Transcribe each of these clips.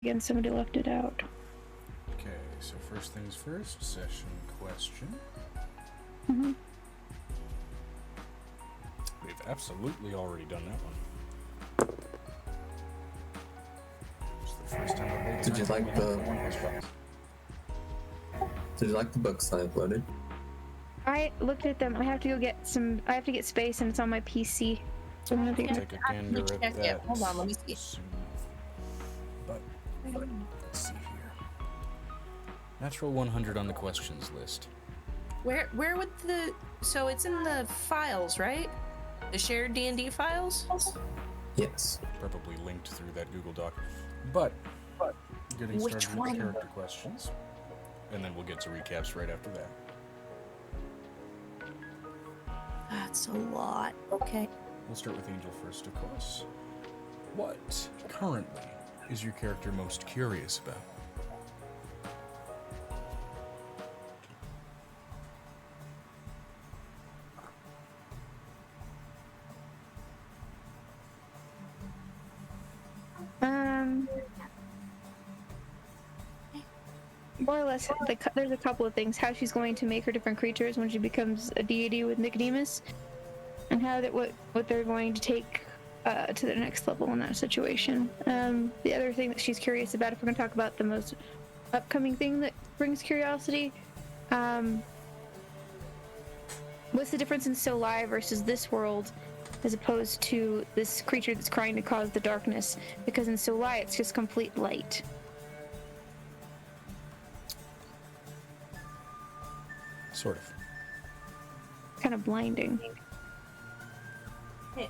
Again, somebody left it out. Okay, so first things first, session question. Mm-hmm. We've absolutely already done that one. It's the first time I've rolled. Did you like the books I uploaded? I looked at them. I have to go get some. I have to get space, and it's on my PC. So I'm gonna Take a gander at that. Hold on, let me see. Soon. But let's see here. Natural 100 on the questions list. Where would the... So it's in the files, right? The shared D&D files? Yes. Probably linked through that Google Doc. But getting Which started one? with character questions. And then we'll get to recaps right after that. That's a lot. Okay. We'll start with Angel first, of course. What currently is your character most curious about? More or less, there's a couple of things. How she's going to make her different creatures when she becomes a deity with Nicodemus, and how that what they're going to take to the next level in that situation. The other thing that she's curious about, if we're going to talk about the most upcoming thing that brings curiosity, what's the difference in So Live versus this world, as opposed to this creature that's trying to cause the darkness? Because in So Live, it's just complete light. Sort of. Kind of blinding. Hey.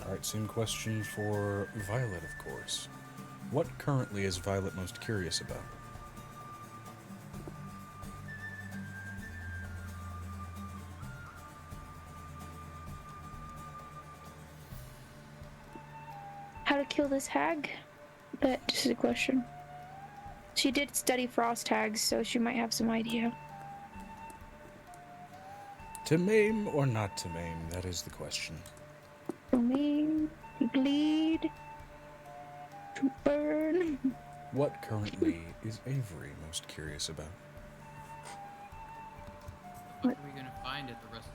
Alright, same question for Violet, of course. What currently is Violet most curious about? How to kill this hag? That just is a question. She did study frost hags, so she might have some idea. To maim or not to maim, that is the question. To maim, to bleed, to burn. What currently is Avery most curious about? What are we gonna find at the rest of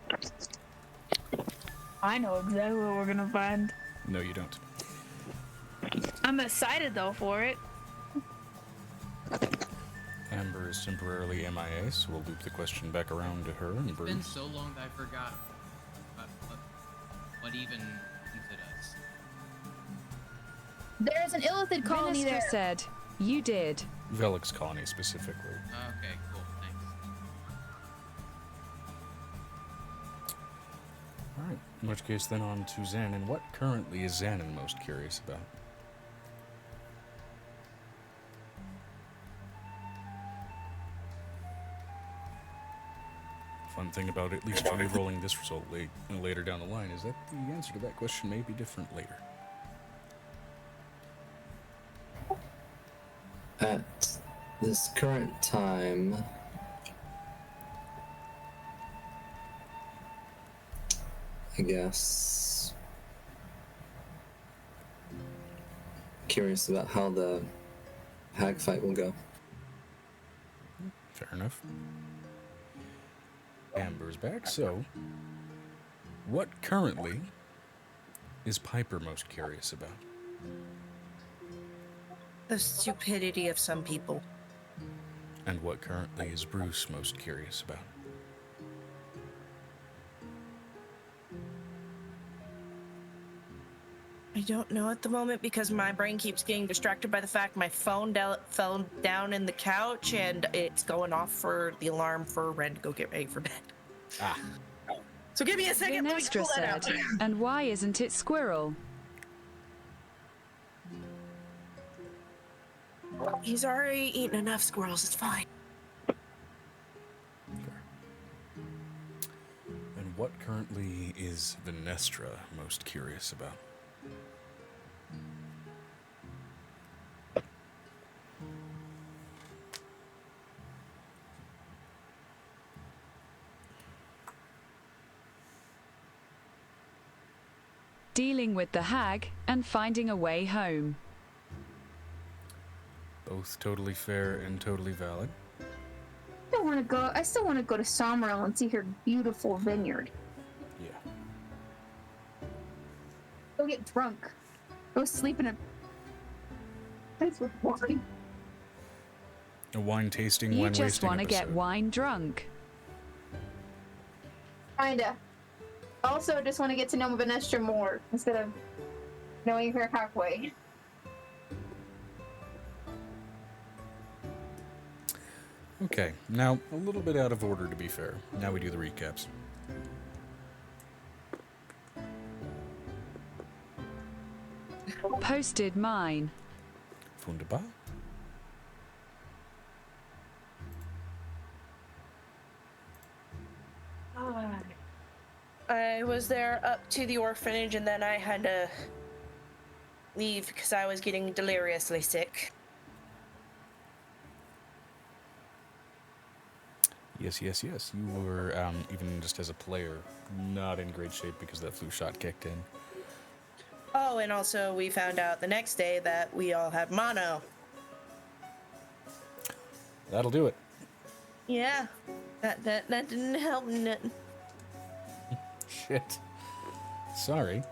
the weeks? I know exactly what we're gonna find. No, you don't. I'm excited though for it. Amber is temporarily MIA, so we'll loop the question back around to her and Bruce. It's been so long that I forgot what even it is. There's an illithid colony Minister there. said, you did. Velik's colony specifically. Okay, cool, thanks. Alright, in which case then on to Xanon. What currently is Xanon most curious about? Fun thing about at least re-rolling this result later down the line is that the answer to that question may be different later. At this current time, I guess, curious about how the hag fight will go. Fair enough. Amber's back, so what currently is Piper most curious about? The stupidity of some people. And what currently is Bruce most curious about? I don't know at the moment because my brain keeps getting distracted by the fact my phone fell down in the couch and it's going off for the alarm for Ren to go get ready for bed. Ah. So give me a second. Let me Minister pull that out. said, and why isn't it squirrel? He's already eaten enough squirrels. It's fine. And what currently is Venestra most curious about? dealing with the hag, and finding a way home. Both totally fair and totally valid. I still want to go to Summerall and see her beautiful vineyard. Yeah. Go get drunk. Go sleep in a place with wine. A wine tasting, You wine just wasting want to get episode. wine drunk. Kinda. Also, just want to get to know Vanestra more instead of knowing her halfway. Okay, now a little bit out of order to be fair. Now we do the recaps. Posted mine. Wunderbar. I was there up to the orphanage, and then I had to leave because I was getting deliriously sick. Yes. You were, even just as a player, not in great shape because that flu shot kicked in. Oh, and also we found out the next day that we all have mono. That'll do it. Yeah, that didn't help nothing. Shit. Sorry.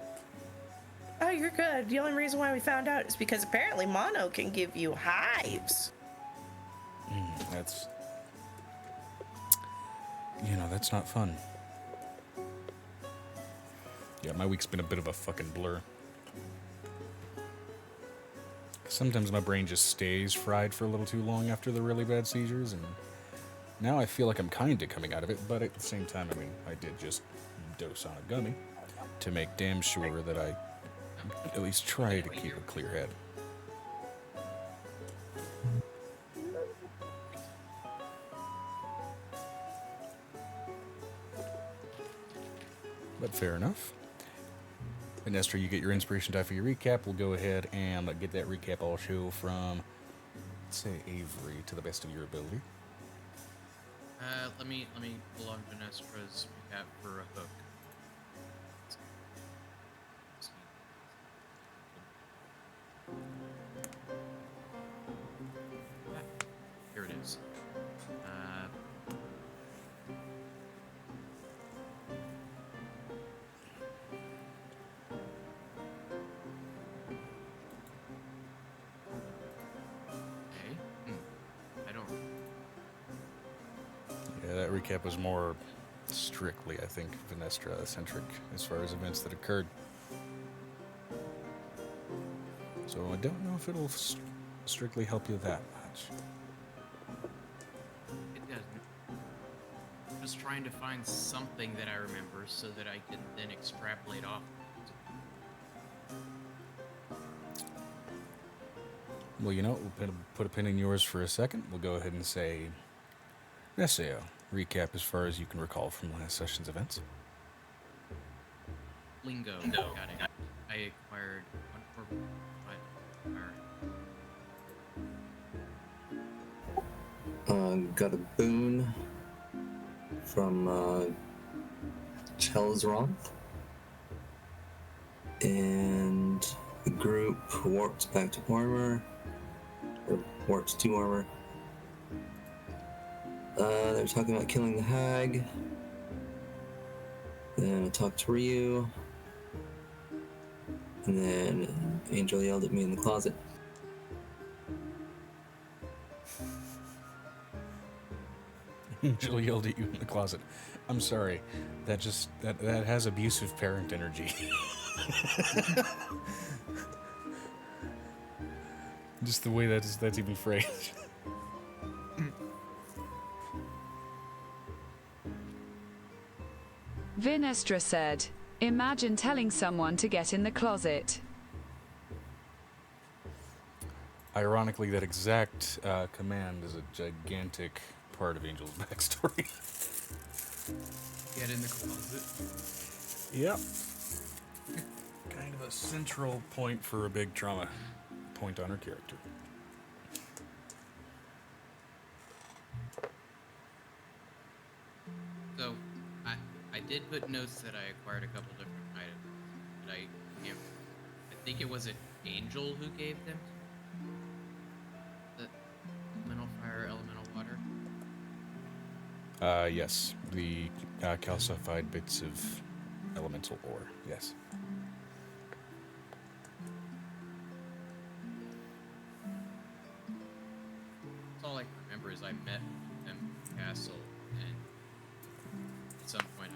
Oh, you're good. The only reason why we found out is because apparently mono can give you hives. That's... that's not fun. Yeah, my week's been a bit of a fucking blur. Sometimes my brain just stays fried for a little too long after the really bad seizures, and now I feel like I'm kinda coming out of it, but at the same time, I did just dose on a gummy to make damn sure that I at least try to keep a clear head. But fair enough. And Esther, you get your inspiration die for your recap. We'll go ahead and get that recap all show from, let's say, Avery to the best of your ability. Let me pull on Vanestra's recap for a hook. Here it is. I don't. Yeah, that recap was more strictly, I think, Vanestra-centric as far as events that occurred. So I don't know if it'll strictly help you that much. It doesn't. I'm just trying to find something that I remember so that I can then extrapolate off. Well, we'll put a pin in yours for a second. We'll go ahead and say, Neseo, recap as far as you can recall from last session's events. Lingo. Got it. I acquired one more. Got a boon from Chelsroth, and the group warped back to armor, or warped to armor. They were talking about killing the hag. Then I talked to Ryu, and then Angel yelled at me in the closet. Angel yelled at you in the closet. I'm sorry. That has abusive parent energy. Just the way that's even phrased. Vinestra said, imagine telling someone to get in the closet. Ironically, that exact command is a gigantic part of Angel's backstory. Get in the closet. Yep. Kind of a central point for a big trauma point on her character. So, I did put notes that I acquired a couple different items, but I can't. I think it was an angel who gave them the elemental fire, elemental water. Yes. The calcified bits of elemental ore. Yes. All I can remember is I met them in the castle, and at some point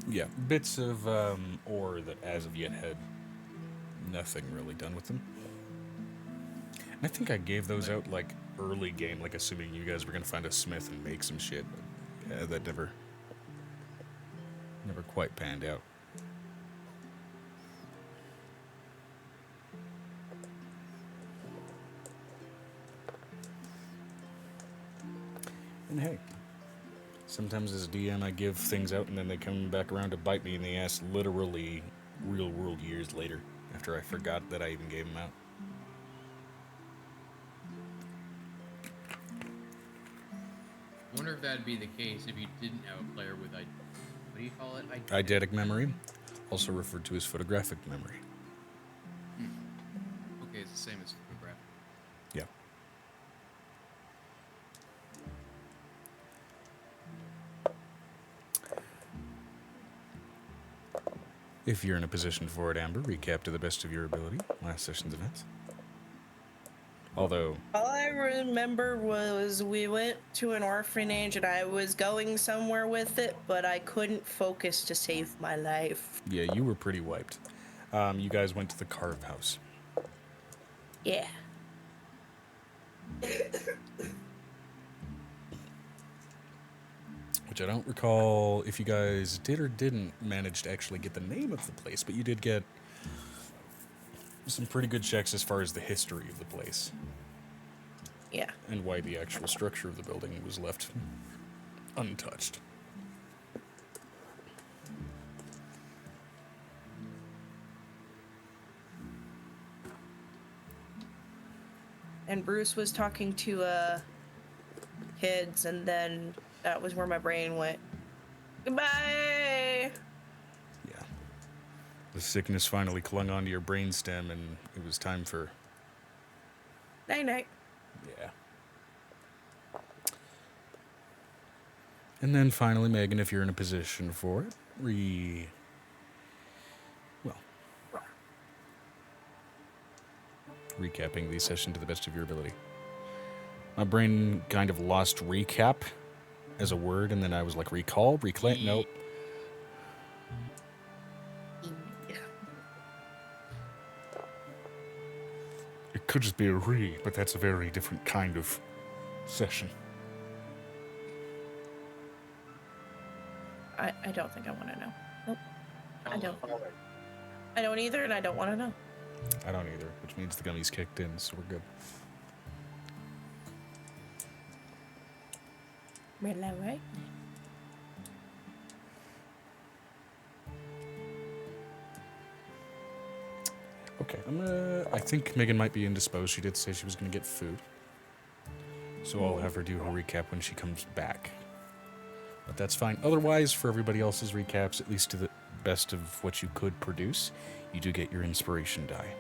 Yeah, bits of ore that as of yet had nothing really done with them. And I think I gave those out like early game, like assuming you guys were gonna find a smith and make some shit. But, yeah, that never quite panned out. And hey, sometimes as a DM I give things out and then they come back around to bite me in the ass literally real world years later after I forgot that I even gave them out. I wonder if that'd be the case if you didn't have a player with what do you call it? Eidetic memory, also referred to as photographic memory. Okay, it's the same as photographic. Yeah. If you're in a position for it, Amber, recap to the best of your ability last session's events. Although, All I remember was we went to an orphanage and I was going somewhere with it, but I couldn't focus to save my life. yeah, you were pretty wiped. You guys went to the Carve House. Yeah. Which I don't recall if you guys did or didn't manage to actually get the name of the place, but you did get some pretty good checks as far as the history of the place. Yeah. And why the actual structure of the building was left untouched. And Bruce was talking to kids, and then that was where my brain went. Goodbye. Yeah. The sickness finally clung onto your brainstem, and it was time for... Night night. Yeah. And then finally, Megan, if you're in a position for it, recapping the session to the best of your ability. My brain kind of lost recap as a word, and then I was like, recall, reclaim, nope. It could just be a but that's a very different kind of session. I don't think I want to know. Nope. I don't. I don't either, and I don't want to know. I don't either, which means the gummy's kicked in, so we're good. Right? Okay, I think Megan might be indisposed. She did say she was gonna get food. So I'll have her do her recap when she comes back. But that's fine. Otherwise, for everybody else's recaps, at least to the best of what you could produce, you do get your inspiration die.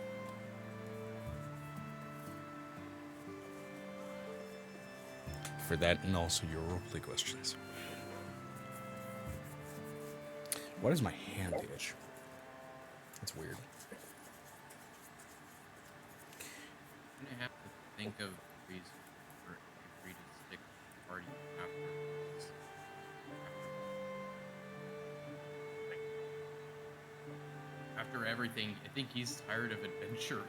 For that, and also your roleplay questions. Why does my hand itch? That's weird. I'm gonna have to think of reasons for Avery to stick with the party afterwards. After everything, I think he's tired of adventure.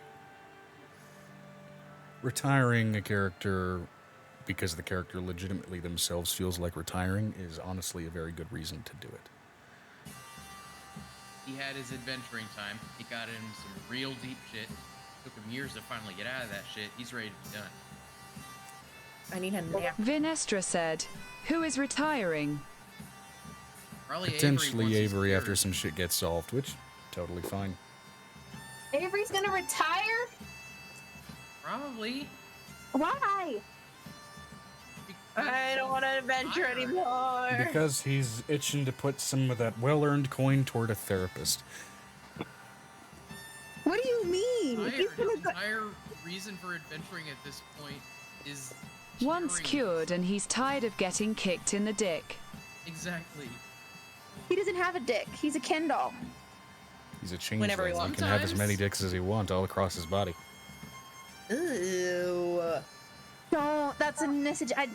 Retiring a character because the character legitimately themselves feels like retiring is honestly a very good reason to do it. He had his adventuring time. He got in some real deep shit. Took him years to finally get out of that shit. He's ready to be done. I need a nap. Vinestra said, "Who is retiring?" Probably Potentially Avery Avery after some shit gets solved, which totally fine. Avery's gonna retire? Probably. Why? I don't want to adventure anymore. Because he's itching to put some of that well-earned coin toward a therapist. What do you mean? Tired. You His could've got- entire reason for adventuring at this point is Once cheering. cured and he's tired of getting kicked in the dick. Exactly. He doesn't have a dick. He's a Ken doll. He's a changeling. Whenever he He wants. can have as Sometimes. many dicks as he wants all across his body. Ew. Don't. That's a message. I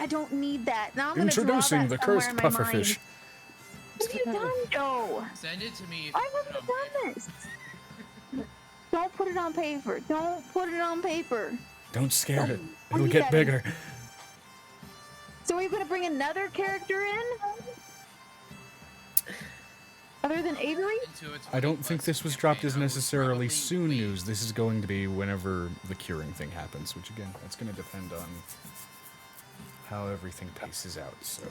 don't need that. Now I'm gonna draw Introducing that the somewhere cursed in my pufferfish. mind. What have you done, Joe? Send it to me. If Why you put haven't it you on done this? Don't put it on paper. Don't put it on paper. Don't scare it. What It'll do you get got? bigger. So are you gonna bring another character in? Other than Avery? into it. I don't think this was dropped as necessarily soon news. This is going to be whenever the curing thing happens, which again, that's going to depend on how everything paces out. So,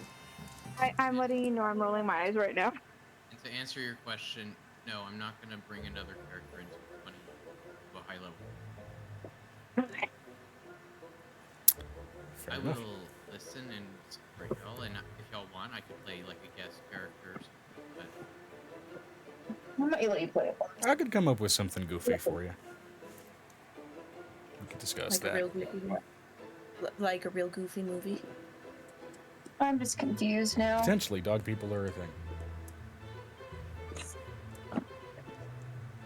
I'm letting you know I'm rolling my eyes right now. And to answer your question, no, I'm not going to bring another character into 20 to a high level. Okay. fair I enough. will listen and support y'all, and if y'all want, I could play like a guest character or something, but I'm gonna let you play it. I could come up with something goofy for you. We could discuss Like a that. real goofy, like a real goofy movie. I'm just confused now. Potentially, dog people are a thing.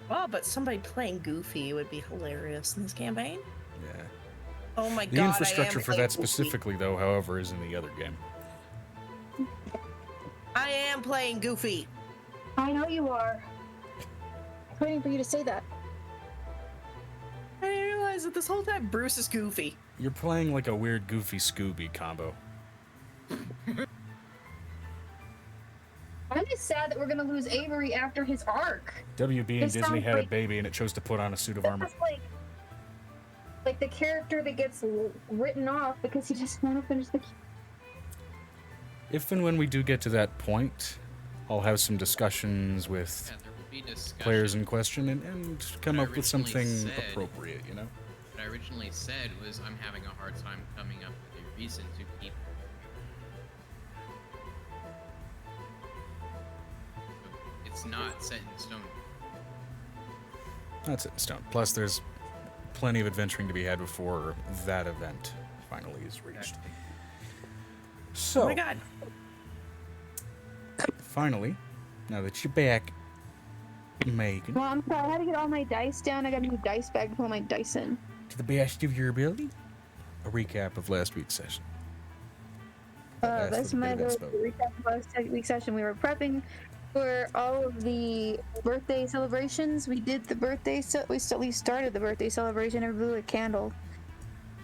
Oh, but somebody playing Goofy would be hilarious in this campaign. Yeah. Oh my The god! infrastructure I am for playing that Goofy. specifically, though, however, is in the other game. I am playing Goofy. I know you are. I'm waiting for you to say that. I didn't realize that this whole time Bruce is Goofy. You're playing like a weird Goofy Scooby combo. I'm just sad that we're gonna lose Avery after his arc. WB and This Disney sounds had a like- baby and it chose to put on a suit of armor. That's like the character that gets written off because he doesn't want to finish the. If and when we do get to that point, I'll have some discussions with yeah, there will be discussion. players in question and come What I up with originally something said- appropriate, you know? What I originally said was I'm having a hard time coming up with a reason to keep. It's not set in stone. That's it in stone. Plus, there's plenty of adventuring to be had before that event finally is reached. So, Oh my god! finally, now that you're back, Megan, Well, I'm sorry. I had to get all my dice down. I got a new dice bag to put my dice in. to the best of your ability, a recap of last week's session. Last That's little my bit of little inspo. recap of last week's session. We were prepping for all of the birthday celebrations. We did the birthday. We started the birthday celebration and blew a candle.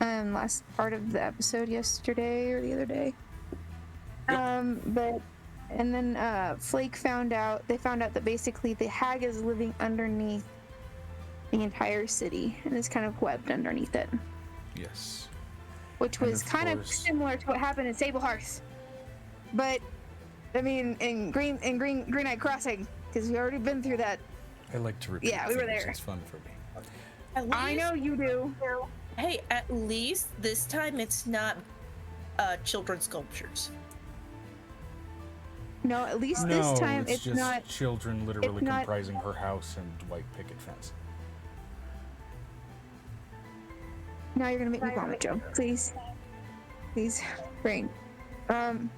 Last part of the episode yesterday or the other day. And then Flake found out. They found out that basically the hag is living underneath the entire city and is kind of webbed underneath it, Yes. which And was of kind of course- similar to what happened in Sable Hearth. But I mean, in Green Knight Crossing, because we already been through that. I like to repeat Yeah, we were things. there. It's fun for me. At least, I know you do. Hey, at least this time it's not children's sculptures. No, at least No, this time it's it's just not. children literally not- comprising her house and white picket fence. Now you're gonna make me vomit, Joe. Please, brain. And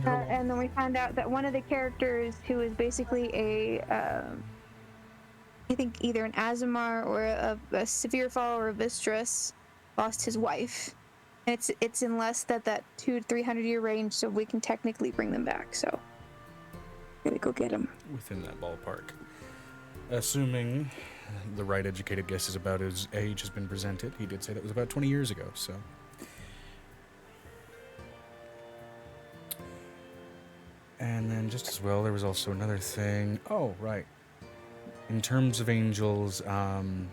her And then we found out that one of the characters, who is basically I think either an Azamar or a severe follower of Vistris, lost his wife. And it's in less that 200-300 year range, so we can technically bring them back. So, gotta go get them. within that ballpark. Assuming the right educated guess is about his age has been presented. He did say that was about 20 years ago, so. And then just as well, there was also another thing. Oh, right. In terms of angels, and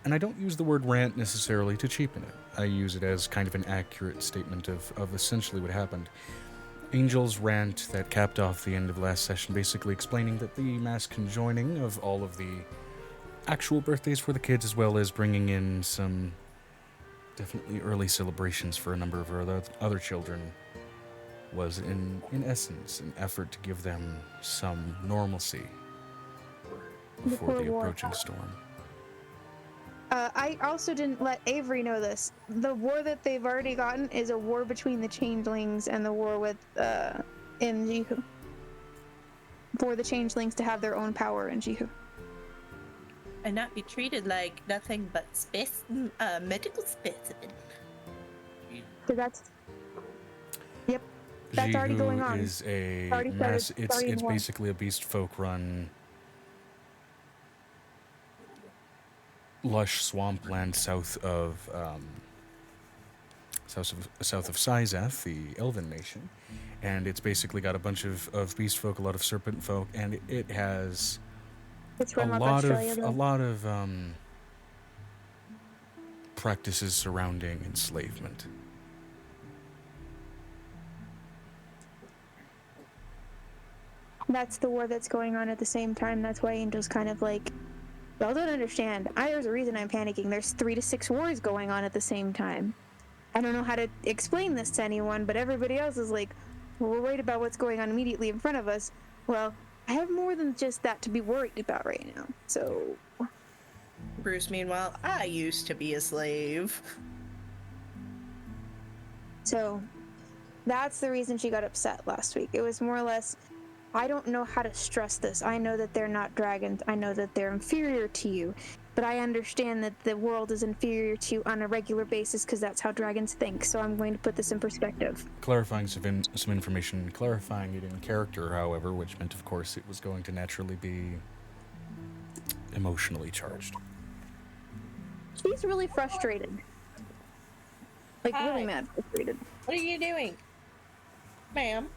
I don't use the word rant necessarily to cheapen it. I use it as kind of an accurate statement of essentially what happened. Angel's rant that capped off the end of last session, basically explaining that the mass conjoining of all of the actual birthdays for the kids, as well as bringing in some definitely early celebrations for a number of our other children was, in essence, an effort to give them some normalcy before Before the war. approaching storm. I also didn't let Avery know this. The war that they've already gotten is a war between the changelings and the war with in Jihu. For the changelings to have their own power in Jihu. And not be treated like nothing but medical specimen. So that's That's already going on. Is a Already started it's starting war. basically a beast folk run lush swampland south of Sizeth, the Elven nation, and it's basically got a bunch of beast folk, a lot of serpent folk, and it has It's a from up lot Australia, of though. practices surrounding enslavement. That's the war that's going on at the same time. That's why Angel's kind of like, y'all don't understand. There's a reason I'm panicking. There's 3 to 6 wars going on at the same time. I don't know how to explain this to anyone, but everybody else is like, well, we're worried about what's going on immediately in front of us. Well, I have more than just that to be worried about right now. So, Bruce, meanwhile, I used to be a slave. so that's the reason she got upset last week. It was more or less, I don't know how to stress this. I know that they're not dragons. I know that they're inferior to you. But I understand that the world is inferior to you on a regular basis because that's how dragons think. So I'm going to put this in perspective. Clarifying some information, clarifying it in character, however, which meant, of course, it was going to naturally be emotionally charged. She's really frustrated. Like, Hi. really mad frustrated. What are you doing? Ma'am?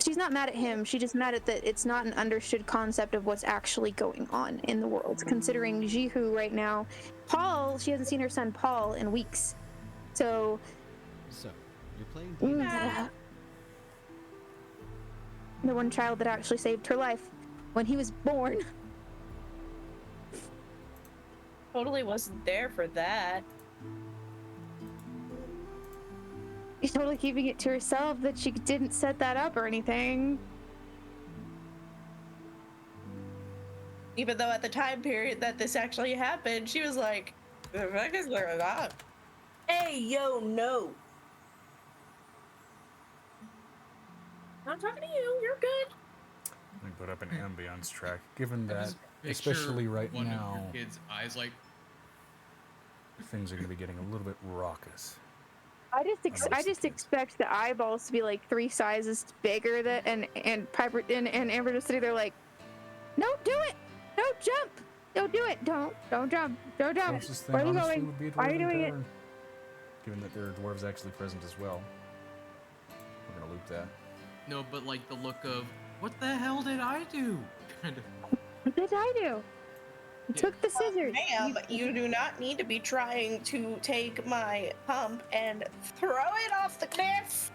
She's not mad at him. She just mad at that it's not an understood concept of what's actually going on in the world. Considering Jihu right now, Paul, she hasn't seen her son Paul in weeks. So, you're playing D&D. the one child that actually saved her life when he was born. Totally wasn't there for that. She's totally keeping it to herself that she didn't set that up or anything. Even though at the time period that this actually happened, she was like, the fuck is going on? Hey, yo, no. I'm talking to you. You're good. Let me put up an ambience track, given I that, just picture especially right one now, of your kids' eyes like, things are going to be getting a little bit raucous. I just expect the eyeballs to be like 3 sizes bigger than and Piper and Amber just sitting there like, no, do it, don't jump, don't do it, don't jump, don't jump. Closest thing, Where are you honestly, going? would be a Why are you dwarven doing it? tavern, given that there are dwarves actually present as well. We're going to loop that. no, but like the look of, what the hell did I do? Kind of. What did I do? I took the scissors. Ma'am, you do not need to be trying to take my pump and throw it off the cliff.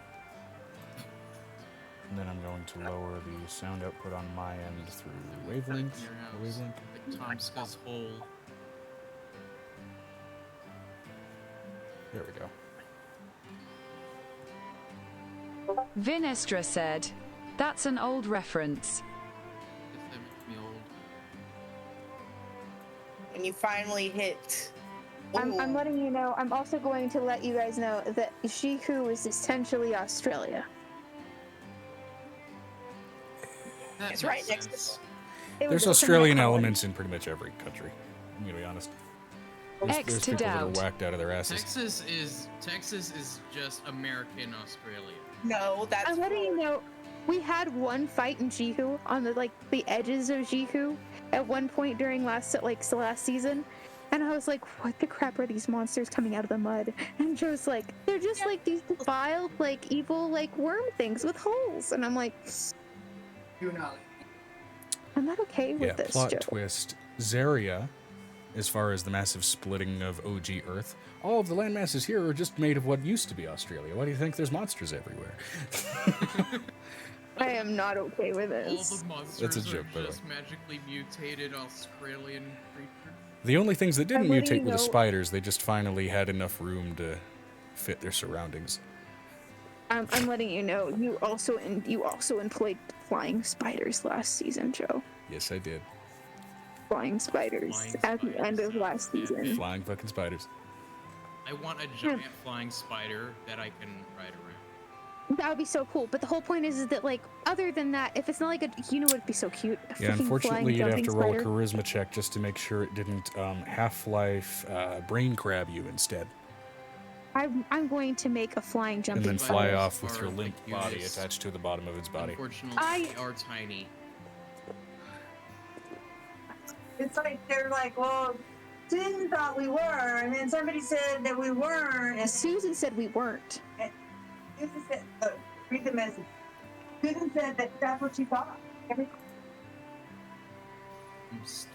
And then I'm going to lower the sound output on my end through Like wavelength. in your or house, wavelength. like Tomska's hole. There we go. Vinestra said, "That's an old reference." If that makes me old. When you finally hit. I'm Ooh. letting you know. I'm also going to let you guys know that Jihu is essentially Australia. That It's makes right next to- sense. It was There's opened by Australian colonies. elements in pretty much every country. I'm going to be honest. X There's to people that doubt. are whacked out of their asses. Texas is just American Australia. No, that's I'm letting you know, we had one fight in Jihu on the edges of Jihu at one point during last season, and I was like, what the crap are these monsters coming out of the mud? And Joe's like, they're just like these defiled, like evil, like worm things with holes, and I'm like, I'm not okay with Yeah, this, plot Joe. twist. Zaria, as far as the massive splitting of OG Earth, all of the land masses here are just made of what used to be Australia. Why do you think there's monsters everywhere? I am not okay with All this. the monsters That's a joke, by are the way. just magically mutated Australian creatures. The only things that didn't I'm letting mutate you were the know- spiders. They just finally had enough room to fit their surroundings. I'm letting you know. You also employed flying spiders last season, Joe. Yes, I did. Flying spiders Flying at the end spiders of last sounds season. Flying fucking spiders. I want a giant flying spider that I can ride around. That would be so cool. But the whole point is that, like, other than that, if it's not like a, you know, what'd be so cute. A Yeah, freaking unfortunately, flying you'd have jumping to roll a spider. charisma check just to make sure it didn't Half-Life brain crab you instead. I'm going to make a flying And jumping then spider. fly off with Are your the limp body cutest. attached to the bottom of its body. Unfortunately, I- they are tiny. It's like they're like, well, Susan thought we were, and then somebody said that we weren't, and Susan said we weren't. Susan said, read the message. Susan said that that's what she thought. I'm st-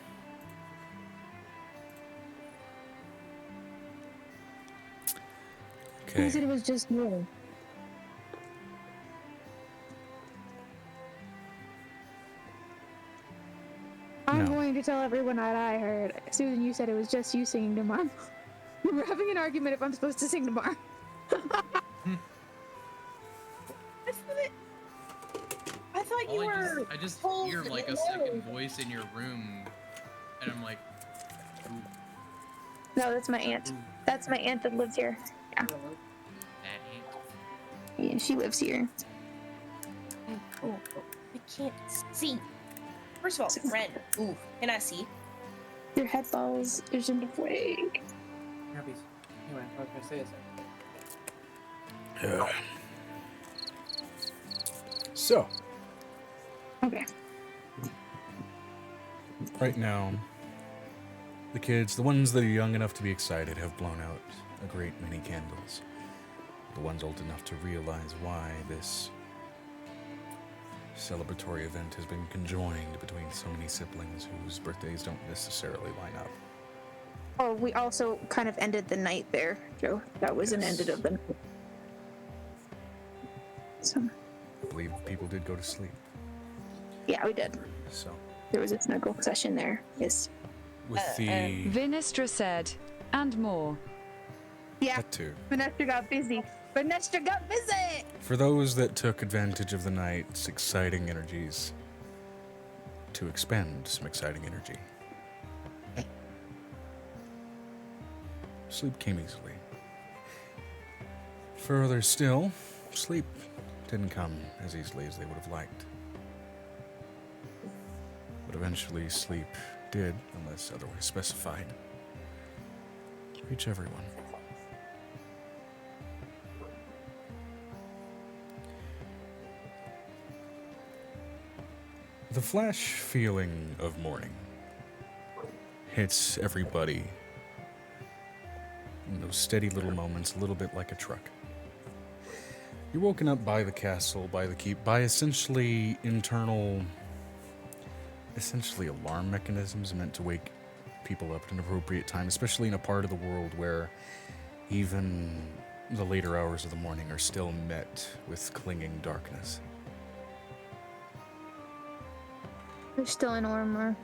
Okay. Susan, it was just you. I'm No. going to tell everyone that I heard. Susan, you said it was just you singing tomorrow. We were having an argument if I'm supposed to sing tomorrow. I thought all you were. I just told hear that like a no. second voice in your room, and I'm like, ooh, No, that's my aunt. ooh, That's my aunt that lives here. that ain't. Yeah, she lives here. Oh, I can't see. First of all, red. Ooh, can I see? Your head balls is in the way. Anyway, what can I say? So, Okay. right now, the kids, the ones that are young enough to be excited, have blown out a great many candles. The ones old enough to realize why this celebratory event has been conjoined between so many siblings whose birthdays don't necessarily line up. Oh, we also kind of ended the night there, Joe. That was an ended of the night. So, I believe people did go to sleep. yeah, we did. So, There was a snuggle session there. Yes. with the Vinestra said, and more. Yeah, that too. Vanessa got busy. Vanessa got busy! For those that took advantage of the night's exciting energies to expend some exciting energy, sleep came easily. Further still, sleep didn't come as easily as they would have liked. But eventually, sleep did, unless otherwise specified, reach everyone. The flash feeling of morning hits everybody in those steady little moments, a little bit like a truck. You're woken up by the castle, by the keep, by essentially alarm mechanisms meant to wake people up at an appropriate time, especially in a part of the world where even the later hours of the morning are still met with clinging darkness. We're still in armor.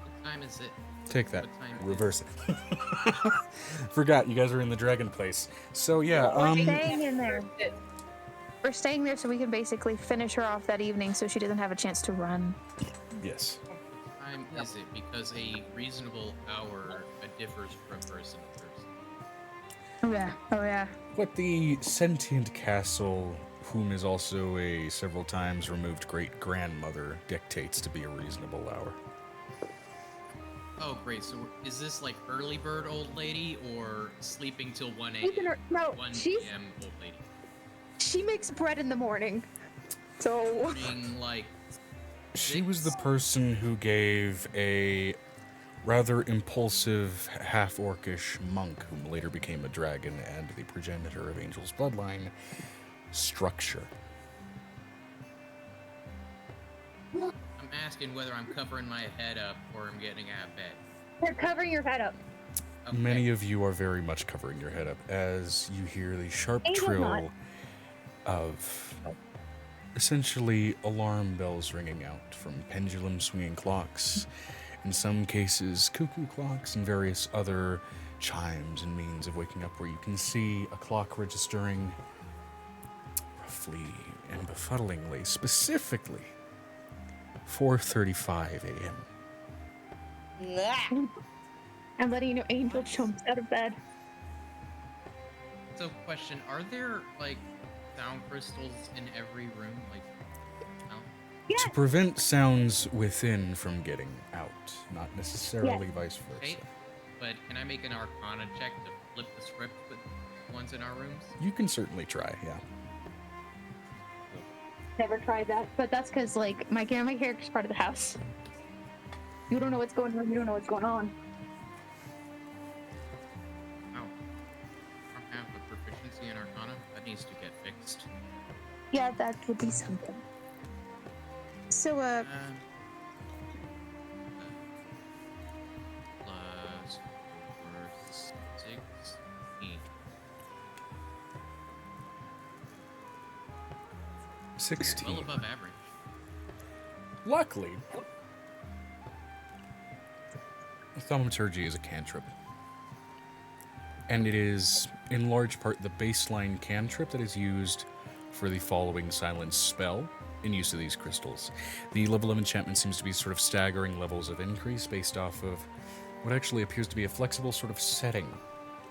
What time is it? Take that. What time is it? Reverse it. Forgot you guys are in the dragon place. So yeah, We're staying in there. We're staying there so we can basically finish her off that evening so she doesn't have a chance to run. yes. What time is it? Because a reasonable hour differs from person to person. Oh yeah. Oh yeah. What the sentient castle, whom is also a several times removed great grandmother, dictates to be a reasonable hour. Oh, great. So is this like early bird old lady or sleeping till 1 She's in a.m.? her- no, 1 she's- p.m. old lady. She makes bread in the morning. So Being like, She was the person who gave a rather impulsive, half-orcish monk, whom later became a dragon and the progenitor of Angel's bloodline, structure. I'm asking whether I'm covering my head up or I'm getting out of bed. you're covering your head up. Okay. Many of you are very much covering your head up as you hear the sharp Angel trill not. of essentially alarm bells ringing out from pendulum swinging clocks, in some cases cuckoo clocks, and various other chimes and means of waking up, where you can see a clock registering roughly and befuddlingly, specifically 4:35 a.m. I'm letting you know Angel jumps out of bed. So, question: are there like sound crystals in every room? Like, no? To prevent sounds within from getting out, not necessarily vice versa. Okay. But can I make an Arcana check to flip the script with ones in our rooms? You can certainly try, yeah. Never tried that, but that's because like my character's part of the house. You don't know what's going on. You don't know what's going on. Oh, I don't have a proficiency in Arcana. That needs to get fixed. Yeah, that would be something. So Plus 4, 16. 16. Well above average. Luckily, Thaumaturgy is a cantrip. And it is, in large part, the baseline cantrip that is used for the following silence spell in use of these crystals. The level of enchantment seems to be sort of staggering levels of increase based off of what actually appears to be a flexible sort of setting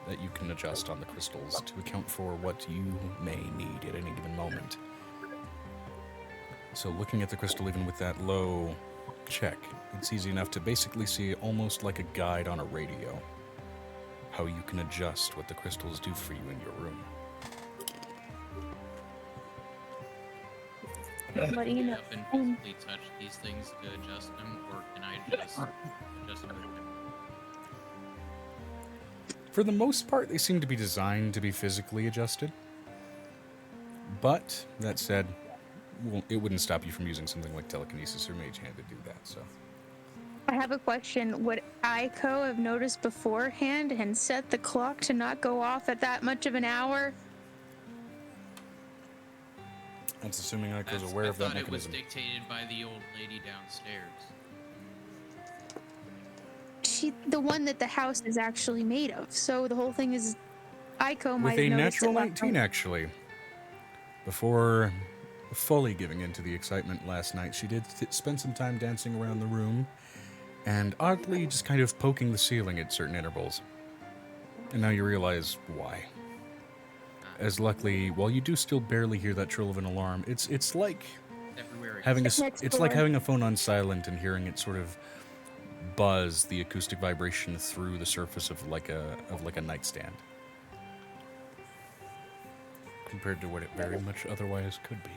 that you can adjust on the crystals to account for what you may need at any given moment. So looking at the crystal even with that low check, it's easy enough to basically see, almost like a guide on a radio, how you can adjust what the crystals do for you in your room. What do you know? Up and physically touch these things to adjust them, or can I just adjust them with them? For the most part, they seem to be designed to be physically adjusted. But, that said, it wouldn't stop you from using something like telekinesis or mage hand to do that, so. I have a question. Would Aiko have noticed beforehand and set the clock to not go off at that much of an hour? That's assuming Aiko's aware of that I thought it was mechanism. dictated by the old lady downstairs. The one that the house is actually made of. So the whole thing is, Aiko might With have a noticed natural it last 19, night. actually. Before fully giving into the excitement last night, she did spend some time dancing around the room and oddly just kind of poking the ceiling at certain intervals. And now you realize why. As luckily, while you do still barely hear that trill of an alarm, it's like Everywhere. having Next it's like door. having a phone on silent and hearing it sort of buzz the acoustic vibration through the surface of like a nightstand, compared to what it very much otherwise could be.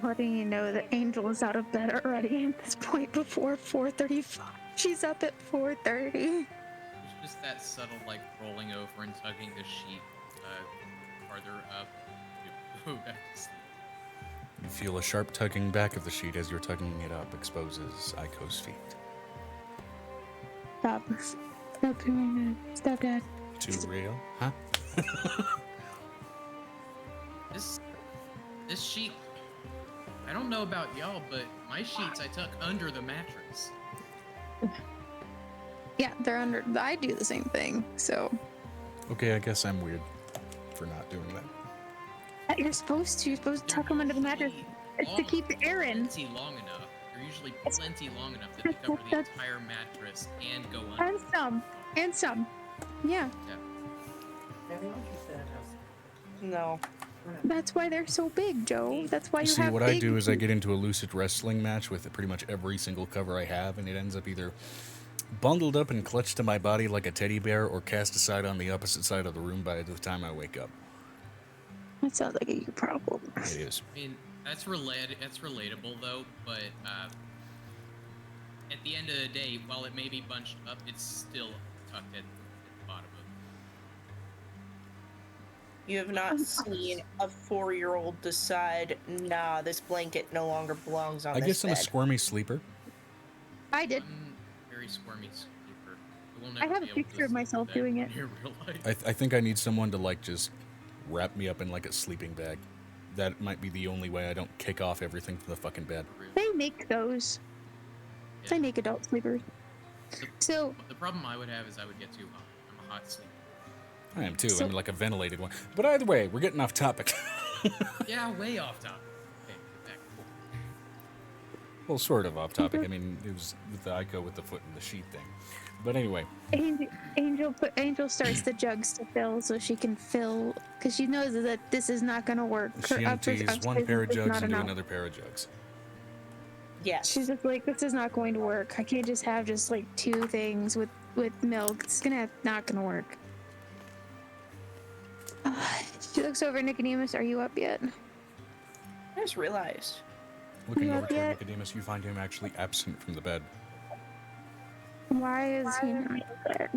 Letting you know that Angel is out of bed already at this point before 4:35. She's up at 4:30. It's just that subtle, like, rolling over and tugging the sheet farther up. Go back to sleep. You feel a sharp tugging back of the sheet as you're tugging it up exposes Aiko's feet. Stop. Stop doing that. Stop, Dad. Too real? Huh? This sheet, I don't know about y'all, but my sheets I tuck under the mattress. Yeah, they're under. I do the same thing. So Okay, I guess I'm weird for not doing that. you're supposed to. You're supposed to tuck them under the mattress. It's to keep the air in. Plenty long enough. They're usually plenty long enough that they cover the entire mattress and go under. And some. And some. Yeah. No. That's why they're so big, Joe. That's why you See, have what big. I do is I get into a lucid wrestling match with pretty much every single cover I have, and it ends up either bundled up and clutched to my body like a teddy bear or cast aside on the opposite side of the room by the time I wake up. That sounds like a you problem. It is. I mean, that's relatable though, but at the end of the day, while it may be bunched up, it's still tucked at the bottom of it. You have not seen a 4-year-old decide, nah, this blanket no longer belongs on I this guess I'm a bed. squirmy sleeper. I did. I'm very squirmy sleeper. Will I never have be a able to picture of sleep myself that doing it. in real life. I think I need someone to like just wrap me up in like a sleeping bag that might be the only way I don't kick off everything from the fucking bed. They make those. Yeah. They make adult sleepers. So The problem I would have is I would get too hot. I'm a hot sleeper. I am too. So- I'm like a ventilated one. But either way, we're getting off topic. Yeah, way off topic. Okay, get back. Well, sort of off topic. I mean, it was with the Ico with the foot in the sheet thing. But anyway, Angel starts the jugs to fill so she can fill because she knows that this is not going to work. she empties one pair of is jugs not into enough. another pair of jugs. Yes. She's just like, this is not going to work. I can't just have just like 2 things with milk. It's not gonna work. She looks over at Nicodemus. Are you up yet? I just realized. Looking You over up to yet? Nicodemus, you find him actually absent from the bed. Why is he not there?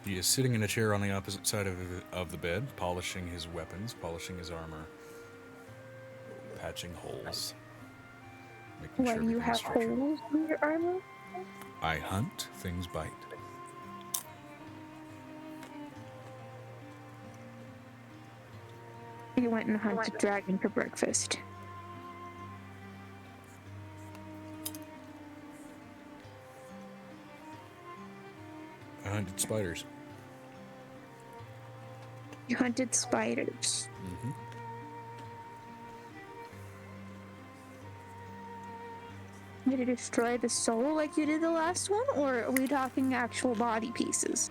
He is sitting in a chair on the opposite side of the bed, polishing his weapons, polishing his armor, patching holes. Making Why sure do you have everything's structured. holes in your armor? I hunt, things bite. You went and hunted dragon for breakfast. I hunted spiders. You hunted spiders. Mm-hmm. Did you destroy the soul like you did the last one, or are we talking actual body pieces?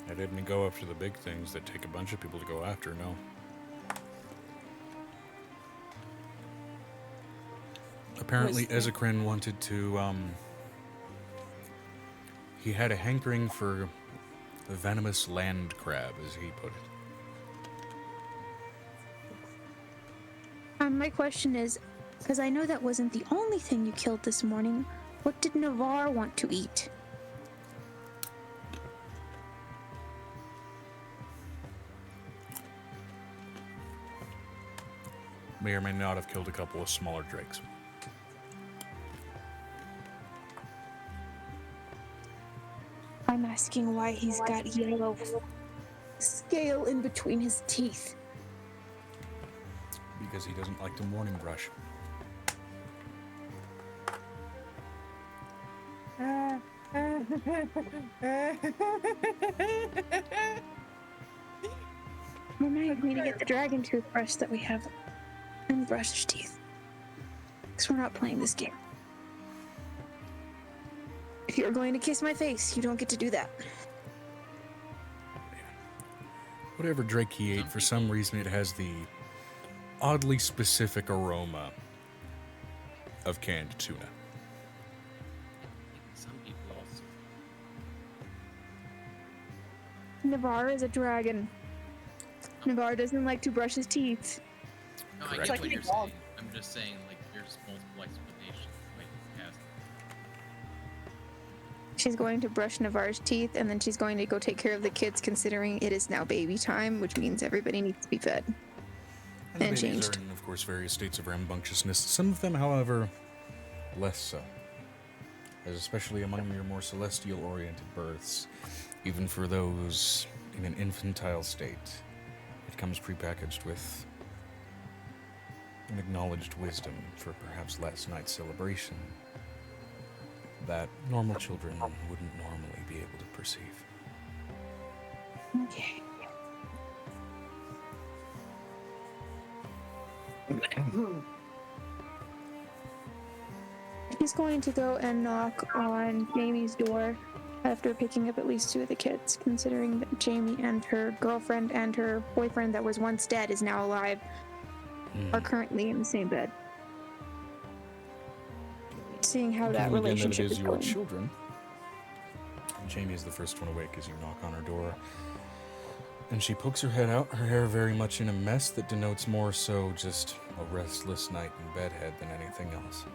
I didn't go after the big things that take a bunch of people to go after, no. Apparently, Ezekrin wanted to, he had a hankering for the venomous land crab, as he put it. My question is, because I know that wasn't the only thing you killed this morning, what did Navarre want to eat? May or may not have killed a couple of smaller drakes. I'm asking why he's got yellow scale in between his teeth. Because he doesn't like to morning brush. Remind me to get the dragon toothbrush that we have and brush his teeth. Because we're not playing this game. If you're going to kiss my face, you don't get to do that. Whatever drake he ate, for some reason it has the oddly specific aroma of canned tuna. Some people also. Navarre is a dragon. Navarre doesn't like to brush his teeth. No, I Correct. get Like what any you're dog. saying. I'm just saying, like, there's multiple explanations. Like, yes. She's going to brush Navarre's teeth, and then she's going to go take care of the kids, considering it is now baby time, which means everybody needs to be fed. And the And babies changed. are in, of course, various states of rambunctiousness. Some of them, however, less so. As especially among your more celestial-oriented births, even for those in an infantile state, it comes prepackaged with an acknowledged wisdom for perhaps last night's celebration that normal children wouldn't normally be able to perceive. Okay. He's going to go and knock on Jamie's door after picking up at least 2 of the kids, considering that Jamie and her girlfriend and her boyfriend that was once dead is now alive, are currently in the same bed. Seeing how that Given again relationship that it is is your going. children, Jamie is the first one awake as you knock on her door. And she pokes her head out, her hair very much in a mess that denotes more so just a restless night in bedhead than anything else.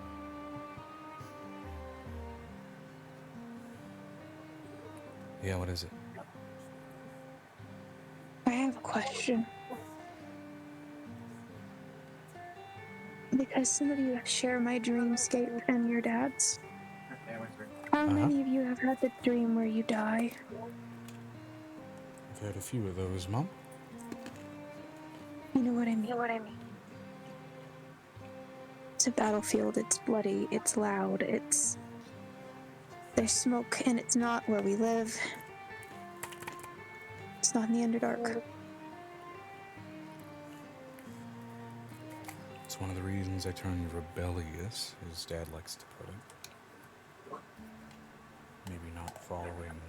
Yeah, what is it? I have a question. Because some of you share my dreamscape and your dad's. Okay, I went through. How many of you have had the dream where you die? I've had a few of those, Mom. You know what I mean. It's a battlefield, it's bloody, it's loud, there's smoke, and it's not where we live. It's not in the Underdark. It's one of the reasons I turn rebellious, as Dad likes to put it. Maybe not following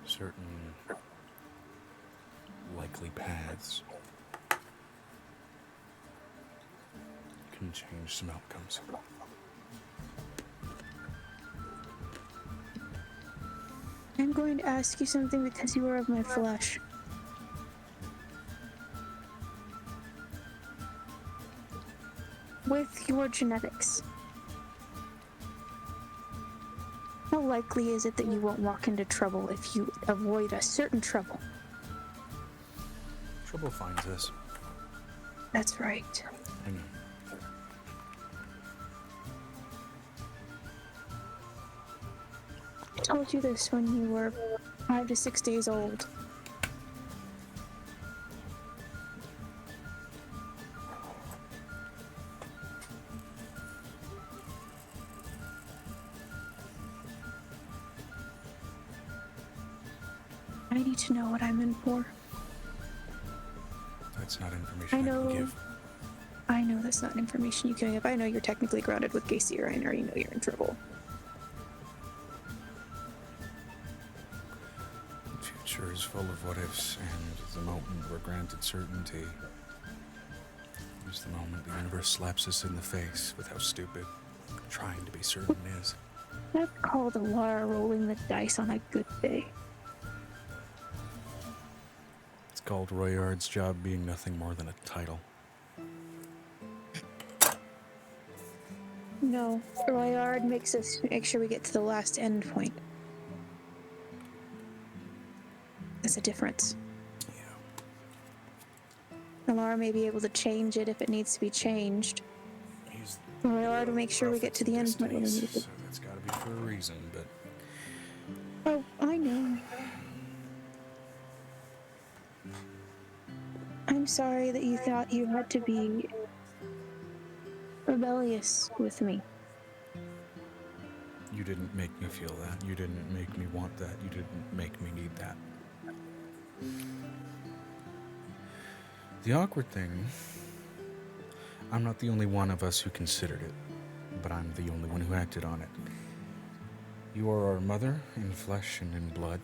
certain likely paths can change some outcomes. I'm going to ask you something because you are of my flesh. With your genetics, how likely is it that you won't walk into trouble if you avoid a certain trouble? Trouble finds us. That's right. I know. I told you this when you were 5 to 6 days old. I need to know what I'm in for. That's not information I I know. can give. I know that's not information you can give. I know you're technically grounded with Gacy, and I already know you're in trouble. The future is full of what ifs, and the moment we're granted certainty is the moment the universe slaps us in the face with how stupid trying to be certain is. That's called Alara rolling the dice on a good day. It's called Royard's job being nothing more than a title. No, Royard makes us make sure we get to the last end point. There's a difference. Yeah. Alara may be able to change it if it needs to be changed. He's Royard will make sure we get to the end point when we need it. So that's gotta be for a reason, but Oh, I know. I'm sorry that you thought you had to be rebellious with me. you didn't make me feel that. You didn't make me want that. You didn't make me need that. The awkward thing, I'm not the only one of us who considered it, but I'm the only one who acted on it. You are our mother in flesh and in blood.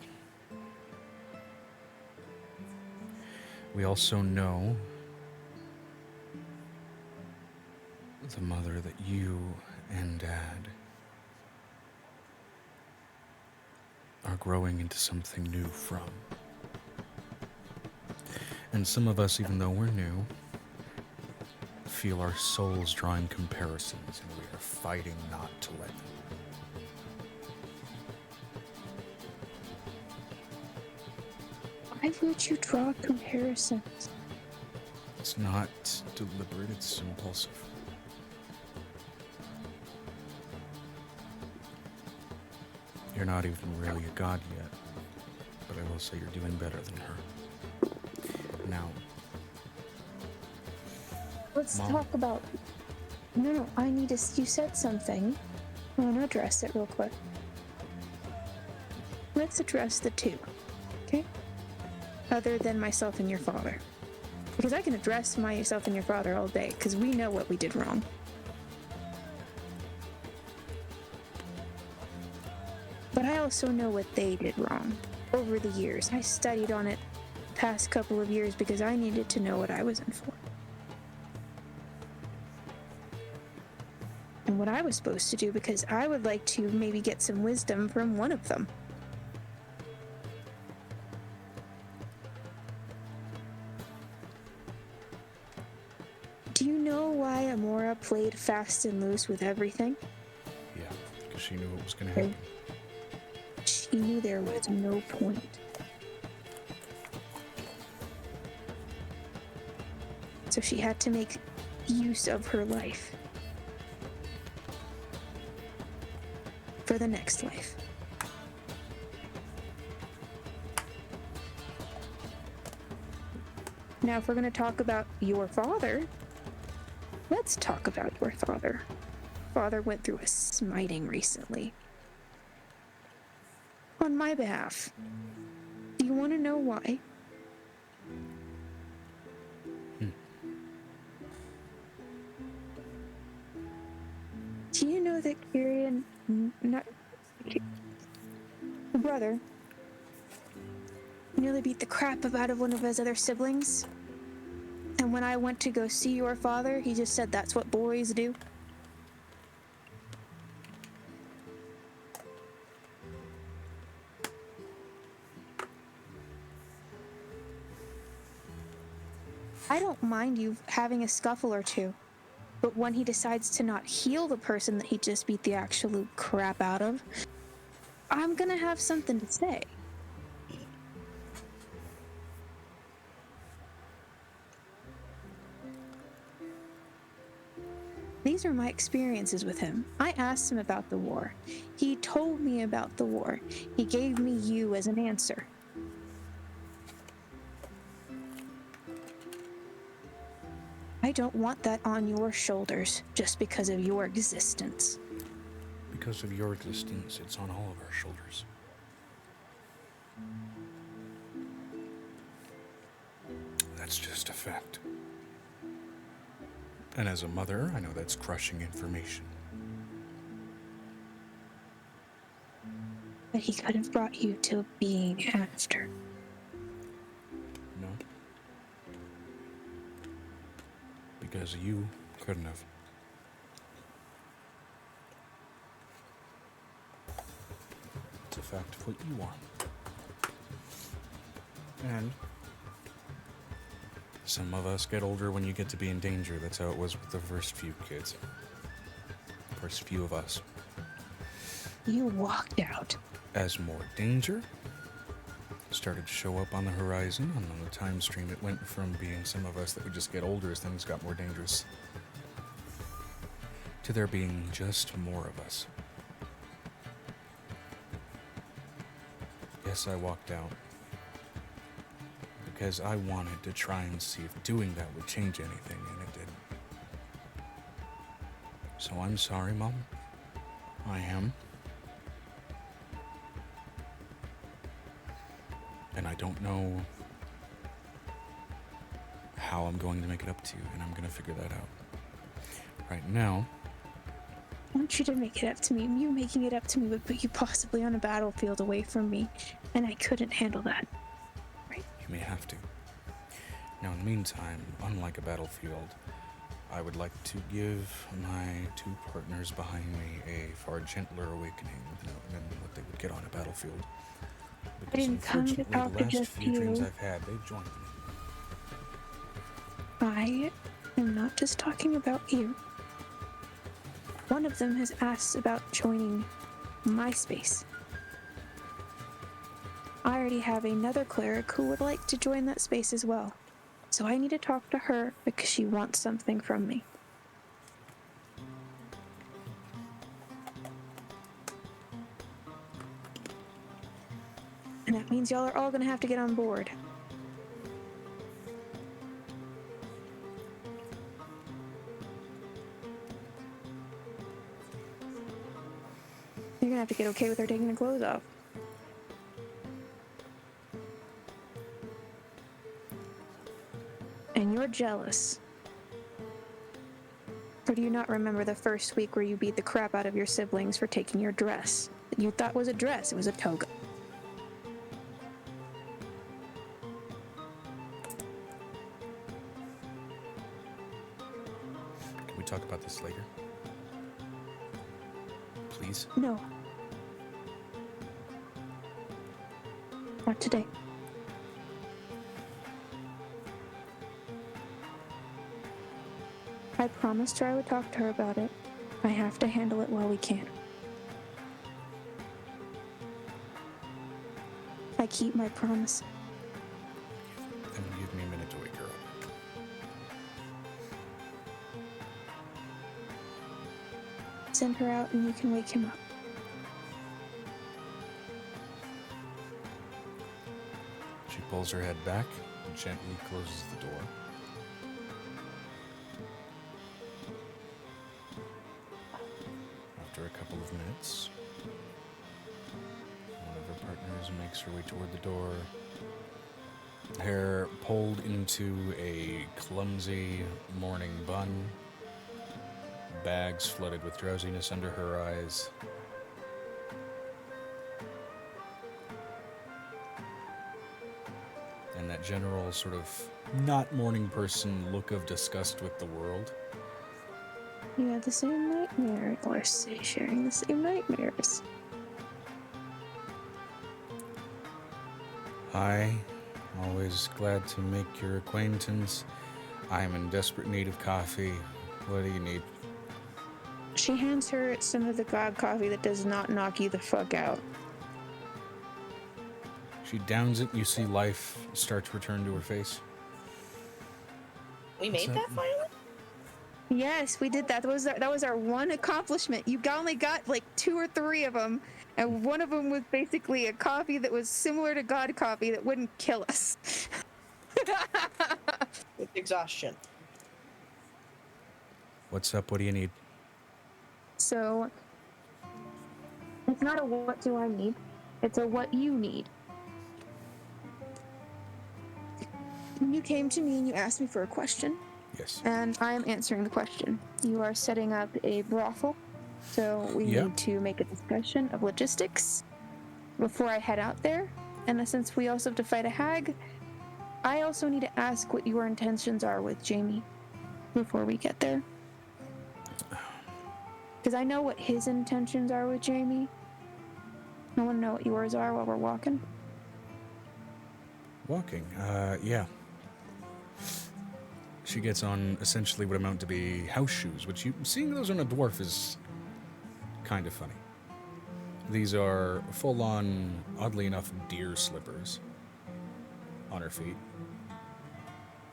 We also know the mother that you and Dad are growing into something new from. And some of us, even though we're new, feel our souls drawing comparisons, and we are fighting not to let them. Why would you draw comparisons? It's not deliberate, it's impulsive. You're not even really a god yet, but I will say you're doing better than her. Now, Let's Mom. talk about... No, I need to... You said something. I want to address it real quick. Let's address the two, okay? Other than myself and your father. Because I can address myself and your father all day, because we know what we did wrong. But I also know what they did wrong over the years. I studied on it the past couple of years because I needed to know what I was in for. And what I was supposed to do because I would like to maybe get some wisdom from one of them. Do you know why Amora played fast and loose with everything? yeah, because she knew what was going to happen. She knew there was no point. So she had to make use of her life for the next life. Now, if we're going to talk about your father, let's talk about your father. Father went through a smiting recently. On my behalf. Do you want to know why? Do you know that Kyrian, not the brother, nearly beat the crap out of one of his other siblings? And when I went to go see your father, he just said that's what boys do. I don't mind you having a scuffle or two, but when he decides to not heal the person that he just beat the absolute crap out of, I'm gonna have something to say. These are my experiences with him. I asked him about the war. He told me about the war. He gave me you as an answer. I don't want that on your shoulders just because of your existence. Because of your existence, it's on all of our shoulders. That's just a fact. And as a mother, I know that's crushing information. But he could have brought you to a being after. No. Because you couldn't have. It's a fact of what you are. And some of us get older when you get to be in danger. That's how it was with the first few kids. First few of us. You walked out. As more danger started to show up on the horizon, and on the time stream it went from being some of us that would just get older as things got more dangerous, to there being just more of us. Yes, I walked out. Because I wanted to try and see if doing that would change anything, and it didn't. So I'm sorry, Mom. I am. And I don't know how I'm going to make it up to you, and I'm going to figure that out. Right now... I want you to make it up to me. You making it up to me would put you possibly on a battlefield away from me, and I couldn't handle that. You may have to. Now, in the meantime, unlike a battlefield, I would like to give my two partners behind me a far gentler awakening than what they would get on a battlefield. I didn't come to Unfortunately, talk the to last just few dreams you. I've had, they've joined me. I am not just talking about you. One of them has asked about joining my space. I already have another cleric who would like to join that space as well. So I need to talk to her because she wants something from me. And that means y'all are all gonna have to get on board. You're gonna have to get okay with her taking her clothes off. And you're jealous. Or do you not remember the first week where you beat the crap out of your siblings for taking your dress? That you thought was a dress, it was a toga. Can we talk about this later? Please? No. Not today. I promised her I would talk to her about it. I have to handle it while we can. I keep my promise. Then give me a minute to wake her up. Send her out and you can wake him up. She pulls her head back, gently closes the door. After a couple of minutes, one of her partners makes her way toward the door. Hair pulled into a clumsy morning bun. Bags flooded with drowsiness under her eyes. And that general sort of not morning person look of disgust with the world. You have the same nightmare, or say sharing the same nightmares. Hi, always glad to make your acquaintance. I am in desperate need of coffee. What do you need? She hands her some of the god coffee that does not knock you the fuck out. She downs it, you see life start to return to her face. We What's made that finally? Yes, we did that. That was our one accomplishment. You only got like 2 or 3 of them, and one of them was basically a coffee that was similar to god coffee that wouldn't kill us. With exhaustion. What's up? What do you need? So, it's not a what do I need, it's a what you need. You came to me and you asked me for a question. Yes. And I am answering the question. You are setting up a brothel, so we need to make a discussion of logistics before I head out there. And since we also have to fight a hag, I also need to ask what your intentions are with Jamie before we get there. Because I know what his intentions are with Jamie. I want to know what yours are while we're walking. Walking, yeah. She gets on essentially what amount to be house shoes, which seeing those on a dwarf is kind of funny. These are full-on, oddly enough, deer slippers on her feet,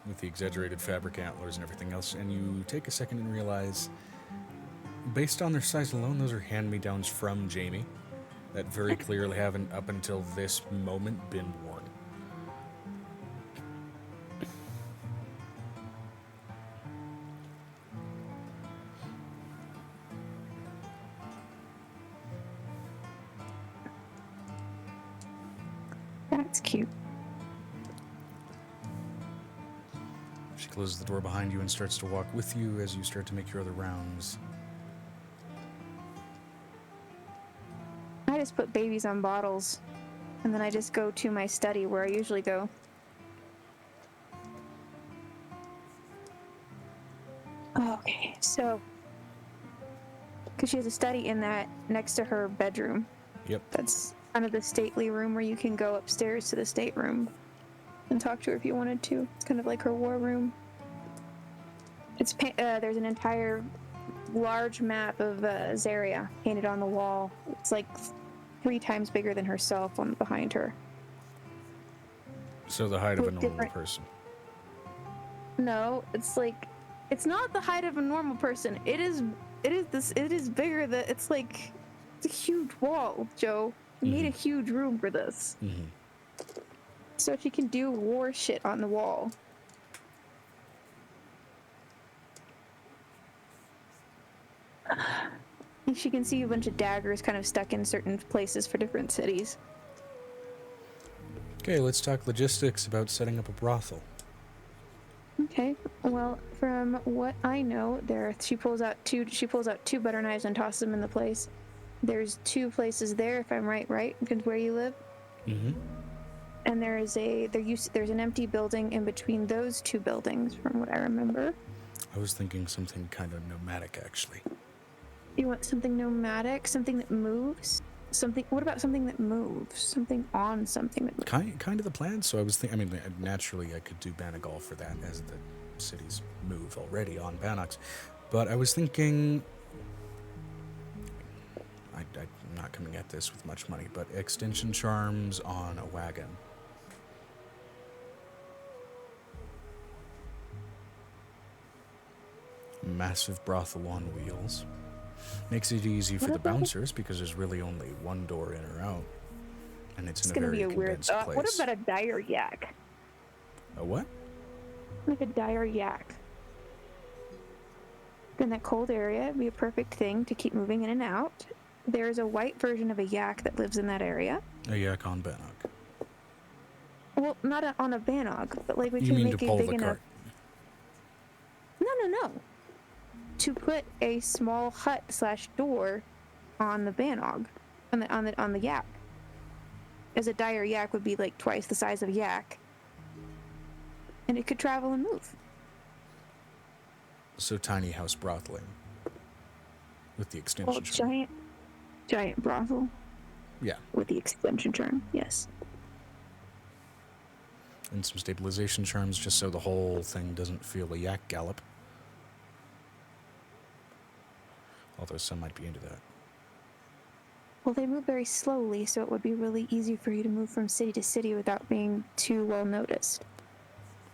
with the exaggerated fabric antlers and everything else, and you take a second and realize, based on their size alone, those are hand-me-downs from Jamie that very clearly haven't, up until this moment, been worn. That's cute. She closes the door behind you and starts to walk with you as you start to make your other rounds. I just put babies on bottles, and then I just go to my study where I usually go. Okay, so, because she has a study in that next to her bedroom. Yep. That's kind of the stately room where you can go upstairs to the stateroom and talk to her if you wanted to. It's kind of like her war room. It's there's an entire large map of Zaria painted on the wall. It's like 3 times bigger than herself on behind her. So the height of a normal person. No, it's like, it's not the height of a normal person. It is bigger than, it's a huge wall, Joe. You need a huge room for this. Mm-hmm. So she can do war shit on the wall. She can see a bunch of daggers kind of stuck in certain places for different cities. Okay, let's talk logistics about setting up a brothel. Okay. Well, from what I know, she pulls out two butter knives and tosses them in the place. There's 2 places there, if I'm right, because where you live. Mm-hmm. And there's an empty building in between those 2 buildings, from what I remember. I was thinking something kind of nomadic, actually. You want something nomadic, something that moves? What about something that moves? Something on something that moves? Kind of the plan. So I was thinking, naturally I could do Banagal for that, as the cities move already on Banox. But I was thinking, I'm not coming at this with much money, but extension charms on a wagon. Massive brothel on wheels. Makes it easy for the bouncers because there's really only one door in or out, and it's in a very condensed place. What about a dire yak? A what? Like a dire yak. In that cold area, it'd be a perfect thing to keep moving in and out. There's a white version of a yak that lives in that area. A yak on Bannock. Well, not on a Bannog, but like we You can mean make to a pull big the enough. cart? No. To put a small hut / door on the Bannog, on the yak. As a dire yak would be like twice the size of a yak, and it could travel and move. So tiny house brothling. With the extension Well, charm. giant brothel. Yeah. With the extension charm, yes. And some stabilization charms just so the whole thing doesn't feel a yak gallop. Although some might be into that. Well, they move very slowly, so it would be really easy for you to move from city to city without being too well noticed.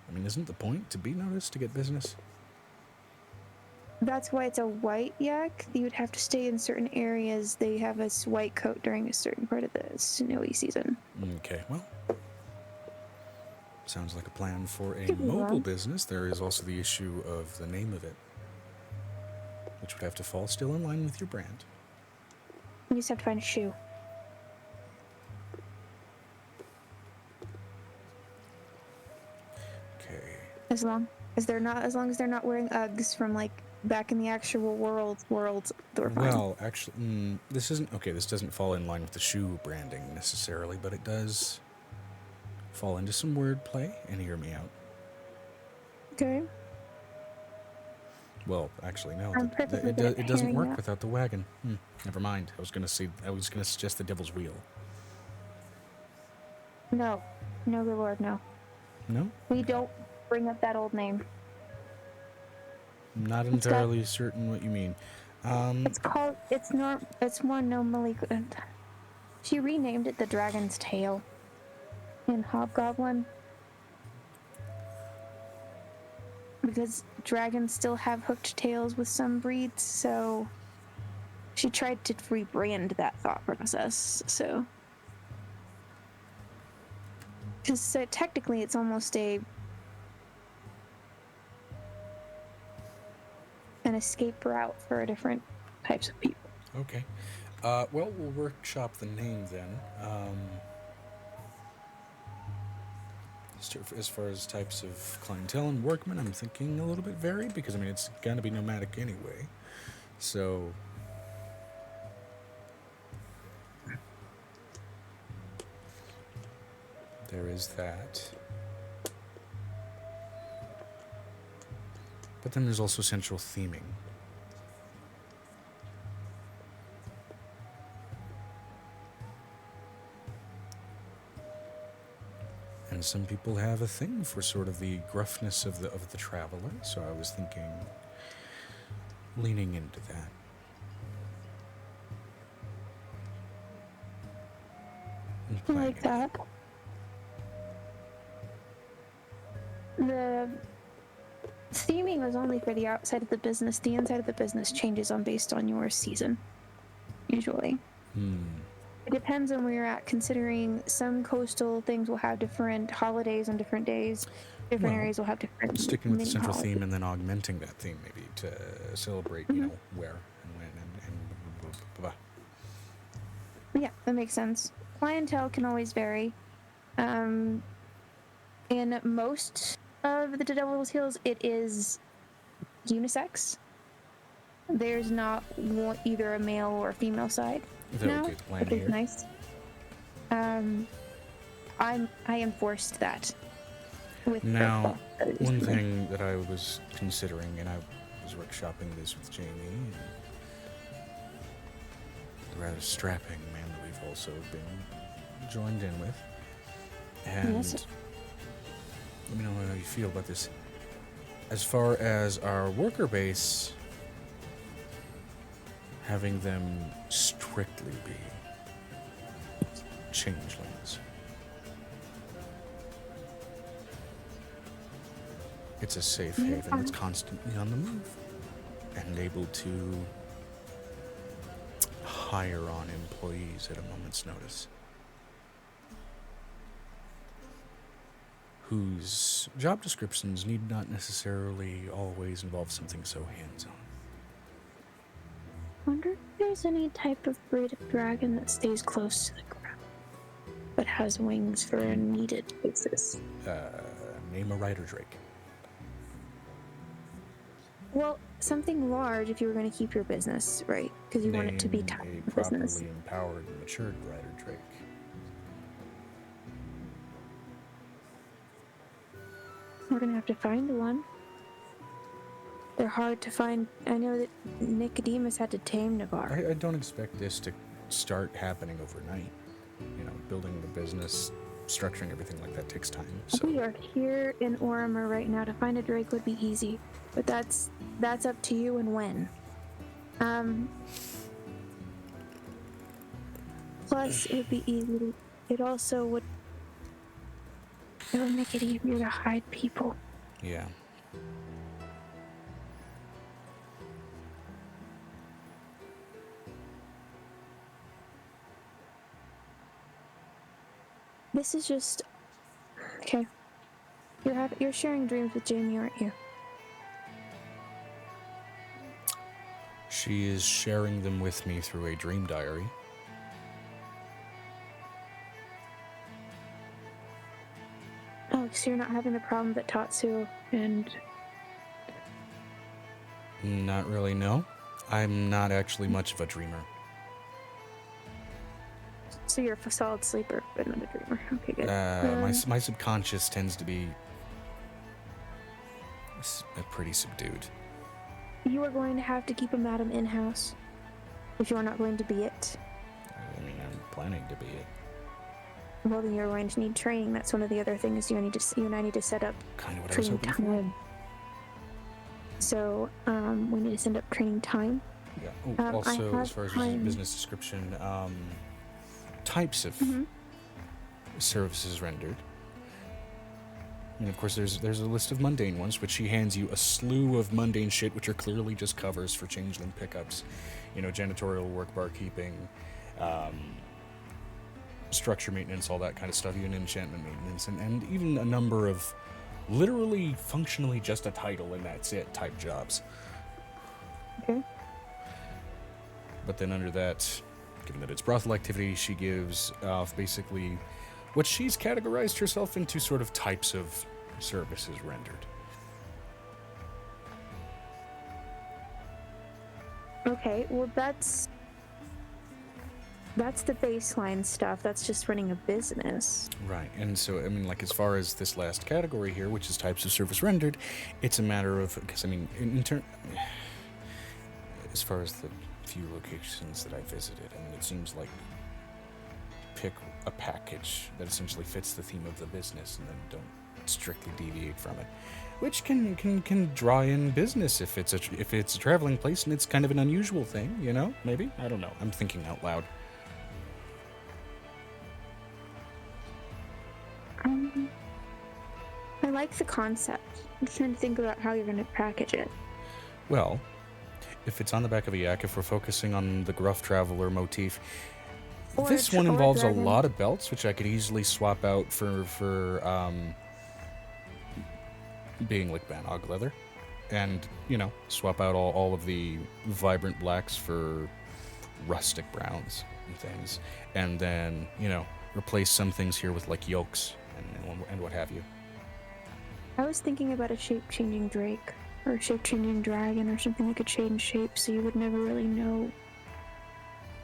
I mean, isn't the point to be noticed to get business? That's why it's a white yak. You would have to stay in certain areas. They have a white coat during a certain part of the snowy season. Okay, well. Sounds like a plan for a Could be mobile wrong. business. There is also the issue of the name of it, which would have to fall still in line with your brand. You just have to find a shoe. Okay. As long as they're not wearing Uggs from like back in the actual world, they're fine. Well, actually, this isn't okay. This doesn't fall in line with the shoe branding necessarily, but it does fall into some wordplay. And hear me out. Okay. Well, actually, no. I'm perfectly good at It doesn't hearing work that. without the wagon. Never mind. I was gonna suggest the Devil's Wheel. No, good lord, no. No, We don't bring up that old name. I'm not It's got- entirely certain what you mean. It's more normally. She renamed it the Dragon's Tail in Hobgoblin because dragons still have hooked tails with some breeds, so she tried to rebrand that thought process. So, because technically, it's almost an escape route for different types of people. Okay. Well, we'll workshop the name then. As far as types of clientele and workmen, I'm thinking a little bit varied because, I mean, it's going to be nomadic anyway. So, there is that. But then there's also central theming. And some people have a thing for sort of the gruffness of the traveler, so I was thinking leaning into that. And I playing like it. that. The theming was only for the outside of the business. The inside of the business changes based on your season, usually. It depends on where you're at, considering some coastal things will have different holidays on different days. Different Well, areas will have different Sticking with the mini central holidays. theme and then augmenting that theme maybe to celebrate, you know, where and when and blah, blah, blah. Yeah, that makes sense. Clientele can always vary. In most of the Devil's Hills, it is unisex. There's not either a male or a female side. That now, would be the plan which is here. nice. I enforced that. With the Now, class that it is one doing. thing that I was considering, and I was workshopping this with Jamie, and the rather strapping man that we've also been joined in with, and Yes. let me know how you feel about this. As far as our worker base, having them strictly be changelings. It's a safe haven that's constantly on the move and able to hire on employees at a moment's notice. whose job descriptions need not necessarily always involve something so hands-on. Wonder if there's any type of breed of dragon that stays close to the ground, but has wings for a needed basis. Name a rider drake. Well, something large if you were going to keep your business, right? Because you want it to be Name tied a to properly business. empowered and matured rider drake. We're going to have to find one. They're hard to find. I know that Nicodemus had to tame Navarre. I don't expect this to start happening overnight. You know, building the business, structuring everything like that takes time. So We are here in Orimer right now. To find a drake would be easy, but that's up to you and when. Plus, it would be easy. It also would. It would make it easier to hide people. yeah. This is just okay. You're sharing dreams with Jamie, aren't you? She is sharing them with me through a dream diary. Oh, so you're not having the problem that Tatsu and Not really, no. I'm not actually much of a dreamer. so you're a solid sleeper, but not a dreamer. Okay, good. My subconscious tends to be pretty subdued. You are going to have to keep a madam in-house if you are not going to be it. I mean, I'm planning to be it. Well, then you're going to need training. That's one of the other things you and I need to set up Kind of what I was training hoping for. time. So, we need to send up training time. Yeah. Oh, I also, have as far as time. business description, types of services rendered. I mean, of course, there's a list of mundane ones, which she hands you a slew of mundane shit, which are clearly just covers for changeling pickups. You know, janitorial work, barkeeping, structure maintenance, all that kind of stuff, even enchantment maintenance, and even a number of literally, functionally just a title and that's it type jobs. Okay. But then under that, given that it's brothel activity, she gives off basically what she's categorized herself into sort of types of services rendered. Okay, well that's the baseline stuff. That's just running a business. Right, and so, I mean, like, as far as this last category here, which is types of service rendered, it's a matter of, because, I mean, as far as the few locations that I visited, I mean, it seems like pick a package that essentially fits the theme of the business and then don't strictly deviate from it, which can draw in business if it's a traveling place and it's kind of an unusual thing, you know, maybe? I don't know, I'm thinking out loud. I like the concept. I'm trying to think about how you're going to package it. Well, if it's on the back of a yak, if we're focusing on the gruff traveler motif, Or this a one involves a dragon. lot of belts, which I could easily swap out for being like Banog leather, and swap out all of the vibrant blacks for rustic browns and things, and then replace some things here with like yokes and what have you. I was thinking about a shape-changing drake or a shape-changing dragon or something that could change shape, so you would never really know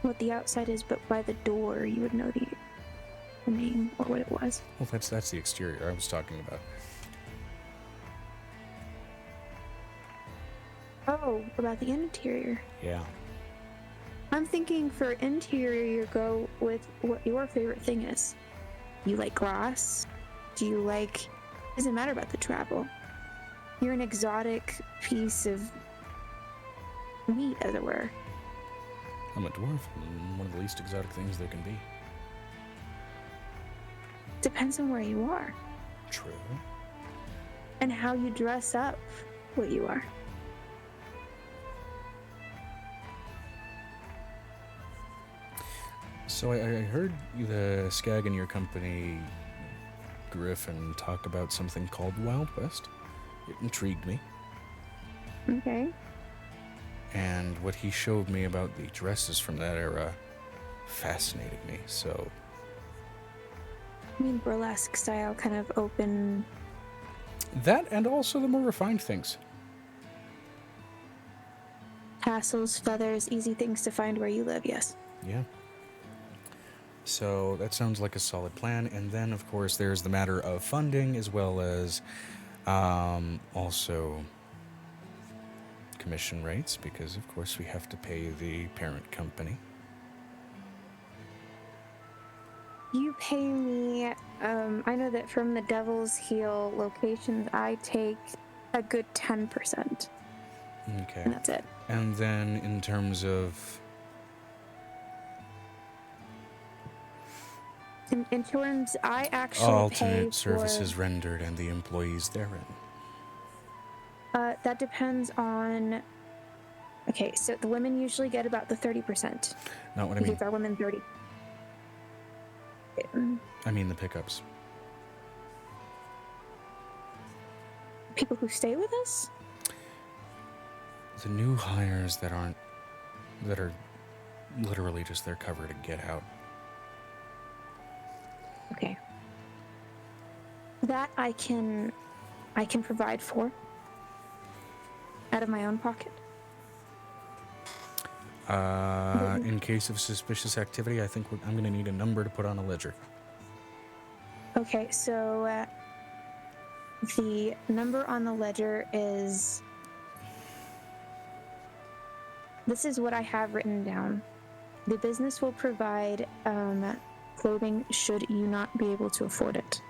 what the outside is, but by the door you would know the name or what it was. Well, that's the exterior I was talking about. Oh, about the interior. Yeah. I'm thinking for interior, you go with what your favorite thing is. You like glass? Do you like... Doesn't matter about the travel. You're an exotic piece of meat, as it were. I'm a dwarf, and one of the least exotic things there can be. Depends on where you are. True. And how you dress up what you are. So I heard the Skag and your company Griff and talk about something called Wild West. It intrigued me. Okay. And what he showed me about the dresses from that era fascinated me, so... I mean, burlesque style, kind of open. That, and also the more refined things. Tassels, feathers, easy things to find where you live, yes. Yeah. So that sounds like a solid plan. And then, of course, there's the matter of funding, as well as also commission rates, because, of course, we have to pay the parent company. You pay me, I know that from the Devil's Heel locations, I take a good 10%. Okay. And that's it. And then in terms of... In terms, I actually pay alternate services for, rendered and the employees therein. that depends on... Okay, so the women usually get about the 30%. Not what I mean. Because our women 30. I mean the pickups. People who stay with us? The new hires that are literally just their cover to get out. Okay. That I can provide for out of my own pocket. In case of suspicious activity, I think I'm going to need a number to put on a ledger. Okay, so the number on the ledger is... This is what I have written down. The business will provide clothing should you not be able to afford it.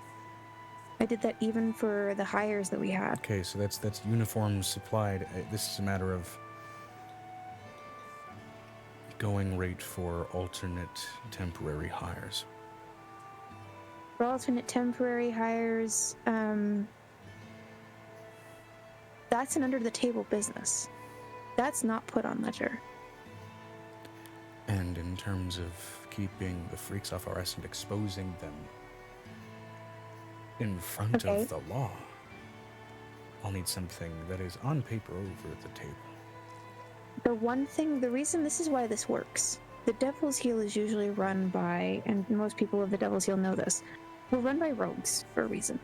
I did that even for the hires that we had. Okay, so that's uniforms supplied. This is a matter of going rate for alternate temporary hires. For alternate temporary hires, that's an under-the-table business. That's not put on ledger. And in terms of keeping the freaks off our ass and exposing them in front of the law, I'll need something that is on paper over the table. The reason this is why this works, the Devil's Heel is usually run by, and most people of the Devil's Heel know this, we're run by rogues for a reason.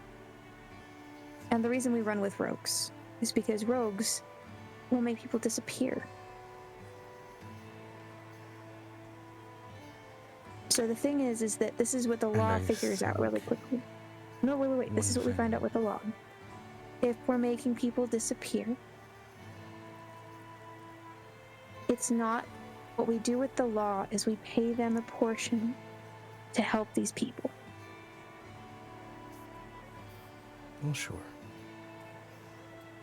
And the reason we run with rogues is because rogues will make people disappear. So the thing is that this is what the law figures out really quickly. No, wait. This is what we find out with the law. If we're making people disappear, it's not... What we do with the law is we pay them a portion to help these people. Well, sure.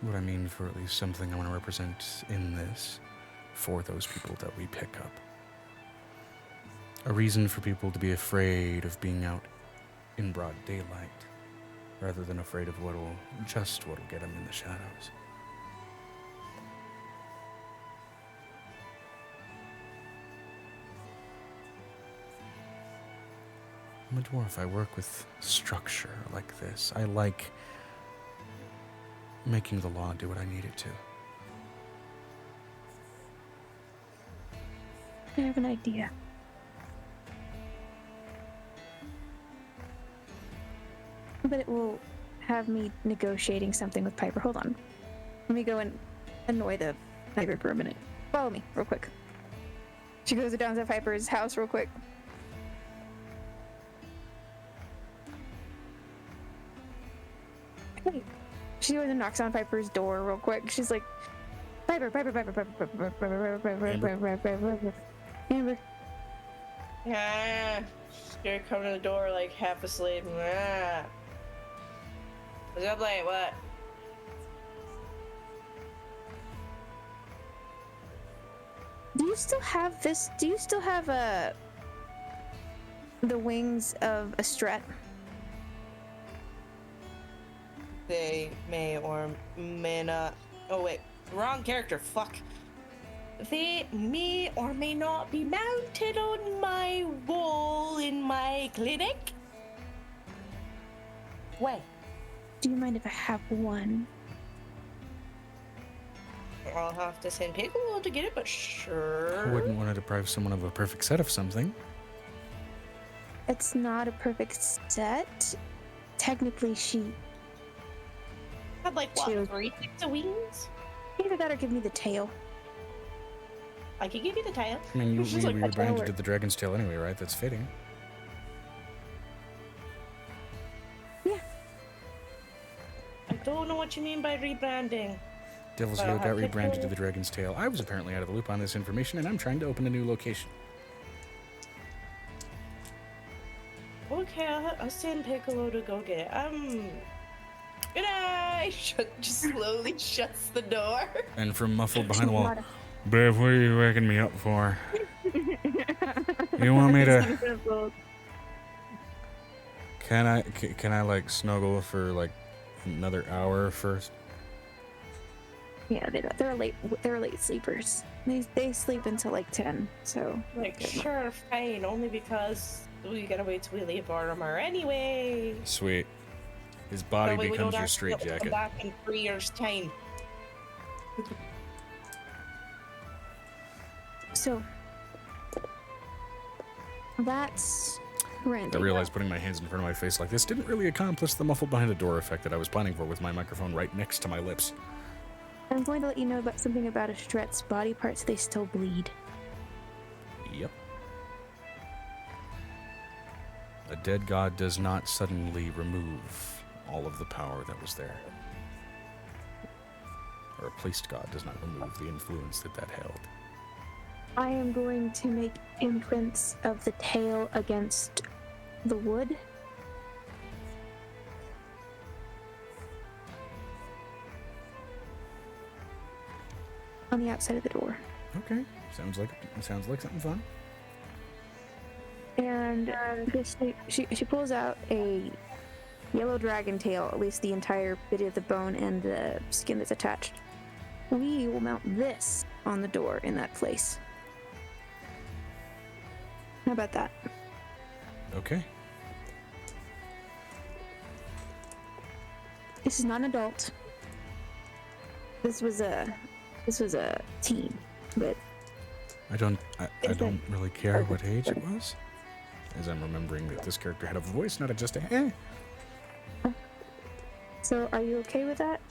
What I mean for at least something I want to represent in this for those people that we pick up. A reason for people to be afraid of being out in broad daylight, rather than afraid of what'll get them in the shadows. I'm a dwarf. I work with structure like this. I like making the law do what I need it to. I have an idea. But it will have me negotiating something with Piper. Hold on. Let me go and annoy the Piper for a minute. Follow me, real quick. She goes down to Piper's house real quick. Hey. She goes and knocks on Piper's door real quick. She's like, Piper. Amber. Yeah. She's gonna come to the door like half asleep. Ah. What's up, late? What? Do you still have this? Do you still have the wings of a Stret? They may or may not. Oh wait, wrong character. Fuck. They may or may not be mounted on my wall in my clinic. way. Do you mind if I have one? I'll have to send Piccolo to get it, but sure. I wouldn't want to deprive someone of a perfect set of something. It's not a perfect set. Technically, she Had like what, Two. 3 sets of wings? either that or give me the tail. I could give you the tail. I mean, It's just we like a rebranded tail to the Dragon's Tail anyway, right? That's fitting. I don't know what you mean by rebranding. Devil's Well, Heel got have rebranded to Piccolo- the Dragon's Tail. I was apparently out of the loop on this information, and I'm trying to open a new location. Okay, I'll send Piccolo to go get it. Good night! Just slowly shuts the door. And from muffled behind the She's wall, not a- Babe, what are you waking me up for? You want me to... Can I like snuggle for like another hour first? Yeah, they're late sleepers. They sleep until like 10. So Like, sure, fine, only because we gotta wait till we leave Armor anyway. Sweet. His body That way we becomes don't your have to come straitjacket. back in 3 years' time. So that's Randy. I realized putting my hands in front of my face like this didn't really accomplish the muffled behind the door effect that I was planning for with my microphone right next to my lips. I'm going to let you know about something about Estret's body parts. They still bleed. Yep. A dead god does not suddenly remove all of the power that was there. Or a placed god does not remove the influence that held. I am going to make imprints of the tail against the wood. On the outside of the door. Okay. Sounds like something fun. And she pulls out a yellow dragon tail, at least the entire bit of the bone and the skin that's attached. We will mount this on the door in that place. How about that? Okay. This is not an adult. This was a teen, but I don't really care what age it was, as I'm remembering that this character had a voice, not just a eh. so are you okay with that?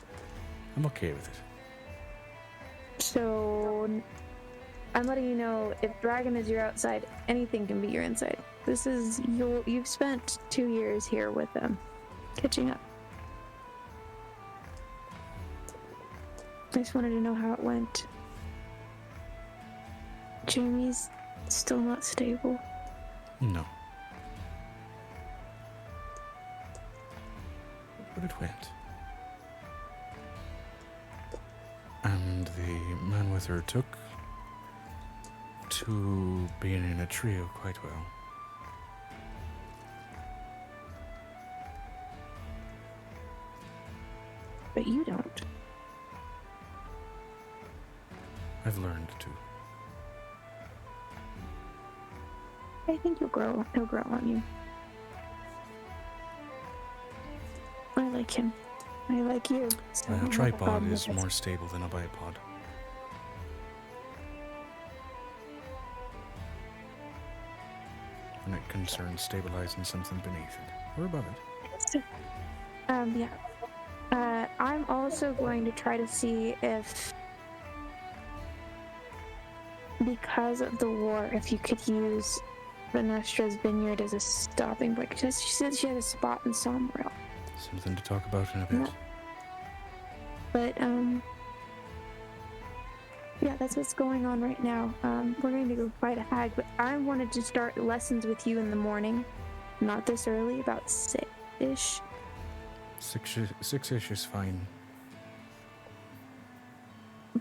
I'm okay with it. So I'm letting you know, if dragon is your outside, anything can be your inside. This is you've spent 2 years here with them, catching up. I just wanted to know how it went. Jamie's still not stable. No. But it went. And the man with her took to being in a trio quite well. But you don't. I've learned to. I think he'll grow on you. I like him. I like you. So I A don't have tripod problem is with it. more stable than a bipod. When it concerns stabilizing something beneath it, or above it. Yeah. I'm also going to try to see if, because of the war, if you could use Venestra's vineyard as a stopping point. Because she said she had a spot in Sombrel. Something to talk about in a bit. Yeah. But, yeah, that's what's going on right now. We're going to go fight a hag, but I wanted to start lessons with you in the morning. Not this early, about 6-ish. Six-ish is fine.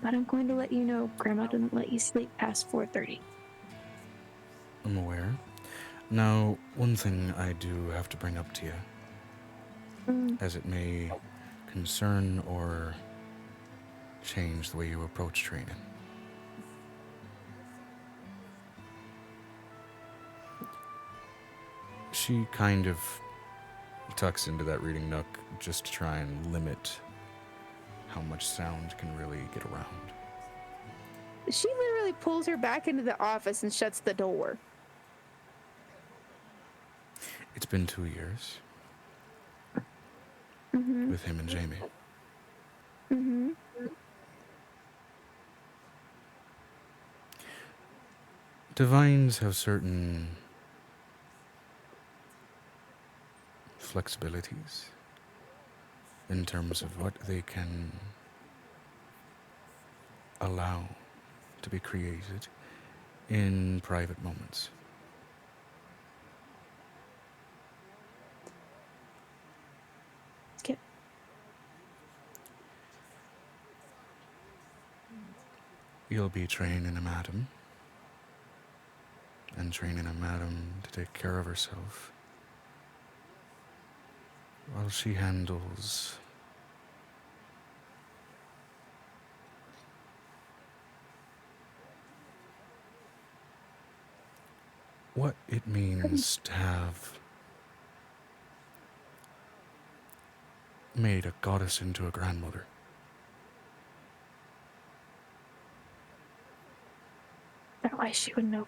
But I'm going to let you know Grandma didn't let you sleep past 4:30. I'm aware. Now, one thing I do have to bring up to you, as it may concern or change the way you approach training. She kind of tucks into that reading nook just to try and limit how much sound can really get around. She literally pulls her back into the office and shuts the door. It's been 2 years Mm-hmm. with him and Jamie. Mm-hmm. Divines have certain flexibilities in terms of what they can allow to be created in private moments. Okay. You'll be training a madam, and training a madam to take care of herself while she handles what it means to have made a goddess into a grandmother. That way she would know.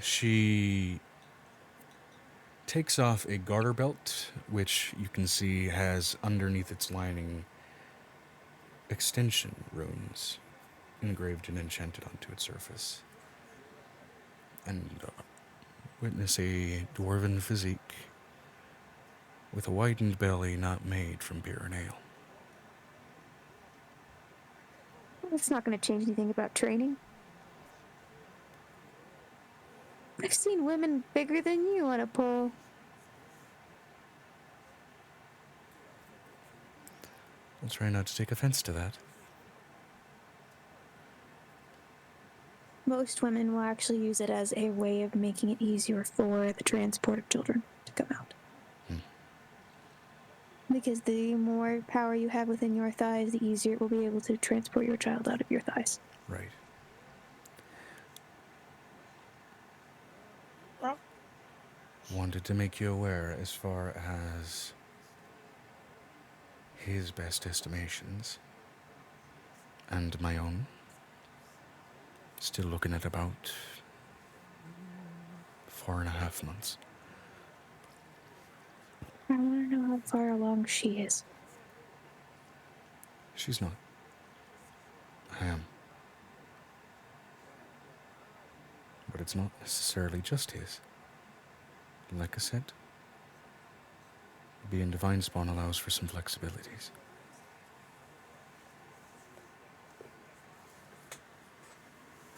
She takes off a garter belt, which you can see has underneath its lining extension runes engraved and enchanted onto its surface. And witness a dwarven physique with a widened belly not made from beer and ale. It's not going to change anything about training. I've seen women bigger than you on a pole. I'll try not to take offense to that. Most women will actually use it as a way of making it easier for the transport of children to come out. Because the more power you have within your thighs, the easier it will be able to transport your child out of your thighs. Right. Well, Wanted to make you aware as far as his best estimations and my own. Still looking at about 4.5 months. I want to know how far along she is. She's not. I am. But it's not necessarily just his. Like I said, being divine spawn allows for some flexibilities.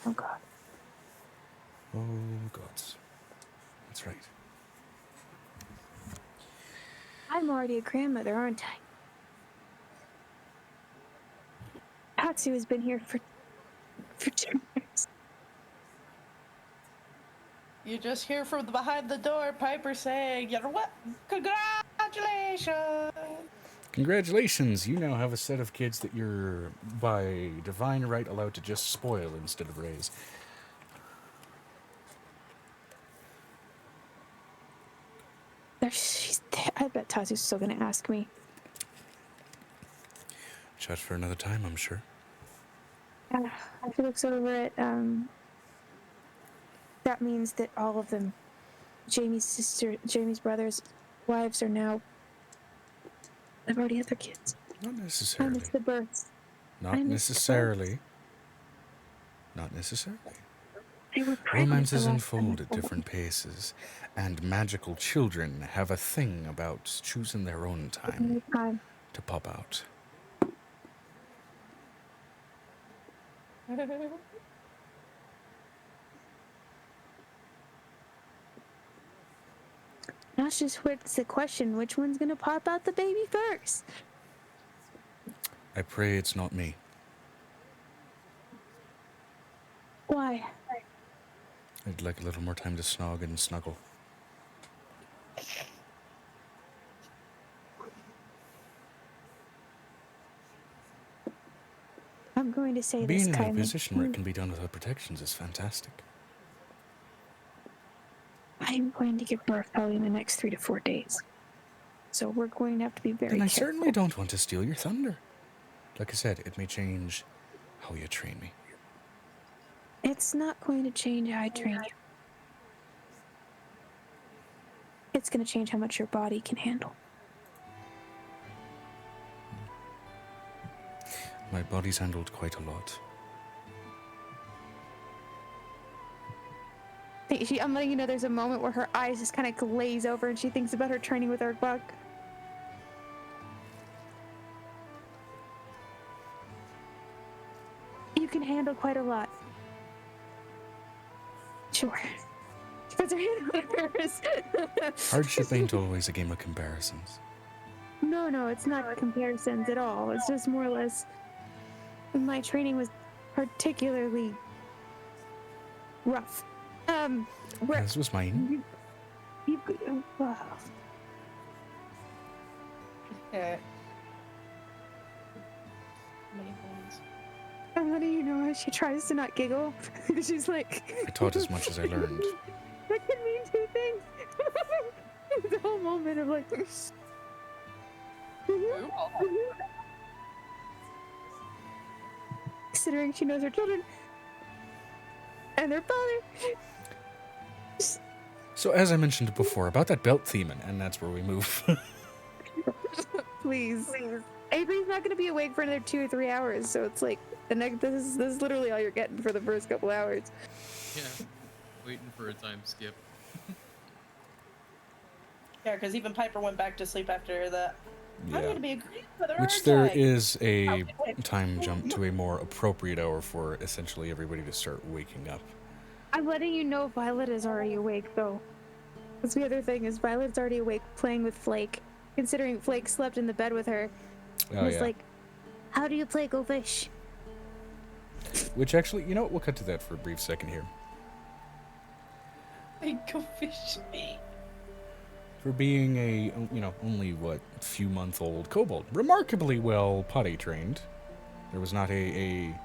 Oh, God. Oh, gods. That's right. I'm already a grandmother, aren't I? Tatsu has been here for 2 years. you just hear from behind the door Piper saying, "You know what? Congratulations!" Congratulations, you now have a set of kids that you're, by divine right, allowed to just spoil instead of raise. I bet Tatsu's still going to ask me. Chat for another time, I'm sure. She looks over at, that means that all of them, Jamie's brothers' wives are now, they've already had their kids. Not I necessarily. missed the births. Not necessarily. Not necessarily. They were pregnant. Romances the last time unfold I at saw them. different paces, and magical children have a thing about choosing their own time to pop out. That's just what's the question. Which one's going to pop out the baby first? I pray it's not me. Why? I'd like a little more time to snog and snuggle. I'm going to say Being this in a kindly. position where it can be done without protections is fantastic. I'm going to give birth probably in the next 3 to 4 days. So we're going to have to be very Then I careful. certainly don't want to steal your thunder. Like I said, it may change how you train me. It's not going to change how I train you. It's going to change how much your body can handle. My body's handled quite a lot. I'm letting you know there's a moment where her eyes just kind of glaze over and she thinks about her training with Earthbug. You can handle quite a lot. Sure. Because her hand hers. Hardship ain't always a game of comparisons. No, it's not comparisons at all. It's just more or less my training was particularly rough. As was mine. Wow. Yeah. Many things. And how do you know she tries to not giggle? She's like... I taught as much as I learned. That could mean two things. The whole moment of like... Considering she knows her children and their father. So as I mentioned before, about that belt theme, and that's where we move. Please. Avery's not going to be awake for another 2 or 3 hours, so it's like this is literally all you're getting for the first couple hours. Yeah, waiting for a time skip. Yeah, because even Piper went back to sleep after that. I'm Yeah. going to be agreeing with her. Which there is a time jump to a more appropriate hour for essentially everybody to start waking up. I'm letting you know Violet is already awake, though. That's the other thing, is Violet's already awake playing with Flake, considering Flake slept in the bed with her. Oh, Was yeah. like, how do you play Go Fish? Which actually, you know what? We'll cut to that for a brief second here. Go fish me. For being a, only, few-month-old kobold, remarkably well potty trained, there was not a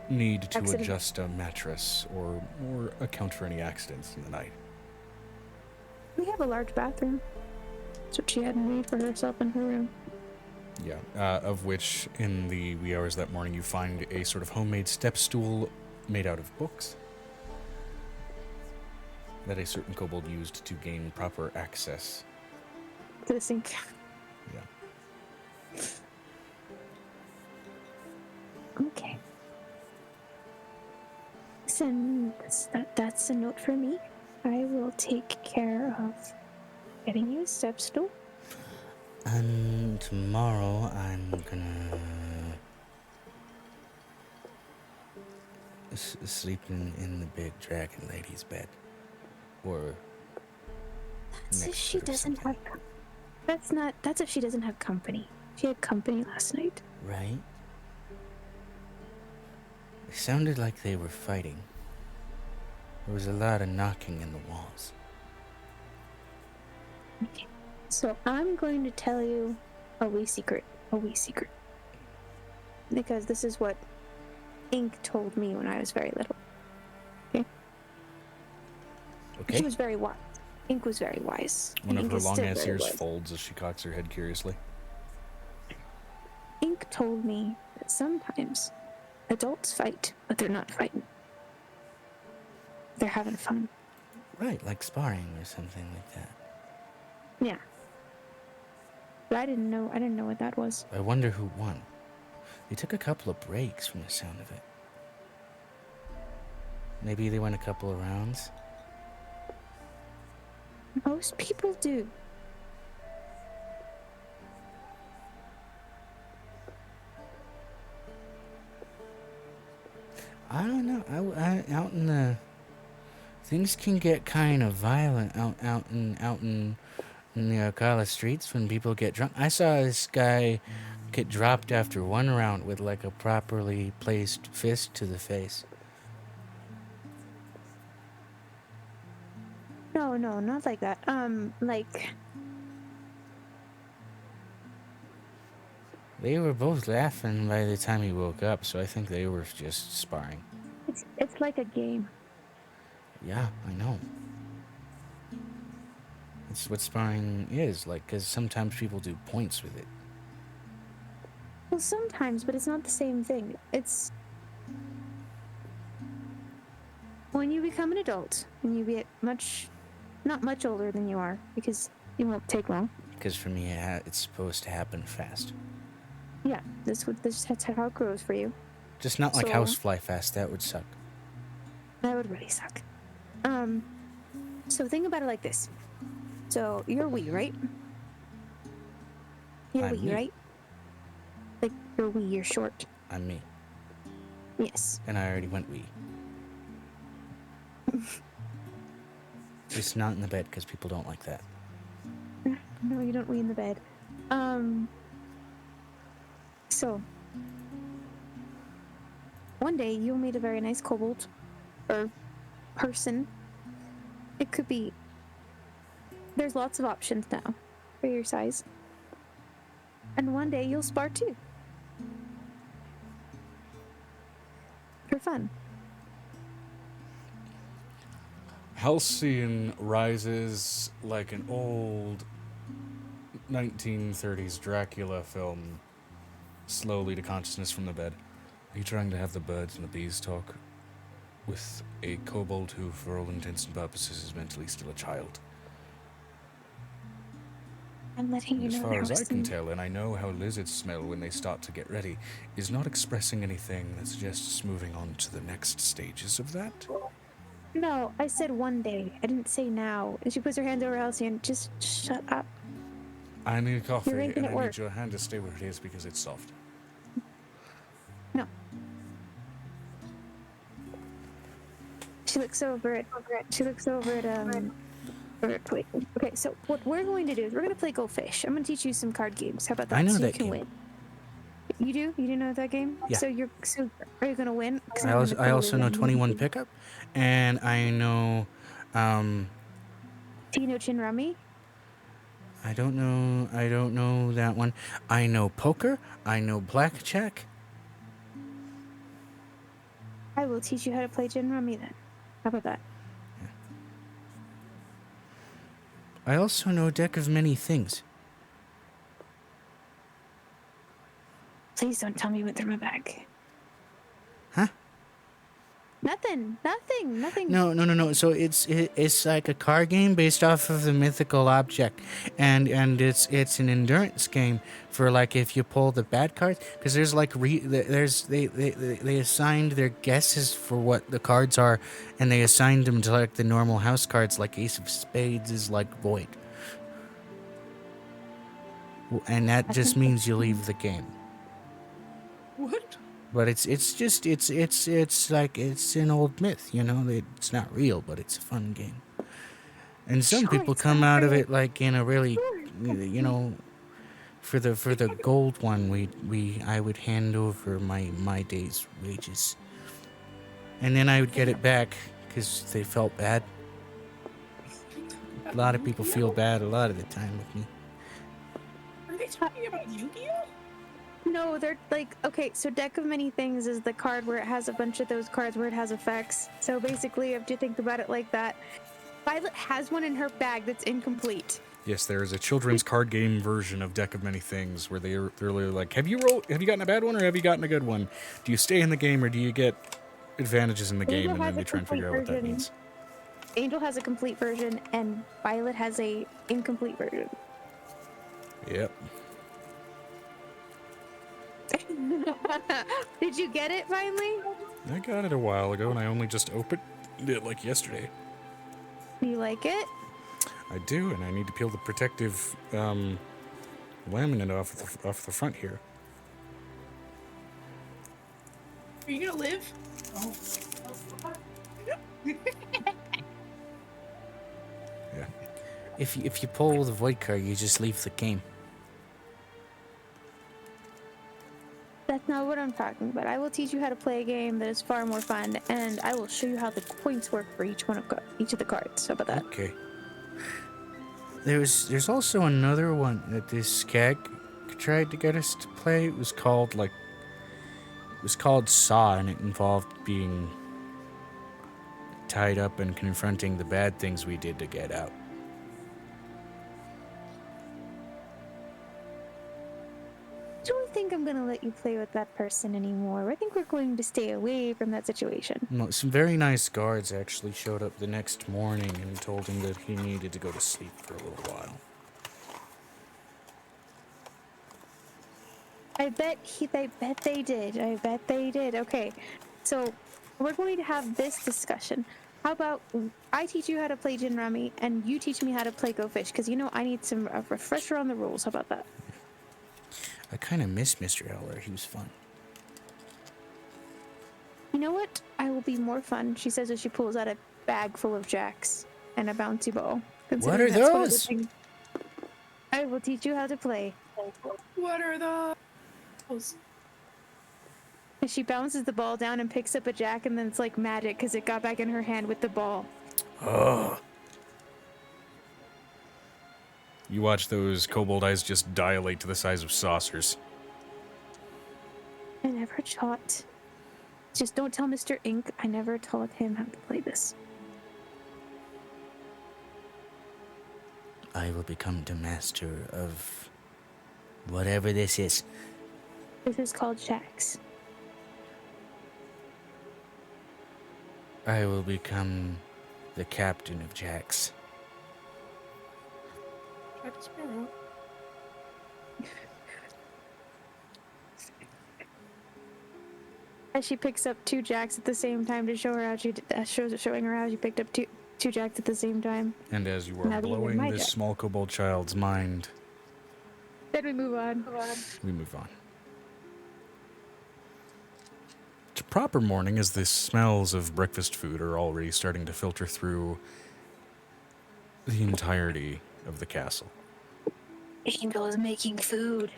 need to Accident. adjust a mattress or account for any accidents in the night. We have a large bathroom. That's what she had made for herself in her room. Yeah, of which, in the wee hours that morning, you find a sort of homemade step stool made out of books that a certain kobold used to gain proper access. To the sink. Yeah. Okay. So that's a note for me. I will take care of getting you a step stool. And tomorrow I'm gonna sleep in the big dragon lady's bed. Or That's if next she to her doesn't something. have... That's if she doesn't have company. She had company last night. Right? It sounded like they were fighting. There was a lot of knocking in the walls. Okay. So I'm going to tell you a wee secret. A wee secret. Because this is what Ink told me when I was very little. Okay? Okay. She was very wise. Ink was very wise. One of Ink her is still long-ass very ears wise. folds as she cocks her head curiously. Ink told me that sometimes adults fight, but they're not fighting. They're having fun. Right, like sparring or something like that. Yeah. But I didn't know what that was. I wonder who won. They took a couple of breaks from the sound of it. Maybe they went a couple of rounds. Most people do. I don't know. I out in the things can get kind of violent out in the Alcala streets when people get drunk. I saw this guy get dropped after one round with like a properly placed fist to the face. No, not like that. Like They were both laughing by the time he woke up, so I think they were just sparring. it's like a game. Yeah, I know. That's what sparring is, like, because sometimes people do points with it. Well, sometimes, but it's not the same thing. It's when you become an adult, when you get not much older than you are, because it won't take long. Because for me, it's supposed to happen fast. Yeah, that's how it grows for you. Just not like So- housefly fast. That would suck. That would really suck. So think about it like this. So you're wee, right? You're I'm wee, me. right? Like you're wee, you're short. I'm me. Yes. And I already went wee. Just not in the bed because people don't like that. No, you don't wee in the bed. So one day you'll meet a very nice kobold or person. It could be. There's lots of options now for your size. And one day you'll spar too. For fun. Halcyon rises like an old 1930s Dracula film, slowly to consciousness from the bed. Are you trying to have the birds and the bees talk with a kobold who, for all intents and purposes, is mentally still a child? I'm letting you As know far there as was I can some- tell, and I know how lizards smell when they start to get ready, is not expressing anything that suggests moving on to the next stages of that. No, I said one day. I didn't say now. And she puts her hand over Halcyon. Just shut up. I need coffee, You're making and it I work. need your hand to stay where it is because it's soft. No. She looks over at. Wait. Okay, so what we're going to do is we're going to play Go Fish. I'm going to teach you some card games. How about that? I know so that you can game. win. You do? You do know that game? Yeah. So are you going to win? 'Cause I I'm also, gonna I also totally know win. 21 pickup, and I know, Do you know Chin Rummy? I don't know that one. I know poker. I know blackjack. I will teach you how to play Chin Rummy then. How about that? I also know a deck of many things. Please don't tell me you went through my bag. Huh? Nothing. No. So it's like a card game based off of the mythical object, and it's an endurance game for like if you pull the bad cards, because there's like they assigned their guesses for what the cards are, and they assigned them to like the normal house cards, like Ace of Spades is like void, and that just means you leave the game. What? But it's like it's an old myth, you know. It's not real, but it's a fun game. And some Sure, people it's come not out of real. it like in a really, you know, for the gold one, I would hand over my day's wages, and then I would get it back because they felt bad. A lot of people feel bad a lot of the time with me. Are they talking about Yu-Gi-Oh? No, they're like, okay, so Deck of Many Things is the card where it has a bunch of those cards where it has effects. So basically, you have to think about it like that. Violet has one in her bag that's incomplete. Yes, there is a children's card game version of Deck of Many Things where they're literally like, have you gotten a bad one or have you gotten a good one? Do you stay in the game or do you get advantages in the game? Angel And then has they a try and figure out what that complete means. Angel has a complete version, and Violet has a incomplete version. Yep. Did you get it finally? I got it a while ago and I only just opened it like yesterday. Do you like it? I do, and I need to peel the protective laminate off the front here. Are you gonna live? Oh. Yeah. If you pull the void card, you just leave the game. That's not what I'm talking about. I will teach you how to play a game that is far more fun, and I will show you how the points work for each of the cards. How about that? Okay. There's also another one that this skag tried to get us to play. It was called Saw, and it involved being tied up and confronting the bad things we did to get out. think I'm gonna let you play with that person anymore. I think we're going to stay away from that situation. No, some very nice guards actually showed up the next morning and told him that he needed to go to sleep for a little while. I bet they did. I bet they did. Okay, so we're going to have this discussion. How about I teach you how to play Gin Rummy, and you teach me how to play Go Fish? Because I need a refresher on the rules. How about that? I kind of miss Mr. Eller. He was fun. You know what? I will be more fun, she says as she pulls out a bag full of jacks and a bouncy ball. What are Considering that's one of the those? things- I will teach you how to play. What are those? And she bounces the ball down and picks up a jack, and then it's like magic because it got back in her hand with the ball. Oh. You watch those kobold eyes just dilate to the size of saucers. I never taught. Just don't tell Mr. Ink. I never taught him how to play this. I will become the master of whatever this is. This is called jacks. I will become the captain of Jacks. Jack Sparrow. As she picks up two jacks at the same time to show her how showing her how she picked up two jacks at the same time. And as you are Now that you're blowing my this jack. small kobold child's mind, Then we move on. we move on. It's a proper morning as the smells of breakfast food are already starting to filter through the entirety of the castle. Angel is making food.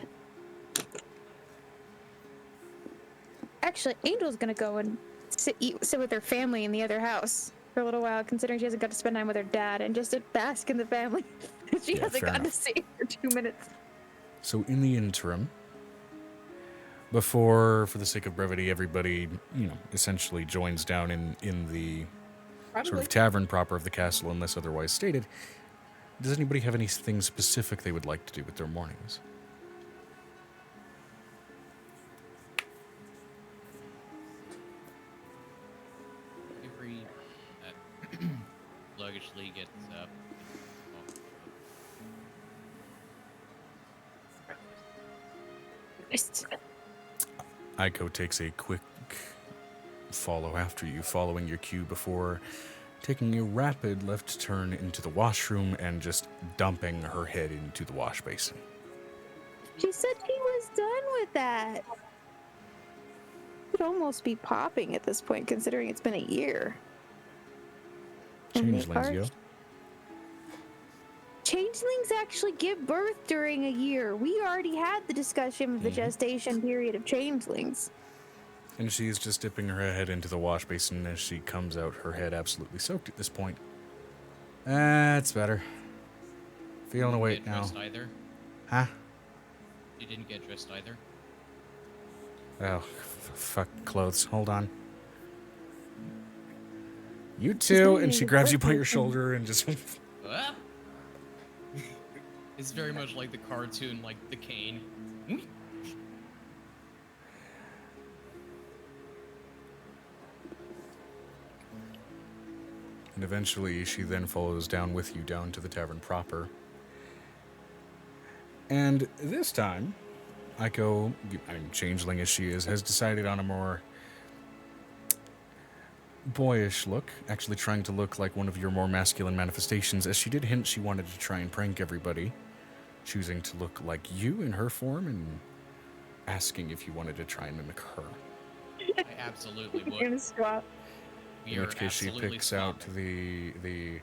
Actually, Angel's gonna go and sit with her family in the other house for a little while, considering she hasn't got to spend time with her dad and just to bask in the family. She Yeah, hasn't fair gotten enough. to see for 2 minutes. So in the interim, before, for the sake of brevity, everybody, essentially joins down in the sort of tavern proper of the castle, unless otherwise stated, does anybody have anything specific they would like to do with their mornings? Avery sluggishly gets up. Aiko takes a quick follow after you, following your cue before taking a rapid left turn into the washroom and just dumping her head into the wash basin. She said she was done with that. Could almost be popping at this point, considering it's been a year. And they Changelings, are- yo. Changelings actually give birth during a year. We already had the discussion of the gestation period of changelings. And she's just dipping her head into the wash basin as she comes out, her head absolutely soaked at this point. That's better. Feeling Didn't awake get now. dressed either. Huh? You didn't get dressed either. Oh, fuck clothes. Hold on. You too. And she grabs you by your shoulder and just... Ah! It's very much like the cartoon, like the cane. And eventually she then follows down with you down to the tavern proper. And this time, Aiko, changeling as she is, has decided on a more boyish look, actually trying to look like one of your more masculine manifestations, as she did hint she wanted to try and prank everybody, choosing to look like you in her form and asking if you wanted to try and mimic her. I absolutely We're would. gonna swap. We In are which case she absolutely picks out swapping. the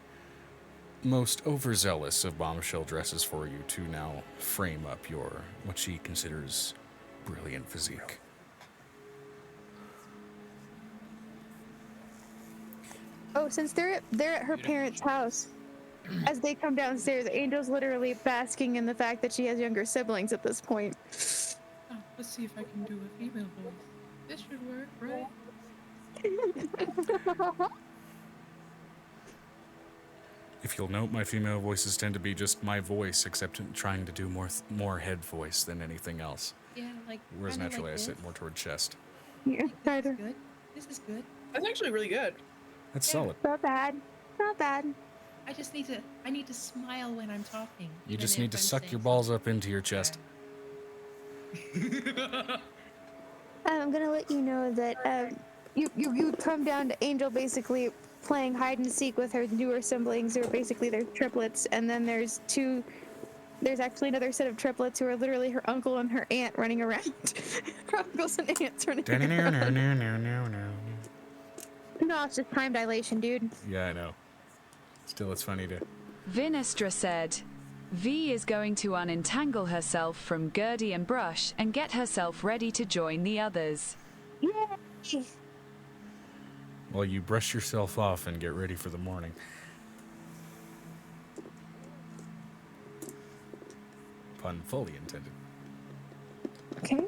most overzealous of bombshell dresses for you to now frame up your what she considers brilliant physique. Oh, since they're at her parents' house, as they come downstairs, Angel's literally basking in the fact that she has younger siblings at this point. Oh, let's see if I can do a female voice. This should work, right? If you'll note, my female voices tend to be just my voice, except trying to do more head voice than anything else. Yeah, like. Whereas kinda naturally like I sit this. more toward chest. Yeah, This is better. good. This is good. That's actually really good. That's Yeah. solid. Not bad. Not bad. I just need to. I need to smile when I'm talking. You even just if need to I'm suck saying your balls up into your chest. something. I'm gonna let you know that you come down to Angel basically playing hide and seek with her newer siblings, who are basically their triplets, and then there's actually another set of triplets who are literally her uncle and her aunt running around. Her uncles and aunts running around. No, it's just time dilation, dude. Yeah, I know. Still, it's funny to... Vinestra said, V is going to unentangle herself from Gertie and Brush and get herself ready to join the others. Yay! While you brush yourself off and get ready for the morning. Pun fully intended. Okay.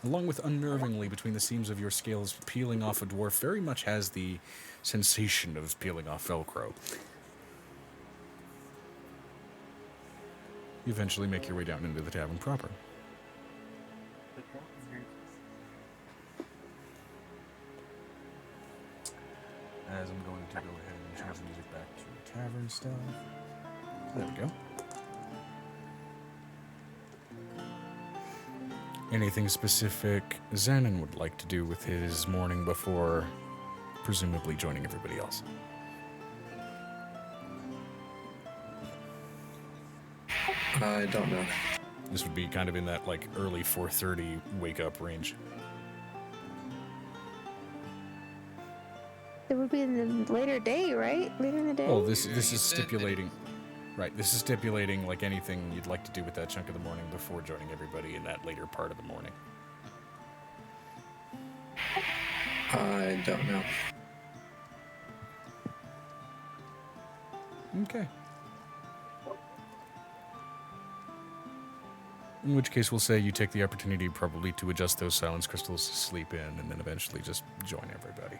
Along with unnervingly between the seams of your scales, peeling off a dwarf very much has the sensation of peeling off Velcro. You eventually make your way down into the tavern proper. As I'm going to go ahead and change the music back to tavern stuff. There we go. Anything specific Xanon would like to do with his morning before presumably joining everybody else? I don't know. This would be kind of in that like early 4:30 wake up range. It would be in the later day, right? Later in the day. Oh, this is stipulating. Right, this is stipulating like anything you'd like to do with that chunk of the morning before joining everybody in that later part of the morning. I don't know. Okay. In which case, we'll say you take the opportunity probably to adjust those silence crystals to sleep in, and then eventually just join everybody.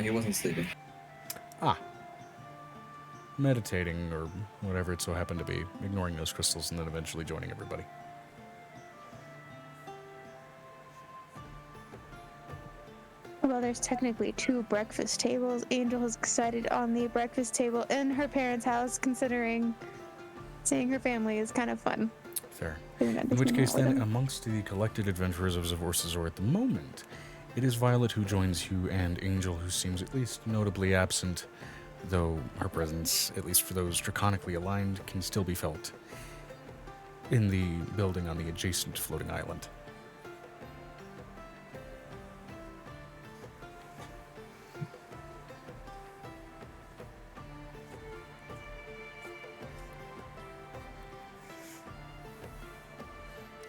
He wasn't sleeping. Ah. Meditating, or whatever it so happened to be, ignoring those crystals, and then eventually joining everybody. Well, there's technically 2 breakfast tables. Angel has decided on the breakfast table in her parents' house, considering seeing her family is kind of fun. Fair. Doing that In which between case, all of then, them. amongst the collected adventurers of Zavorcizor at the moment, it is Violet who joins you and Angel, who seems at least notably absent, though her presence, at least for those draconically aligned, can still be felt in the building on the adjacent floating island.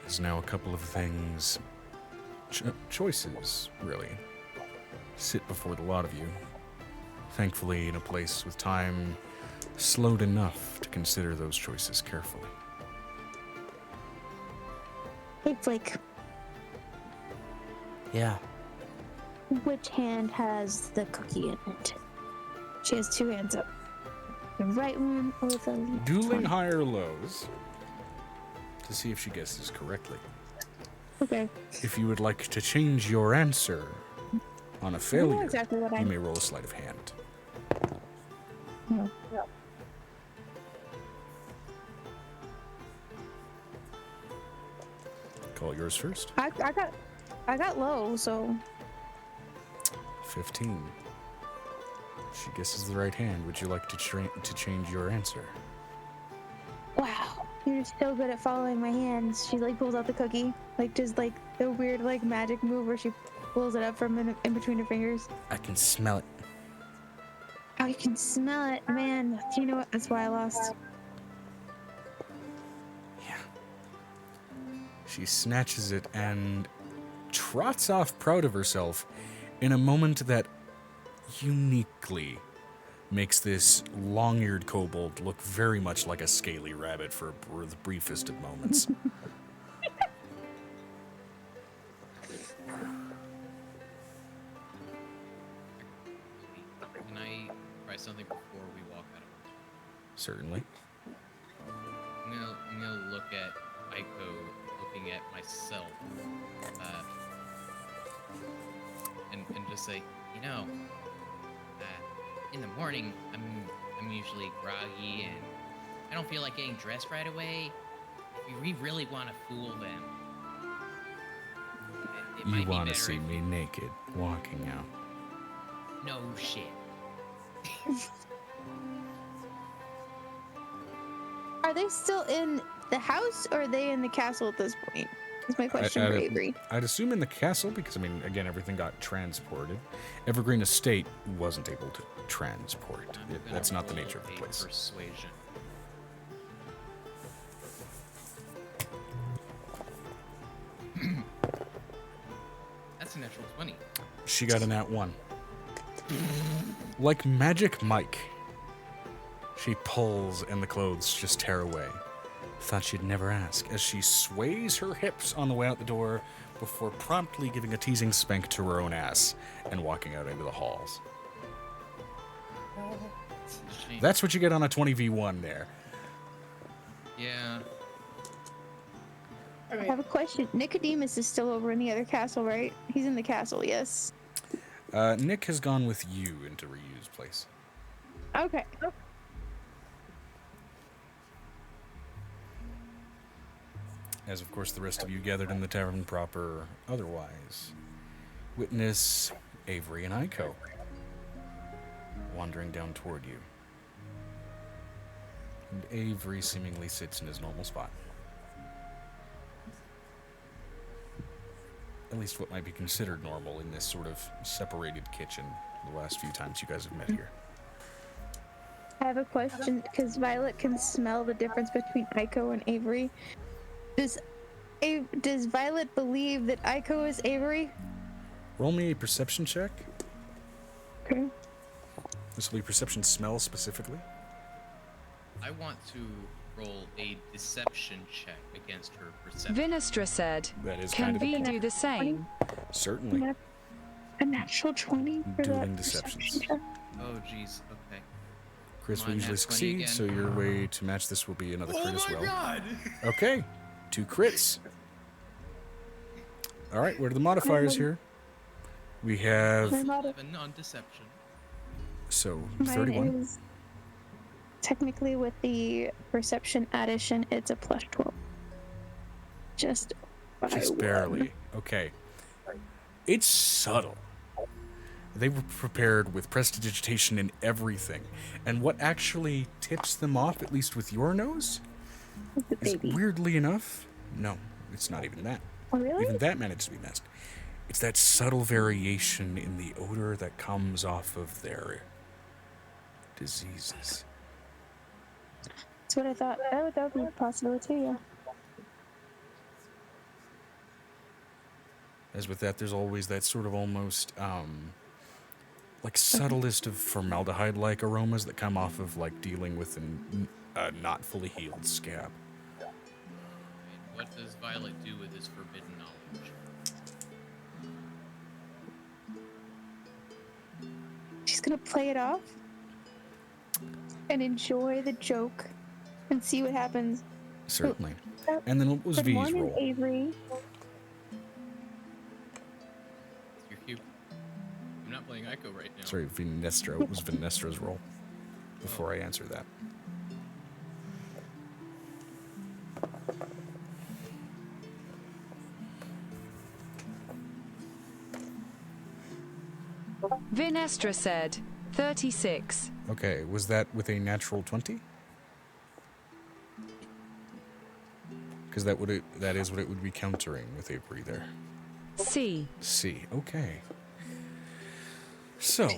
There's now a couple of things, choices, really, sit before the lot of you. Thankfully, in a place with time slowed enough to consider those choices carefully. Hey, Flake. Yeah. Which hand has the cookie in it? She has 2 hands up. The right one or the Dueling 20? higher lows to see if she guesses correctly. Okay. If you would like to change your answer on a I know failure, exactly what you may roll a sleight of hand. No. Call yours first. I got low, so 15. She guesses the right hand. Would you like to change your answer? wow. You're so good at following my hands. She like pulls out the cookie, like just like the weird like magic move where she pulls it up from in between her fingers. I can smell it. Oh, you can smell it, man. You know what? That's why I lost. Yeah. She snatches it and trots off proud of herself in a moment that uniquely makes this long-eared kobold look very much like a scaly rabbit for the briefest of moments. Can I press something before we walk out of Certainly. I'm gonna look at Aiko, looking at myself, and just say, in the morning I'm usually groggy and I don't feel like getting dressed right away. If we really want to fool them, it You might be want to better see if me naked walking out. No shit. Are they still in the house or are they in the castle at this point? That's my question for Avery. I'd assume in the castle because, again, everything got transported. Evergreen Estate wasn't able to transport. That's not the nature of the place. Persuasion. That's a natural 20. She got a nat 1. Like Magic Mike, she pulls and the clothes just tear away. Thought she'd never ask as she sways her hips on the way out the door before promptly giving a teasing spank to her own ass and walking out into the halls. That's what you get on a 20v1 there. Yeah. I have a question. Nicodemus is still over in the other castle, right? He's in the castle, yes. Nick has gone with you into Ryu's place. Okay. As, of course, the rest of you gathered in the tavern proper otherwise. Witness Avery and Aiko wandering down toward you. And Avery seemingly sits in his normal spot. At least what might be considered normal in this sort of separated kitchen the last few times you guys have met here. I have a question because Violet can smell the difference between Aiko and Avery. Does Violet believe that Aiko is Avery? Roll me a perception check. Okay. This will be perception smell specifically. I want to roll a deception check against her perception. Vinestra said, That is "Can kind of V do the same?" Certainly. A natural 20 for Dueling that deceptions. perception check. Oh, jeez. Okay. Chris Come will on, usually nat 20 succeed, again. so your way to match this will be another crit as well. God! Okay, 2 crits. All right, what are the modifiers here? We have, My mod- 7 on deception. so, Mine 31. is technically with the perception addition, it's a plus 12. Just by Just one. barely. Okay. It's subtle. They were prepared with prestidigitation and everything. And what actually tips them off, at least with your nose, The is baby. weirdly enough, no, it's not even that. Oh, really? Even that managed to be missed. It's that subtle variation in the odor that comes off of their diseases. That's what I thought. That would be a possibility too, yeah. As with that, there's always that sort of almost, like subtlest of formaldehyde-like aromas that come off of, like, dealing with a not fully healed scab. And what does Violet do with this forbidden knowledge? She's gonna play it off and enjoy the joke and see what happens. Certainly. And then what was Good V's morning, roll? Avery. You're cute. I'm not playing Ico right now. Sorry, Vinestra. What was Vinestra's roll? Before I answer that. Vinestra said, 36. Okay, was that with a natural 20? Because that is what it would be countering with Avery there. C. C. Okay. So,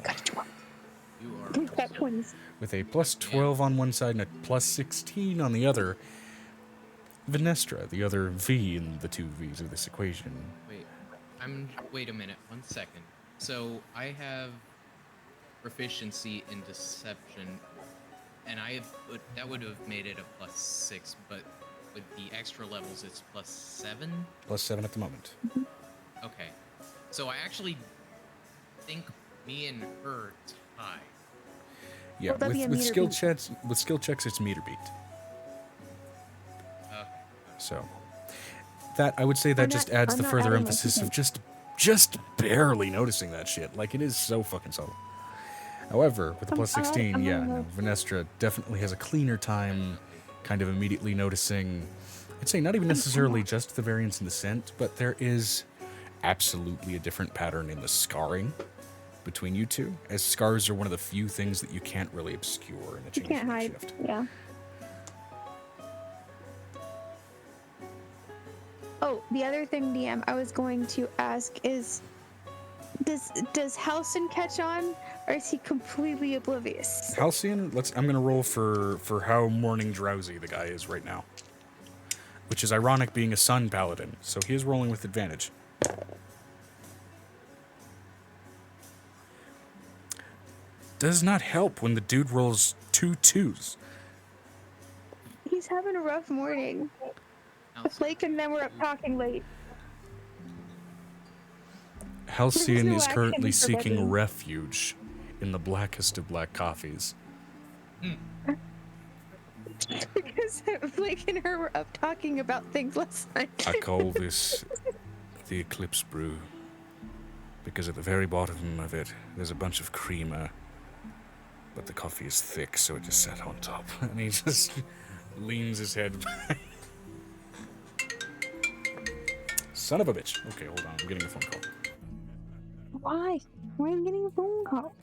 You are We've got also- 20s. with a plus 12 on one side and a plus 16 on the other, Vinestra, the other V in the two V's of this equation. Wait a minute, 1 second. So I have proficiency in deception, and that would have made it a plus 6, but with the extra levels, it's plus 7. Plus 7 at the moment. Okay, so I actually think me and her tie. Yeah, Will that be a with meter skill beat? checks, it's meter beat. Okay. So that I would say that I'm just not- adds I'm the not further adding my emphasis of second. just barely noticing that shit. Like, it is so fucking subtle. However, with the plus 16, I'm yeah, adding no, my- Venestra definitely has a cleaner time kind of immediately noticing, I'd say not even necessarily just the variance in the scent, but there is absolutely a different pattern in the scarring between you two, as scars are one of the few things that you can't really obscure in a You change can't hide. shift. Yeah. Oh, the other thing, DM, I was going to ask is, does Halcyon catch on, or is he completely oblivious? Halcyon, I'm gonna roll for how morning drowsy the guy is right now. Which is ironic being a sun paladin, so he is rolling with advantage. Does not help when the dude rolls 2 2s. He's having a rough morning. Blake and them were up talking late. Halcyon no is action currently for seeking Betty. refuge in the blackest of black coffees. Because Blake and her were up talking about things last night. I call this the Eclipse Brew, because at the very bottom of it, there's a bunch of creamer, but the coffee is thick, so it just sat on top. And he just leans his head back. Son of a bitch. Okay, hold on, I'm getting a phone call. Why? Why are you getting a phone call?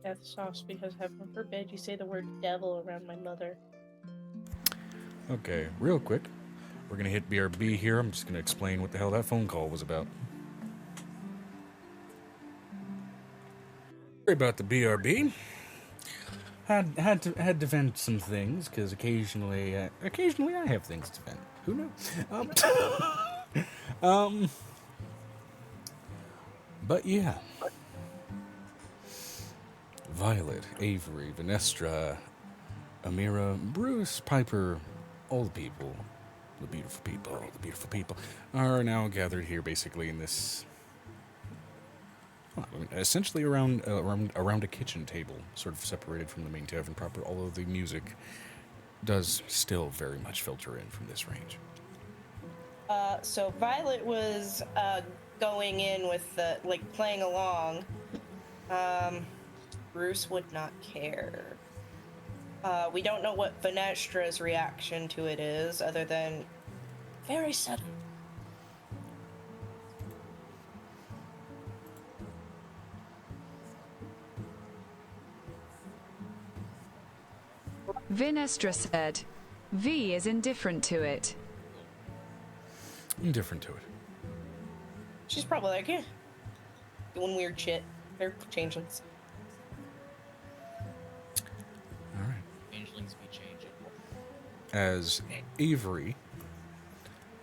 Death sauce, because heaven forbid you say the word devil around my mother. Okay, real quick, we're gonna hit BRB here. I'm just gonna explain what the hell that phone call was about. Sorry about the BRB. Had to vent some things, because occasionally I have things to vent. Who knows? But yeah. Violet, Avery, Venestra, Amira, Bruce, Piper, all the people, the beautiful people, are now gathered here basically in this, well, I mean, essentially around a kitchen table, sort of separated from the main tavern proper, although the music does still very much filter in from this range. So Violet was going in with the, like, playing along. Bruce would not care. We don't know what Venestra's reaction to it is, other than very sudden. Vinestra said, V is indifferent to it. Indifferent to it. She's probably like, yeah, doing weird shit. They're changelings. All right. Changelings be changing. As Avery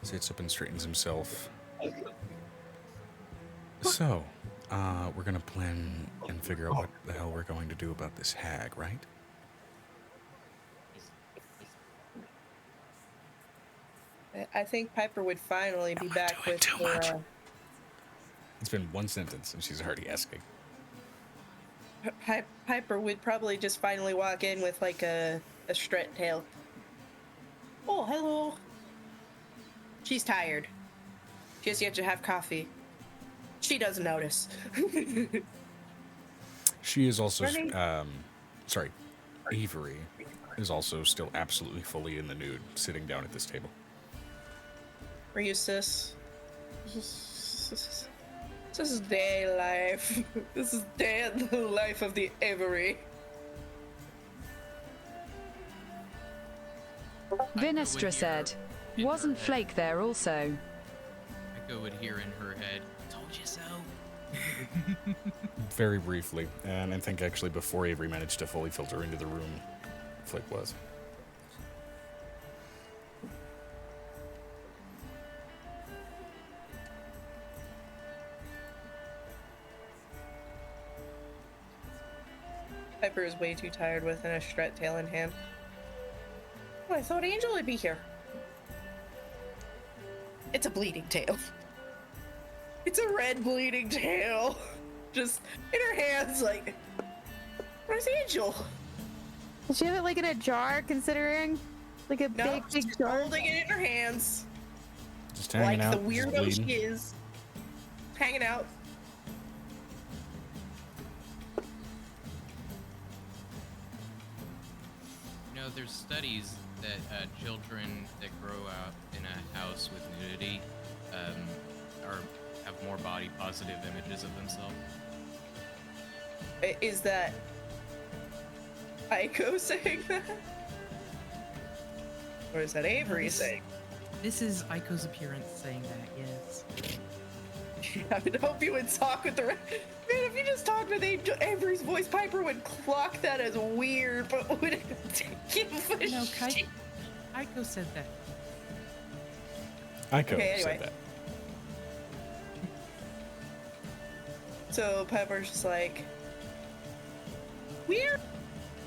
sits up and straightens himself. So, we're gonna plan and figure out what the hell we're going to do about this hag, right? I think Piper would finally be back with too much. her. It's been one sentence and she's already asking. Piper would probably just finally walk in with like a straight tail. Oh, hello. She's tired. She has yet to have coffee. She doesn't notice. She is also, Really? sorry, Avery is also still absolutely fully in the nude, sitting down at this table. Were you sis? This is day life. This is day in the life of the Avery. Vinestra said, wasn't Flake there also? Echo would hear in her head, "Told you so." Very briefly, and I think actually before Avery managed to fully filter into the room, Flick was. Piper is way too tired with an Estret tail in hand. Oh, I thought Angel would be here. It's a bleeding tail. It's a red bleeding tail. Just in her hands, like, where's Angel? Does she have it like in a jar, considering? Like a No, big she's jar? holding it in her hands. Just hanging Like out, the just weirdo bleeding. she is. Hanging out. You know, there's studies that children that grow up in a house with nudity have more body positive images of themselves. Is that Aiko saying that? Or is that Avery saying? This is Aiko's appearance saying that, yes. I would hope you would talk with the Man, if you just talked with Avery's voice, Piper would clock that as weird, but would give a No, shit. Aiko said that. Aiko Okay, anyway. said that. So Pepper's just like, we're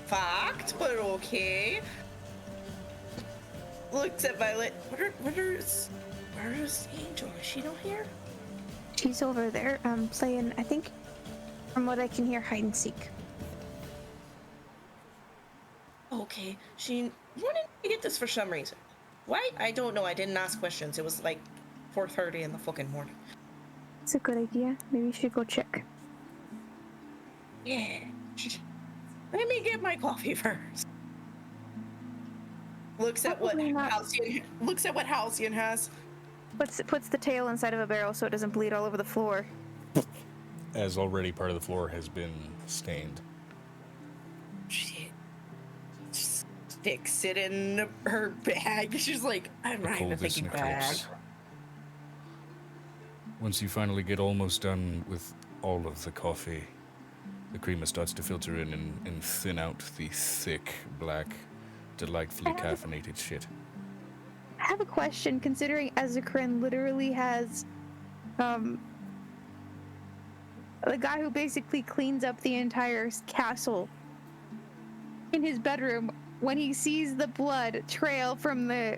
fucked, but okay. Looks at Violet. Where's Angel? Is she not here? She's over there, playing, I think, from what I can hear, hide and seek. Okay, she wanted to get this for some reason. Why? I don't know. I didn't ask questions. It was like 4:30 in the fucking morning. It's a good idea. Maybe you should go check. Yeah. Let me get my coffee first. Looks at what Probably not. Halcyon has. Puts the tail inside of a barrel so it doesn't bleed all over the floor. As already part of the floor has been stained. She sticks it in her bag. She's like, I'm not even Coldest thinking in bag. eclipse. Once you finally get almost done with all of the coffee, the creamer starts to filter in and thin out the thick, black, delightfully caffeinated shit. I have a question, considering Ezekrin literally has, the guy who basically cleans up the entire castle in his bedroom when he sees the blood trail from the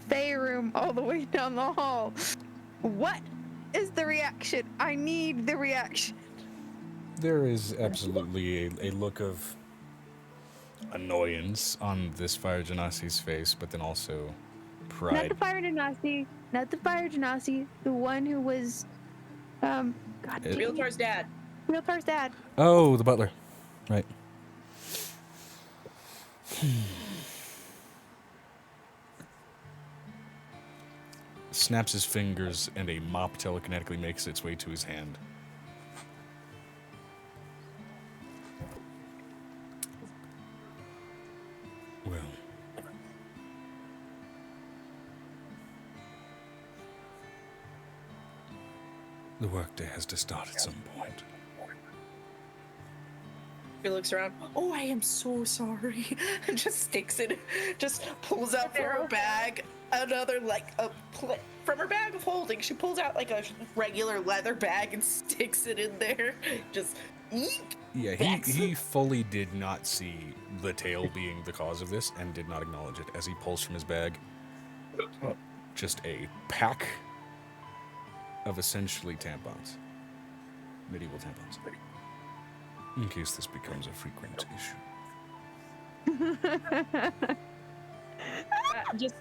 Fae room all the way down the hall. What is the reaction? I need the reaction. There is absolutely a look of annoyance on this Fire Genasi's face, but then also pride. Not the Fire Genasi, the one who was, God damn it. Realtar's dad. Realtar's dad. Oh, the butler. Right. Snaps his fingers and a mop telekinetically makes its way to his hand. Well. The workday has to start at some point. He looks around. Oh, I am so sorry. And just sticks it. Just pulls out from her bag another from her bag of holding. She pulls out like a regular leather bag and sticks it in there. Just eek. Yeah, he fully did not see the tail being the cause of this and did not acknowledge it as he pulls from his bag just a pack of essentially tampons. Medieval tampons. In case this becomes a frequent issue. Just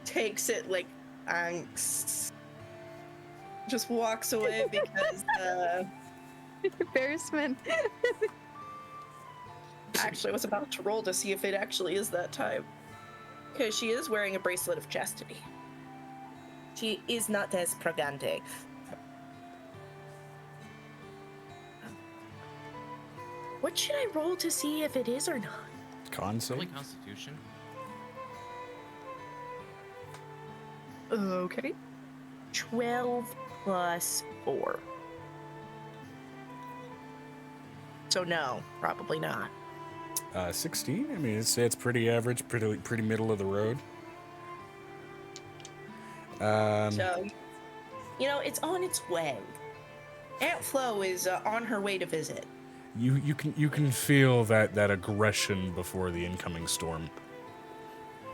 takes it, like, Thanks. Just walks away because Embarrassment. actually I was about to roll to see if it actually is that time. Because she is wearing a bracelet of chastity. She is not as pragante. What should I roll to see if it is or not? Con save? Probably Constitution. Okay. 12 plus 4. So no, probably not. 16. I mean, it's pretty average, pretty middle of the road. So, you know, it's on its way. Aunt Flo is on her way to visit. You can feel that aggression before the incoming storm.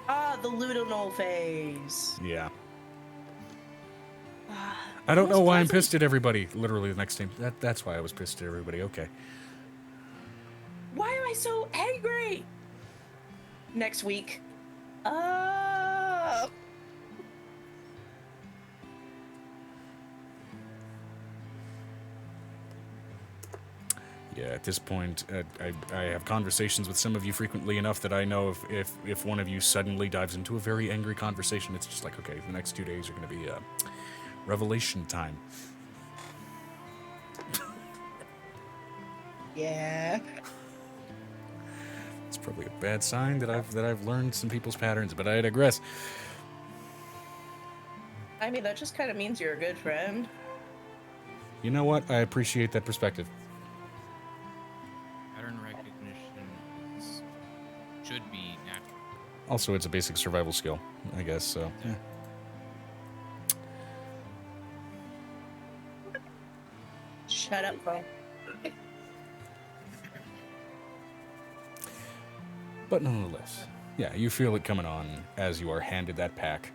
Ah, the Ludonol phase. Yeah. I don't know why I'm pissed at everybody. Literally, the next time. That's why I was pissed at everybody. Okay. Why am I so angry? Next week. Yeah, at this point, I have conversations with some of you frequently enough that I know if one of you suddenly dives into a very angry conversation, it's just like, okay, the next 2 days are going to be revelation time. Yeah. It's probably a bad sign that I've learned some people's patterns, but I digress. I mean, that just kind of means you're a good friend. You know what? I appreciate that perspective. Pattern recognition should be natural. Also, it's a basic survival skill, I guess, so, yeah. Shut up, Flo. But nonetheless, yeah, you feel it coming on as you are handed that pack.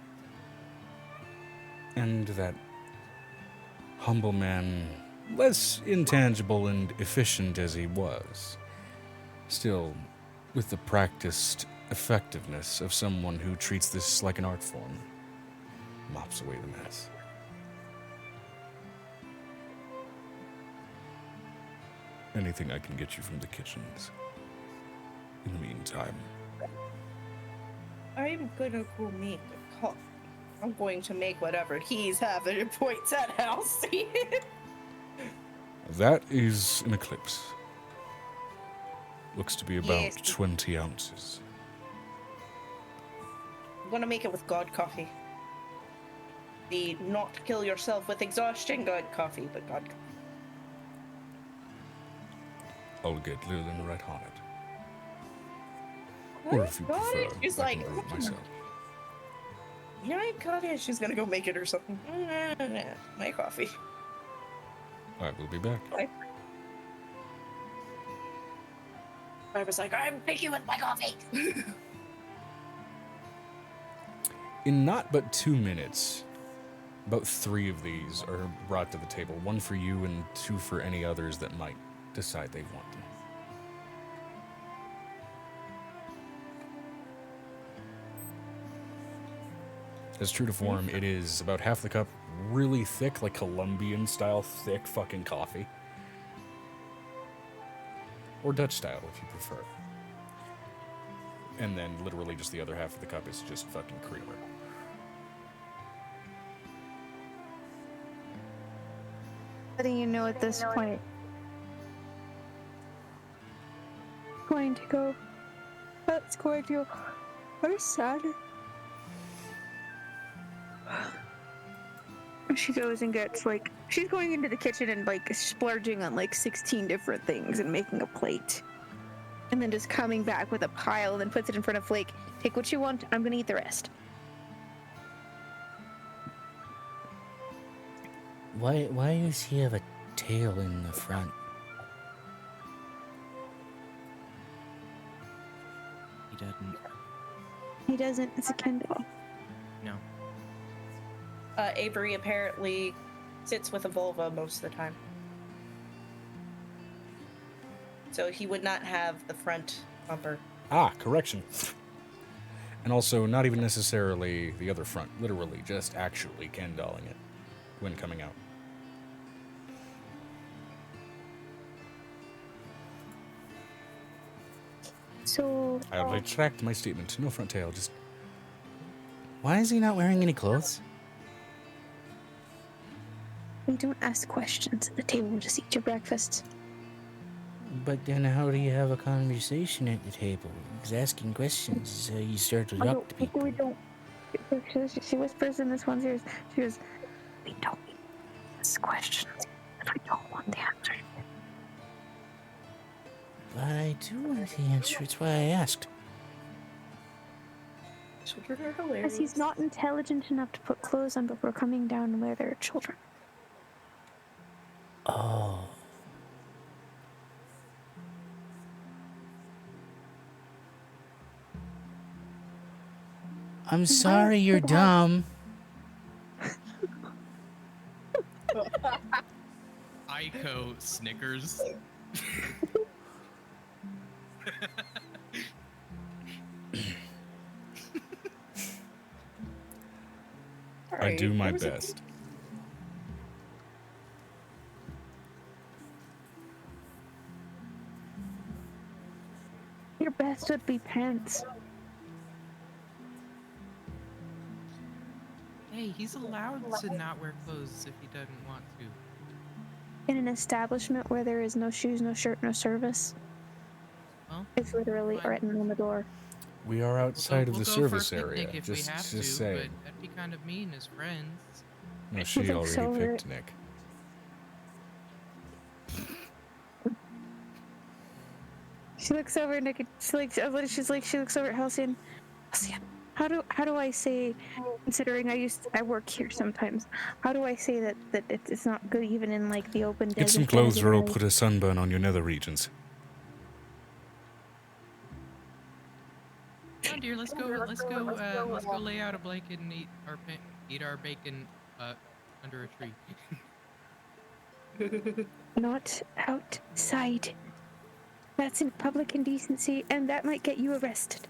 And that humble man, less intangible and efficient as he was, still with the practiced effectiveness of someone who treats this like an art form, mops away the mess. Anything I can get you from the kitchens. In the meantime, I'm gonna go make the coffee. I'm going to make whatever he's having and points at Halsey. that is an eclipse. Looks to be about Yes. 20 ounces. I'm gonna make it with God coffee. The not kill yourself with exhaustion God coffee, but God coffee. I'll get Lillian right on it. Or if you got prefer, it. She's I like, can brew it myself. yeah, I got it. She's gonna go make it or something. My coffee. I will be back. I was like, I'm picky with my coffee. In not but 2 minutes, about 3 of these are brought to the table. 1 for you and 2 for any others that might decide they want them. As true to form, it is about half the cup, really thick, like Colombian style thick fucking coffee. Or Dutch style, if you prefer. And then literally just the other half of the cup is just fucking creamer. Letting you know at this point. Going to go. That's going to. What sad. She goes and gets like. She's going into the kitchen and like splurging on like 16 different things and making a plate. And then just coming back with a pile and then puts it in front of Flake. Take what you want, I'm gonna eat the rest. Why does he have a tail in the front? He doesn't. He doesn't, it's a Kindle. No. Avery apparently sits with a vulva most of the time. So he would not have the front bumper. Ah, correction. And also, not even necessarily the other front, literally, just actually Kendalling it when coming out. So I retract my statement. No front tail, just... Why is he not wearing any clothes? we don't ask questions at the table. We just eat your breakfast. But then how do you have a conversation at the table? Because asking questions is how you start to talk to people. We don't. She whispers in this one's ears. She goes, "We don't ask questions if we don't want the answer." But I do want the answer. It's why I asked. Children are hilarious. Because he's not intelligent enough to put clothes on before coming down where there are children. Oh. I'm sorry you're dumb. Aiko snickers. I do my best. Your best would be pants. Hey, he's allowed to not wear clothes if he doesn't want to. In an establishment where there is no shoes, no shirt, no service. Well, It's literally written on the door. We are outside of we'll the go for a service area. picnic if we have to, saying. but that'd be kind of mean as friends. No, she looks already over picked Nick. She looks over at Nick. She looks over at Halcyon. Halcyon, how do I say? Considering I work here sometimes. How do I say that it's not good even in like the open desert? Get some clothes or I'll put a sunburn on your nether regions. Come on, dear, let's go lay out a blanket and eat our bacon under a tree. Not outside. That's in public indecency, and that might get you arrested.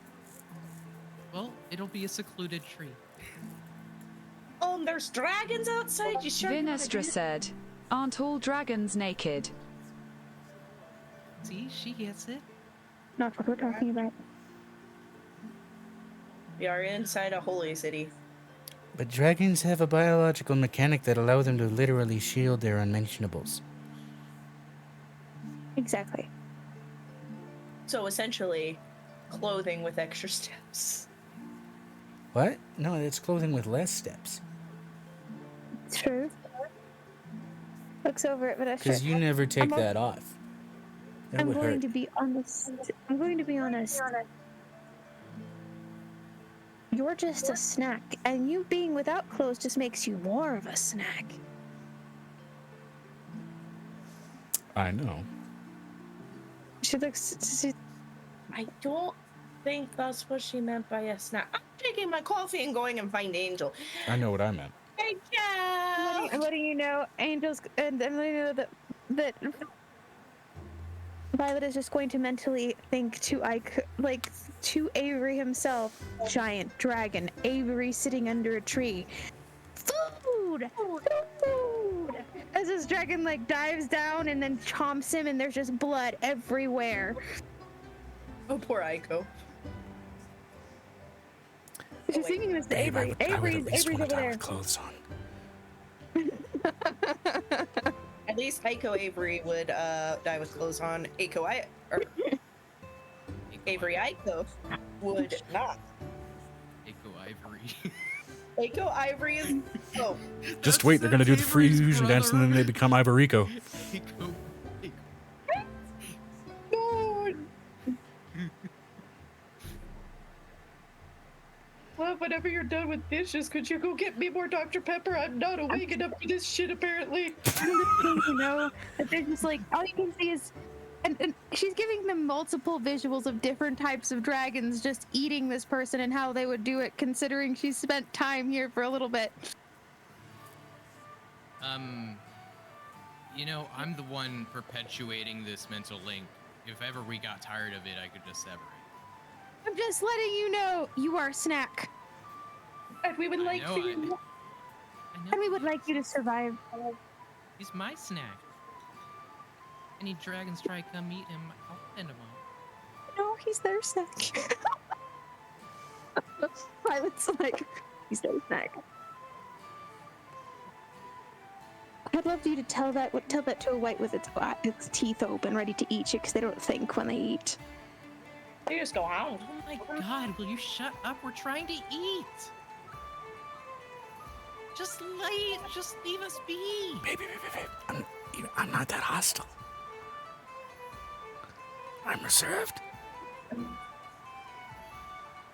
Well, it'll be a secluded tree. There's dragons outside. You sure? Vinestra said, "Aren't all dragons naked?" See, she gets it. Not what we're talking about. We are inside a holy city. But dragons have a biological mechanic that allow them to literally shield their unmentionables. Exactly. So essentially, clothing with extra steps. What? No, it's clothing with less steps. True. Looks over at Vinestra. Because you never take that off. That I'm would going hurt. to be honest. You're just a snack, and you being without clothes just makes you more of a snack. I know. I don't think that's what she meant by a snack. I'm taking my coffee and going and find Angel. I know what I meant. Hey, Joe! I'm letting you know, Angel's, and I'm letting you know that Violet is just going to mentally think to Avery himself, giant dragon, Avery sitting under a tree. Food! As this dragon dives down and then chomps him, and there's just blood everywhere. Oh, poor Aiko. She's thinking this to Avery. Avery's over there. Clothes on. At least Aiko Avery would die with clothes on. Avery Aiko would not. Aiko Ivory. Aiko Ivory is. Oh. Just wait, they're gonna do the fusion dance and then they become Ivorico. Well, whenever you're done with dishes, could you go get me more Dr. Pepper? I'm not awake enough for this shit, apparently. You know, they're just all you can see is, and she's giving them multiple visuals of different types of dragons just eating this person and how they would do it, considering she's spent time here for a little bit. You know, I'm the one perpetuating this mental link. If ever we got tired of it, I could just sever it. I'm just letting you know you are a snack. And we would like know, for you. And we would like you to survive. He's my snack. Any dragons try to come eat him, I'll send him on. No, he's their snack. Violet's like, he's their snack. I'd love for you to tell that to a white with its teeth open, ready to eat you, because they don't think when they eat. They just go out. Oh my god, will you shut up? We're trying to eat. Just leave us be. Baby. I'm not that hostile. I'm reserved.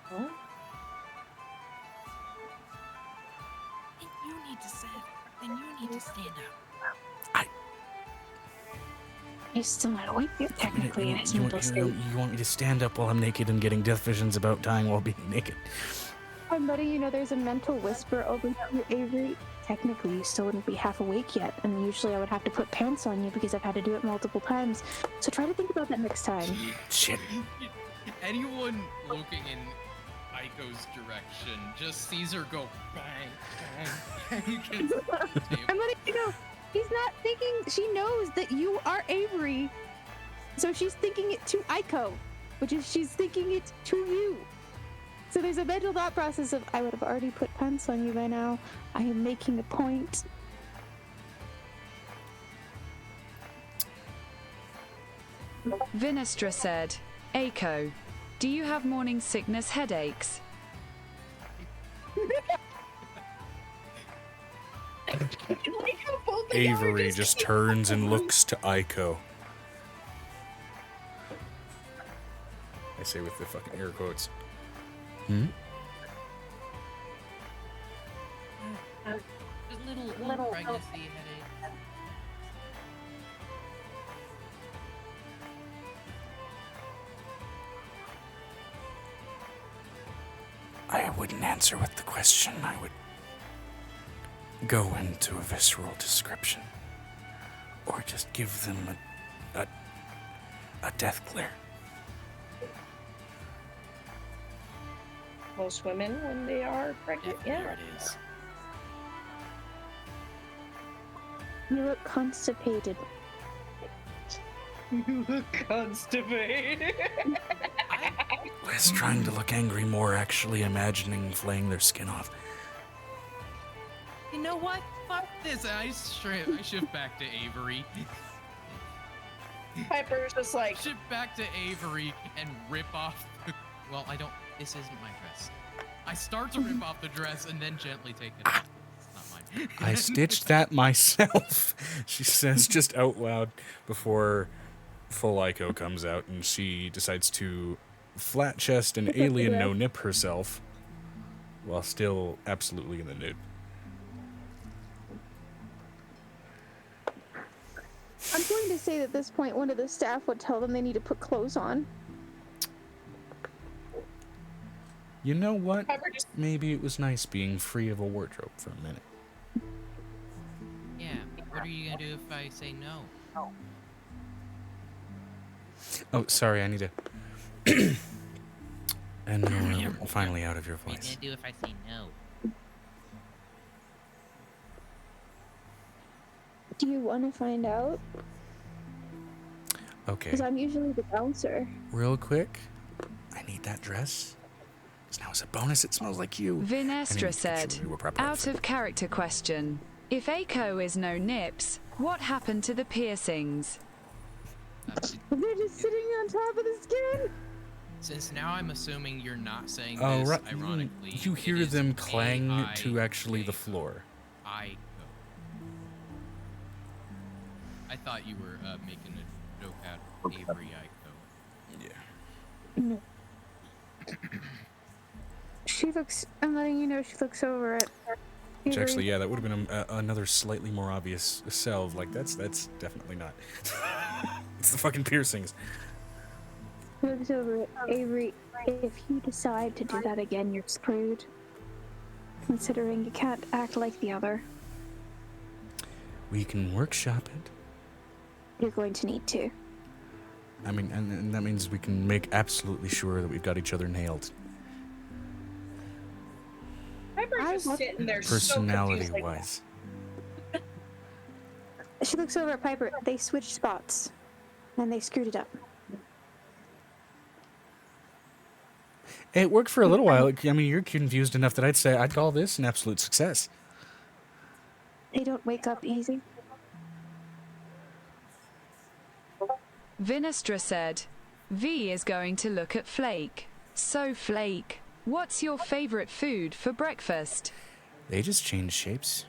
Huh? Then you need to stand up. He's still not awake yet, technically, in his mental state. You want me to stand up while I'm naked and getting death visions about dying while being naked? I'm letting you know there's a mental whisper over here, Avery. Technically, you still wouldn't be half awake yet, and usually I would have to put pants on you because I've had to do it multiple times. So try to think about that next time. Shit. Anyone looking in Aiko's direction just sees her go bang, bang, bang against the table. I'm letting you know, he's not thinking, she knows that you are Avery. So she's thinking it to Aiko, which is she's thinking it to you. So there's a mental thought process of, I would have already put pants on you by now. I am making a point. Vinestra said, Aiko, do you have morning sickness headaches? Avery just turns and looks to Aiko. I say with the fucking air quotes. Just little pregnancy headache. I wouldn't answer with the question. I would go into a visceral description. Or just give them a death glare. Most women, when they are pregnant, There it is. You look constipated. You look constipated. Less trying to look angry, more actually imagining flaying their skin off. You know what? Fuck this. I shift back to Avery. Piper's just like, Shift back to Avery and rip off the... Well, I don't... This isn't my dress. I start to rip off the dress and then gently take it off. It's not mine. I stitched that myself, she says just out loud before full Aiko comes out and she decides to flat chest and alien no nip herself while still absolutely in the nude. I'm going to say that at this point, one of the staff would tell them they need to put clothes on. You know what? Piper just, Maybe it was nice being free of a wardrobe for a minute. Yeah, what are you gonna do if I say no? Oh, sorry, I need to... And we're finally out of your What are you voice. gonna do if I say no? Do you want to find out? Okay, Because I'm usually the bouncer. real quick, I need that dress. Because now as a bonus, it smells like you. Vinestra said, We were proper out of character question. If Aiko is no nips, what happened to the piercings? They're just sitting on top of the skin. Since now I'm assuming you're not saying Oh, this, right. ironically, You it hear is them clang to actually the A-I-K-O. floor. Aiko. I thought you were making a joke out of Avery Aiko. Yeah. No. She looks, I'm letting you know she looks over at Which Avery. actually, yeah, that would have been another slightly more obvious salve. Like, that's definitely not. It's the fucking piercings. Looks over at Avery. If you decide to do that again, you're screwed. Considering you can't act like the other, We can workshop it. you're going to need to. I mean, and that means we can make absolutely sure that we've got each other nailed. Piper's just sitting there so Personality confused. Like, wise. She looks over at Piper. They switched spots, and they screwed it up. It worked for a little while. I mean, you're confused enough that I'd call this an absolute success. They don't wake up easy. Vinestra said, V is going to look at Flake. So Flake, what's your favorite food for breakfast? They just change shapes.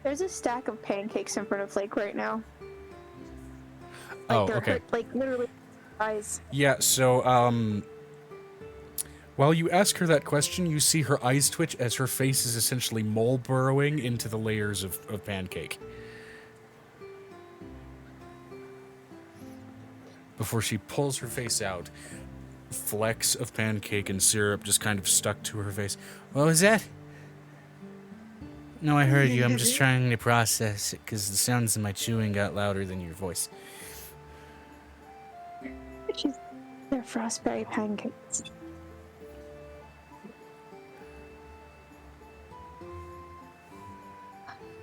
There's a stack of pancakes in front of Flake right now. Oh, okay. Like literally eyes. Yeah, so, while you ask her that question, you see her eyes twitch as her face is essentially mole burrowing into the layers of pancake. Before she pulls her face out, flecks of pancake and syrup just kind of stuck to her face. What was that? No, I heard you. I'm just trying to process it because the sounds of my chewing got louder than your voice. They're frostberry pancakes.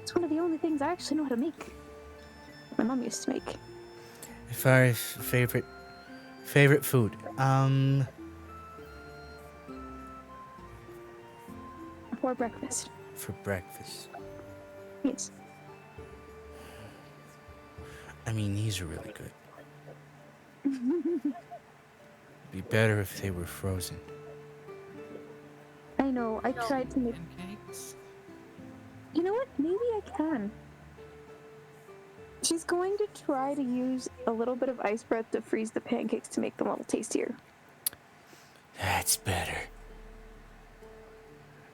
It's one of the only things I actually know how to make. My mom used to make. As far as favorite food, For breakfast. for breakfast. Yes. I mean, these are really good. Be better if they were frozen. I know. I tried to make. Pancakes? You know what? Maybe I can. She's going to try to use a little bit of ice breath to freeze the pancakes to make them a little tastier. That's better.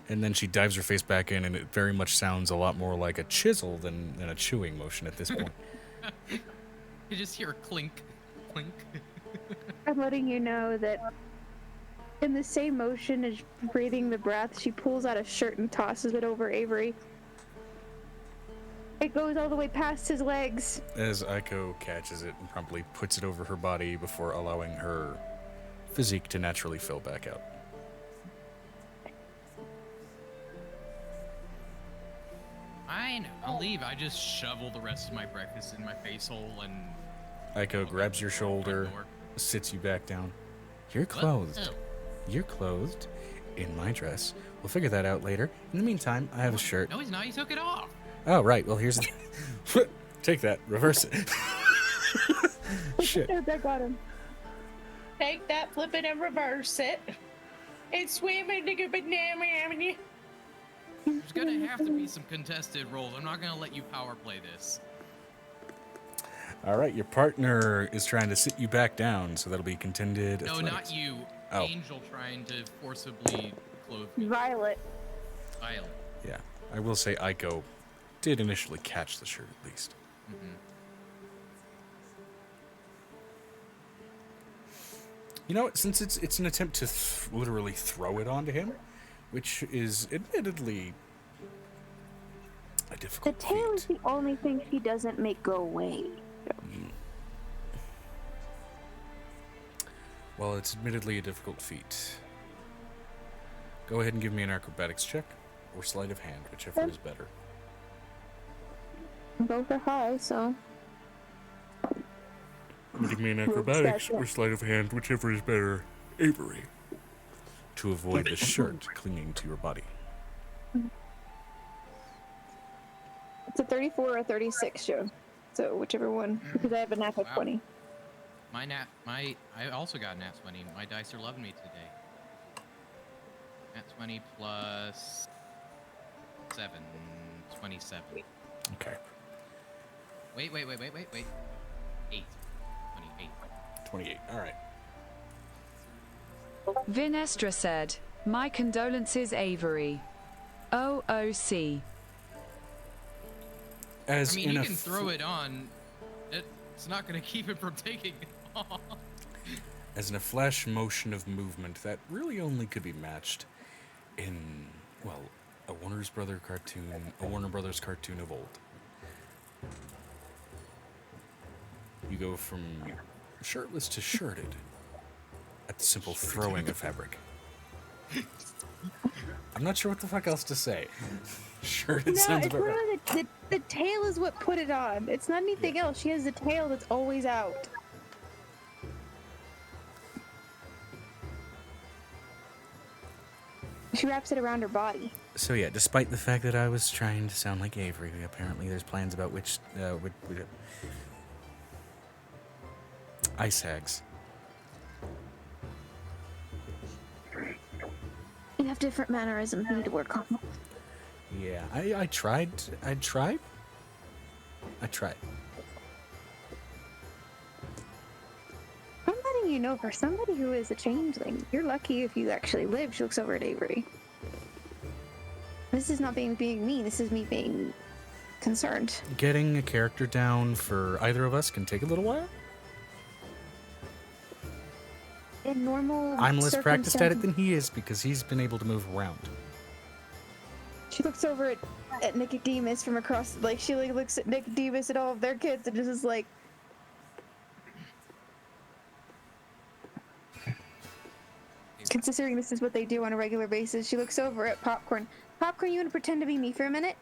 And then she dives her face back in, and it very much sounds a lot more like a chisel than a chewing motion at this point. You just hear a clink, clink. I'm letting you know that in the same motion as breathing the breath, she pulls out a shirt and tosses it over Avery. It goes all the way past his legs. As Aiko catches it and promptly puts it over her body before allowing her physique to naturally fill back out. Fine, I'll leave. I just shovel the rest of my breakfast in my face hole and... Aiko grabs your shoulder, sits you back down. You're What? clothed. Oh. You're clothed in my dress. We'll figure that out later. In the meantime, I have a shirt. No, he's not. He took it off. Oh, right. Well, here's the... Take that. Reverse it. Shit. I got him. take that, flip it, and reverse it. And swim in the banana avenue. There's gonna have to be some contested roles. I'm not gonna let you power play this. All right. Your partner is trying to sit you back down, so that'll be contended No, athletics. not you. Oh. Angel trying to forcibly clothe me. Violet. Violet. Yeah. I will say Aiko did initially catch the shirt, at least. Mm-hmm. You know what? Since it's an attempt to literally throw it onto him, which is admittedly a The difficult tail is feat. the only thing she doesn't make go away. Well, it's admittedly a difficult feat. Go ahead and give me an acrobatics check or sleight of hand, whichever is better. Both are high, so. Give me an acrobatics or sleight of hand, whichever is better. Avery. To avoid the shirt clinging to your body. It's a 34 or a 36, Joe. So whichever one, because I have a natural 20. I also got nat 20. My dice are loving me today. Nat 20 plus 7, 27. Okay. Wait. 8. 28. 28. All right. Vinestra said, "My condolences, Avery. OOC." As I mean, in you a can throw it on. It's not going to keep it from taking it off. As in a flash motion of movement that really only could be matched in, well, a Warner Brothers cartoon of old. You go from shirtless to shirted at the simple throwing of fabric. I'm not sure what the fuck else to say. Shirted No, sounds it's about more right. the tail is what put it on. It's not anything else. She has the tail that's always out. She wraps it around her body. So yeah, despite the fact that I was trying to sound like Avery, apparently there's plans about which ice hags. You have different mannerisms you need to work on. Yeah, I tried. I'm letting you know, for somebody who is a changeling, you're lucky if you actually live. She looks over at Avery. This is not being mean. This is me being concerned. Getting a character down for either of us can take a little while. In normal I'm less practiced at it circumstances- than he is because he's been able to move around. She looks over at Nicodemus from across, like, she like looks at Nicodemus and all of their kids and just is like, considering this is what they do on a regular basis, she looks over at Popcorn. Popcorn, you want to pretend to be me for a minute?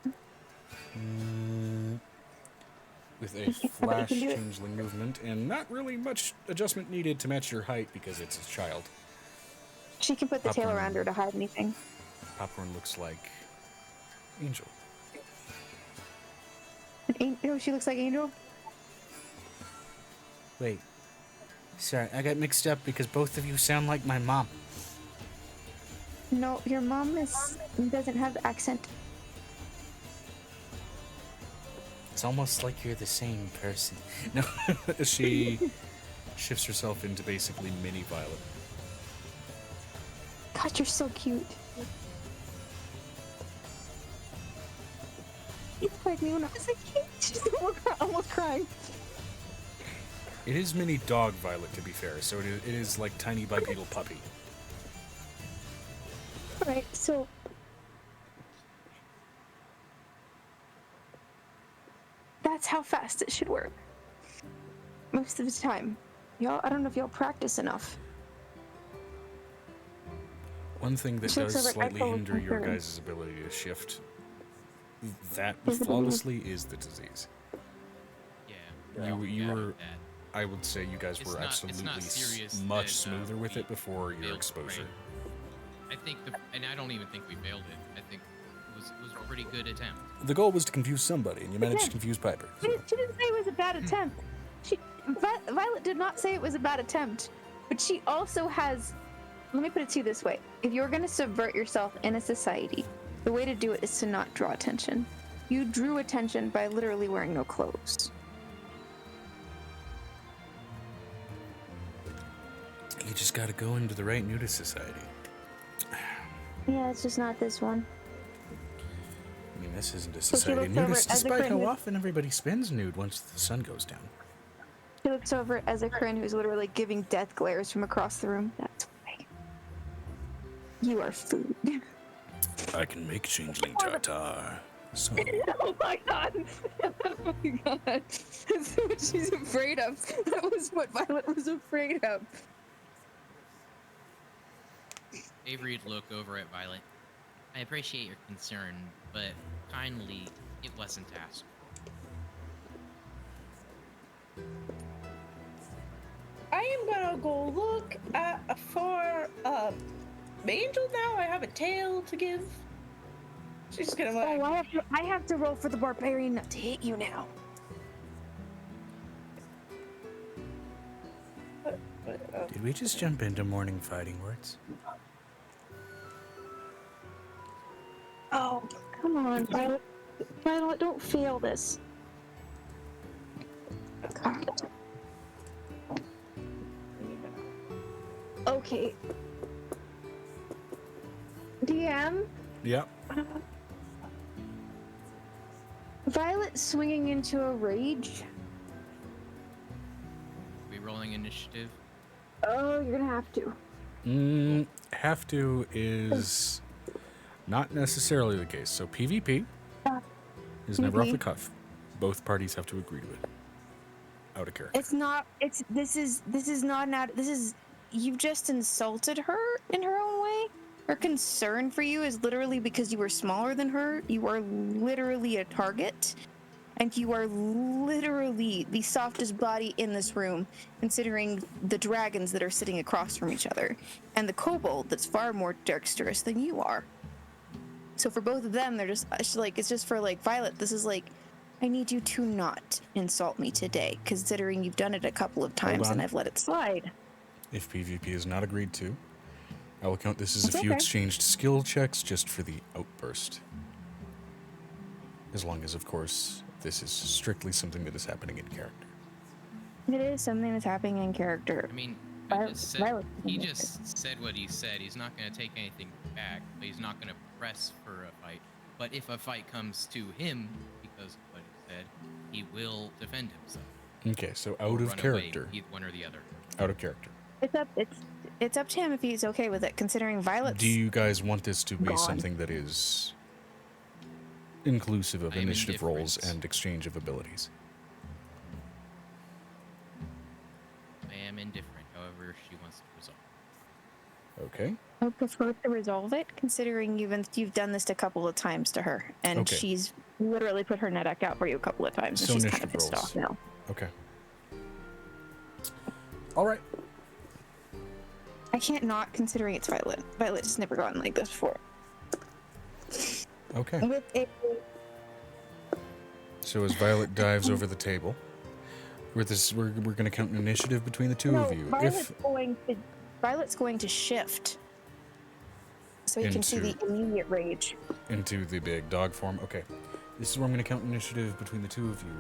With a flash changeling movement and not really much adjustment needed to match your height because it's a child. She can put the tail Popcorn. around her to hide anything. Popcorn looks like Angel. No, she looks like Angel. Wait. Sorry, I got mixed up because both of you sound like my mom. No, your mom doesn't have the accent. It's almost like you're the same person. No, she shifts herself into basically mini Violet. God, you're so cute. You look like me when I was a kid. She's almost crying. It is mini dog Violet, to be fair, so it is like tiny bipedal puppy. Alright, so... that's how fast it should work. Most of the time. Y'all, I don't know if y'all practice enough. One thing that She looks does like slightly Eiffel hinder your Tower. guys' ability to shift that Is the flawlessly is the disease. Yeah. You Yeah, were, that. I would say you guys were It's absolutely not serious much that, smoother with we it before your failed, exposure. right? I think, and I don't even think we failed it. I think it was a pretty good attempt. The goal was to confuse somebody, and you managed to confuse Piper. She didn't say it was a bad attempt. Violet did not say it was a bad attempt. But she also has... let me put it to you this way. If you're going to subvert yourself in a society, the way to do it is to not draw attention. You drew attention by literally wearing no clothes. You just gotta go into the right nudist society. Yeah, it's just not this one. I mean, this isn't a So she society looks over nudist, at despite how Ezekrin. often everybody spins nude once the sun goes down. She looks over at Ezekrin, who's literally giving death glares from across the room. That's why. You are food. I can make changeling tartar. So Oh my god! Oh my god! That's what she's afraid of. That was what Violet was afraid of. Avery would look over at Violet. I appreciate your concern, but kindly, it wasn't asked. I am gonna go look at for Angel now. I have a tail to give. She's gonna like. Oh, I have to roll for the barbarian not to hit you now. Did we just jump into morning fighting words? Oh, come on, Violet. Violet, don't fail this. Okay. DM? Yep. Violet swinging into a rage. We rolling initiative? Oh, you're gonna have to. Have to is not necessarily the case. So PvP is never off the cuff. Both parties have to agree to it. out of character? It's not. This is not an out. This is, you've just insulted her in her own way. Her concern for you is literally because you were smaller than her. You are literally a target, and you are literally the softest body in this room, considering the dragons that are sitting across from each other, and the kobold that's far more dexterous than you are. So for both of them, they're just like, it's just for like Violet. This is like, I need you to not insult me today, considering you've done it a couple of times on. and I've let it slide. If PvP is not agreed to, I will count this as It's if you okay. exchanged skill checks just for the outburst. As long as, of course, this is strictly something that is happening in character. It is something that's happening in character. I mean, Violet- he just said what he said. He's not going to take anything back, but he's not going to press for a fight. But if a fight comes to him, because of what he said, he will defend himself. Okay, so or out of run character. away, either one or the other. Out of character. It's up to him if he's okay with it, considering Violet's Do you guys want this to be gone. something that is inclusive of I'm initiative rolls indifferent. and exchange of abilities? I am indifferent, however she wants to resolve. Okay. I would prefer to resolve it, considering you've done this a couple of times to her, and Okay. she's literally put her neck out for you a couple of times, and So she's kind of initiative pissed rolls. off now. Okay. All right. I can't not, considering it's Violet. Violet's never gotten like this before. Okay. With a So as Violet dives over the table, we're going to count an initiative between the two of you. Violet's going to shift, so you can see the Into- immediate rage. Into the big dog form. Okay. This is where I'm going to count initiative between the two of you.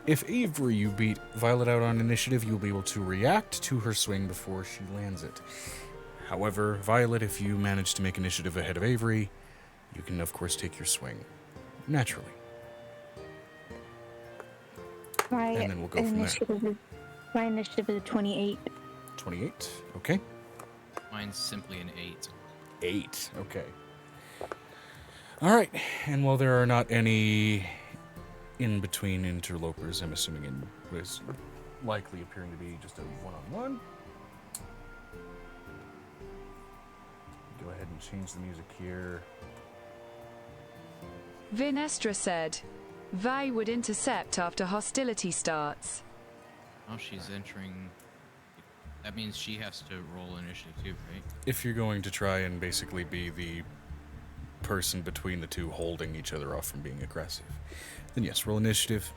If Avery, you beat Violet out on initiative, you'll be able to react to her swing before she lands it. However, Violet, if you manage to make initiative ahead of Avery, you can, of course, take your swing naturally. My And then we'll go from there. My initiative is 28. 28. Okay. Mine's simply an 8. 8. Okay. All right. And while there are not any in-between interlopers, I'm assuming it was likely appearing to be just a one-on-one. Go ahead and change the music here. Vinestra said, Vi would intercept after hostility starts. Oh, she's entering. That means she has to roll initiative too, right? If you're going to try and basically be the person between the two holding each other off from being aggressive, then yes, roll initiative,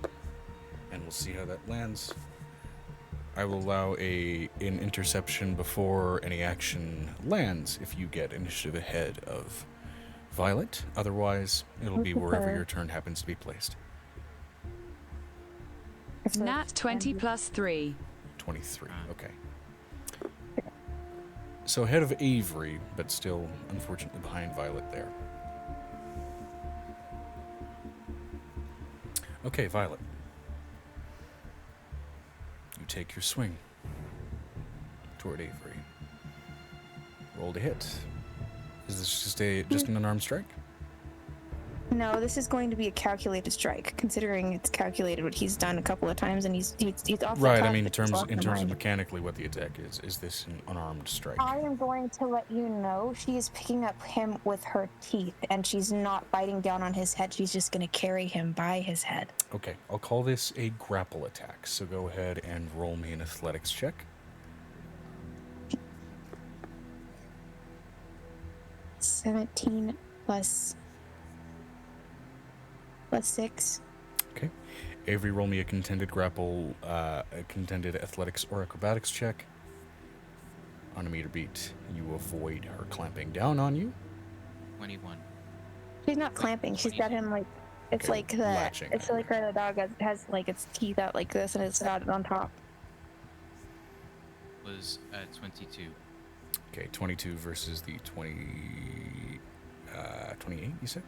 and we'll see how that lands. I will allow an interception before any action lands if you get initiative ahead of Violet. Otherwise, it'll be wherever your turn happens to be placed. Nat 20 plus 3. 23, okay. So ahead of Avery, but still, unfortunately, behind Violet there. Okay, Violet. You take your swing toward Avery. Roll to hit. Is this just an unarmed strike? No, this is going to be a calculated strike, considering it's calculated what he's done a couple of times, and he's off the Right. top, I mean, in but terms it's off the of mind. mechanically, what the attack is this an unarmed strike? I am going to let you know she is picking up him with her teeth, and she's not biting down on his head. She's just going to carry him by his head. Okay, I'll call this a grapple attack. So go ahead and roll me an athletics check. 17 plus 6. Okay. Avery, roll me a contended grapple, a contended athletics or acrobatics check. On a meter beat, you avoid her clamping down on you. 21. She's not clamping. She's got him like, it's Okay, like the, latching it's on like her dog has like its teeth out like this, and it's got it on top. Was at 22. Okay, 22 versus the 28, you said?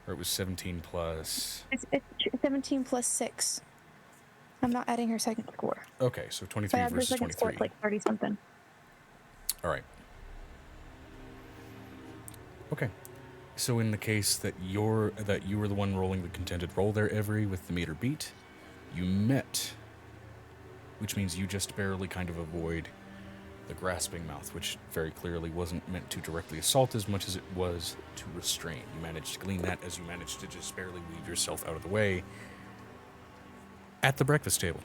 Or it was 17 plus... It's 17 plus 6. I'm not adding her second score. Okay, so If I 23 add her versus second score, 23. it's like 30 something. All right. Okay. So in the case that you were the one rolling the contended roll there, Avery, with the meter beat, you met, which means you just barely kind of avoid the grasping mouth, which very clearly wasn't meant to directly assault as much as it was to restrain. You managed to glean that as you managed to just barely weave yourself out of the way at the breakfast table.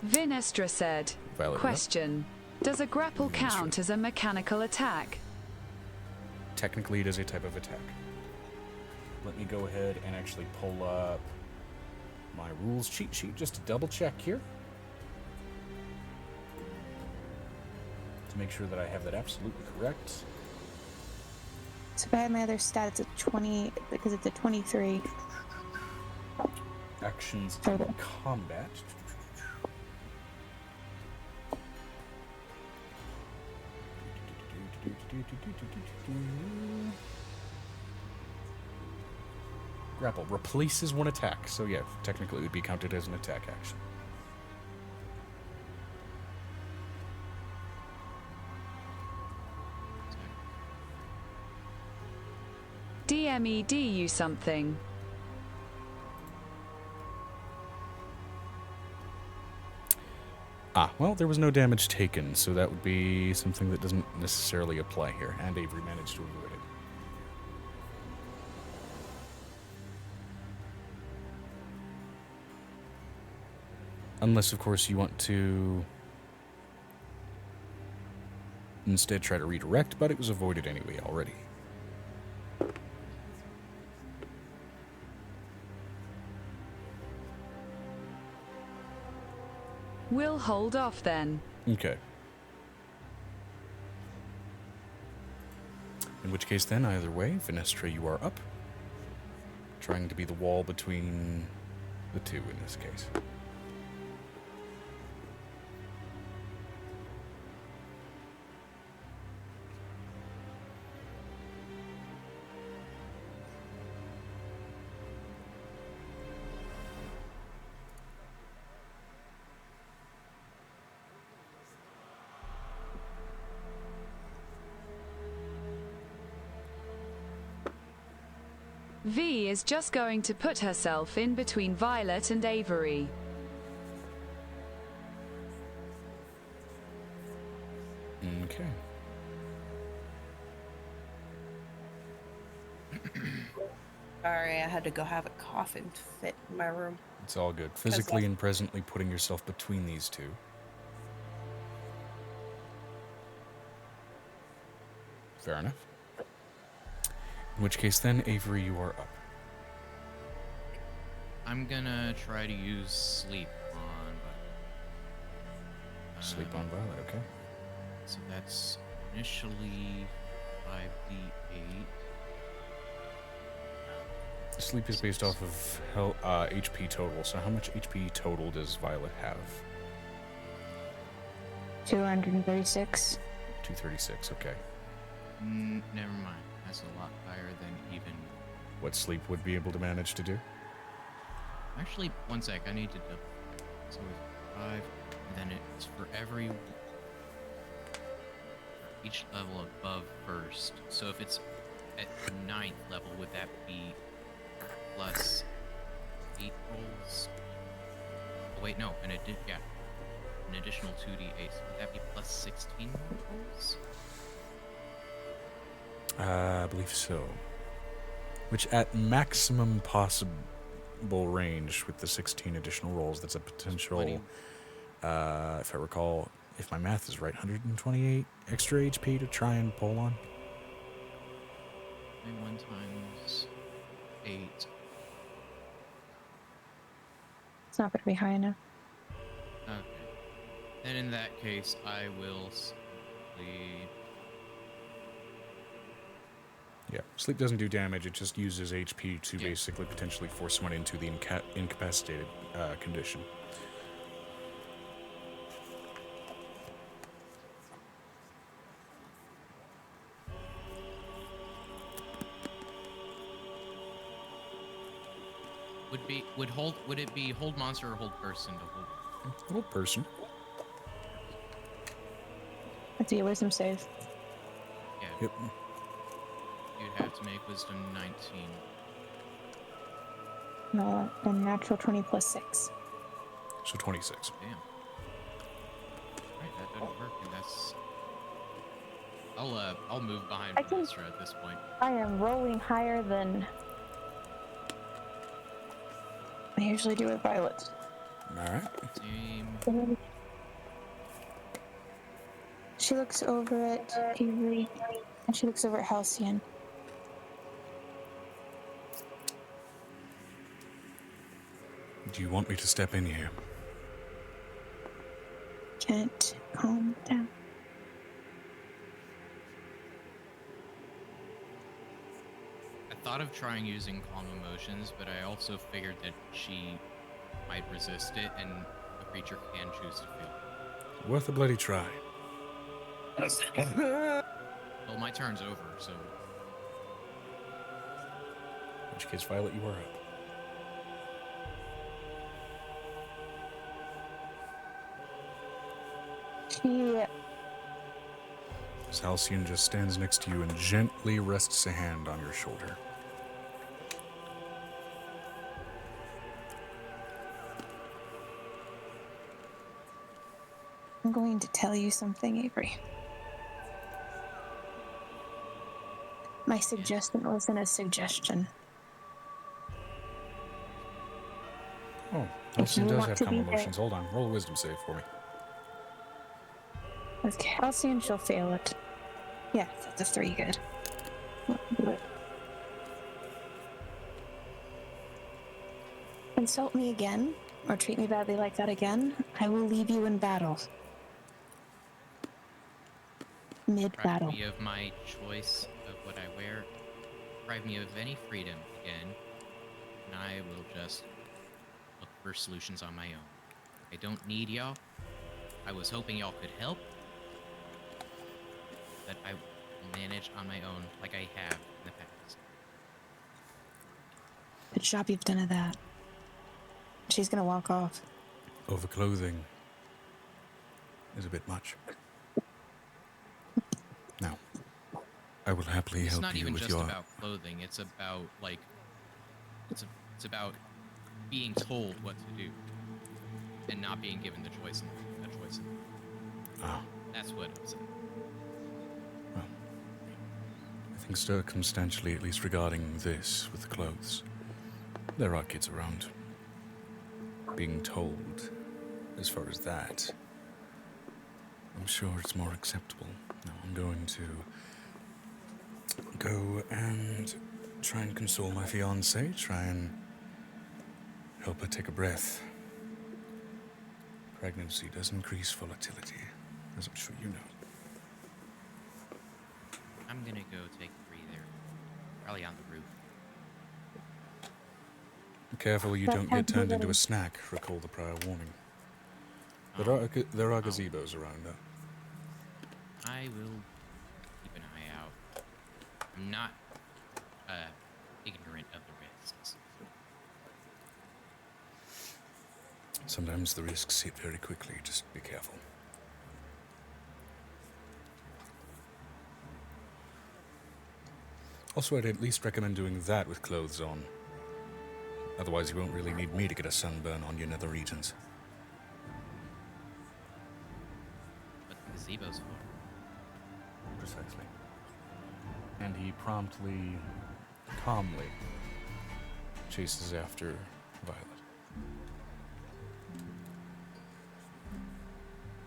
Vinestra said, Violet, question, does a grapple count as a mechanical attack? Technically, it is a type of attack. Let me go ahead and actually pull up my rules cheat sheet just to double check here. To make sure that I have that absolutely correct. So if I had my other stat, it's a 20, because it's a 23. Actions in combat. Grapple replaces one attack, so yeah, technically it would be counted as an attack action. DMED you something. Well, there was no damage taken, so that would be something that doesn't necessarily apply here, and Avery managed to avoid it. Unless, of course, you want to instead try to redirect, but it was avoided anyway already. We'll hold off then. Okay. In which case then, either way, Vinestra, you are up. Trying to be the wall between the two in this case. V is just going to put herself in between Violet and Avery. Okay. Sorry, I had to go have a coffin fit in my room. It's all good. Physically and presently putting yourself between these two. Fair enough. In which case then, Avery, you are up. I'm gonna try to use sleep on Sleep on Violet, okay. So that's initially 5d8. Sleep is based off of HP total, so how much HP total does Violet have? 236. 236, okay. Never mind. That's a lot higher than even. What Sleep would be able to manage to do? Actually, one sec. I need to double. So it's 5, and then it's for each level above first. So if it's at the 9th level, would that be plus 8 rolls? Oh wait, no, an additional 2d8. So would that be plus 16 rolls? I believe so. Which at maximum possible range with the 16 additional rolls, that's a potential, if I recall, if my math is right, 128 extra HP to try and pull on. 1 times 8. It's not going to be high enough. Okay. Then in that case, I will simply... Yeah, Sleep doesn't do damage, it just uses HP to basically potentially force someone into the incapacitated condition. Would it be hold monster or hold person to hold? Hold person. That's your wisdom save. Yeah. Yep. You'd have to make wisdom 19. No, a natural 20 plus 6. So 26. Damn. Alright, that doesn't work, and that's... I'll move behind I can- Vanessa at this point. I am rolling higher than I usually do with Violet. Alright. Same. She looks over at Avery, and she looks over at Halcyon. Do you want me to step in here? Can't calm down. I thought of trying using calm emotions, but I also figured that she might resist it, and a creature can choose to feel. Worth a bloody try. Well, my turn's over, so... In which case, Violet, you are up. She As Halcyon just stands next to you and gently rests a hand on your shoulder. I'm going to tell you something, Avery. My suggestion wasn't a suggestion. Oh, Halcyon you does want have to calm be there- emotions. Hold on, roll a wisdom save for me. With Halcyon, she'll fail it. Yeah, that's a 3, good. Do it. Insult me again, or treat me badly like that again, I will leave you in battle. Mid-battle. Deprive me of my choice of what I wear. Deprive me of any freedom again. And I will just look for solutions on my own. I don't need y'all. I was hoping y'all could help. But I will manage on my own like I have in the past. Good job you've done of that. She's gonna walk off. Overclothing is a bit much. Now, I will happily It's help not you even with just your... about clothing. It's about, like... It's about being told what to do. And not being given the choice. Ah, That's what I'm saying. well. I think circumstantially, at least regarding this with the clothes, there are kids around. Being told, as far as that, I'm sure it's more acceptable. Now I'm going to go and try and console my fiancée, try and help her take a breath. Pregnancy does increase volatility, as I'm sure you know. I'm gonna go take a breather. Probably on the roof. Be careful you don't get turned into a snack, recall the prior warning. There are gazebos around her. I will keep an eye out. I'm not ignorant of the risks. Sometimes the risks hit very quickly, just be careful. Also, I'd at least recommend doing that with clothes on. Otherwise, you won't really need me to get a sunburn on your nether regions. What the gazebo's for? Precisely. And he promptly, calmly, chases after Violet.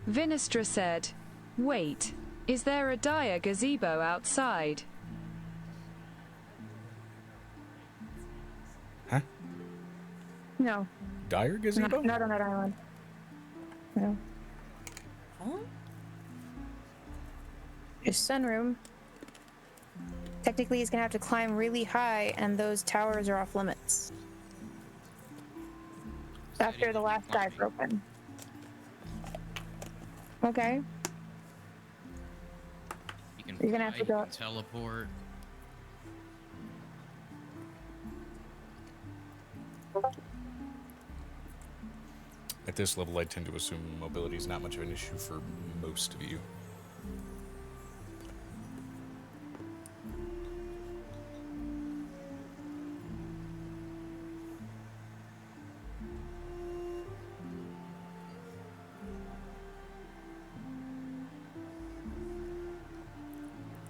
Vinestra said, "Wait, is there a dire gazebo outside?" Huh? No. Dire gazebo? Not on that island. No. Huh? His sunroom. Technically, he's gonna have to climb really high, and those towers are off limits. After the last guy broken. Okay. You can You're gonna have fly, to go- you can teleport. At this level, I tend to assume mobility is not much of an issue for most of you.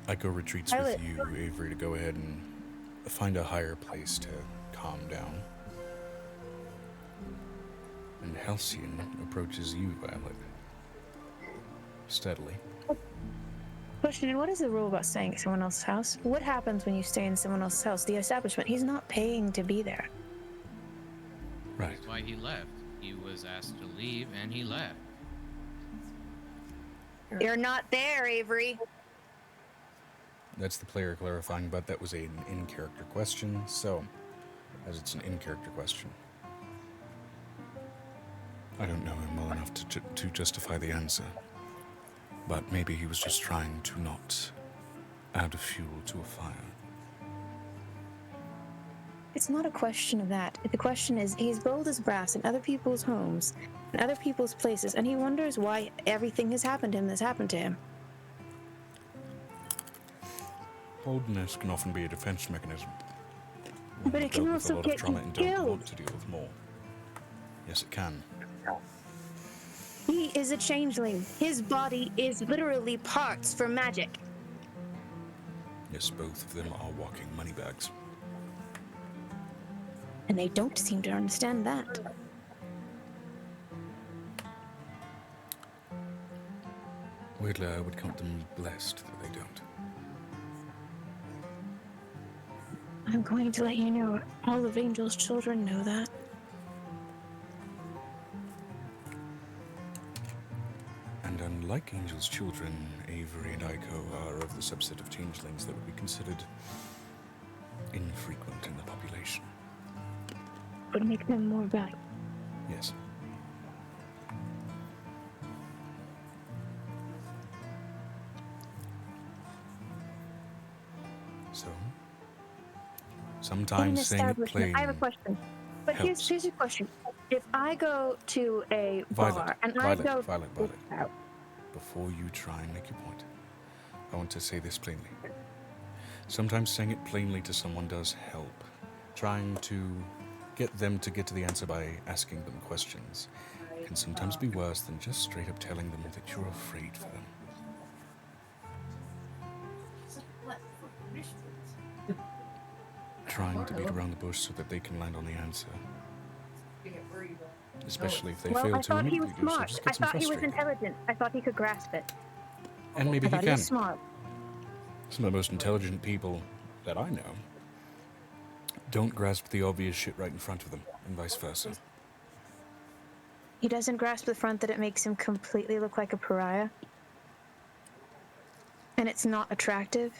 Ico retreats with you, Avery, to go ahead and find a higher place to calm down. And Halcyon approaches you, Violet, steadily. Question, what is the rule about staying at someone else's house? What happens when you stay in someone else's house? The establishment, he's not paying to be there. Right. That's why he left. He was asked to leave, and he left. You're not there, Avery. That's the player clarifying, but that was an in-character question, so, as it's an in-character question, I don't know him well enough to justify the answer. But maybe he was just trying to not add fuel to a fire. It's not a question of that. The question is, he's bold as brass in other people's homes, in other people's places, and he wonders why everything has happened to him that's happened to him. Boldness can often be a defense mechanism. But it can also get you and don't killed. want to deal with more. Yes, it can. He is a changeling. His body is literally parts for magic. Yes, both of them are walking moneybags. And they don't seem to understand that. Weirdly, I would count them blessed that they don't. I'm going to let you know, all of Angel's children know that. And unlike Angel's children, Avery and Ico are of the subset of changelings that would be considered infrequent in the population. Would make them more valuable. Yes. So, sometimes saying it plain. I have a question. But here's a question. If I go to a bar and I go... Violet. Before you try and make your point, I want to say this plainly. Sometimes saying it plainly to someone does help. Trying to get them to get to the answer by asking them questions can sometimes be worse than just straight up telling them that you're afraid for them. Trying to beat around the bush so that they can land on the answer. Especially if they fail to immediately do so, just I gets them thought he was frustrated. intelligent. I thought he could grasp it. And maybe I he thought can. was smart. Some of the most intelligent people that I know don't grasp the obvious shit right in front of them, and vice versa. He doesn't grasp the front that it makes him completely look like a pariah. And it's not attractive.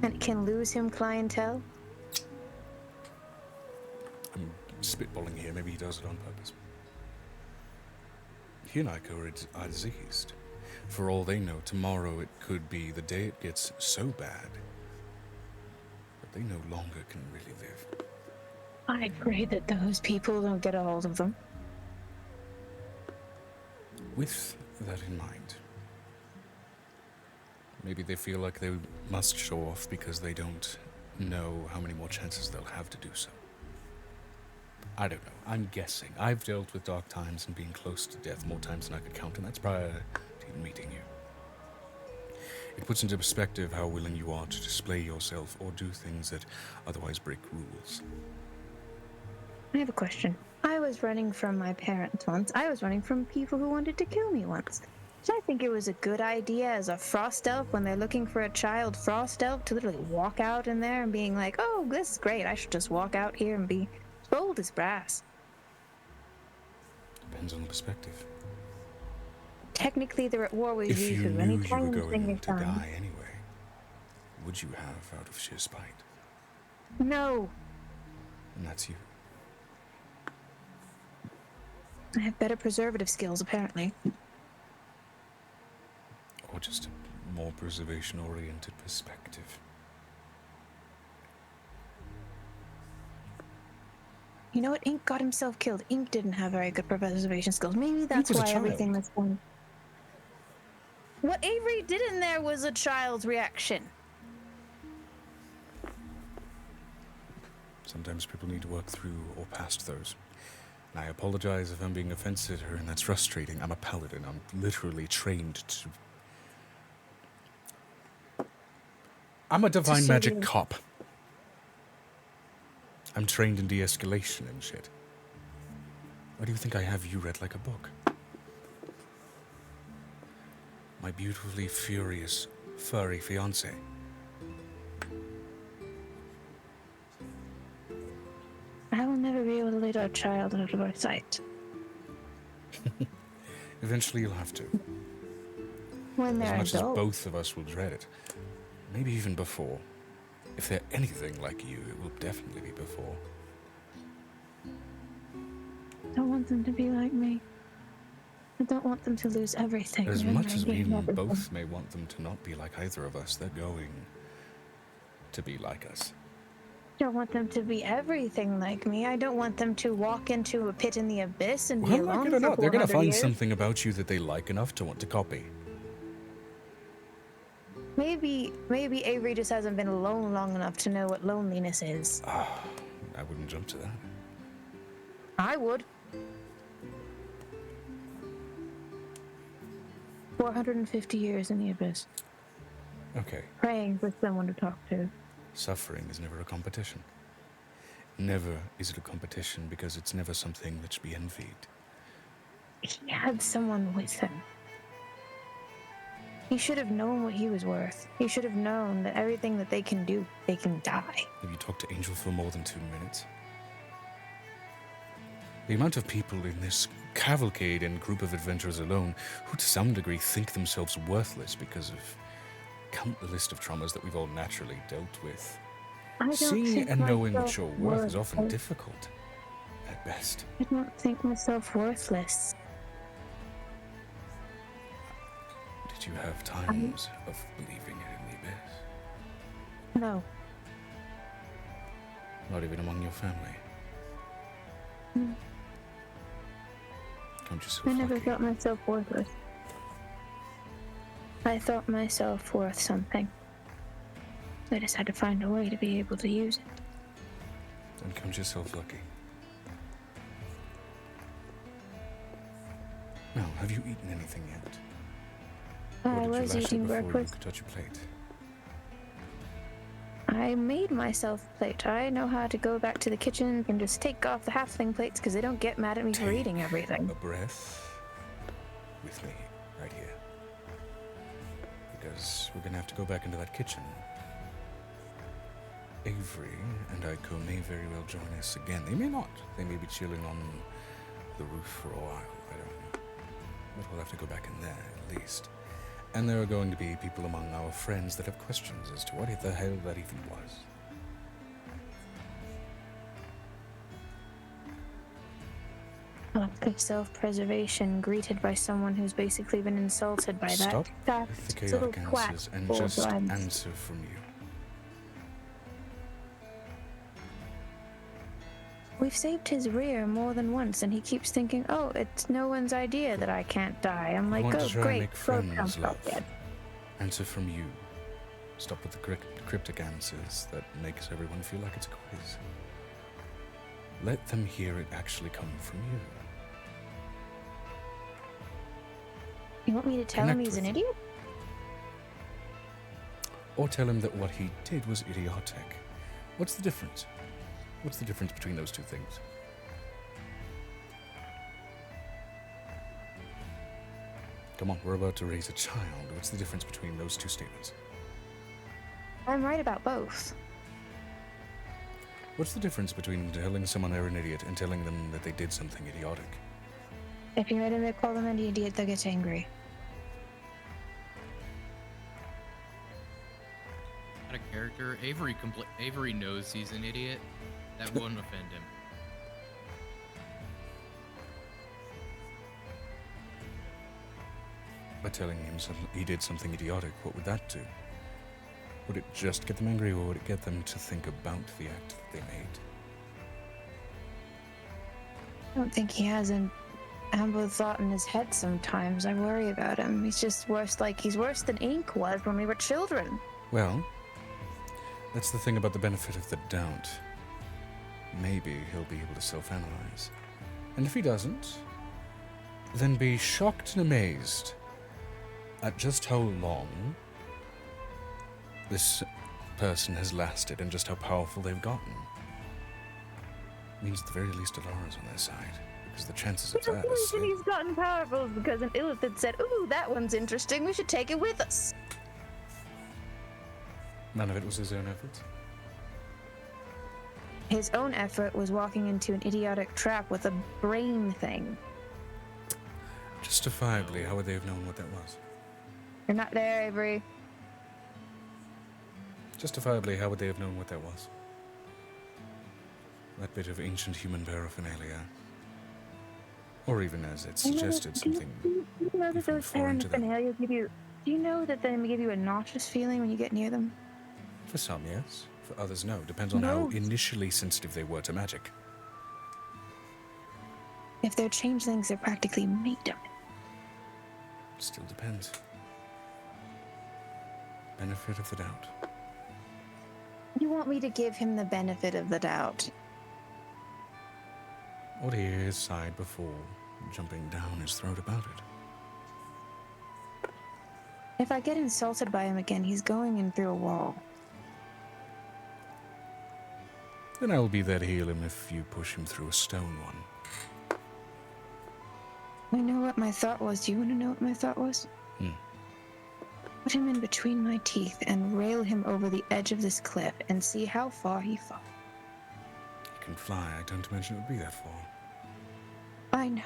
And it can lose him clientele. I'm spitballing here, maybe he does it on purpose. He and Ico are diseased. For all they know, tomorrow it could be the day it gets so bad that they no longer can really live. I pray that those people don't get a hold of them. With that in mind, maybe they feel like they must show off because they don't know how many more chances they'll have to do so. I don't know. I'm guessing. I've dealt with dark times and being close to death more times than I could count, and that's prior to even meeting you. It puts into perspective how willing you are to display yourself or do things that otherwise break rules. I have a question. I was running from my parents once. I was running from people who wanted to kill me once. Did I think it was a good idea as a frost elf when they're looking for a child frost elf to literally walk out in there and being like, oh, this is great. I should just walk out here and be bold as brass. Depends on the perspective. Technically, they're at war with If you you. knew you were going to die anyway, would you have out of sheer spite? No. And that's you. I have better preservative skills, apparently. Or just a more preservation-oriented perspective. You know what? Ink got himself killed. Ink didn't have very good preservation skills. Maybe that's why everything that's going... What Avery did in there was a child's reaction. Sometimes people need to work through or past those. And I apologize if I'm being offensive to her, and that's frustrating. I'm a paladin. I'm literally trained to I'm a divine so magic weird. cop. I'm trained in de-escalation and shit. Why do you think I have you read like a book? My beautifully furious, furry fiancé. I will never be able to let our child out of our sight. Eventually you'll have to. When As they're much as adults. both of us will dread it. Maybe even before. If they're anything like you, it will definitely be before. I don't want them to be like me. I don't want them to lose everything. As and much as we gain everything. both may want them to not be like either of us, they're going to be like us. I don't want them to be everything like me. I don't want them to walk into a pit in the abyss and be Well, alone like it or for not, they're going to 400 find years. something about you that they like enough to want to copy. Maybe Avery just hasn't been alone long enough to know what loneliness is. I wouldn't jump to that. I would. 450 years in the abyss. Okay. Praying for someone to talk to. Suffering is never a competition. Never is it a competition because it's never something that should be envied. He had someone with him. He should have known what he was worth. He should have known that everything that they can do, they can die. Have you talked to Angel for more than 2 minutes? The amount of people in this cavalcade and group of adventurers alone who to some degree think themselves worthless because of count the list of traumas that we've all naturally dealt with. I don't Seeing think and knowing what myself your worth is often worthless. difficult at best. I don't think myself worthless. Did you have times of believing it in the abyss? No. Not even among your family? Mm. Don't you so I never lucky? thought myself worthless. I thought myself worth something. I just had to find a way to be able to use it. Don't count yourself lucky. Now, have you eaten anything yet? Or I did you was lash eating it before breakfast. you could touch your plate? I made myself a plate. I know how to go back to the kitchen and just take off the halfling plates because they don't get mad at me for eating everything. A breath with me right here. Because we're gonna have to go back into that kitchen. Avery and Aiko may very well join us again. They may not. They may be chilling on the roof for a while. I don't know. But we'll have to go back in there at least. And there are going to be people among our friends that have questions as to what the hell that even was. Lack of self-preservation greeted by someone who's basically been insulted by Stop that with the little chaotic quack answers and full of just rhymes. answer from you. We've saved his rear more than once, and he keeps thinking, "Oh, it's no one's idea that I can't die." I'm like, want "Oh, to try and great, make go friends, jump love. up yet." Answer from you. Stop with the cryptic answers that makes everyone feel like it's a quiz. Let them hear it actually come from you. You want me to tell him Connect he's an with idiot? Or tell him that what he did was idiotic. What's the difference? What's the difference between those two things? Come on, we're about to raise a child. What's the difference between those two statements? I'm right about both. What's the difference between telling someone they're an idiot and telling them that they did something idiotic? If you let him call them an idiot, they'll get angry. Out of character, Avery knows he's an idiot. That won't offend him. By telling him he did something idiotic, what would that do? Would it just get them angry, or would it get them to think about the act that they made? I don't think he has an ample thought in his head sometimes. I worry about him. He's just worse, he's worse than Ink was when we were children. Well, that's the thing about the benefit of the doubt. Maybe he'll be able to self-analyze. And if he doesn't, then be shocked and amazed at just how long this person has lasted and just how powerful they've gotten. Means at the very least Alara's on their side, because the chances of The that are reason slim. he's gotten powerful is because an illithid said, "Ooh, that one's interesting. We should take it with us." None of it was his own effort. His own effort was walking into an idiotic trap with a brain thing. Justifiably, how would they have known what that was? You're not there, Avery. Justifiably, how would they have known what that was? That bit of ancient human paraphernalia. Or even as it suggested, something Do you know that even those foreign to them. paraphernalia give you... Do you know that they give you a nauseous feeling when you get near them? For some, yes. For others, no. Depends on how No. initially sensitive they were to magic. If they're changelings, they're practically made of it. Still depends. Benefit of the doubt. You want me to give him the benefit of the doubt? Or hear his side before jumping down his throat about it. If I get insulted by him again, he's going in through a wall. Then I will be there to heal him if you push him through a stone one. I know what my thought was. Do you want to know what my thought was? Put him in between my teeth and rail him over the edge of this cliff and see how far he falls. He can fly. I don't imagine it would be that far. I know.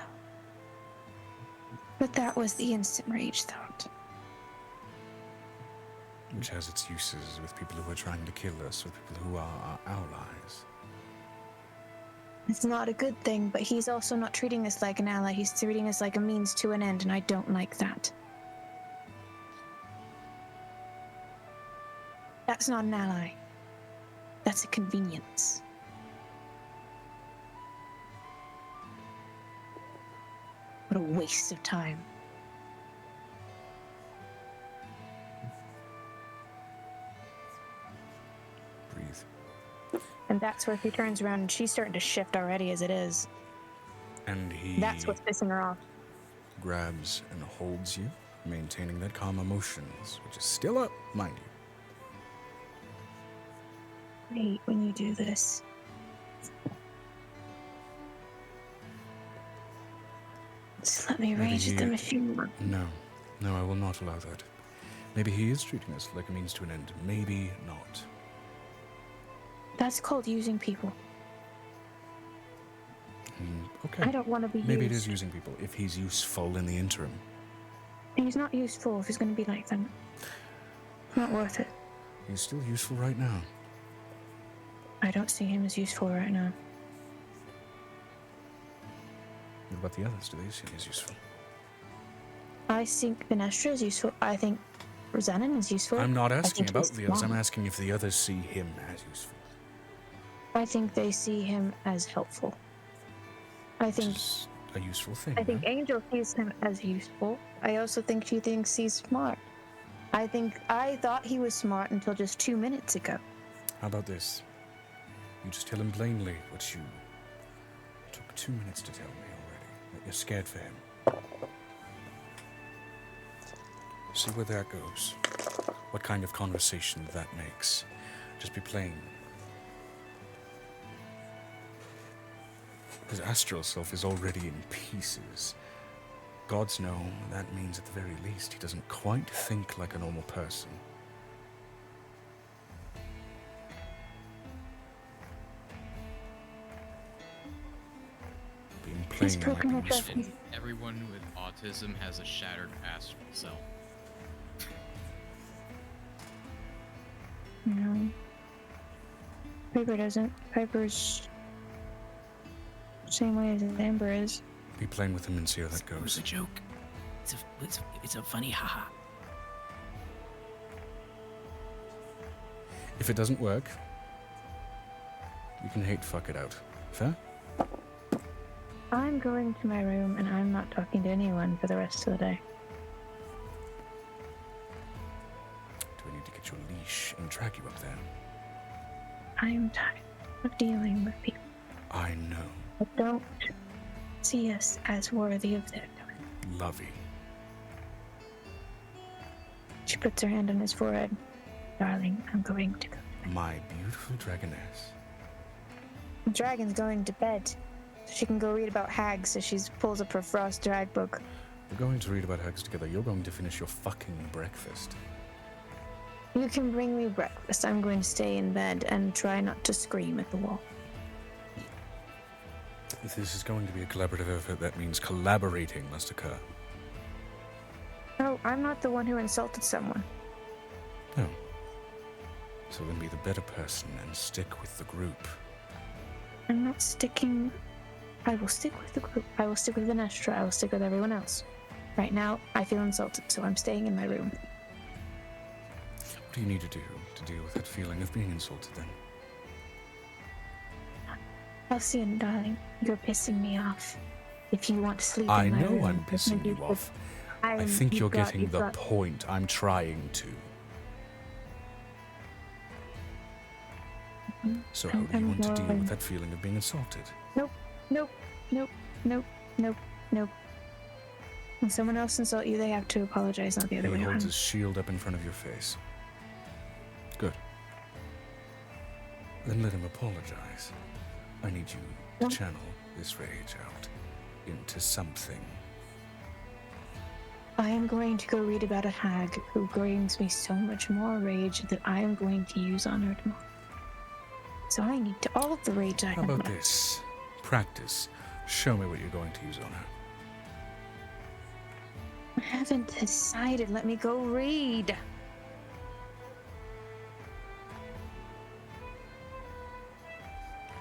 But that was the instant rage thought. Which has its uses with people who are trying to kill us, with people who are our allies. It's not a good thing, but he's also not treating us like an ally. He's treating us like a means to an end, and I don't like that. That's not an ally. That's a convenience. What a waste of time. Breathe. And that's where he turns around and she's starting to shift already as it is. And he That's what's pissing her off. grabs and holds you, maintaining that calm emotions, which is still up, mind you. I hate when you do this. Just let me Maybe rage at them if you want. No, I will not allow that. Maybe he is treating us like a means to an end. Maybe not. That's called using people. Okay. I don't want to be Maybe it used. is using people, if he's useful in the interim. He's not useful if he's going to be like them. Not worth it. He's still useful right now. I don't see him as useful right now. What about the others? Do they see him as useful? I think Finestra is useful. I think Rosanna is useful. I'm not I asking think about he's the others. I'm smart. asking if the others see him as useful. I think they see him as helpful. I think Which is a useful thing. I think no? Angel sees him as useful. I also think she thinks he's smart. I thought he was smart until just 2 minutes ago. How about this? You just tell him plainly what you took 2 minutes to tell me already. That you're scared for him. See where that goes. What kind of conversation that makes. Just be plain. His astral self is already in pieces. Gods know that means at the very least he doesn't quite think like a normal person. Being He's plain might broken be my trust. useful. Everyone with autism has a shattered astral self. No. Piper doesn't. Piper's same way as Amber is. Be plain with him and see how that It was goes. a joke. It's a funny haha. If it doesn't work, you can hate fuck it out. Fair? I'm going to my room and I'm not talking to anyone for the rest of the day. Do we need to get your leash and track you up there? I'm tired of dealing with people I know. that don't see us as worthy of their time. Lovey. She puts her hand on his forehead. Darling, I'm going to go to my beautiful dragoness. The dragon's going to bed. So she can go read about hags, so she pulls up her Frost Drag book. We're going to read about hags together. You're going to finish your fucking breakfast. You can bring me breakfast. I'm going to stay in bed and try not to scream at the wall. If this is going to be a collaborative effort, that means collaborating must occur. No, I'm not the one who insulted someone. No. So then be the better person and stick with the group. I'm not sticking. I will stick with the group. I will stick with Vanestra. I will stick with everyone else. Right now, I feel insulted, so I'm staying in my room. What do you need to do to deal with that feeling of being insulted then? Halcyon, darling, you're pissing me off. If you want to sleep I in my know room, I'm pissing you off. I think you're getting the point. I'm trying to. So how do you want to deal with that feeling of being insulted? Nope, nope, nope, nope, nope, nope. When someone else insults you, they have to apologize, not the other way He around. holds his shield up in front of your face. Good. Then let him apologize. I need you to channel this rage out into something. I am going to go read about a hag who brings me so much more rage that I am going to use on her tomorrow. So I need to all of the rage I How have about left. this? Practice. Show me what you're going to use on her. I haven't decided. Let me go read.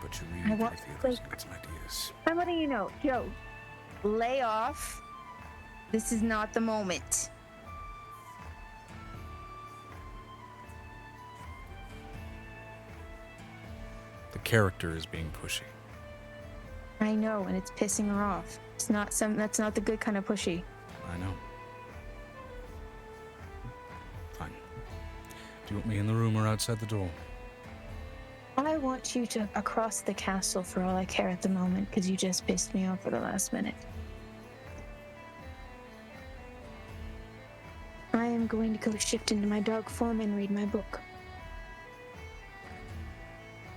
But you I read want- with the others get some ideas. I'm letting you know, Joe, lay off. This is not the moment. The character is being pushy. I know, and it's pissing her off. It's not that's not the good kind of pushy. I know. Fine. Do you want me in the room or outside the door? I want you to across the castle for all I care at the moment, because you just pissed me off for the last minute. I am going to go shift into my dog form and read my book.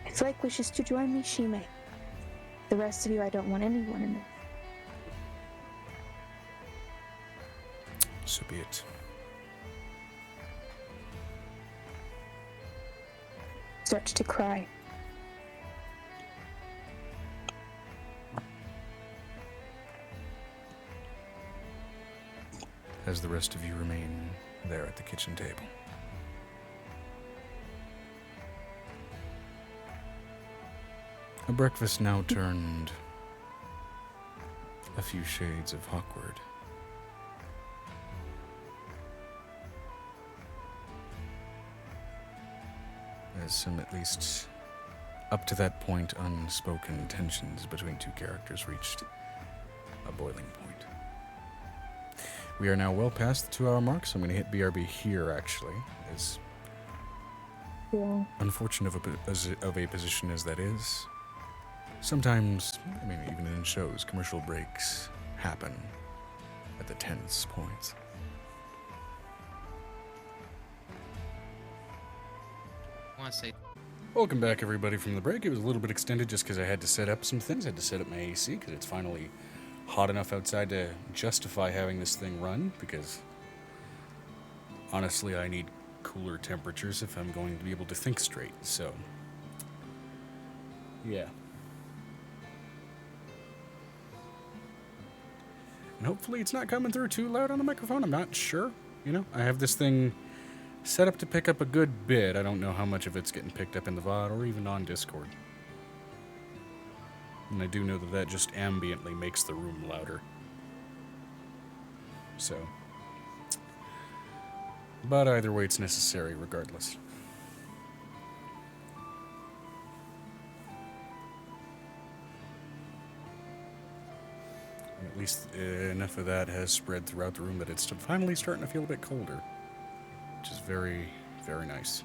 If Blake wishes to join me, she may. The rest of you, I don't want anyone in there. So be it. Starts to cry. As the rest of you remain there at the kitchen table. A breakfast now turned a few shades of awkward. As some, at least up to that point, unspoken tensions between two characters reached a boiling point. We are now well past the 2-hour mark, so I'm going to hit BRB here, actually, as unfortunate of a position as that is. Sometimes, I mean, even in shows, commercial breaks happen at the tense points. I want to say Welcome back, everybody, from the break. It was a little bit extended just because I had to set up some things. I had to set up my AC because it's finally hot enough outside to justify having this thing run, because honestly, I need cooler temperatures if I'm going to be able to think straight. So, yeah. And hopefully it's not coming through too loud on the microphone. I'm not sure. You know, I have this thing set up to pick up a good bit. I don't know how much of it's getting picked up in the VOD or even on Discord. And I do know that that just ambiently makes the room louder. So. But either way, it's necessary regardless. And at least enough of that has spread throughout the room that it's finally starting to feel a bit colder. Which is very, very nice.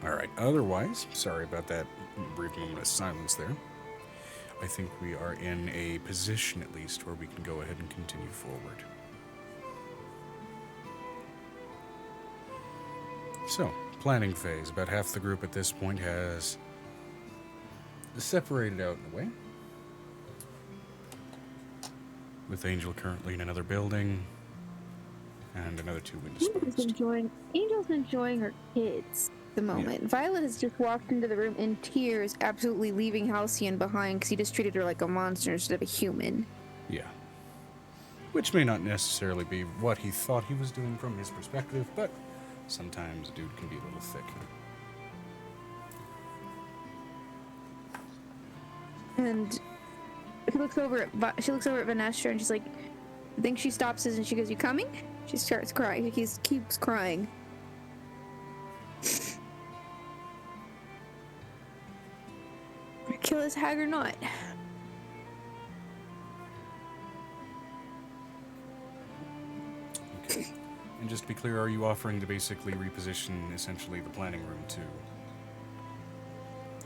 All right. Otherwise, sorry about that brief moment of silence there. I think we are in a position, at least, where we can go ahead and continue forward. So, planning phase. About half the group at this point has separated out in a way. With Angel currently in another building, and another two indisposed. Angel's enjoying her kids at the moment. Yeah. Violet has just walked into the room in tears, absolutely leaving Halcyon behind because he just treated her like a monster instead of a human. Yeah. Which may not necessarily be what he thought he was doing from his perspective, but sometimes a dude can be a little thick. And she looks over at Vanessa and she's like, I think she stops us and she goes, "You coming?" She starts crying. He keeps crying. Kill his hag or not? Okay. And just to be clear, are you offering to basically reposition essentially the planning room to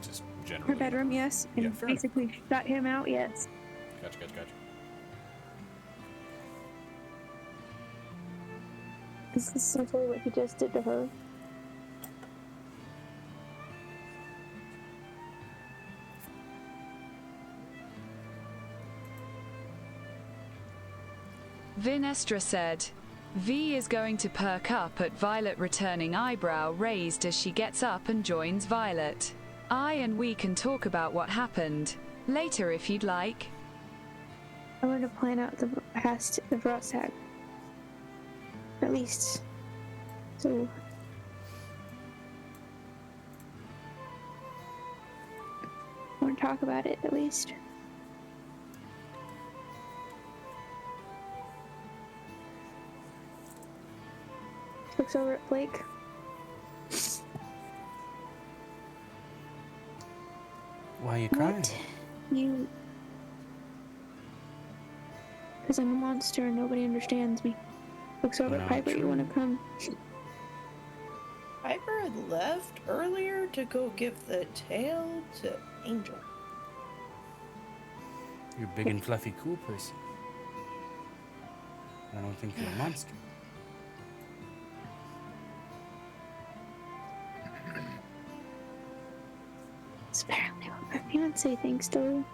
just generally... Her bedroom, yes. And yeah, basically shut him out, yes. Gotcha. Is this essentially what he just did to her? Vinestra said, V is going to perk up at Violet returning eyebrow raised as she gets up and joins Violet. I and we can talk about what happened later if you'd like. I want to plan out the Frost Hag. At least. So. I want to talk about it at least. Looks over at Blake. Why are you crying? What? You... Because I'm a monster and nobody understands me. Looks over at Piper, you want to come? Piper had left earlier to go give the tail to Angel. You're a big and fluffy cool person. I don't think you're a monster. It's apparently what my fiance thinks, though.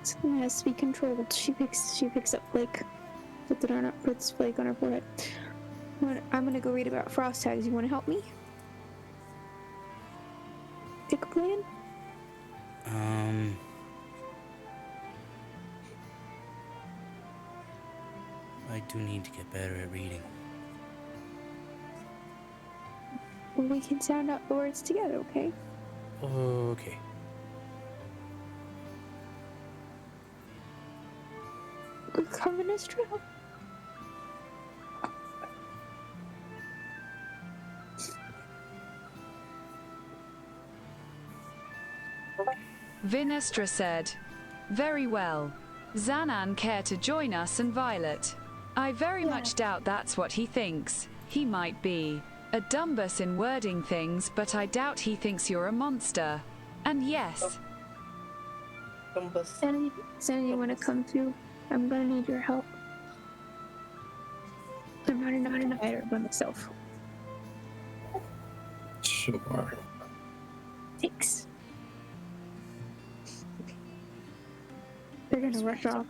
Something has to be controlled. She picks up Blake. Puts Blake on her forehead. I'm gonna go read about frost tags. You wanna help me? Take a plan? I do need to get better at reading. Well, we can sound out the words together, okay? Okay. Come in this trail. Vinestra said, very well. Xanan care to join us and Violet. I very much doubt that's what he thinks. He might be a dumbus in wording things, but I doubt he thinks you're a monster. And yes. Dumbus. Sandy, you want to come too? I'm gonna need your help. I'm not enough fighter by myself. Sure. Thanks. They're gonna rush off.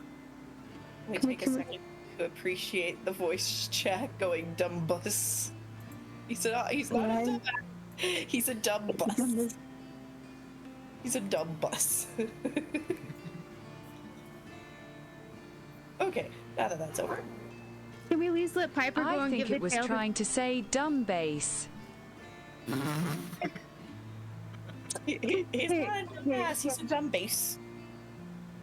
Let me take a second to appreciate the voice chat going dumb bus. He's not a dumb. He's a dumb bus. He's a dumb bus. Okay, now that that's over. Can we at least let Piper go and give the tail? I think it was trying to say dumb base. He's not a dumb ass, he's a dumb base.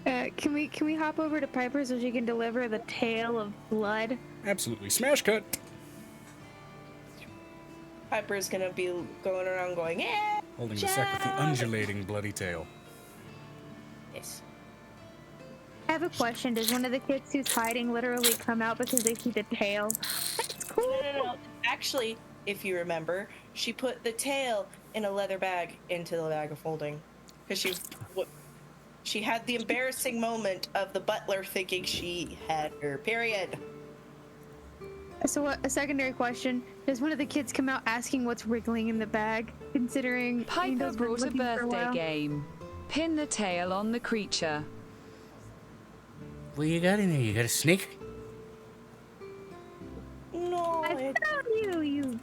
Can we hop over to Piper so she can deliver the tail of blood? Absolutely. Smash cut. Piper's gonna be going around going, yeah. Holding the sack with the undulating bloody tail. Yes. I have a question. Does one of the kids who's hiding literally come out because they see the tail? That's cool. No. Actually, if you remember, she put the tail in a leather bag into the bag of holding. Because she had the embarrassing moment of the butler thinking she had her period. So what, a secondary question, does one of the kids come out asking what's wriggling in the bag, considering Piper Angel's been brought a looking for birthday while? game. Pin the tail on the creature. What you got in there? You got a snake? No, I found you.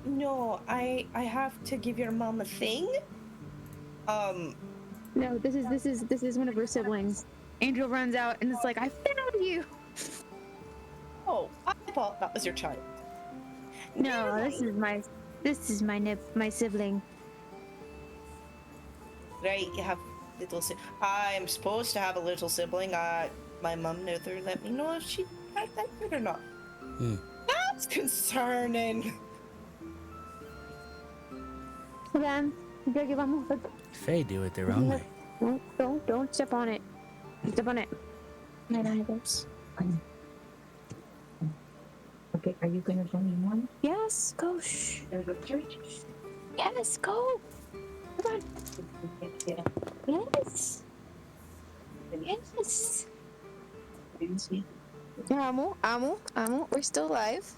no, I have to give your mom a thing. No, this is one of her siblings. Angel runs out and it's like, I found you. Oh, I thought that was your child. No, this is my sibling. Right, you have little I am supposed to have a little sibling. My mom never let me know if she had that kid or not. That's concerning. Then, Fae do it their own way. Don't step on it. Step on it. My neighbors. Okay, are you gonna show me one? Yes, go. Shh. There's a church. Yes, go. Come on. Yes. Yes. Amo. We're still alive.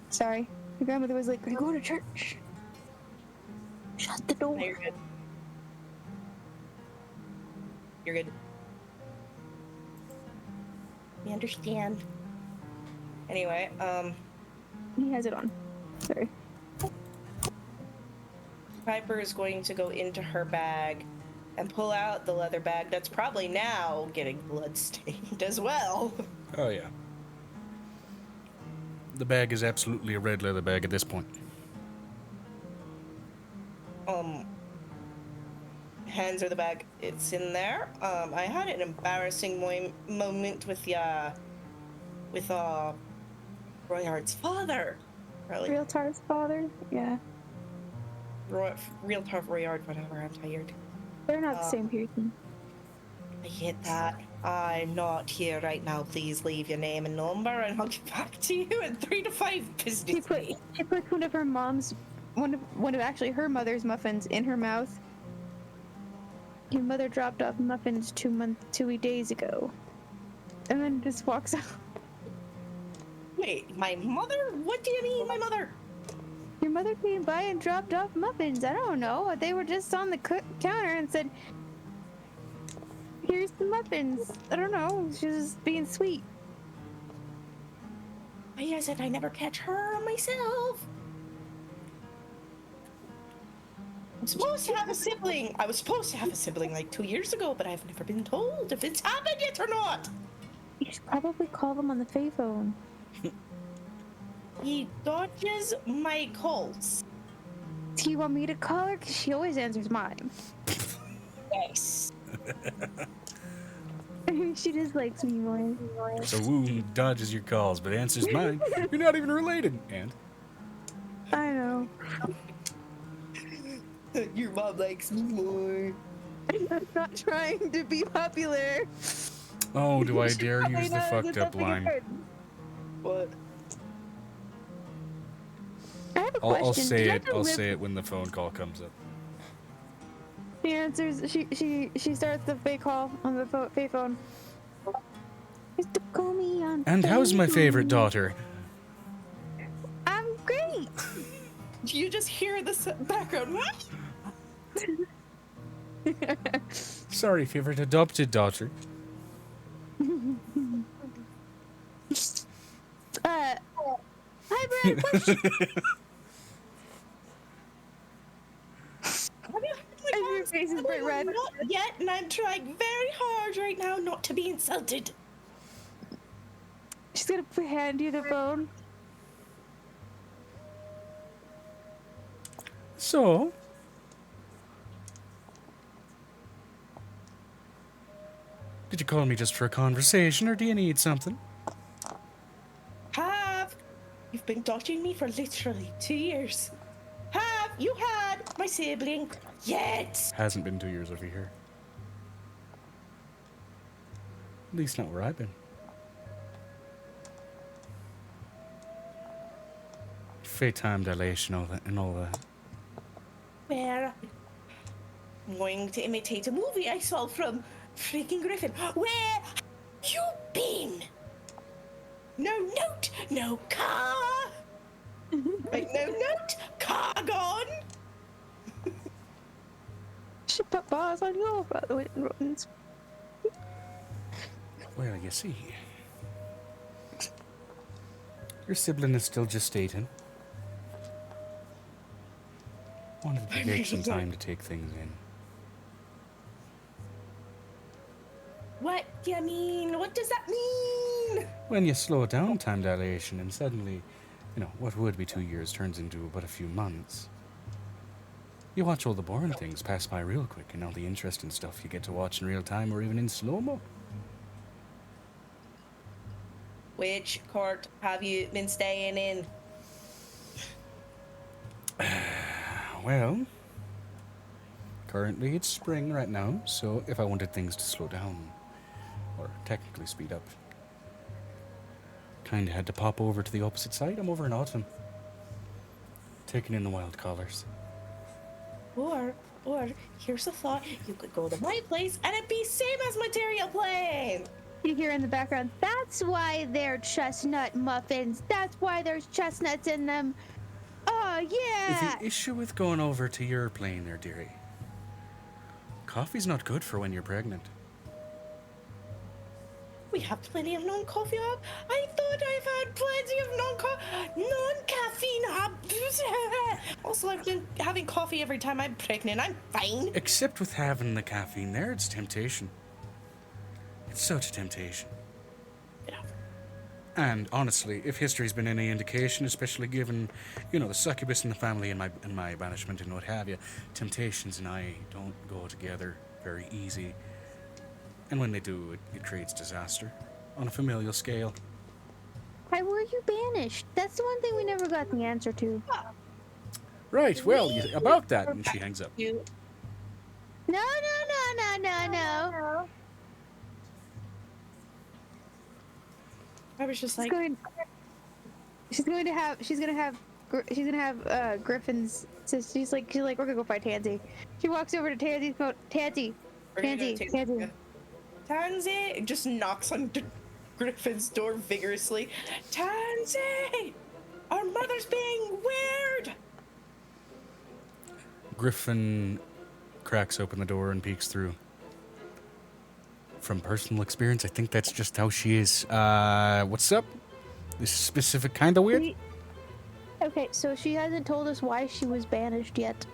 Sorry. Your grandmother was like, I go to church. Shut the door. No, you're good. You're good. We understand. Anyway, He has it on. Sorry. Piper is going to go into her bag and pull out the leather bag that's probably now getting blood-stained as well. Oh, yeah. The bag is absolutely a red leather bag at this point. Hands her the bag. It's in there. I had an embarrassing moment with Royard's father. Really? Realtar's father? Yeah. Realtar Royard, whatever. I'm tired. They're not the same person. I get that. I'm not here right now. Please leave your name and number, and I'll get back to you in 3 to 5 business days. She put one of her actually her mother's muffins in her mouth. Your mother dropped off muffins 2 days ago, and then just walks out. Wait, my mother? What do you mean, my mother? Your mother came by and dropped off muffins. I don't know. They were just on the counter and said, "Here's the muffins." I don't know. She was just being sweet. I said I never catch her myself. I'm supposed to have a sibling. I was supposed to have a sibling like 2 years ago, but I've never been told if it's happened yet or not. You should probably call them on the Fae phone. He dodges my calls. Do you want me to call her? Because she always answers mine. Yes. She just likes me more. So Woo dodges your calls, but answers mine. You're not even related. And? I know. Your mom likes me more. I'm not trying to be popular. Oh, do I dare use the fucked up line? What? I have a question. I'll say Did it. you I'll live- say it when the phone call comes up. She answers. She starts the Fae call on the Fae phone. Just to call me on. And how's my Fae favorite phone. daughter? I'm great. You just hear this background. Sorry, favorite adopted daughter. Hi, Brad. Question. Your face is bright red. Not yet, and I'm trying very hard right now not to be insulted. She's gonna hand you the phone. So, did you call me just for a conversation, or do you need something? Have You've been dodging me for literally 2 years. Have you had my sibling yet? Hasn't been 2 years over here. At least not where I've been. Fate time dilation and all that. Where? I'm going to imitate a movie I saw from freaking Griffin. Where have you been? No note, no car. Wait, no note, car gone. Should put bars on your buttons. Well, you see, your sibling is still gestating. Wanted to take some time to take things in. What do you mean? What does that mean? When you slow down time dilation and suddenly, what would be 2 years turns into but a few months. You watch all the boring things pass by real quick, and all the interesting stuff you get to watch in real time or even in slow-mo. Which court have you been staying in? Well, currently it's spring right now, so if I wanted things to slow down, or technically speed up, kinda had to pop over to the opposite side. I'm over in autumn, taking in the wild colors. Or, here's a thought. You could go to my place and it'd be same as material plane. You hear in the background, that's why they're chestnut muffins. That's why there's chestnuts in them. Oh, yeah. The issue with going over to your plane there, dearie, coffee's not good for when you're pregnant. We have plenty of non-coffee hub. I thought I've had plenty of non-caffeine hubs. Also, I've been having coffee every time I'm pregnant. I'm fine. Except with having the caffeine there, it's temptation. It's such a temptation. Yeah. And honestly, if history's been any indication, especially given, the succubus in the family and my banishment and what have you, temptations and I don't go together very easy. And when they do, it creates disaster on a familial scale. Why were you banished? That's the one thing we never got the answer to. Right, well, about that, and she hangs up. No. I was just like, she's gonna have Griffin's. So she's like, we're gonna go find Tansy. She walks over to Tansy's phone. Tansy. Tansy just knocks on Griffin's door vigorously. Tansy, our mother's being weird. Griffin cracks open the door and peeks through. From personal experience, I think that's just how she is. What's up? This specific kind of weird? Okay, so she hasn't told us why she was banished yet.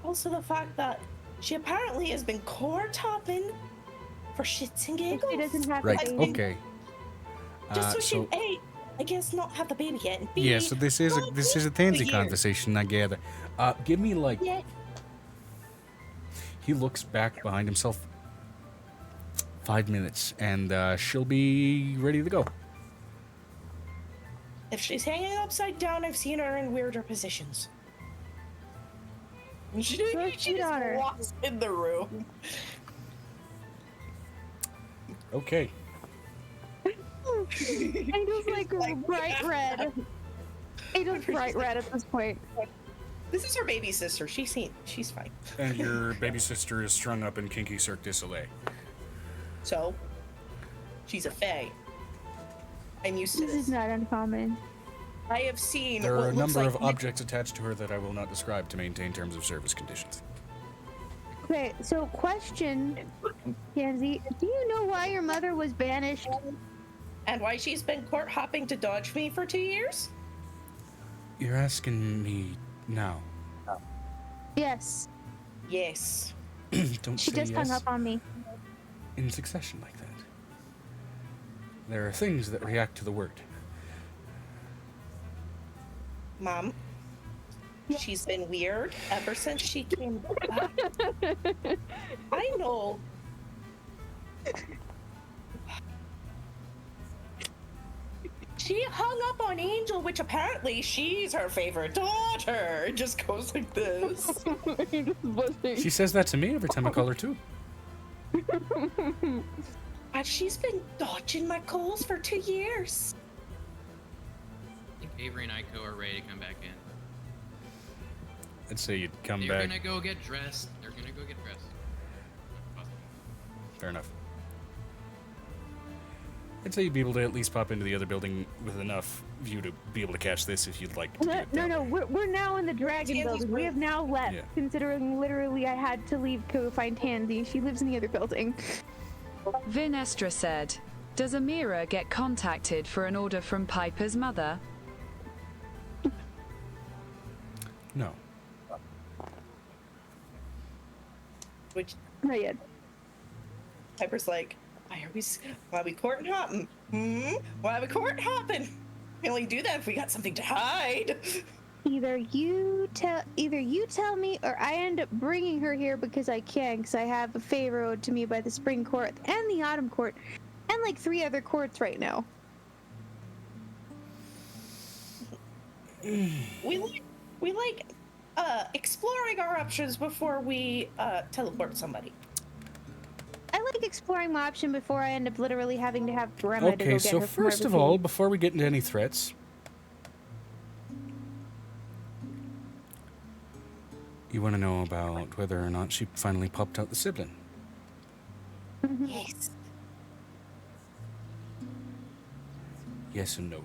Also, the fact that she apparently has been court hopping for shits and giggles. She doesn't have Right, to. okay. Just so she A, I guess not have the baby yet. And B, Yeah, so this is a Tansy year. conversation, I gather. Give me Yeah. He looks back behind himself. 5 minutes, and she'll be ready to go. If she's hanging upside down, I've seen her in weirder positions. She just walks in the room. Okay. Angel's like bright red. Angel's bright red at this point. This is her baby sister. She's fine. And your baby sister is strung up in kinky Cirque du Soleil. So, she's a fae. I'm used to This this. is not uncommon. I have seen. There are what a looks number like of objects attached to her that I will not describe to maintain terms of service conditions. Okay, so question, Tansy, do you know why your mother was banished? And why she's been court hopping to dodge me for 2 years? You're asking me now. Yes. Yes. Don't She say just hung yes up on me. in succession like that. There are things that react to the word. Mom, she's been weird ever since she came back. I know. she hung up on Angel, which apparently she's her favorite daughter. It just goes like this. She says that to me every time I call her too. And she's been dodging my calls for 2 years. I think Avery and Aiko are ready to come back in. I'd say you'd come They're back. gonna go get dressed. They're gonna go get dressed. Fair enough. I'd say you'd be able to at least pop into the other building with enough view to be able to catch this if you'd like to. No, we're now in the Dragon Building. We have now left, considering literally I had to leave to go find Tansy. She lives in the other building. Vinestra said, "Does Amira get contacted for an order from Piper's mother?" No. Which not yet. Piper's like, why are we court hopping? Why are we court hopping? We only do that if we got something to hide. Either you tell me, or I end up bringing her here because I can, because I have a favor owed to me by the Spring Court and the Autumn Court, and like 3 other courts right now. We like exploring our options before we teleport somebody. I like exploring my option before I end up literally having to have Grandma to go Okay, get so her from first of all, before we get into any threats, you want to know about whether or not she finally popped out the sibling. Yes. Yes and no.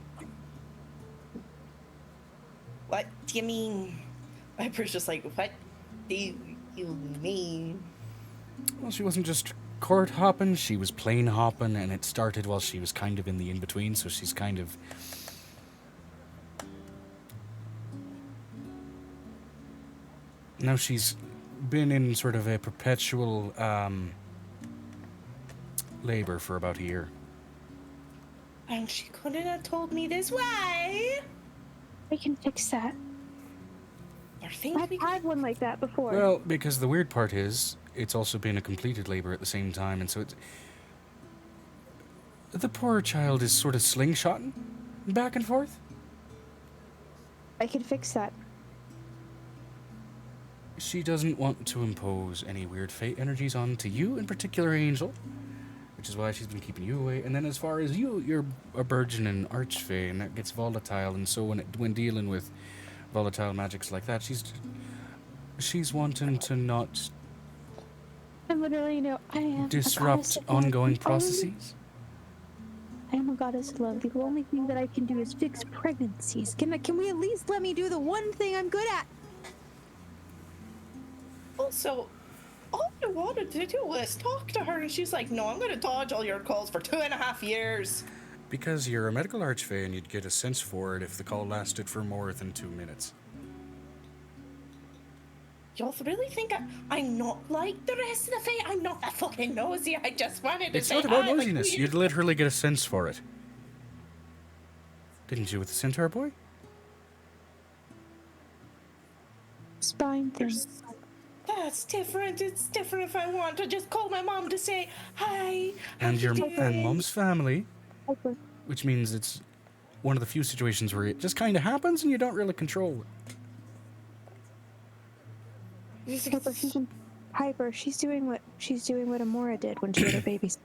What do you mean? Piper's just like, what do you mean? Well, she wasn't just court hopping, she was plane hopping, and it started while she was kind of in the in-between, so she's kind of... Now she's been in sort of a perpetual labor for about a year. And she couldn't have told me this. Why? We can fix that. I've had one like that before. Well, because the weird part is, it's also been a completed labor at the same time, and so it's... The poor child is sort of slingshotting back and forth. I can fix that. She doesn't want to impose any weird fate energies onto you, in particular, Angel, which is why she's been keeping you away. And then as far as you, you're a burgeoning archfey, and that gets volatile, and so when dealing with volatile magics like that, she's wanting to not I'm literally, I am disrupt ongoing processes. I am a goddess of love. The only thing that I can do is fix pregnancies. Can we at least let me do the one thing I'm good at? Also, all I wanted to do was talk to her, and she's like, no, I'm going to dodge all your calls for 2.5 years. Because you're a medical archfey, and you'd get a sense for it if the call lasted for more than 2 minutes. Y'all really think I'm not like the rest of the Fae? I'm not that fucking nosy. I just wanted to It's say not about hi, like, nosiness. You'd literally get a sense for it. Didn't you with the centaur boy? Spine thing. That's different. It's different if I want to just call my mom to say hi. And mom's family, which means it's one of the few situations where it just kind of happens and you don't really control it. Piper, she's doing what Amora did when she had her babies.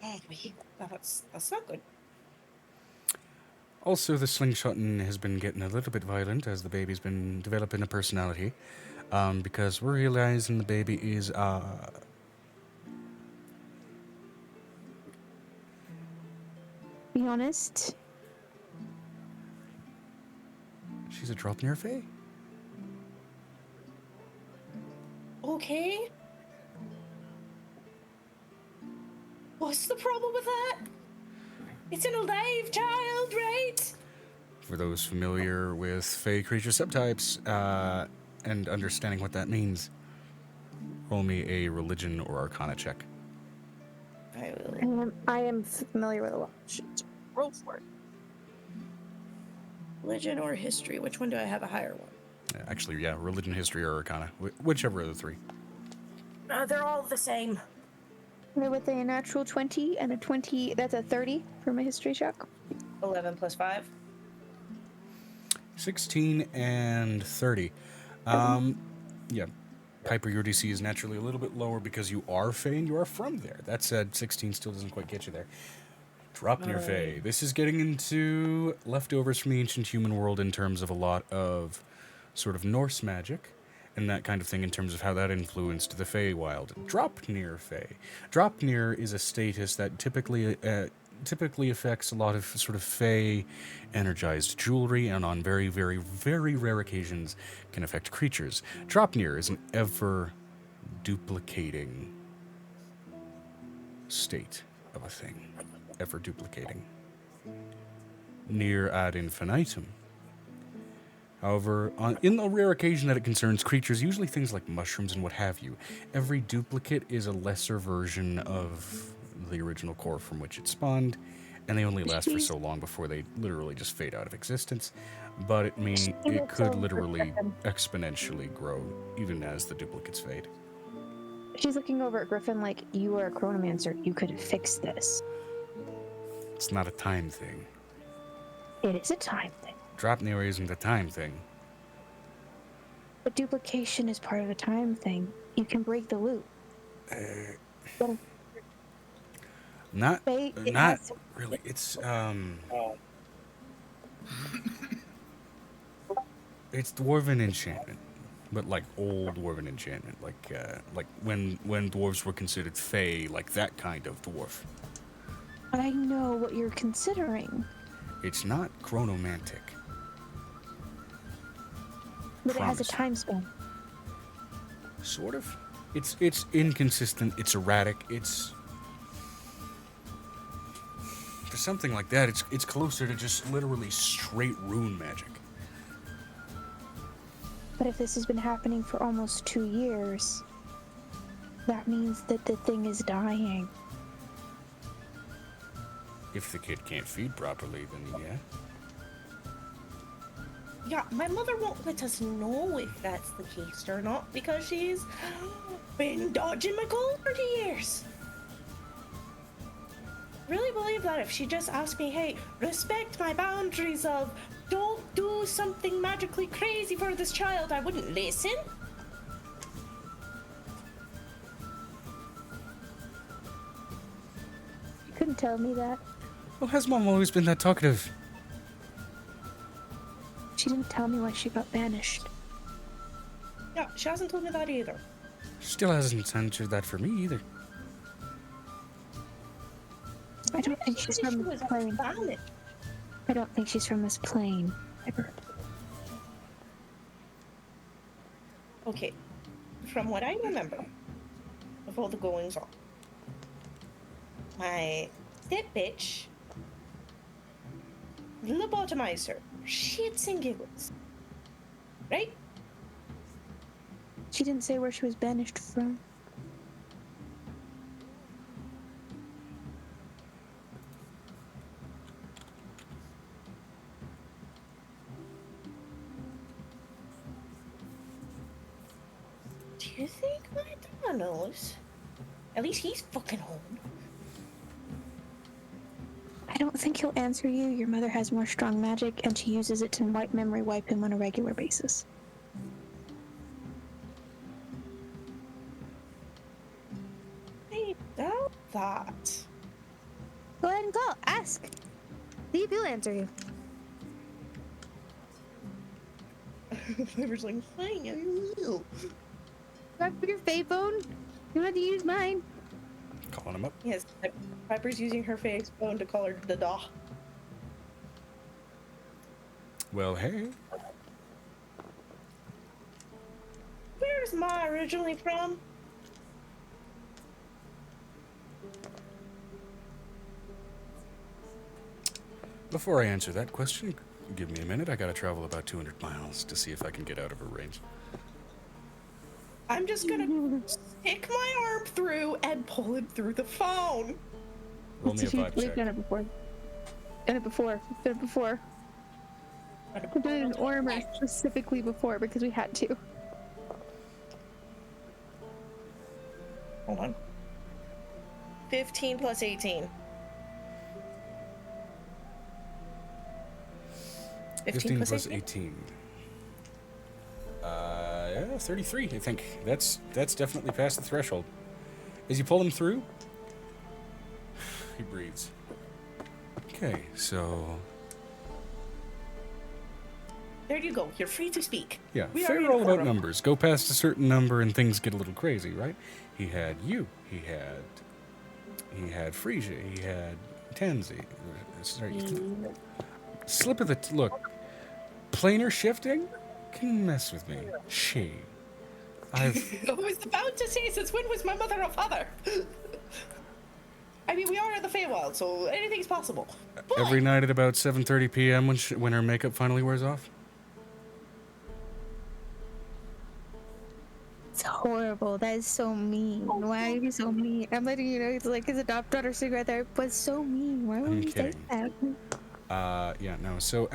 Oh, wait, that's not good. Also, the slingshotting has been getting a little bit violent as the baby's been developing a personality. Because we're realizing the baby is, Be honest. She's a drop in your face. Okay. What's the problem with that? It's an alive child, right? For those familiar with Fey creature subtypes, and understanding what that means, roll me a religion or arcana check. I will. I am familiar with a lot. Roll for it. Religion or history? Which one do I have a higher one? Actually, yeah, religion, history, or arcana. Whichever of the three. They're all the same. With a natural 20 and a 20, that's a 30 for my history check. 11 plus 5. 16 and 30. Yeah. Piper, your DC is naturally a little bit lower because you are Fey and you are from there. That said, 16 still doesn't quite get you there. Drop near Fey. This is getting into leftovers from the ancient human world in terms of a lot of sort of Norse magic and that kind of thing in terms of how that influenced the Feywild. Drop near Fey. Drop near is a status that typically affects a lot of sort of Fey energized jewelry and on very, very, very rare occasions can affect creatures. Drop near is an ever duplicating state of a thing. Ever duplicating. Near ad infinitum. However, in the rare occasion that it concerns creatures, usually things like mushrooms and what have you, every duplicate is a lesser version of the original core from which it spawned, and they only last for so long before they literally just fade out of existence. But it could literally exponentially grow even as the duplicates fade. She's looking over at Griffin like, you are a chronomancer. You could fix this. It's not a time thing. It is a time thing. Drop near isn't a time thing. But duplication is part of a time thing. You can break the loop. Not really. It's it's dwarven enchantment, but like old dwarven enchantment, like when dwarves were considered fey, like that kind of dwarf. I know what you're considering. It's not chronomantic. But it has a time span. Sort of. It's inconsistent. It's erratic. It's for something like that. It's closer to just literally straight rune magic. But if this has been happening for almost 2 years, that means that the thing is dying. If the kid can't feed properly, then yeah. Yeah, my mother won't let us know if that's the case or not because she's been dodging my cold for 2 years. Really believe that if she just asked me, hey, respect my boundaries of don't do something magically crazy for this child, I wouldn't listen. You couldn't tell me that. Well, has Mom always been that talkative? She didn't tell me why she got banished. Yeah, she hasn't told me that either. She still hasn't answered that for me either. I don't think she's from this plane. I don't think she's from this plane. Okay, from what I remember of all the goings on, my step bitch lobotomized her. Shits and giggles. Right? She didn't say where she was banished from. Do you think my dad knows? At least he's fucking home. I don't think he'll answer you. Your mother has more strong magic, and she uses it to memory wipe him on a regular basis. I doubt that. Go ahead and go. Ask. See if he'll answer you. Piper's like, fine, I will. Grab your Fae phone. You don't have to use mine. Calling him up. Yes, Piper's using her face phone to call her Dada. Well, hey. Where's Ma originally from? Before I answer that question, give me a minute. I gotta travel about 200 miles to see if I can get out of her range. I'm just gonna stick my arm through and pull him through the phone. Roll me a vibe We've check. done it before. Done it before. We've done an armor specifically before because we had to. Hold on. 15 plus 18. 15 plus 18. Yeah, 33, I think. That's definitely past the threshold. As you pull him through, he breathes. Okay, so... There you go. You're free to speak. Yeah, We are fair in all about quorum. numbers. Go past a certain number and things get a little crazy, right? He had you. He had Frisia. He had Tansy. Sorry, slip of the... Look, planar shifting can mess with me. I was about to say, since when was my mother a father? I mean, we are in the Feywild, so anything's possible. But Every night at about 7:30 p.m. when her makeup finally wears off. It's horrible. That is so mean. Why are you so mean? I'm letting you know it's like his adopted daughter sitting right there, but so mean. Why would you say that? Yeah, no. So,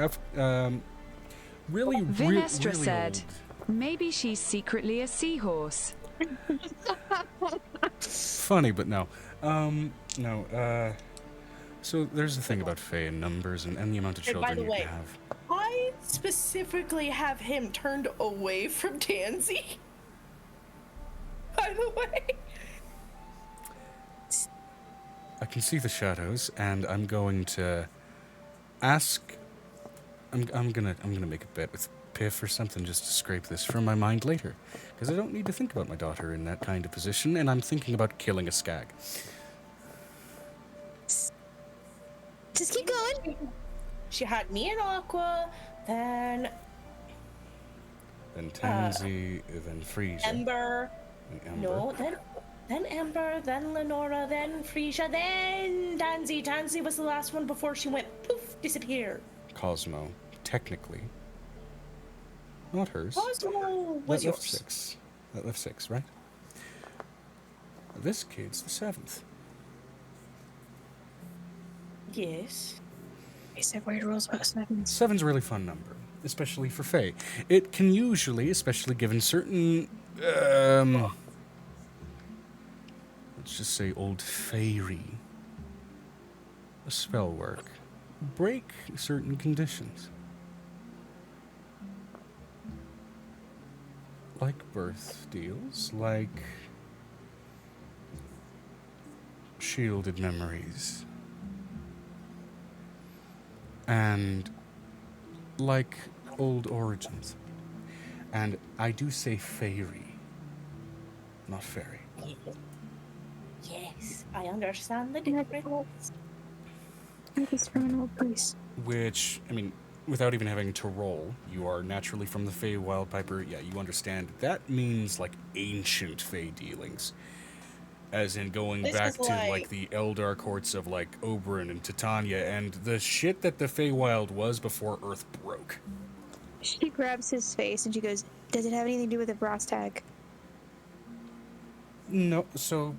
really Vinestra really said, old. maybe she's secretly a seahorse. Funny, but no. No. So there's the thing about Fae and numbers and the amount of And by children the you way, can have. I specifically have him turned away from Tansy. By the way. I can see the shadows, and I'm going to ask. I'm gonna make a bet with Piff or something just to scrape this from my mind later, because I don't need to think about my daughter in that kind of position, and I'm thinking about killing a skag. Just keep going. She had me and Aqua, then Tansy, then Frisia. Ember. And Ember. No, then Ember, then Lenora, then Frisia, then Tansy. Tansy was the last one before she went poof, disappeared. Cosmo, technically. Not hers. Cosmo was That left yours. 6. That left 6, right? This kid's the 7th. Yes. I said weird rules about sevens. 7's a really fun number, especially for Fae. It can usually, especially given certain, let's just say old Faerie, a spell work, break certain conditions. Like birth deals, like shielded memories. And like old origins. And I do say fairy, not fairy. Yes, I understand the difference. That is from an old place. Which, I mean, without even having to roll, you are naturally from the Fey Wild Piper. Yeah, you understand. That means like ancient Fey dealings. As in going This back was to like- like the Eldar courts of like Oberyn and Titania and the shit that the Feywild was before Earth broke. She grabs his face and she goes, "Does it have anything to do with the brass tag?" No, so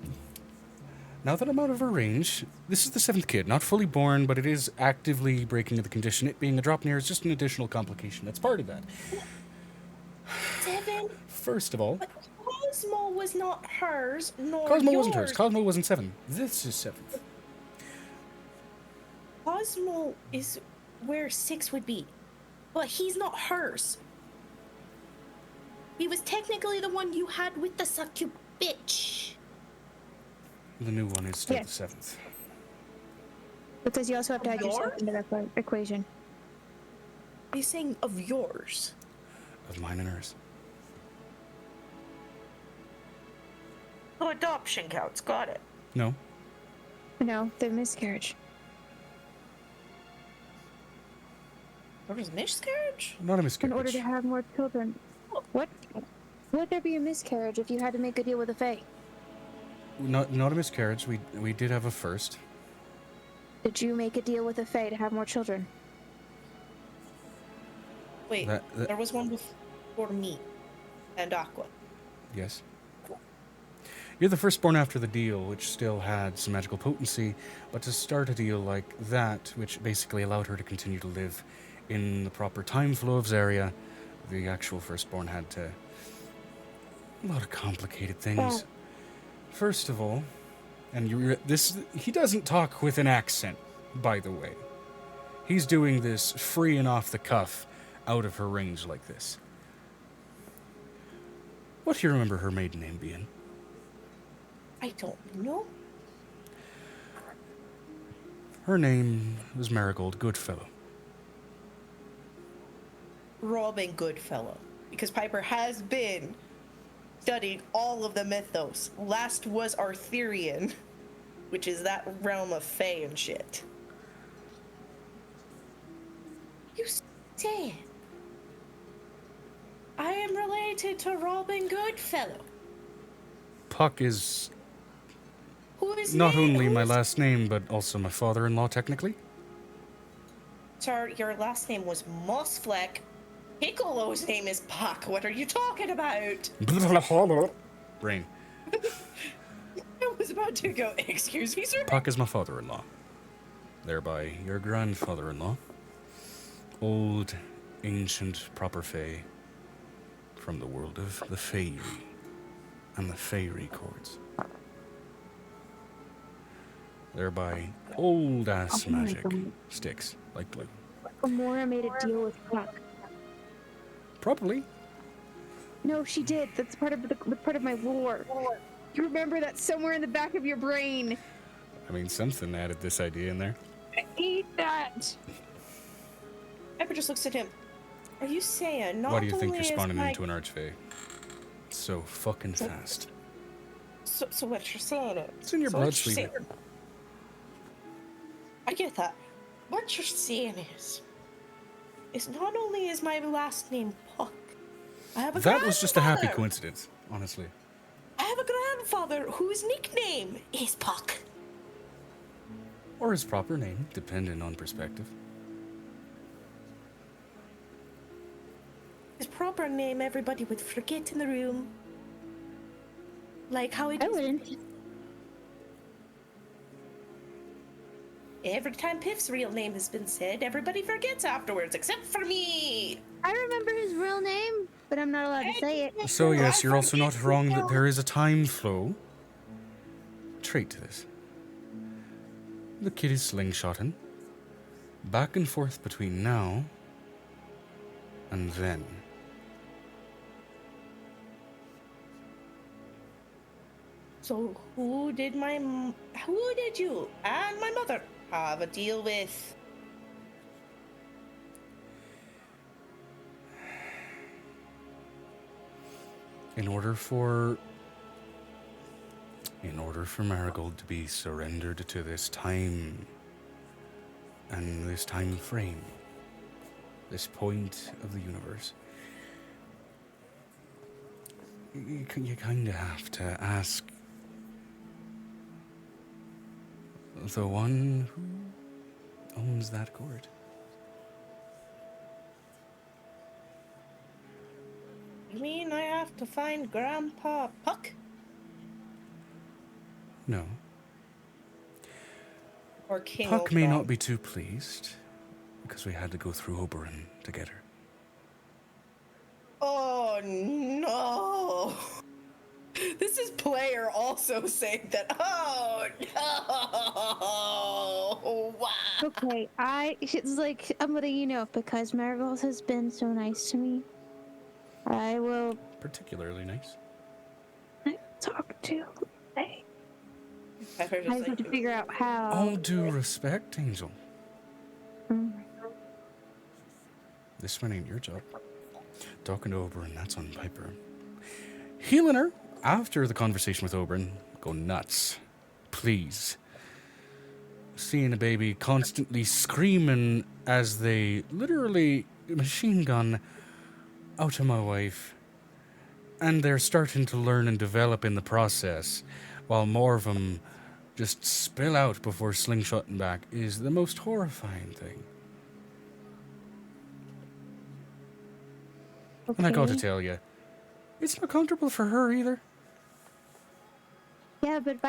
now that I'm out of her range, this is the 7th kid, not fully born, but it is actively breaking the condition. It being a drop near is just an additional complication. That's part of that. 7? First of all, But Cosmo was not hers, nor Cosmo yours. wasn't hers. Cosmo wasn't 7. This is 7th. Cosmo is where 6 would be, but he's not hers. He was technically the one you had with the succub bitch. The new one is still Yes. the 7th. Because you also have to add yourself Yours? into that equation. He's saying of yours. Of mine and hers. Oh, adoption counts. Got it. No. No, the miscarriage. There was miscarriage? Not a miscarriage. In order to have more children. What? Would there be a miscarriage if you had to make a deal with a fae? Not a miscarriage. We did have a first. Did you make a deal with a fae to have more children? Wait, That- there was one before me and Aqua. Yes. You're the firstborn after the deal, which still had some magical potency, but to start a deal like that, which basically allowed her to continue to live in the proper time flow of Zarya, the actual firstborn had to... A lot of complicated things. First of all, and he doesn't talk with an accent, by the way. He's doing this free and off the cuff, out of her range like this. What do you remember her maiden name being? I don't know. Her name was Marigold Goodfellow. Robin Goodfellow. Because Piper has been studying all of the mythos. Last was Arthurian, which is that realm of fae and shit. You say I am related to Robin Goodfellow. Puck is Who is not only my last name, but also my father-in-law, technically. Sir, your last name was Mossfleck. Piccolo's name is Puck. What are you talking about? Brain. I was about to go, excuse me, sir? Puck is my father-in-law. Thereby, your grandfather-in-law. Old, ancient, proper fae from the world of the Faerie and the Faerie chords. Thereby, old-ass magic sticks like glue. Gamora made a deal with Puck. Probably. No, she did. That's part of my lore. You remember that somewhere in the back of your brain. I mean, something added this idea in there. I hate that. Piper just looks at him. Are you saying not Why do you think only you're is spawning my... into an archfey so fucking fast? So what you're saying is... It's in your blood, sweetie. I get that. What you're saying is not only is my last name Puck, I have a That was just a happy grandfather. coincidence, honestly. I have a grandfather whose nickname is Puck. Or his proper name, depending on perspective. His proper name everybody would forget in the room. Like how it I is. wouldn't. Every time Piff's real name has been said, everybody forgets afterwards, except for me. I remember his real name, but I'm not allowed to say it. So yes, you're also not wrong that there is a time flow trait to this. The kid is slingshotting back and forth between now and then. So who did you and my mother have a deal with? In order for Marigold to be surrendered to this time and this time frame, this point of the universe, you kind of have to ask the one who owns that court. You mean I have to find Grandpa Puck? No. Or King Puck may Oberon? not be too pleased because we had to go through Oberon together. Oh no! This is player also saying that. Oh no! Wow. Okay, it's like, I'm letting you know, because Marigold has been so nice to me. I will Particularly nice. talk to Faye. I I just have to figure out how. All due respect, Angel. Mm. This one ain't your job. Talking to Oberon, that's on Piper. Healing her after the conversation with Oberon, go nuts. Please. Seeing a baby constantly screaming as they literally machine gun out of my wife. And they're starting to learn and develop in the process, while more of them just spill out before slingshotting back, is the most horrifying thing. Okay. And I got to tell you, it's not comfortable for her either. Yeah, but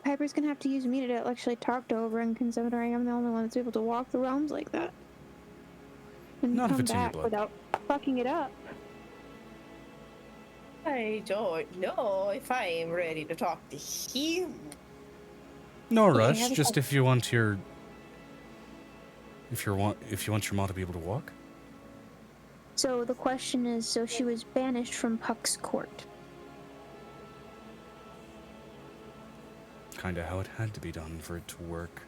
Piper's gonna have to use me to actually talk to Oberon, considering I'm the only one that's able to walk the realms like that. And Not if come it's in your back blood. without fucking it up. I don't know if I'm ready to talk to him. No Okay, rush, have a- just if you want If you want your mom to be able to walk. So the question is, so she was banished from Puck's court. Kinda how it had to be done for it to work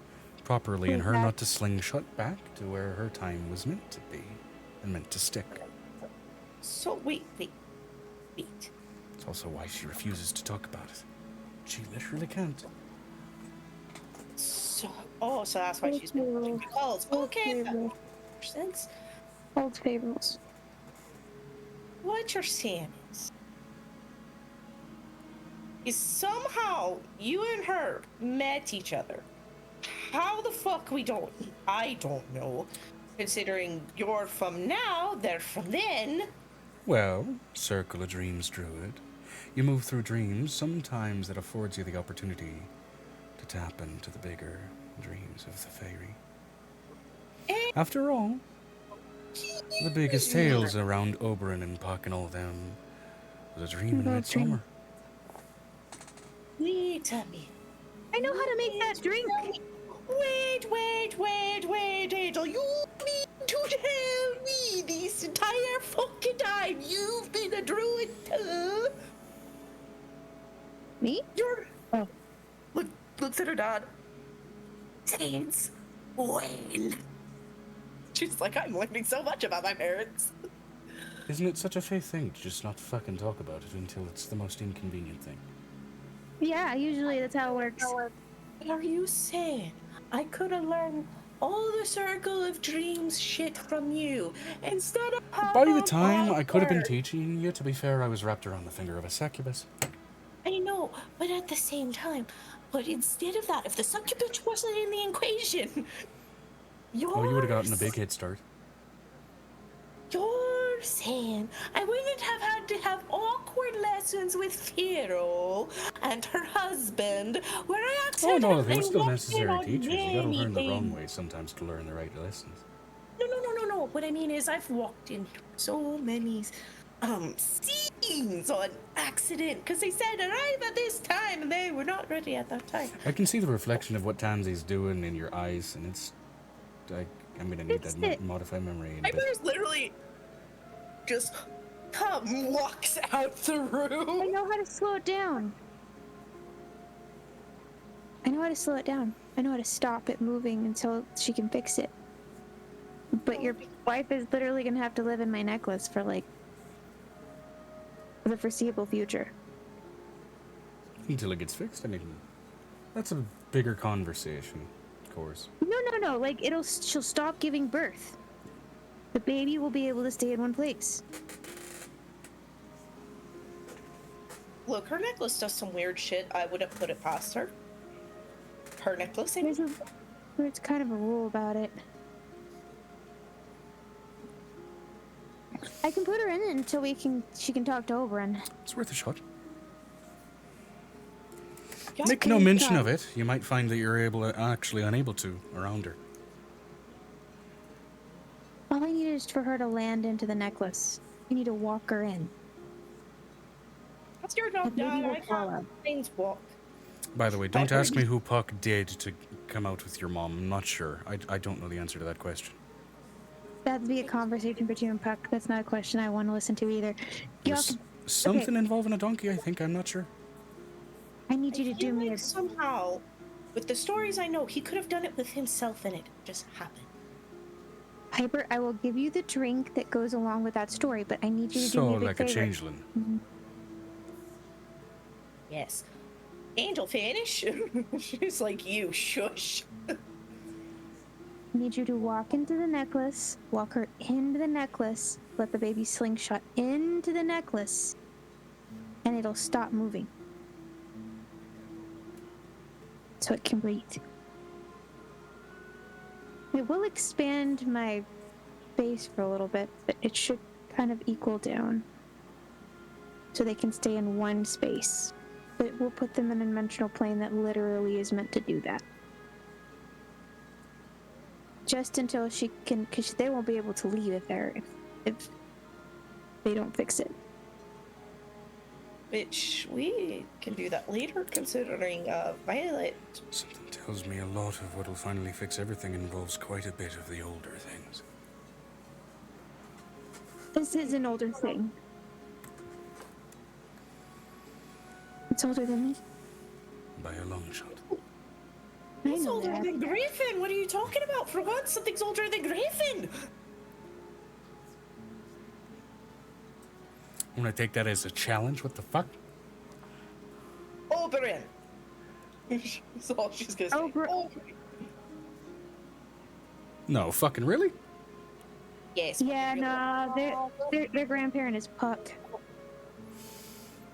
properly, and her not to slingshot back to where her time was meant to be and meant to stick. So wait. It's also why she refuses to talk about it. She literally can't. So that's why she's been making calls. Okay, that makes sense. Old fables. What you're saying is somehow you and her met each other. How the fuck I don't know. Considering you're from now, they're from then. Well, Circle of Dreams, Druid. You move through dreams, sometimes that affords you the opportunity to tap into the bigger dreams of the fairy. After all, the biggest tales around Oberyn and Puck and all them was a dream in midsummer. Wait a minute. I know how to make that drink. Wait, Angel. You mean to tell me this entire fucking time you've been a druid too? Me? Looks at her dad. Since when? She's like, I'm learning so much about my parents. Isn't it such a faith thing to just not fucking talk about it until it's the most inconvenient thing? Yeah, usually that's how it works. Are you saying I could have learned all the Circle of Dreams shit from you instead of By the time I could have been teaching you, to be fair, I was wrapped around the finger of a succubus. I know, but at the same time, instead of that, if the succubus wasn't in the equation, you would have gotten a big head start. You're saying I wouldn't have had to have awkward lessons with Firo and her husband, where I accidentally Oh no, they're still walked in necessary on teachers. You gotta learn the wrong anything. way sometimes to learn the right lessons. No. What I mean is I've walked in so many scenes on accident because they said arrive at this time and they were not ready at that time. I can see the reflection of what Tansy's doing in your eyes, and it's I'm gonna need that modify memory. Piper's literally just walks out the room. I know how to slow it down. I know how to stop it moving until she can fix it. But your wife is literally gonna have to live in my necklace for like the foreseeable future. Until it gets fixed. I mean, that's a bigger conversation, of course. No. Like she'll stop giving birth. The baby will be able to stay in one place. Look, her necklace does some weird shit. I wouldn't put it past her. Her necklace. There's kind of a rule about it. I can put her in it until she can talk to Oberyn. It's worth a shot. Yeah. Make no mention of it. You might find that you're actually unable to around her. All I need is for her to land into the necklace. I need to walk her in. That's your job, Dad. I can't things walk. By the way, don't ask me who Puck did to come out with your mom. I'm not sure. I don't know the answer to that question. That'd be a conversation between you and Puck. That's not a question I want to listen to either. Something involving a donkey, I think. I'm not sure. I need you to do me somehow. With the stories I know, he could have done it with himself and it just happened. Piper, I will give you the drink that goes along with that story, but I need you to do me a big like favor. a changeling. Mm-hmm. Yes. Angel, finish. She's like, you shush. I need you to walk into the necklace, walk her into the necklace, let the baby slingshot into the necklace, and it'll stop moving. So it can breathe. It will expand my base for a little bit, but it should kind of equal down. So they can stay in one space. But we'll put them in a dimensional plane that literally is meant to do that. Just until she can, because they won't be able to leave if they don't fix it. which we can do that later, considering Violet. Something tells me a lot of what will finally fix everything involves quite a bit of the older things. This is an older thing. It's older than me. By a long shot. It's older than Griffin. What are you talking about? For once, something's older than Griffin. I'm gonna take that as a challenge. What the fuck? Oberyn. That's all she's gonna say. Oberyn. No, fucking really? Yes. Yeah, no, their grandparent is Puck.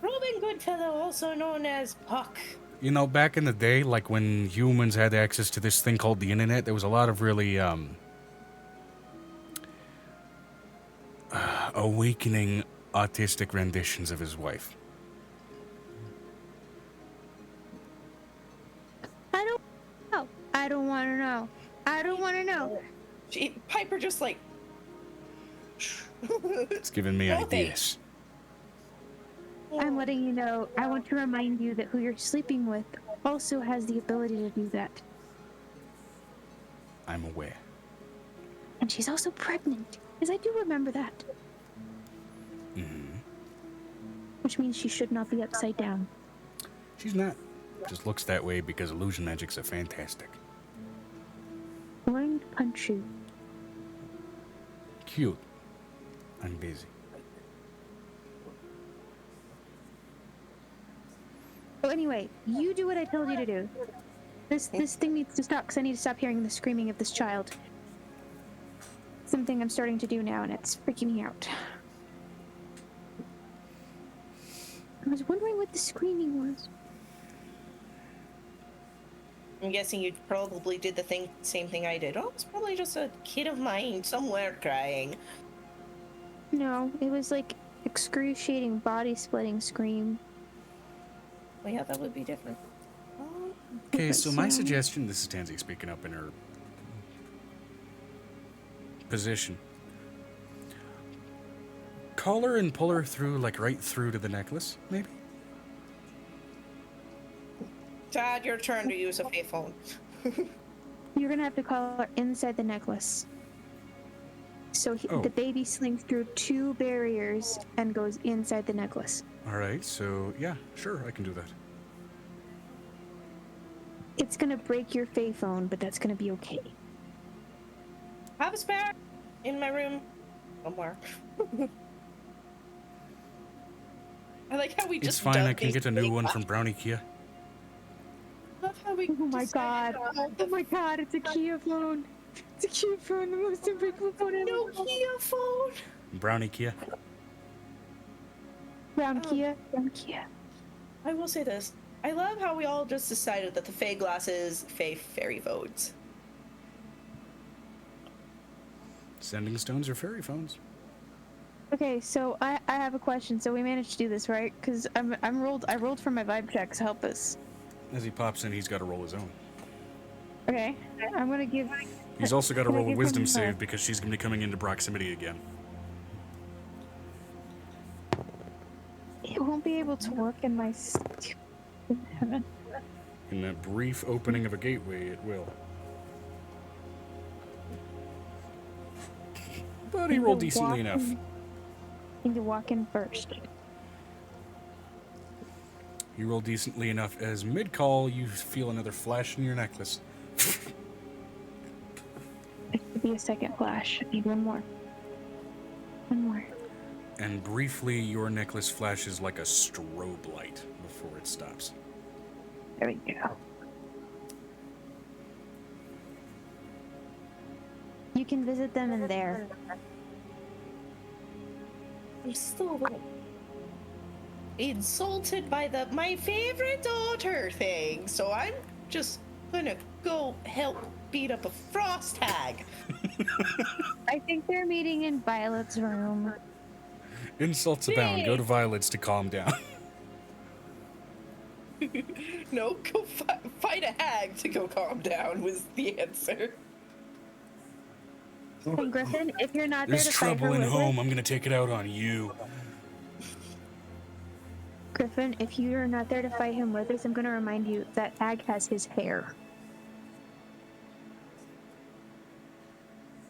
Robin Goodfellow, also known as Puck. You know, back in the day, like when humans had access to this thing called the internet, there was a lot of really awakening autistic renditions of his wife. I don't know. I don't want to know. I don't want to know. Piper just like... It's giving me ideas. I'm letting you know. I want to remind you that who you're sleeping with also has the ability to do that. I'm aware. And she's also pregnant, because I do remember that. Mm-hmm. Which means she should not be upside down. She's not. Just looks that way because illusion magics are fantastic. I'm going to punch you. Cute. I'm busy. So anyway, you do what I told you to do. This thing needs to stop, because I need to stop hearing the screaming of this child. Something I'm starting to do now, and it's freaking me out. I was wondering what the screaming was. I'm guessing you probably did the same thing I did. Oh, it's probably just a kid of mine somewhere crying. No, it was like excruciating, body-splitting scream. Well, yeah, that would be different. Okay, so my suggestion, this is Tansy speaking up in her position. Call her and pull her through, like right through to the necklace, maybe? Dad, your turn to use a payphone. You're gonna have to call her inside the necklace. So the baby slings through 2 barriers and goes inside the necklace. Alright, so yeah, sure, I can do that. It's gonna break your phone, but that's gonna be okay. I have a spare in my room somewhere. I like how we just. It's fine, I can get a new one from Brownie Kia. I love how we. Oh my god! Oh my god! It's a Kia phone. It's a Kia phone, the most unbreakable phone ever. No Kia phone. Brownie Kia. Brown Kia. I will say this. I love how we all just decided that the Fae glasses, Fae fairy votes. Sending stones or fairy phones. Okay, so I have a question. So we managed to do this, right? Because I rolled for my vibe checks. Help us. As he pops in, he's got to roll his own. Okay, I'm gonna give. He's also got to roll a wisdom save because she's going to be coming into proximity again. It won't be able to work in my heaven. In that brief opening of a gateway, it will. But he rolled decently enough. Need to walk in first. You roll decently enough as mid-call you feel another flash in your necklace. It could be a second flash. I need one more. One more. And briefly your necklace flashes like a strobe light before it stops. There we go. You can visit them in there. I'm still insulted by my favorite daughter thing, so I'm just gonna go help beat up a frost hag. I think they're meeting in Violet's room. Insults abound. Go to Violet's to calm down. No, go fight a hag to go calm down was the answer. And Griffin, if you're not There's there to fight her trouble in with home. it, I'm gonna take it out on you. Griffin, if you are not there to fight him with us, I'm going to remind you that Hag has his hair.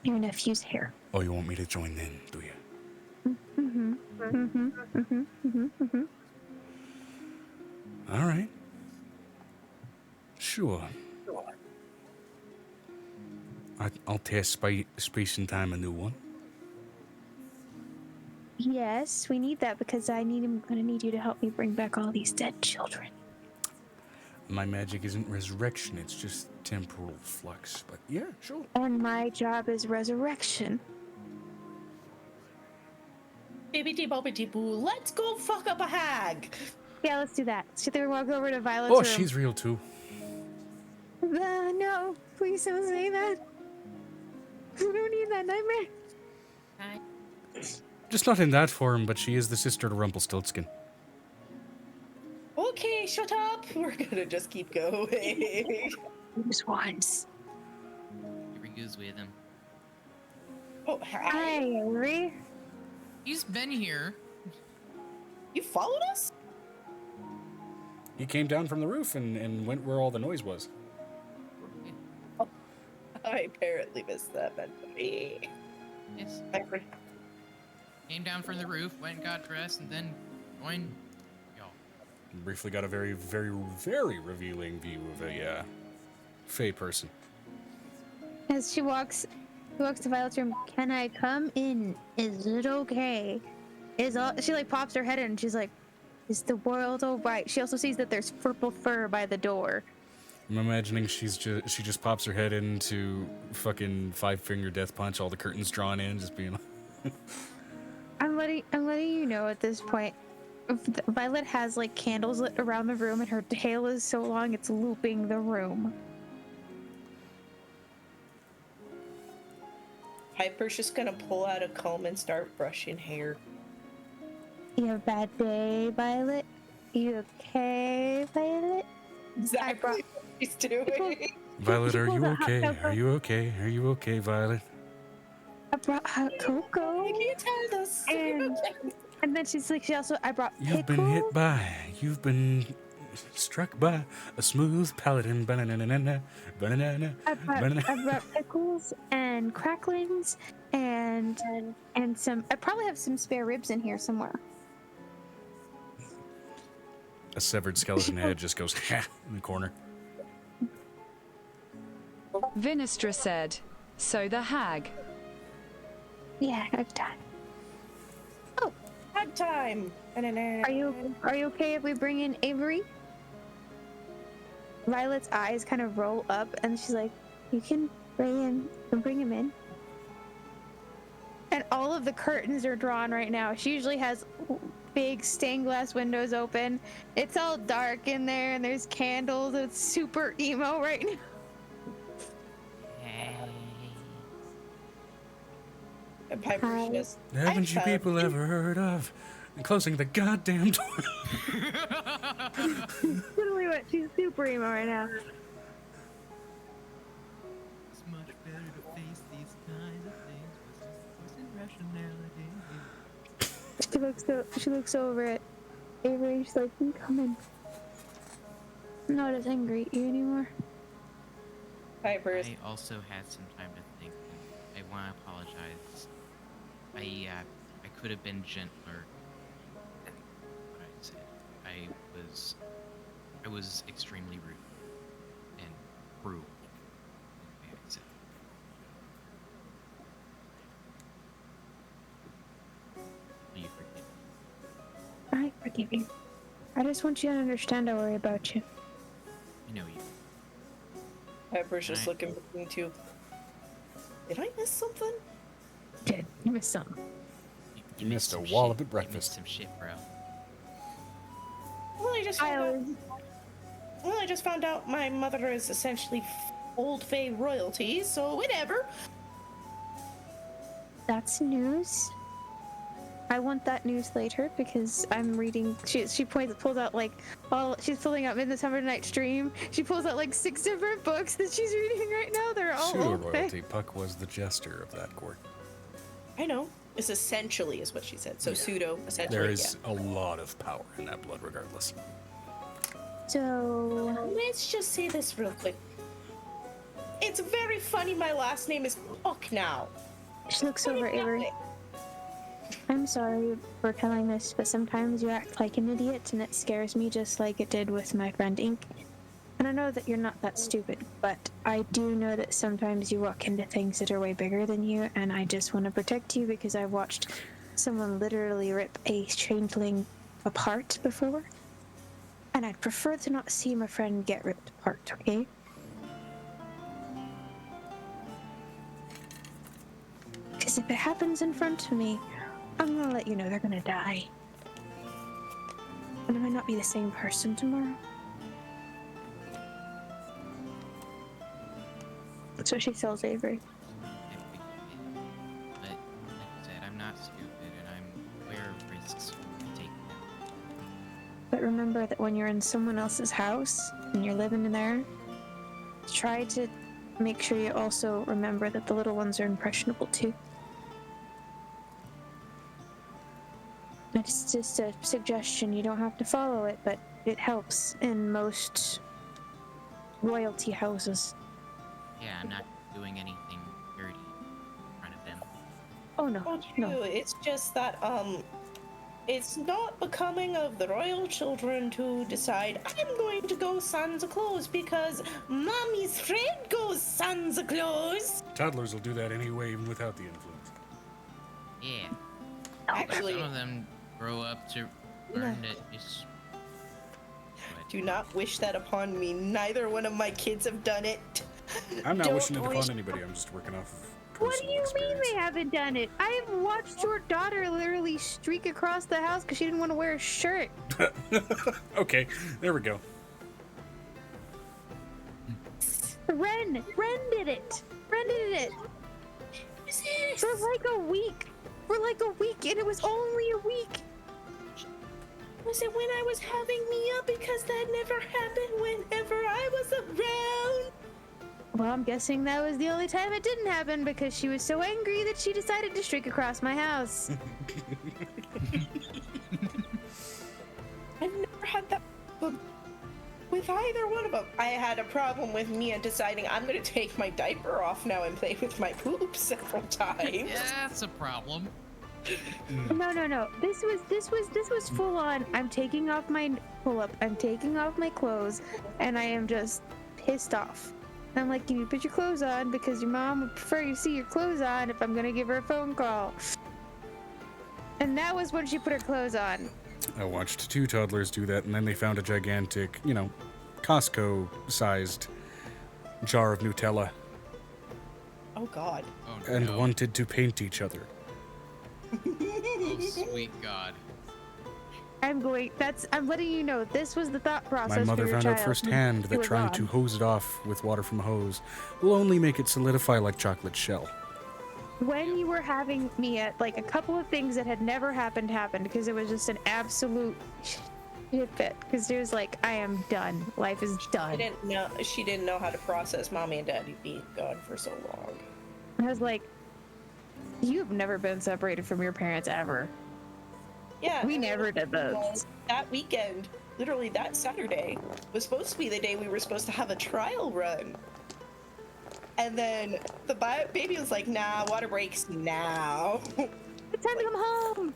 Your nephew's hair. Oh, you want me to join then, do you? All right. Sure. I'll test space and time a new one. Yes, we need that because I'm gonna need you to help me bring back all these dead children. My magic isn't resurrection, it's just temporal flux. But yeah, sure. And my job is resurrection. Bibbidi bobbidi boo, let's go fuck up a hag. Yeah, let's do that. Should we walk over to Violet's Oh, room? she's real too. No, please don't say that. We don't need that nightmare. Just not in that form, but she is the sister to Rumpelstiltskin. Okay, shut up. We're gonna just keep going. Just once. Here he goes with him. Oh, Hi, Avery. He's been here. You followed us? He came down from the roof and went where all the noise was. I apparently missed that mentally. Yes. Came down from the roof, went and got dressed, and then joined y'all. Briefly got a very, very, very revealing view of a Fey person. As she walks to Violet's room, can I come in? Is it okay? She like pops her head in and she's like, is the world alright? She also sees that there's purple fur by the door. I'm imagining she just pops her head into fucking Five-Finger Death Punch, all the curtains drawn in, just being like... I'm letting you know at this point, Violet has like candles lit around the room and her tail is so long it's looping the room. Piper's just gonna pull out a comb and start brushing hair. You have a bad day, Violet? You okay, Violet? Exactly what she's doing. Violet, are you okay? Are you okay? Are you okay, Violet? I brought hot cocoa. You can't tell us. And then she's like, I brought pickles. You've been hit by, you've been struck by a smooth paladin. Banana, banana, I brought pickles and cracklings and some. I probably have some spare ribs in here somewhere. A severed skeleton head just goes ha in the corner. Vinistra said, so the hag. Yeah, I've done. Oh, hag time. Are you okay if we bring in Avery? Violet's eyes kind of roll up and she's like, you can bring him in. And all of the curtains are drawn right now. She usually has big stained glass windows open. It's all dark in there and there's candles. It's super emo right now. And Piper's just... Haven't you people ever heard of closing the goddamn door? Literally what? She's super emo right now. It's much better to face these kinds of things with rationality. She looks over at Avery. She's like, come in. I'm not as angry at you anymore. Piper's... I also had some time to think. I want to apologize. I could have been gentler than what I said. I was extremely rude and cruel. May I say. Will you forgive me? I forgive you. I just want you to understand I worry about you. I know you. Piper's just looking between two. Did I miss something? Did you miss something? You missed a wallop at breakfast. You missed some shit, bro. Well, I just found out my mother is essentially old Fae royalty, so whatever. That's news. I want that news later because I'm reading. She pulls out like she's pulling out Midsummer Night's Dream. She pulls out like 6 different books that she's reading right now. They're all Pseudo old Fae. royalty. Puck was the jester of that court. I know. Is essentially is what she said. So pseudo, essentially. There is a lot of power in that blood, regardless. So let's just say this real quick. It's very funny. My last name is Puck now. She looks over Avery. I'm sorry for telling this, but sometimes you act like an idiot, and it scares me just like it did with my friend Ink. And I know that you're not that stupid, but I do know that sometimes you walk into things that are way bigger than you, and I just want to protect you because I've watched someone literally rip a changeling apart before. And I'd prefer to not see my friend get ripped apart, okay? Because if it happens in front of me, I'm gonna let you know they're gonna die. And I might not be the same person tomorrow. So she tells Avery. But like I said, I'm not stupid, and I'm aware of risks I take now. But remember that when you're in someone else's house and you're living in there, try to make sure you also remember that the little ones are impressionable too. It's just a suggestion. You don't have to follow it, but it helps in most royalty houses. Yeah, I'm not doing anything dirty in front of them. Oh no, no. It's just that it's not becoming of the royal children to decide I'm going to go Santa Claus because mommy's friend goes Santa Claus. Toddlers will do that anyway, even without the influence. Yeah. Actually, some of them grow up to learn that it's. Do not wish that upon me. Neither one of my kids have done it. I'm not Don't wishing it wish- upon anybody. I'm just working off of What do personal you experience. mean they haven't done it? I've watched your daughter literally streak across the house because she didn't want to wear a shirt. Okay, there we go. Ren did it. Ren did it. For like a week. And it was only a week. Was it when I was having Mia? Because that never happened whenever I was around. Well, I'm guessing that was the only time it didn't happen because she was so angry that she decided to streak across my house. I've never had that with either one of them. I had a problem with Mia deciding I'm going to take my diaper off now and play with my poop several times. Yeah, that's a problem. No. This was full on. I'm taking off my pull-up. I'm taking off my clothes, and I am just pissed off. I'm like, can you put your clothes on because your mom would prefer you see your clothes on if I'm gonna give her a phone call. And that was when she put her clothes on. I watched two toddlers do that, and then they found a gigantic, Costco-sized jar of Nutella Oh God. Oh, and no. wanted to paint each other. Oh, sweet God. I'm letting you know this was the thought process. My mother for your found out child. firsthand It that was trying on. to hose it off with water from a hose will only make it solidify like chocolate shell. When you were having Mia, like a couple of things that had never happened because it was just an absolute shit fit. Because it was like, I am done. Life is done. She didn't know how to process mommy and daddy being gone for so long. I was like, you've never been separated from your parents ever. Yeah. We never did this. That weekend, literally that Saturday, was supposed to be the day we were supposed to have a trial run. And then the baby was like, nah, water breaks now. It's time to come home.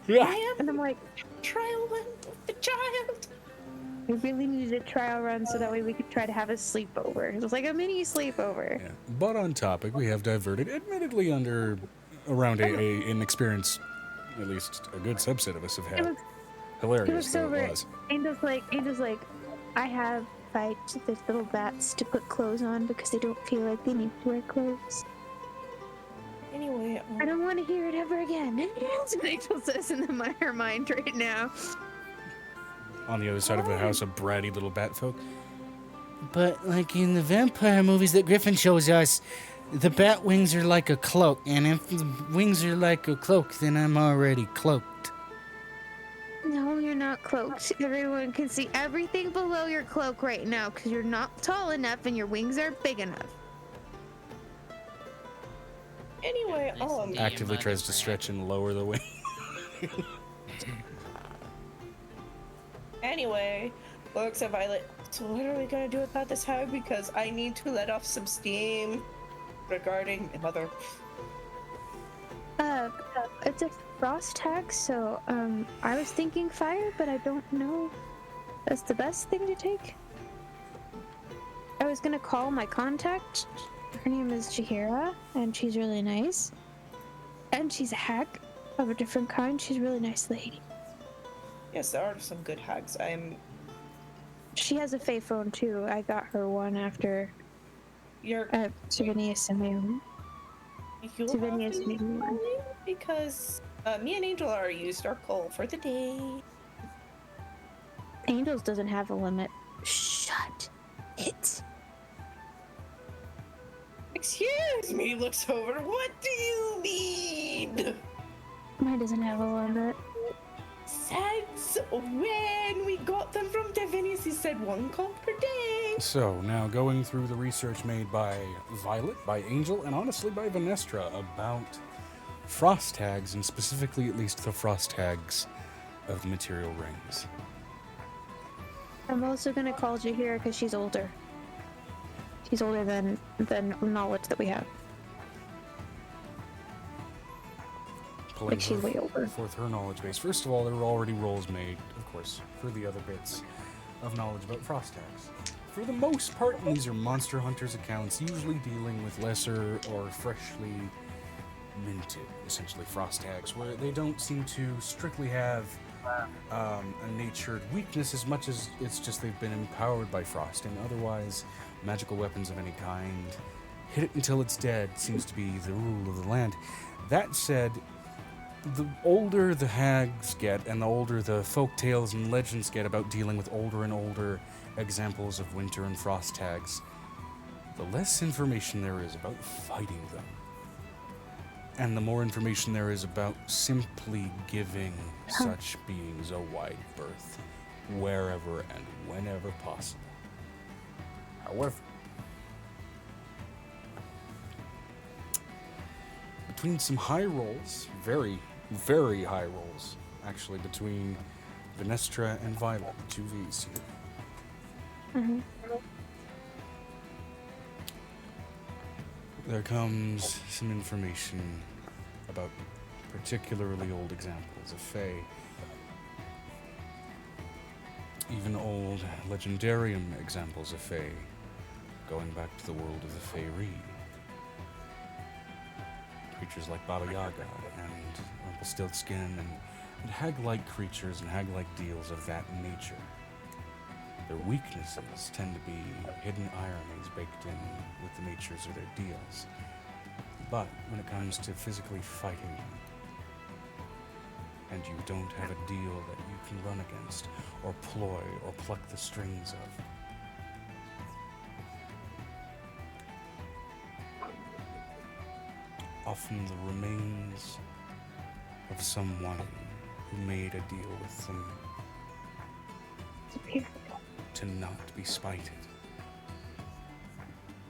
Yeah. And I'm like, trial run with the child. we really needed a trial run so that way we could try to have a sleepover. It was like a mini sleepover. Yeah. But on topic, we have diverted, admittedly around an experience at least a good subset of us have had. Hilarious though it was. Angel's like, I have fight the little bats to put clothes on because they don't feel like they need to wear clothes. Anyway, I don't want to hear it ever again. That's what Angel says in her mind right now. On the other side of the house, a bratty little bat folk. But like in the vampire movies that Griffin shows us, the bat wings are like a cloak, and if the wings are like a cloak, then I'm already cloaked. No, you're not cloaked. Everyone can see everything below your cloak right now because you're not tall enough and your wings aren't big enough. Anyway, Actively tries to stretch and lower the wing. Anyway, looks at Violet. So what are we gonna do about this hag? Because I need to let off some steam regarding mother. It's a frost hag, so I was thinking fire, but I don't know. That's the best thing to take. I was gonna call my contact. Her name is Jahira, and she's really nice. And she's a hag of a different kind. She's a really nice lady. Yes, there are some good hags. She has a Fae phone too. I got her one after Savinius and me. Savinius made me one. Because me and Angel are used our call for the day. Angels doesn't have a limit. Shut it. Excuse me, looks over. What do you mean? Mine doesn't have a limit. Since when we got them from Divinius, he said one call per day. So, now going through the research made by Violet, by Angel, and honestly by Venestra about frost tags, and specifically at least the frost tags of the material rings. I'm also gonna call Jahira because she's older. She's older than knowledge that we have. Pulling she's way older. forth her knowledge base. First of all, there were already rolls made, of course, for the other bits of knowledge about frost tags. For the most part, these are monster hunters accounts, usually dealing with lesser or freshly minted, essentially, frost tags, where they don't seem to strictly have a natured weakness as much as it's just they've been empowered by frost, and otherwise magical weapons of any kind, hit it until it's dead, seems to be the rule of the land. That said, the older the hags get and the older the folk tales and legends get about dealing with older and older examples of winter and frost tags, the less information there is about fighting them. And the more information there is about simply giving such beings a wide berth, wherever and whenever possible. However, between some high rolls, very, very high rolls, actually, between Venestra and Violet, the two Vs here, there comes some information about particularly old examples of Fae, even old legendarium examples of Fae, going back to the world of the Faerie. Creatures like Baba Yaga and Rumpelstiltskin and hag-like creatures and hag-like deals of that nature. Their weaknesses tend to be hidden ironies baked in with the natures of their deals. But when it comes to physically fighting them, and you don't have a deal that you can run against, or ploy, or pluck the strings of, often the remains of someone who made a deal with them to not be spited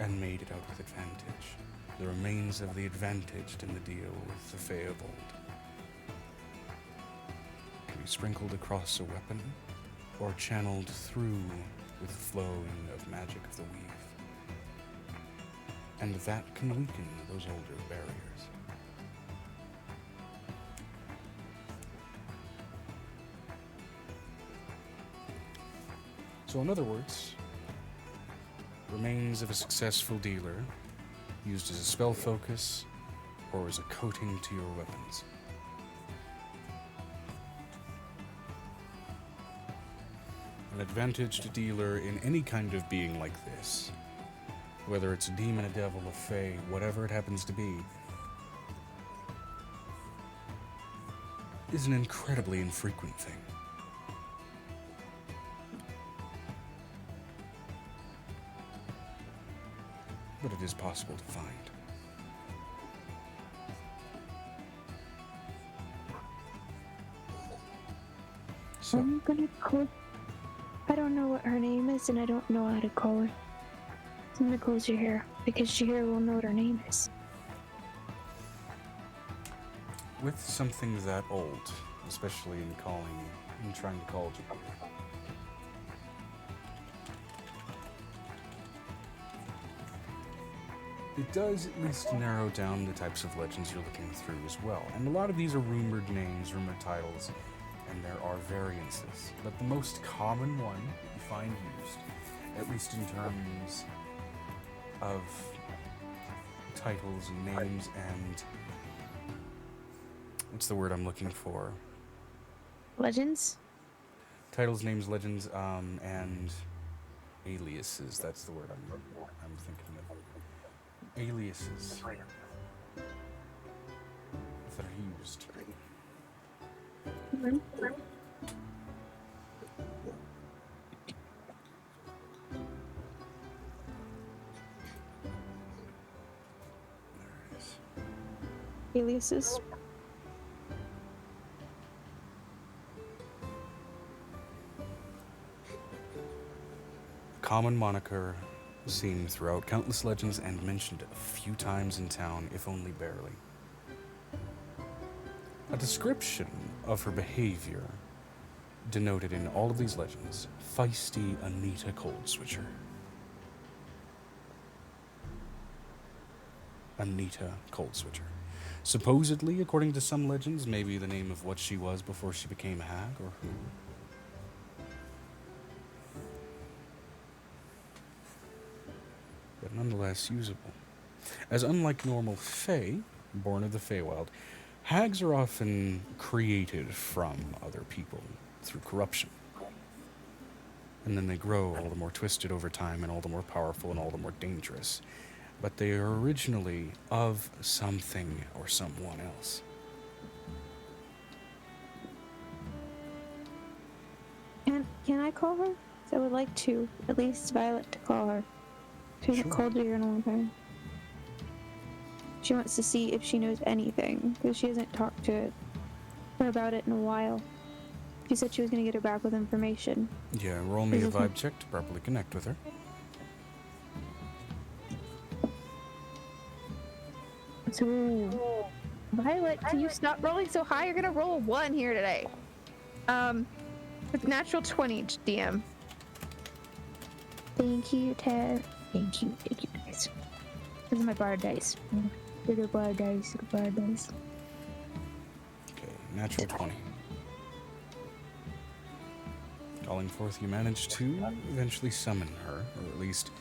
and made it out with advantage. The remains of the advantaged in the deal with the Fae of old can be sprinkled across a weapon or channeled through with the flowing of magic of the weave. And that can weaken those older barriers. So in other words, remains of a successful dealer used as a spell focus or as a coating to your weapons. An advantaged dealer in any kind of being like this, whether it's a demon, a devil, a fae, whatever it happens to be, is an incredibly infrequent thing. But it is possible to find. So, I'm gonna call. I don't know what her name is, and I don't know how to call her. So I'm gonna close your hair because Jahira will know what her name is. with something that old, especially in trying to call to it does at least narrow down the types of legends you're looking through as well. And a lot of these are rumored names, rumored titles, and there are variances. But the most common one that you find used, at least in terms of titles and names and... what's the word I'm looking for? Legends? Titles, names, legends, and aliases. That's the word I'm thinking of. Aliases that are used. Aliases. Common moniker seen throughout countless legends and mentioned a few times in town, if only barely. A description of her behavior denoted in all of these legends: feisty Anita Cold Switcher. Anita Cold Switcher. Supposedly, according to some legends, maybe the name of what she was before she became a hag, or who. But nonetheless usable. As unlike normal Fae, born of the Feywild, hags are often created from other people through corruption. And then they grow all the more twisted over time and all the more powerful and all the more dangerous. But they are originally of something or someone else. Can I call her? 'Cause I would like to, at least Violet, to call her. She hasn't called her in a long time. She wants to see if she knows anything, because she hasn't talked to her about it in a while. She said she was going to get her back with information. Yeah, roll me a vibe check to properly connect with her. So, Violet, can you stop rolling so high? You're gonna roll a 1 here today. With natural 20, DM. Thank you, Ted. Thank you guys. This is my bar dice. Little bar dice, little bar dice. Okay, natural 20. Calling forth, you manage to eventually summon her, or at least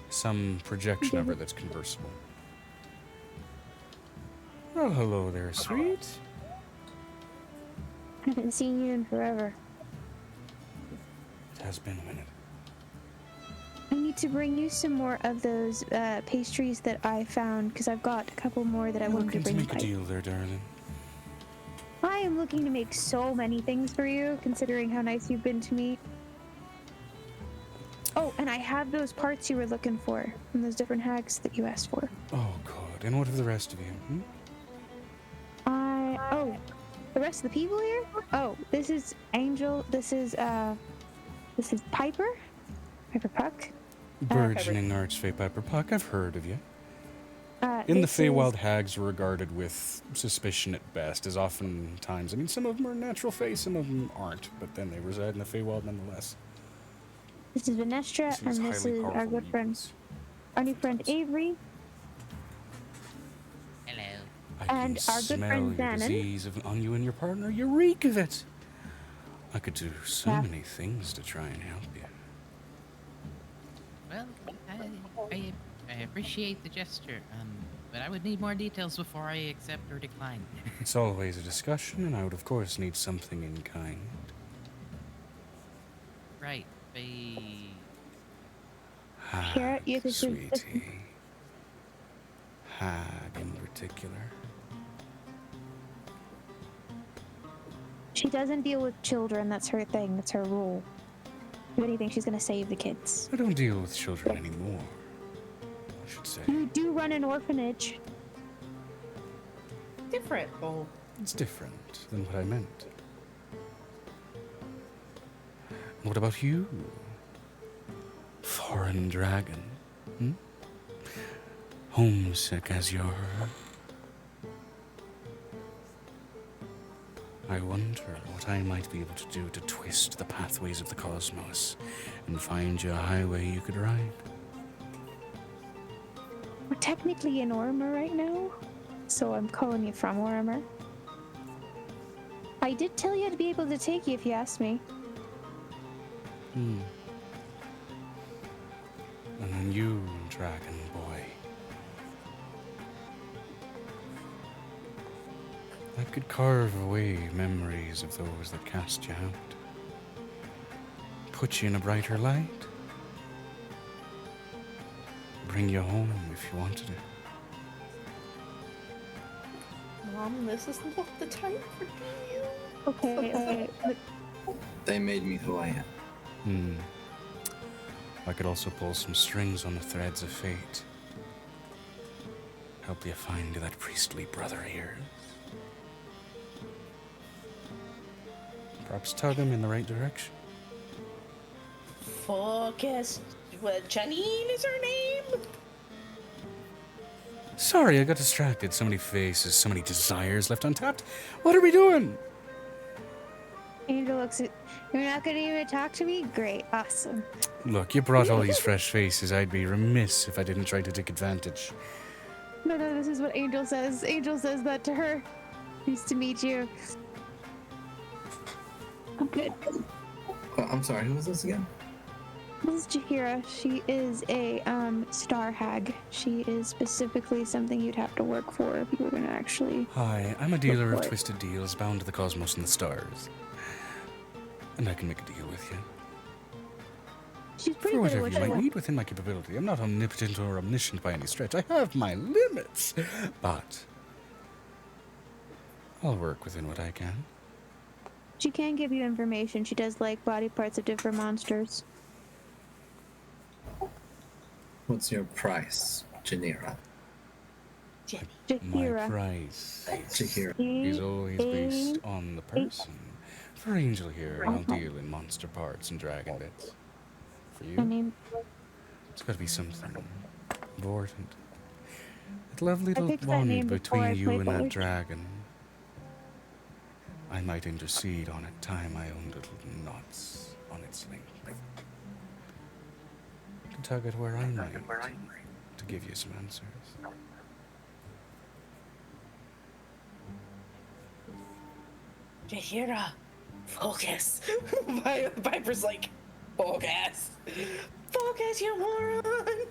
some projection of her that's conversable. Oh, hello there, sweet. I haven't seen you in forever. It has been a minute. I need to bring you some more of those pastries that I found, because I've got a couple more that I wanted to bring Looking to make a back. deal there, darling. I am looking to make so many things for you, considering how nice you've been to me. Oh, and I have those parts you were looking for from those different hags that you asked for. Oh, good. And what of the rest of you? Hmm? Oh, the rest of the people here? Oh, this is Angel. This is Piper. Piper Puck. Burgeoning Archfey Piper Puck, I've heard of you. In the Feywild, hags are regarded with suspicion at best, as oftentimes, I mean, some of them are natural Fey, some of them aren't, but then they reside in the Feywild nonetheless. This is Venestra, and this is our good friend, our new friend Avery. Hello. And our good friend Smell your Xanon. disease on you and your partner. You reek of it. I could do so many things to try and help you. Well, I appreciate the gesture, but I would need more details before I accept or decline. It's always a discussion, and I would, of course, need something in kind. Right, Here, you can see- Sweetie. Hag in particular. She doesn't deal with children. That's her thing. That's her rule. If anything, she's gonna save the kids. I don't deal with children anymore, I should say. You do run an orphanage. Different, though. It's different than what I meant. And what about you? Foreign dragon? Hmm? Homesick as you're. I wonder what I might be able to do to twist the pathways of the cosmos and find you a highway you could ride. We're technically in Ormer right now, so I'm calling you from Ormer. I did tell you I'd be able to take you if you asked me. An unusual dragon boy. I could carve away memories of those that cast you out. Put you in a brighter light. Bring you home if you wanted it. Mom, this is not the time for you. Okay. They made me who I am. I could also pull some strings on the threads of fate. Help you find that priestly brother of yours. Perhaps tug him in the right direction. Focus. What, Janine is her name? Sorry, I got distracted. So many faces, so many desires left untapped. What are we doing? Angel looks at. You're not gonna even talk to me? Great, awesome. Look, you brought all these fresh faces. I'd be remiss if I didn't try to take advantage. No, this is what Angel says. Angel says that to her. Nice to meet you. I'm good. I'm sorry, who was this again? This is Jahira. She is a star hag. She is specifically something you'd have to work for if you were gonna actually. Hi, I'm a dealer of twisted deals bound to the cosmos and the stars. And I can make a deal with you. She's pretty For good at whatever what you she might wants. need within my capability. I'm not omnipotent or omniscient by any stretch. I have my limits. But I'll work within what I can. She can give you information. She does like body parts of different monsters. What's your price, Janira? My Jahira. price Jahira. is always based on the person. For Angel here, I'll deal in monster parts and dragon bits. For Her you, name. it's got to be something important. That lovely I little picked that name bond before I between you played and that Butler. dragon. I might intercede on it, tie my own little knots on its link. To tug it where I might, to give you some answers. Jahira, focus. Viper's like, focus. Focus, you moron.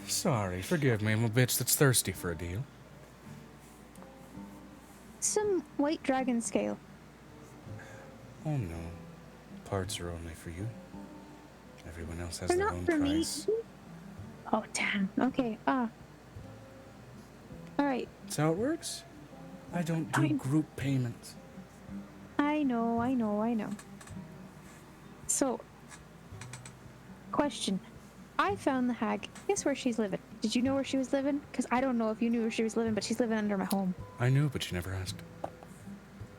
Sorry, forgive me, I'm a bitch that's thirsty for a deal. Some white dragon scale. Oh no, parts are only for you. Everyone else has They're their not own for me. price. Oh damn. Okay. All right. That's how it works. I don't do group payments. I know. So, question. I found the hag. Guess where she's living? Did you know where she was living? Because I don't know if you knew where she was living, but she's living under my home. I knew, but you never asked.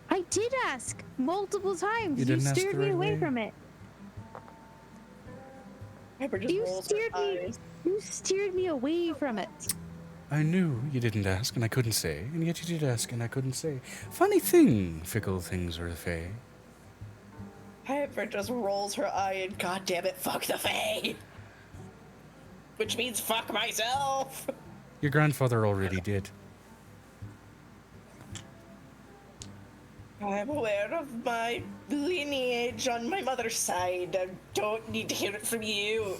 I did ask multiple times. You didn't ask steered the me right away way. from it. Viper just rolls her eyes. You steered me away from it. I knew you didn't ask, and I couldn't say, and yet you did ask, and I couldn't say. Funny thing, fickle things are the Fae. Viper just rolls her eye and goddammit, fuck the Fae. Which means fuck myself. Your grandfather already did. I'm aware of my lineage on my mother's side. I don't need to hear it from you.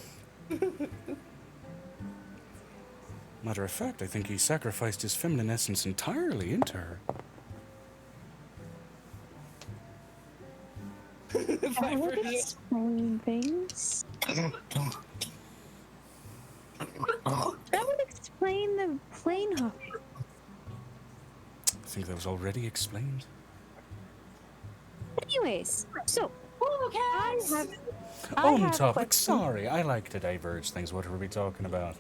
Matter of fact, I think he sacrificed his feminine essence entirely into her. I would explain things. That would explain the plane hop. I think that was already explained. Anyways, so I have On have topic, questions. sorry, I like to diverge things. What are we talking about?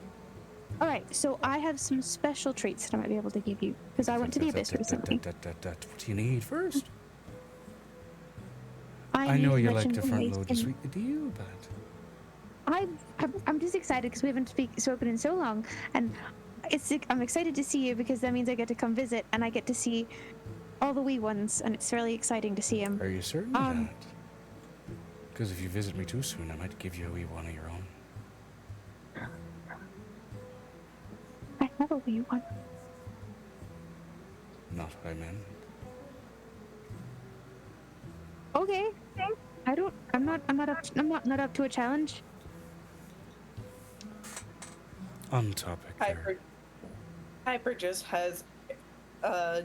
All right, so I have some special treats that I might be able to give you because I went to the abyss recently. What do you need first? I I know need you like to information front load and based sweet the deal, but I'm just excited because we haven't spoken in so long, and I'm excited to see you because that means I get to come visit and I get to see all the wee ones, and it's really exciting to see them. Are you certain of that? Because if you visit me too soon, I might give you a wee one of your own. I have a wee one. Not what I meant. Okay. I'm not up to a challenge. On topic there. Hyper just has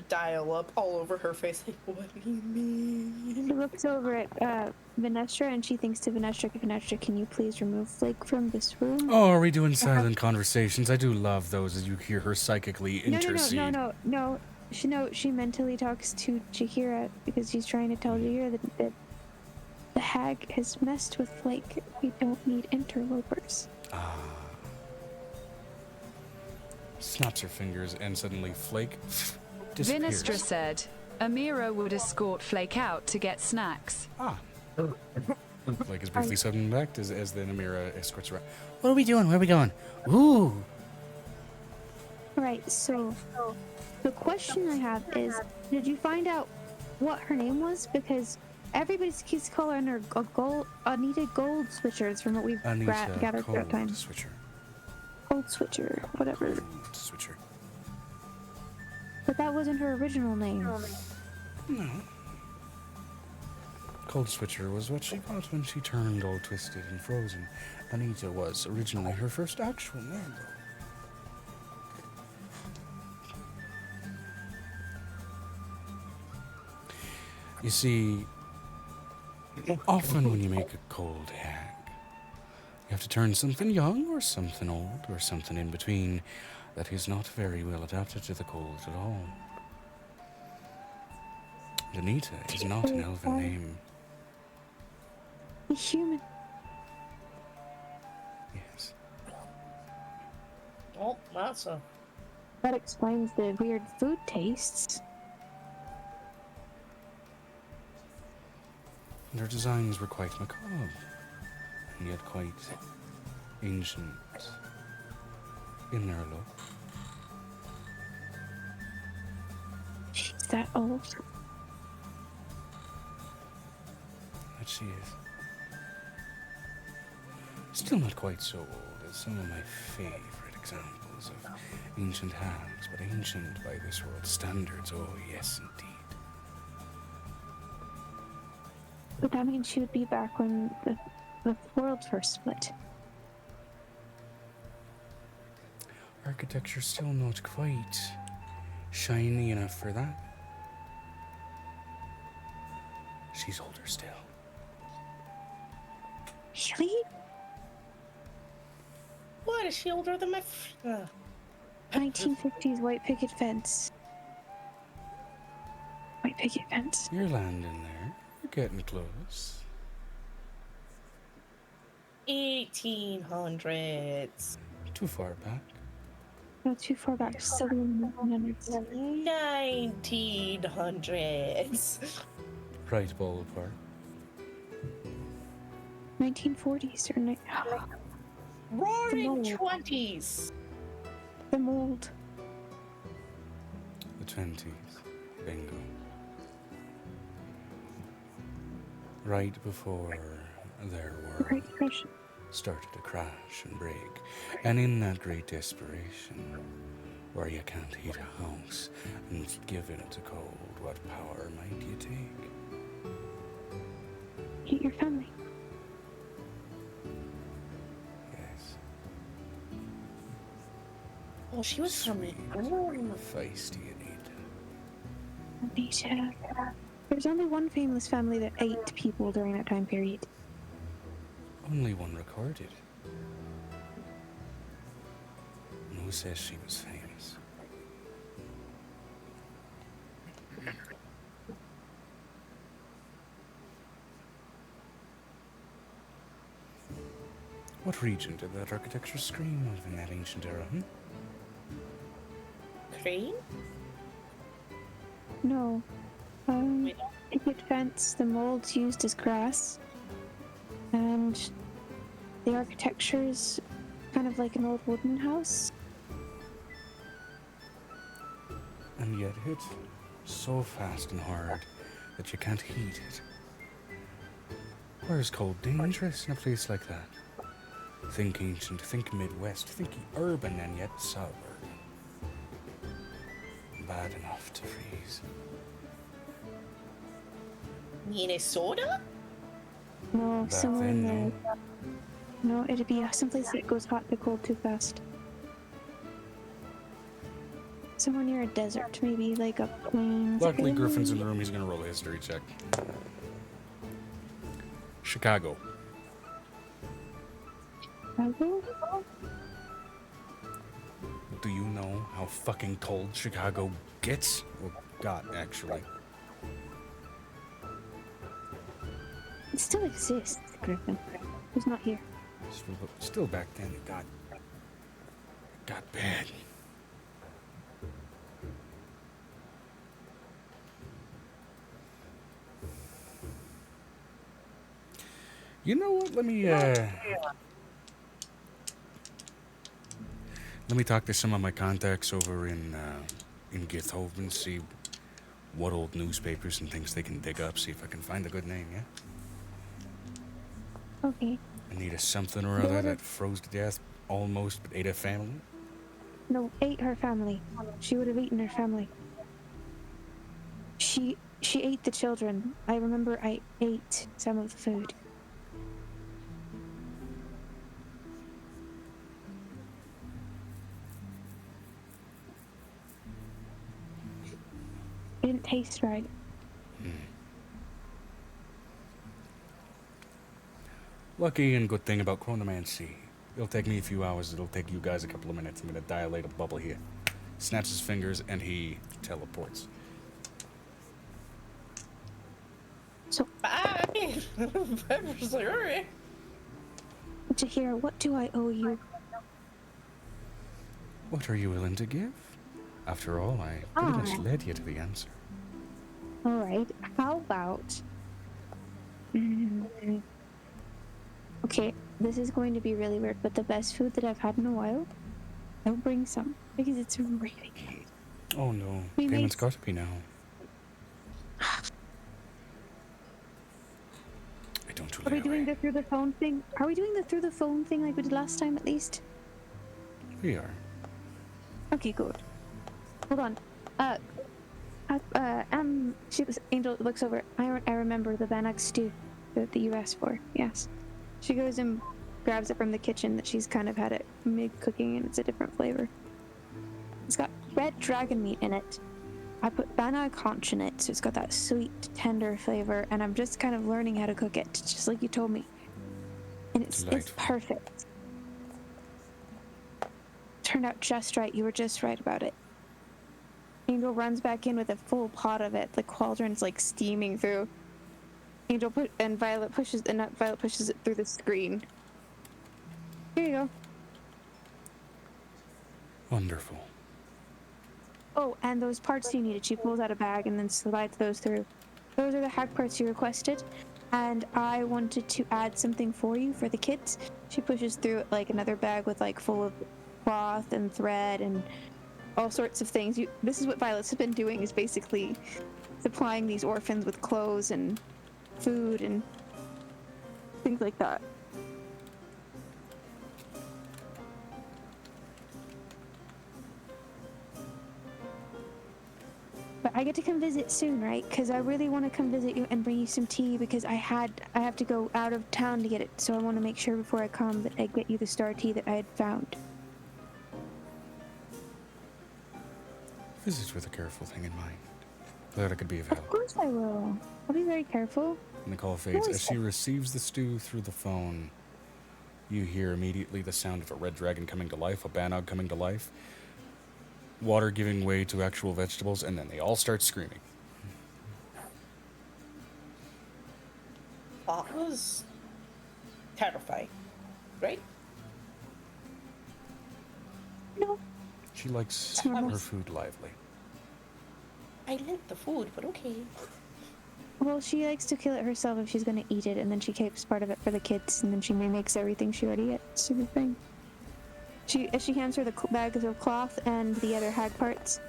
dial-up all over her face. Like, what do you mean? She looks over at Venestra and she thinks to Venestra, Venestra, can you please remove Flake from this room? Oh, are we doing silent conversations? I do love those as you hear her psychically intercede. No. She mentally talks to Jahira because she's trying to tell Jahira that the hag has messed with Flake. We don't need interlopers. Snaps her fingers and suddenly Flake disappears. Vinestra said, Amira would escort Flake out to get snacks. Flake is briefly suddenly back as then Amira escorts her out. What are we doing? Where are we going? Ooh! Right, so the question I have is, did you find out what her name was? Because everybody keeps calling her Anita Gold Switchers from what we've gathered throughout time. Switcher. Gold Switcher, whatever. Gold Switcher. But that wasn't her original name. No. Cold Switcher was what she got when she turned all twisted and frozen. Anita was originally her first actual name, though. You see, often when you make a cold hag, you have to turn something young or something old or something in between that is not very well adapted to the cold at all. Anita is not an elven name. A human. Yes. Oh, that's a... That explains the weird food tastes. Their designs were quite macabre, and yet quite ancient in their look. She's that old. That she is. Still not quite so old as some of my favorite examples of ancient hags, but ancient by this world's standards, oh yes indeed. But that means she would be back when the world first split. Architecture still not quite shiny enough for that. She's older still. Really? What? Is she older than my... 1950s white picket fence. White picket fence. You're landing there. You're getting close. 1800s. Too far back. Not too far back. 1700s. 1900s. Right ballpark. 1940s or Roaring 20s. The mold. The 20s. Bingo. Right before their world started to crash and break, and in that great desperation, where you can't heat a house and give in to cold, what power might you take? Heat your family. Yes. Well, she was coming. Feisty Anita. There's only one famous family that ate people during that time period. Only one recorded. And who says she was famous? What region did that architecture scream of in that ancient era, Cream? No. Picket fence, the molds used as grass, and the architecture's kind of like an old wooden house. And yet it so fast and hard that you can't heat it. Where's cold dangerous in a place like that? Think ancient, think Midwest, think urban and yet suburban. Bad enough to freeze. Minnesota? No, Back somewhere in then, there. No, it'd be someplace that goes hot to cold too fast. Somewhere near a desert, maybe like a plains. Luckily, area. Griffin's in the room. He's going to roll a history check. Chicago. Chicago? Do you know how fucking cold Chicago gets? Well, got, actually. It still exists, Griffin. Who's not here? Still back then, it got bad. You know what? Let me talk to some of my contacts over in Githove and see what old newspapers and things they can dig up. See if I can find a good name. Yeah. Okay. I need a something or other that froze to death almost, but ate a family. No, ate her family. She would have eaten her family. She ate the children. I remember I ate some of the food. It didn't taste right. Lucky and good thing about chronomancy. It'll take me a few hours. It'll take you guys a couple of minutes. I'm gonna dilate a bubble here. Snaps his fingers and he teleports. So, Bye. I'm sorry. Jahira, what do I owe you? What are you willing to give? After all, I pretty much led you to the answer. Alright, how about... Okay, this is going to be really weird, but the best food that I've had in a while, I'll bring some, because it's really good. Oh no, We payment's made- got to be now. I don't Are we really doing the through the phone thing? Are we doing the through the phone thing like we did last time at least? We are. Okay, good. Hold on. Angel looks over. I remember the bannock stew that you asked for. Yes. She goes and grabs it from the kitchen that she's kind of had it mid-cooking, and it's a different flavor. It's got red dragon meat in it. I put bannock haunch in it, so it's got that sweet, tender flavor, and I'm just kind of learning how to cook it, just like you told me. And it's perfect. Turned out just right. You were just right about it. Angel runs back in with a full pot of it. The cauldron's like steaming through. Violet pushes it through the screen. Here you go. Wonderful. Oh, and those parts you needed. She pulls out a bag and then slides those through. Those are the hack parts you requested. And I wanted to add something for you for the kids. She pushes through like another bag with like full of cloth and thread and all sorts of things. This is what Violet's been doing, is basically supplying these orphans with clothes and food and things like that. But I get to come visit soon, right? Because I really want to come visit you and bring you some tea, because I have to go out of town to get it, so I want to make sure before I come that I get you the star tea that I had found. Visits with a careful thing in mind. Glad I could be of help. Of course I will. I'll be very careful. And the call fades. As she receives the stew through the phone, you hear immediately the sound of a red dragon coming to life, a bannog coming to life, water giving way to actual vegetables, and then they all start screaming. That was terrifying, right? No. She likes her food lively. I like the food, but okay. Well, she likes to kill it herself if she's going to eat it, and then she keeps part of it for the kids, and then she remakes everything she already ate, sort of thing. She hands her the bags of cloth and the other hag parts,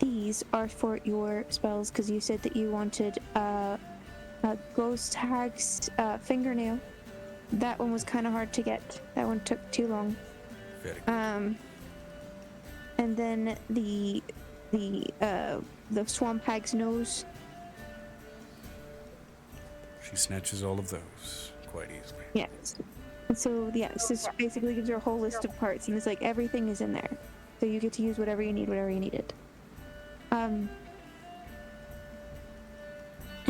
these are for your spells because you said that you wanted a ghost hag's fingernail. That one was kind of hard to get. That one took too long. Very good. And then the swamp hag's nose. She snatches all of those quite easily. Yes. And so this basically gives her a whole list of parts, and it's like everything is in there. So you get to use whatever you need, whatever you needed. And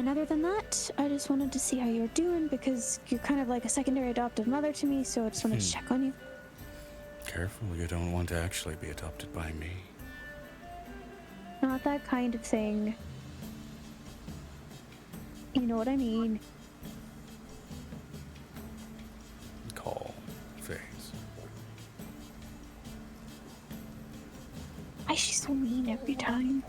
other than that, I just wanted to see how you're doing because you're kind of like a secondary adoptive mother to me, so I just wanted to check on you. Careful, you don't want to actually be adopted by me. Not that kind of thing. You know what I mean. Call phase. Why is she so mean every time?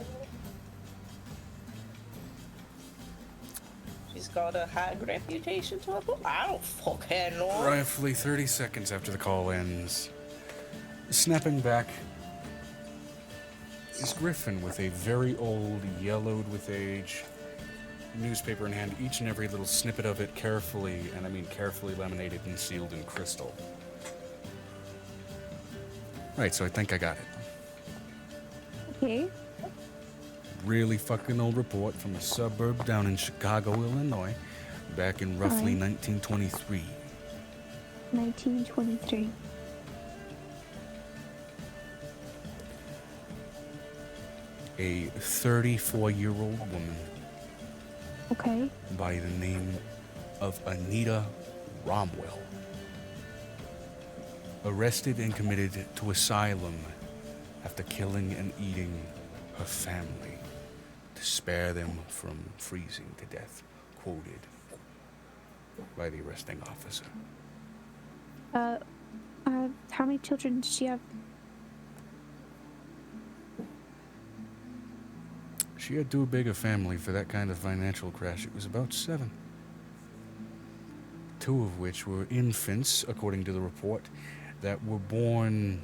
She's got a high reputation to her. I don't fucking know. Roughly 30 seconds after the call ends, snapping back is Griffin with a very old, yellowed with age newspaper in hand, each and every little snippet of it carefully, and I mean carefully laminated and sealed in crystal. Right, so I think I got it. Okay. Really fucking old report from a suburb down in Chicago, Illinois, back in roughly 1923. 1923. A 34-year-old woman Okay. by the name of Anita Romwell, arrested and committed to asylum after killing and eating her family to spare them from freezing to death, quoted by the arresting officer. How many children does she have? She had too big a family for that kind of financial crash. It was about 7. 2 of which were infants, according to the report, that were born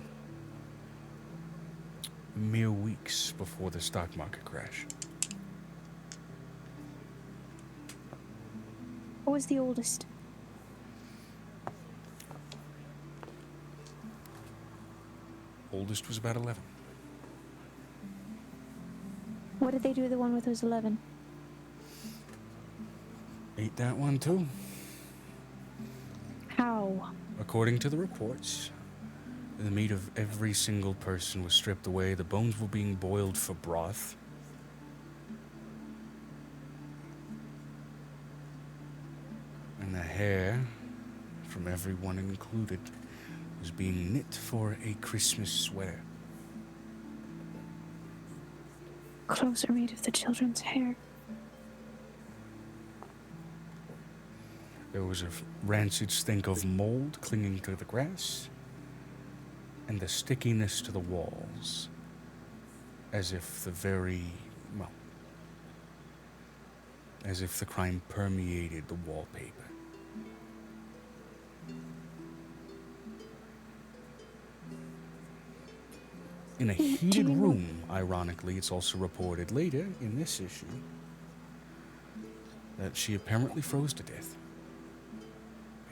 mere weeks before the stock market crash. What was the oldest? Oldest was about 11. What did they do to the one with who's 11? Ate that one too. How? According to the reports, the meat of every single person was stripped away. The bones were being boiled for broth. And the hair, from everyone included, was being knit for a Christmas sweater. Clothes are made of the children's hair. There was a rancid stink of mold clinging to the grass, and the stickiness to the walls, as if as if the crime permeated the wallpaper. In a heated room, ironically, it's also reported later in this issue that she apparently froze to death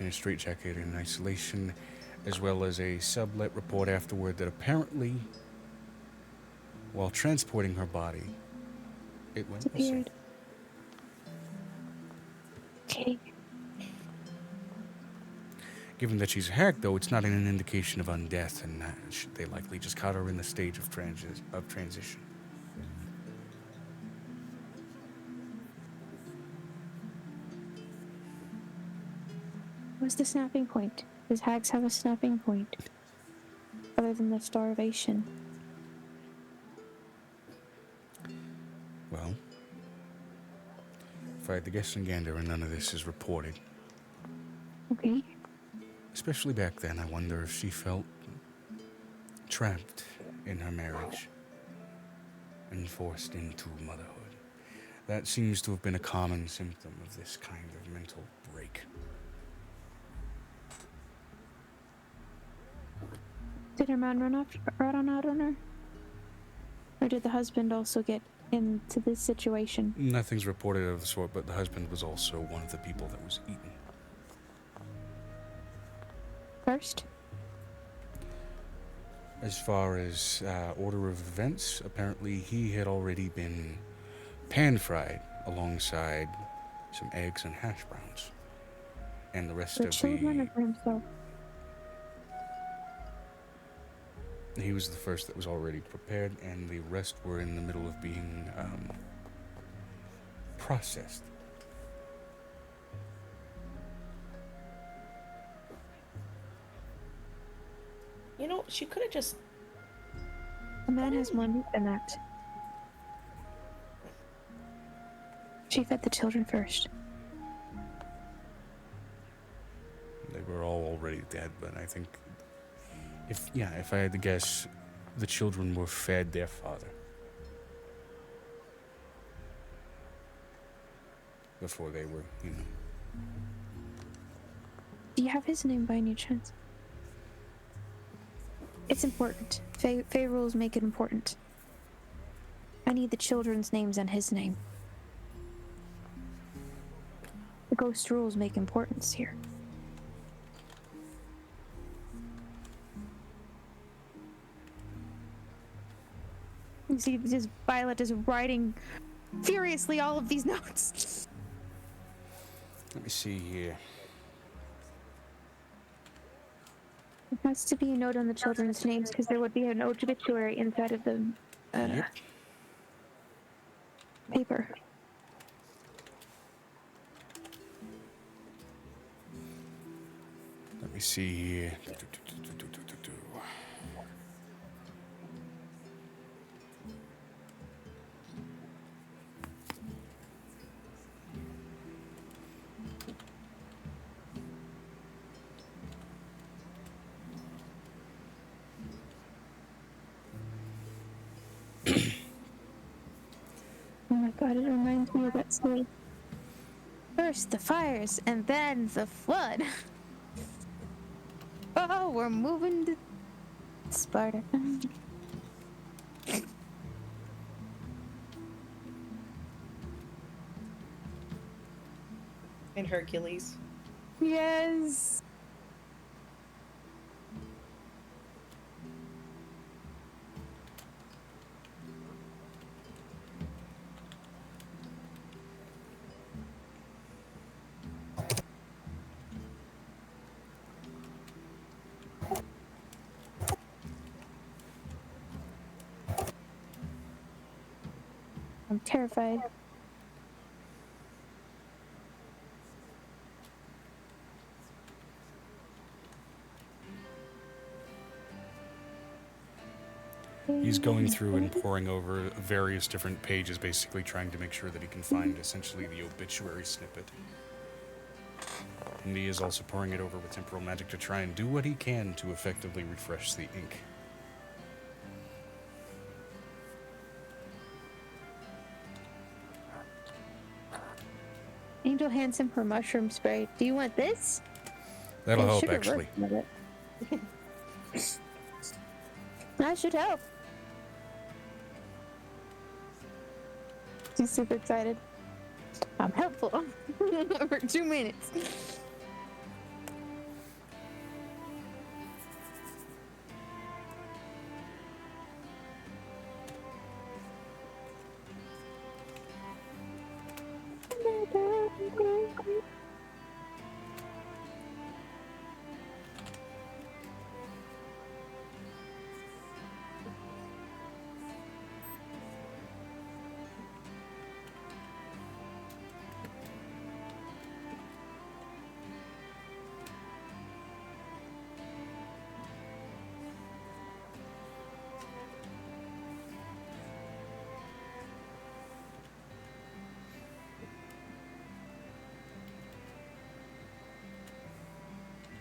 in a straitjacket in isolation, as well as a sublet report afterward that apparently, while transporting her body, it went missing. Disappeared. Okay. Given that she's hacked, though, it's not an indication of undeath, and they likely just caught her in the stage of transition. What's the snapping point? Does hags have a snapping point? Other than the starvation? Well, if I had to guess and gander, and none of this is reported. Okay. Especially back then, I wonder if she felt trapped in her marriage and forced into motherhood. That seems to have been a common symptom of this kind of mental break. Did her man run out on her? Or did the husband also get into this situation? Nothing's reported of the sort, but the husband was also one of the people that was eaten. First? As far as order of events, apparently he had already been pan-fried alongside some eggs and hash browns. And the rest The of children or for himself? He was the first that was already prepared, and the rest were in the middle of being processed. You know, she could have just. A man has more meat than that. She fed the children first. They were all already dead, but I think if I had to guess, the children were fed their father before they were, Do you have his name by any chance? It's important. Fae rules make it important. I need the children's names and his name. The ghost rules make importance here. You see, this Violet is writing furiously all of these notes. Let me see here. There has to be a note on the children's names because there would be an obituary inside of the paper. Let me see here. Oh my god, it reminds me of that story. First the fires, and then the flood. Oh, we're moving to Sparta. And Hercules. Yes. I'm terrified. He's going through and poring over various different pages, basically trying to make sure that he can find essentially the obituary snippet. And he is also pouring it over with temporal magic to try and do what he can to effectively refresh the ink. Angel hands him her mushroom spray. Do you want this? That'll There's help, sugar actually. version of it. That should help. She's super excited. I'm helpful for 2 minutes.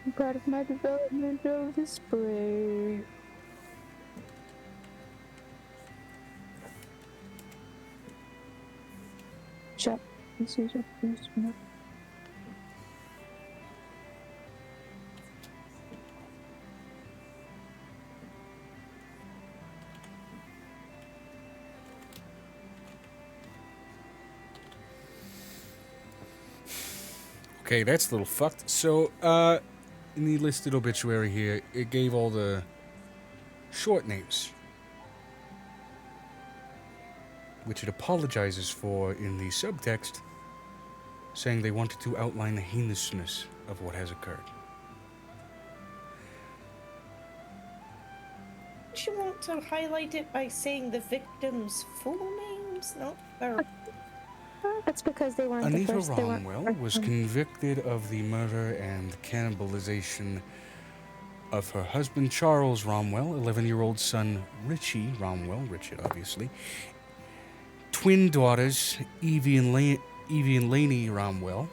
I'm proud of my development of the spray. Check. This is a first one. Okay, that's a little fucked. So, in the listed obituary here, it gave all the short names, which it apologizes for in the subtext, saying they wanted to outline the heinousness of what has occurred. Do you want to highlight it by saying the victims' full names? No, or That's because they weren't Anita the first. They weren't Romwell the first was one. convicted of the murder and cannibalization of her husband Charles Romwell, 11-year-old son Richie Romwell, Richard obviously, twin daughters Evie and Lainey Romwell,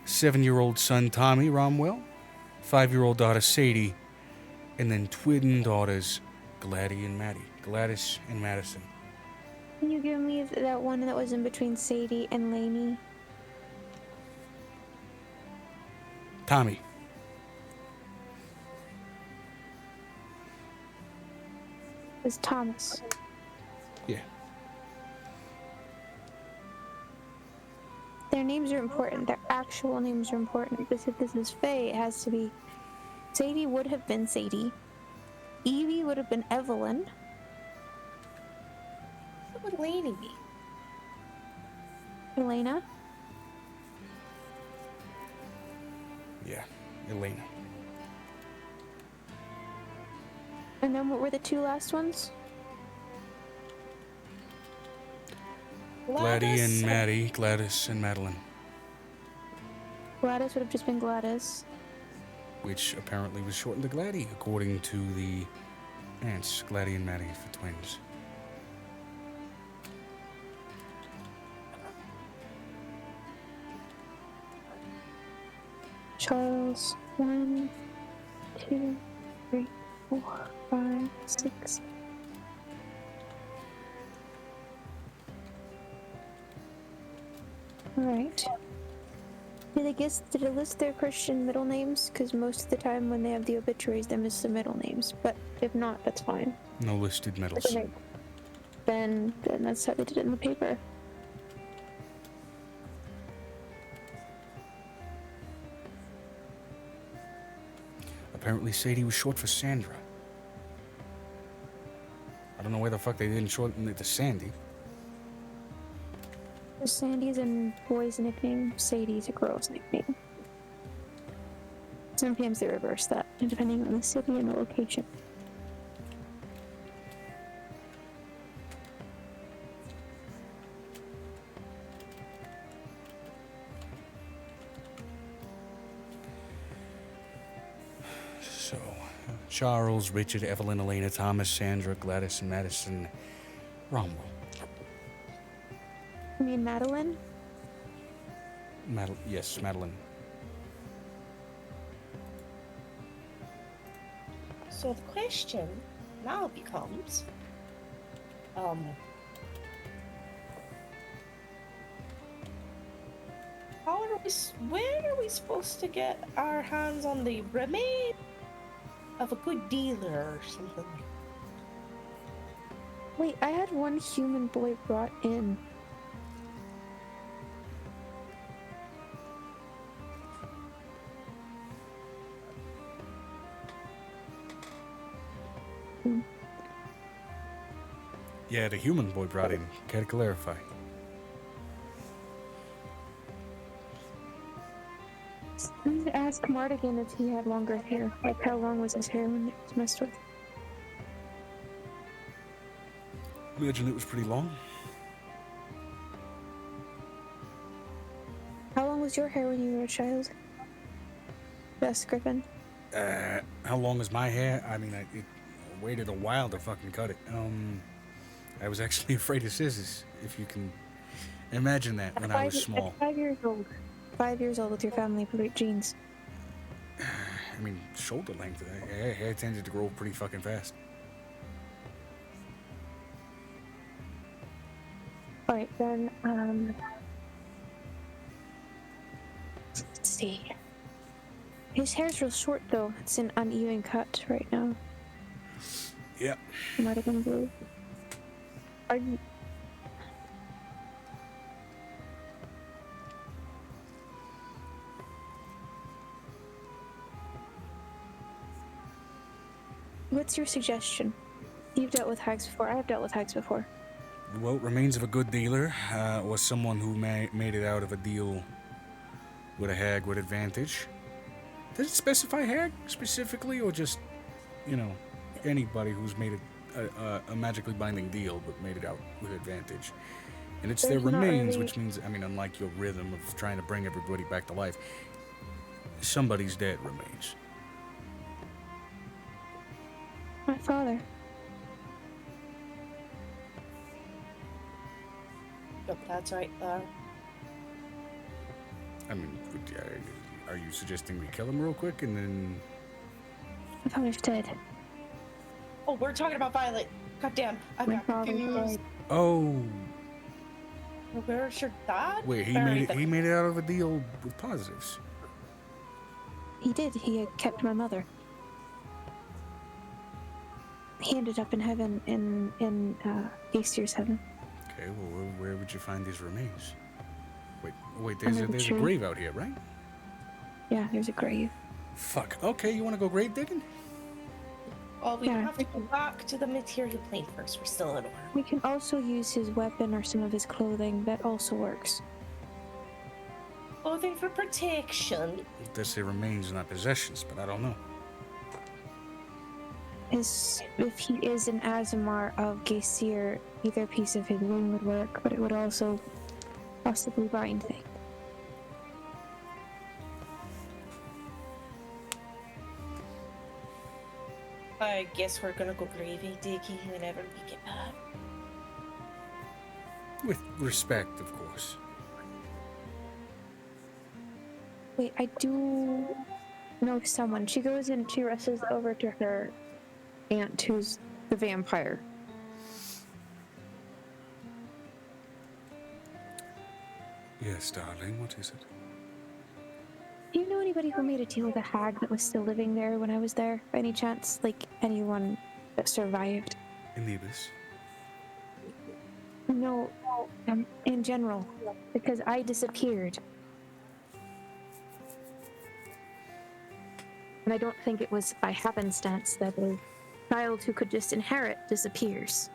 7-year-old son Tommy Romwell, 5-year-old daughter Sadie, and then twin daughters Gladys and Madison. Can you give me that one that was in between Sadie and Lainey? Tommy. It was Thomas. Yeah. Their names are important. Their actual names are important. Because if this is Faye, it has to be... Sadie would have been Sadie. Evie would have been Evelyn. what would Lainey be? Elena. Yeah, Elena. And then what were the two last ones? Gladys and Maddie, Gladys and Madeline. Gladys would have just been Gladys. Which apparently was shortened to Gladdy, according to the aunts, Gladdy and Maddie for twins. Charles, 1, 2, 3, 4, 5, 6. Alright. Did it list their Christian middle names? Because most of the time when they have the obituaries, they miss the middle names. But if not, that's fine. No listed medals. Okay. Then that's how they did it in the paper. Apparently Sadie was short for Sandra. I don't know why the fuck they didn't shorten it to Sandy. Sandy's a boy's nickname, Sadie's a girl's nickname. Sometimes they reverse that, depending on the city and the location. So, Charles, Richard, Evelyn, Elena, Thomas, Sandra, Gladys, and Madison Romwell. You mean Madeline? Yes, Madeline. So the question now becomes, when are we supposed to get our hands on the remains of a good dealer or something? Wait, I had one human boy brought in. Yeah, the human boy brought in. Gotta clarify. I need to ask Mardigan if he had longer hair. Like, how long was his hair when it was messed with? Imagine it was pretty long. How long was your hair when you were a child? Yes, Griffin. How long is my hair? I mean, it waited a while to fucking cut it. I was actually afraid of scissors, if you can imagine that, when I was small. At 5 years old. 5 years old with your family plate jeans. I mean, shoulder length. Hair tended to grow pretty fucking fast. Alright, then, let's see. His hair's real short, though. It's an uneven cut right now. Yep. Might have been blue. Are you... What's your suggestion? You've dealt with hags before. I've dealt with hags before. Well, remains of a good dealer was someone who made it out of a deal with a hag with advantage. Does it specify hag specifically, or just, anybody who's made a magically binding deal but made it out with advantage? And it's their There's not remains, really- which means, unlike your rhythm of trying to bring everybody back to life, somebody's dead remains. My father. Yep, that's right there. Are you suggesting we kill him real quick and then... My father's dead. Oh, we're talking about Violet. Goddamn, I My got father's confused. dead. Oh, Where's your dad? wait, he Buried made it out of a deal with positives. He did. He had kept my mother. He ended up in heaven, in Aesir's heaven. Okay, well, where would you find these remains? Wait, Under there's the a tree. grave out here, right? Yeah, there's a grave. Fuck. Okay, you want to go grave digging? Well, we Yeah. have to go back to the material plane first. We're still in order. We can also use his weapon or some of his clothing. That also works. Clothing for protection. They say remains, not possessions, but I don't know. If he is an Azamar of Geysir, either piece of his wing would work, but it would also possibly bind things. I guess we're gonna go gravy digging whenever we get back. With respect, of course. Wait, I do know someone. She goes and she rushes over to her aunt, who's the vampire. Yes, darling, what is it? Do you know anybody who made a deal with a hag that was still living there when I was there, by any chance? Like, anyone that survived? Anubis? No, in general, because I disappeared. And I don't think it was by happenstance that a child who could just inherit disappears.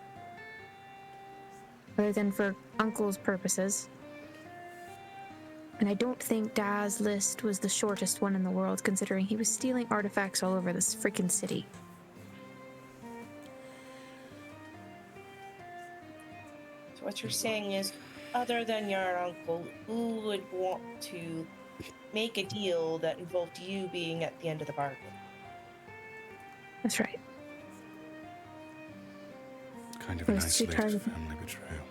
Other than for uncle's purposes. And I don't think Daz's list was the shortest one in the world, considering he was stealing artifacts all over this freaking city. So what you're saying is, other than your uncle, who would want to make a deal that involved you being at the end of the bargain? That's right. Kind of an Those two isolated targets. family betrayal.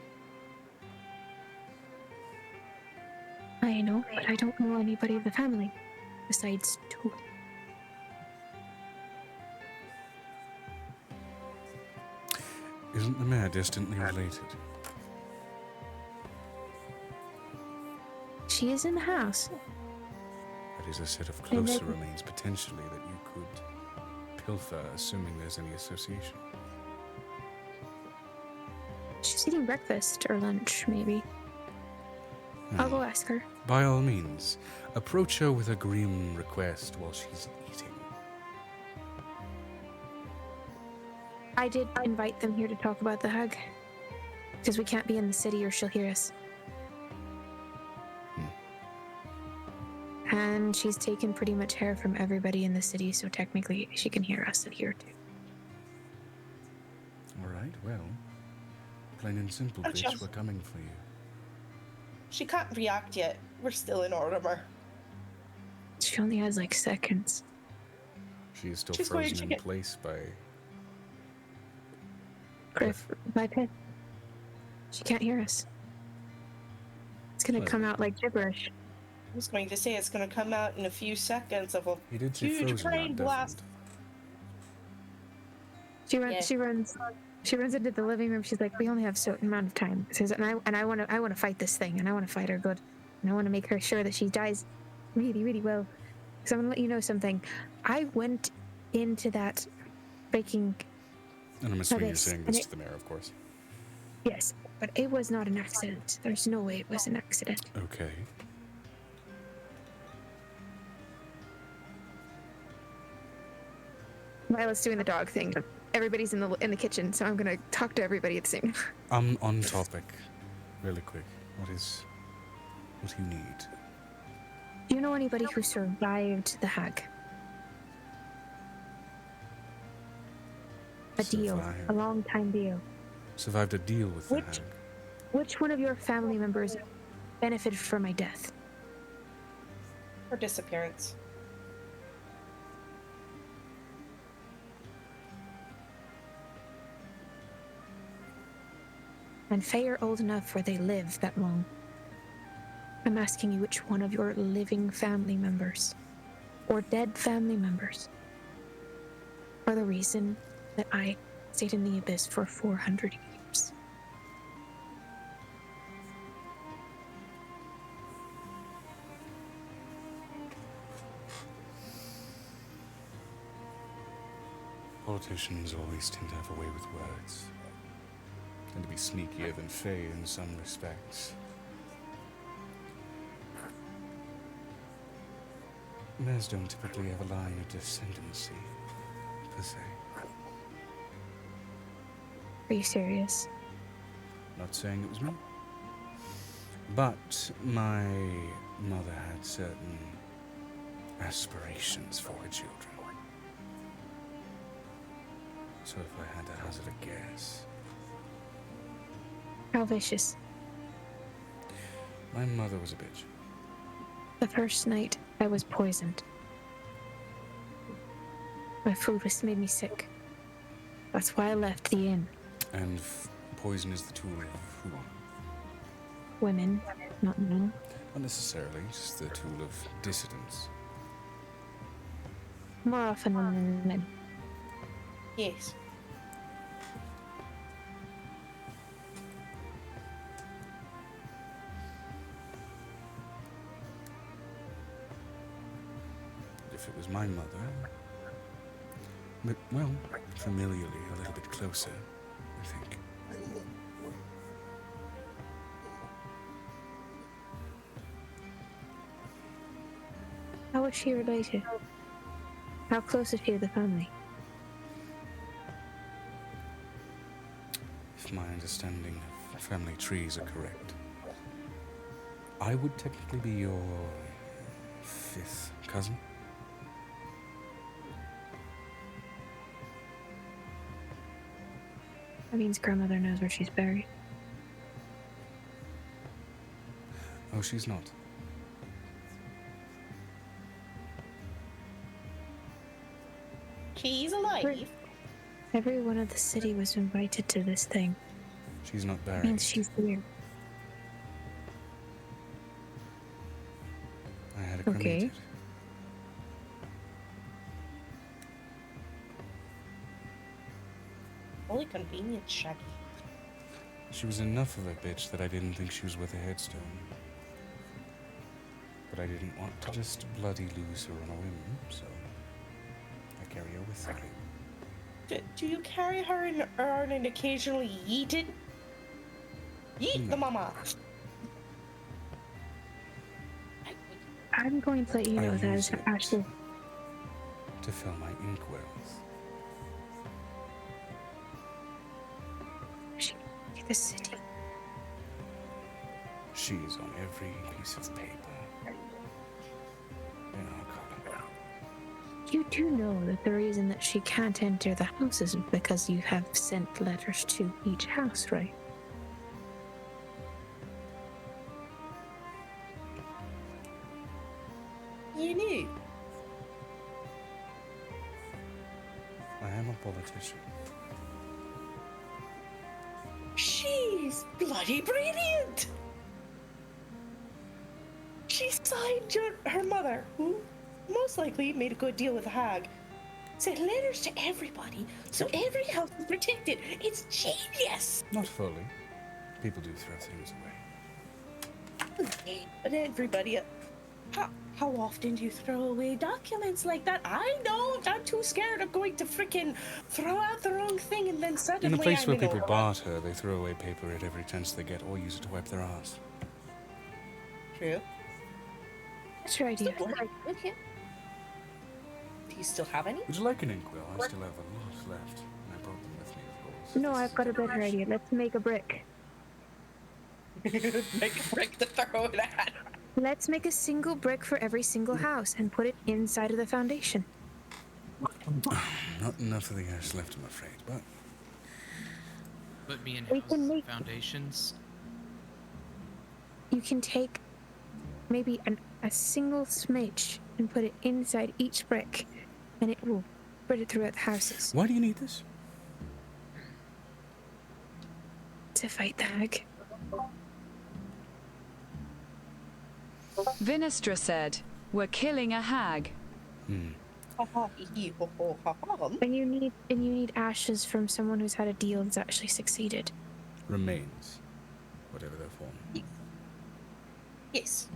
I know, but I don't know anybody of the family, besides two. Isn't the mayor distantly related? She is in the house. That is a set of And closer they- remains potentially that you could pilfer, assuming there's any association. She's eating breakfast or lunch, maybe. I'll go ask her. By all means, approach her with a grim request while she's eating. I did invite them here to talk about the hag. Because we can't be in the city or she'll hear us. And she's taken pretty much hair from everybody in the city, so technically she can hear us and hear too. All right, well, plain and simple, That's bitch, just- we're coming for you. She can't react yet. We're still in order. She only has like seconds. She is still She's going frozen to in get- place by... By Pit. She can't hear us. It's gonna come out like gibberish. I was going to say it's going to come out in a few seconds of a He did say huge frozen, brain not blast. She runs. Yeah. She runs into the living room. She's like, "We only have a certain amount of time." Says, and I want to fight this thing, and I want to fight her good, and I want to make her sure that she dies really, really well. Because I'm gonna let you know something. I went into that breaking. And I'm assuming you're abyss, saying and this to the mayor, of course. Yes, but it was not an accident. There's no way it was an accident. Okay. Violet's doing the dog thing. Everybody's in the kitchen, so I'm gonna talk to everybody at the same time. On topic, really quick. What do you need? Do you know anybody who survived the hag? A deal. Survived. A long time deal. Survived a deal with the hag. Which one of your family members benefited from my death? Her disappearance. And Fae are old enough where they live that long. I'm asking you which one of your living family members, or dead family members, are the reason that I stayed in the abyss for 400 years. Politicians always tend to have a way with words. Tend to be sneakier than Fae in some respects. Mares don't typically have a line of descendancy, per se. Are you serious? Not saying it was me. But my mother had certain aspirations for her children. So if I had to hazard a guess... How vicious. My mother was a bitch. The first night, I was poisoned. My food made me sick. That's why I left the inn. And poison is the tool of who? Women, not men. Not necessarily, just the tool of dissidents. More often than men. Yes. If it was my mother, but, well, familiarly, a little bit closer, I think. How was she related? How close is she to the family? If my understanding of family trees are correct, I would technically be your 5th cousin. That means grandmother knows where she's buried. Oh, she's not. She's alive. Everyone of the city was invited to this thing. She's not That buried. means she's here. I had her Okay. cremated. Only convenient, Shaggy. She was enough of a bitch that I didn't think she was worth a headstone. But I didn't want to just bloody lose her on a whim, so I carry her with me. Do you carry her in urn and occasionally yeet it? Yeet the mama! I'm going to let you I know that use is it. actually To fill my inkwells. the city. She's on every piece of paper in our colony. You do know that the reason that she can't enter the house is because you have sent letters to each house, right? You knew. I am a politician. She's bloody brilliant! She signed her mother, who most likely made a good deal with the hag, sent letters to everybody, so every house is protected. It's genius! Not fully. People do throw things away. But everybody, how often do you throw away documents like that? I don't. I'm too scared of going to freaking throw out the wrong thing and then suddenly In a place I'm where in people a- barter, they throw away paper at every chance they get or use it to wipe their ass. True. That's your idea. Okay. you still have any? Would you like an inkwell? I still have a lot left, and I brought them with me, of course. No, I've got a better idea. Let's make a brick. Make a brick to throw it at. Let's make a single brick for every single house and put it inside of the foundation. Not enough of the ash left, I'm afraid, but... Put me in We house can make- foundations. You can take maybe a single smidge and put it inside each brick, and it will spread it throughout the houses. Why do you need this? To fight the hag. Vinestra said, "We're killing a hag." And you need ashes from someone who's had a deal that's actually succeeded. Remains. Whatever their form. Yes.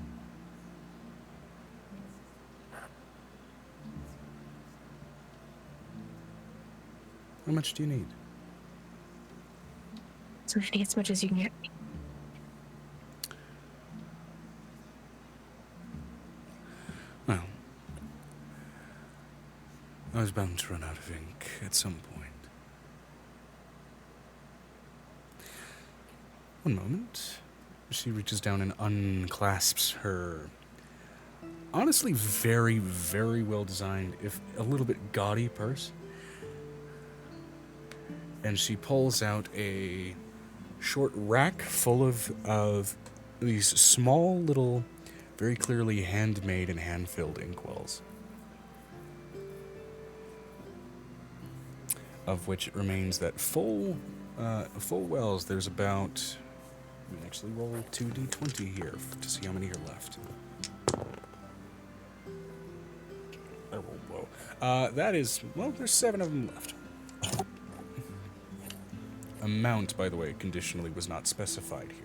How much do you need? So I need as much as you can get. Well, I was bound to run out of ink at some point. One moment. She reaches down and unclasps her honestly very, very well designed, if a little bit gaudy purse. And she pulls out a short rack full of these small little, very clearly handmade and hand-filled inkwells. Of which it remains that full wells, there's about... We can actually roll 2d20 here to see how many are left. I rolled low. That is, well, there's 7 of them left. Amount, by the way, conditionally was not specified here.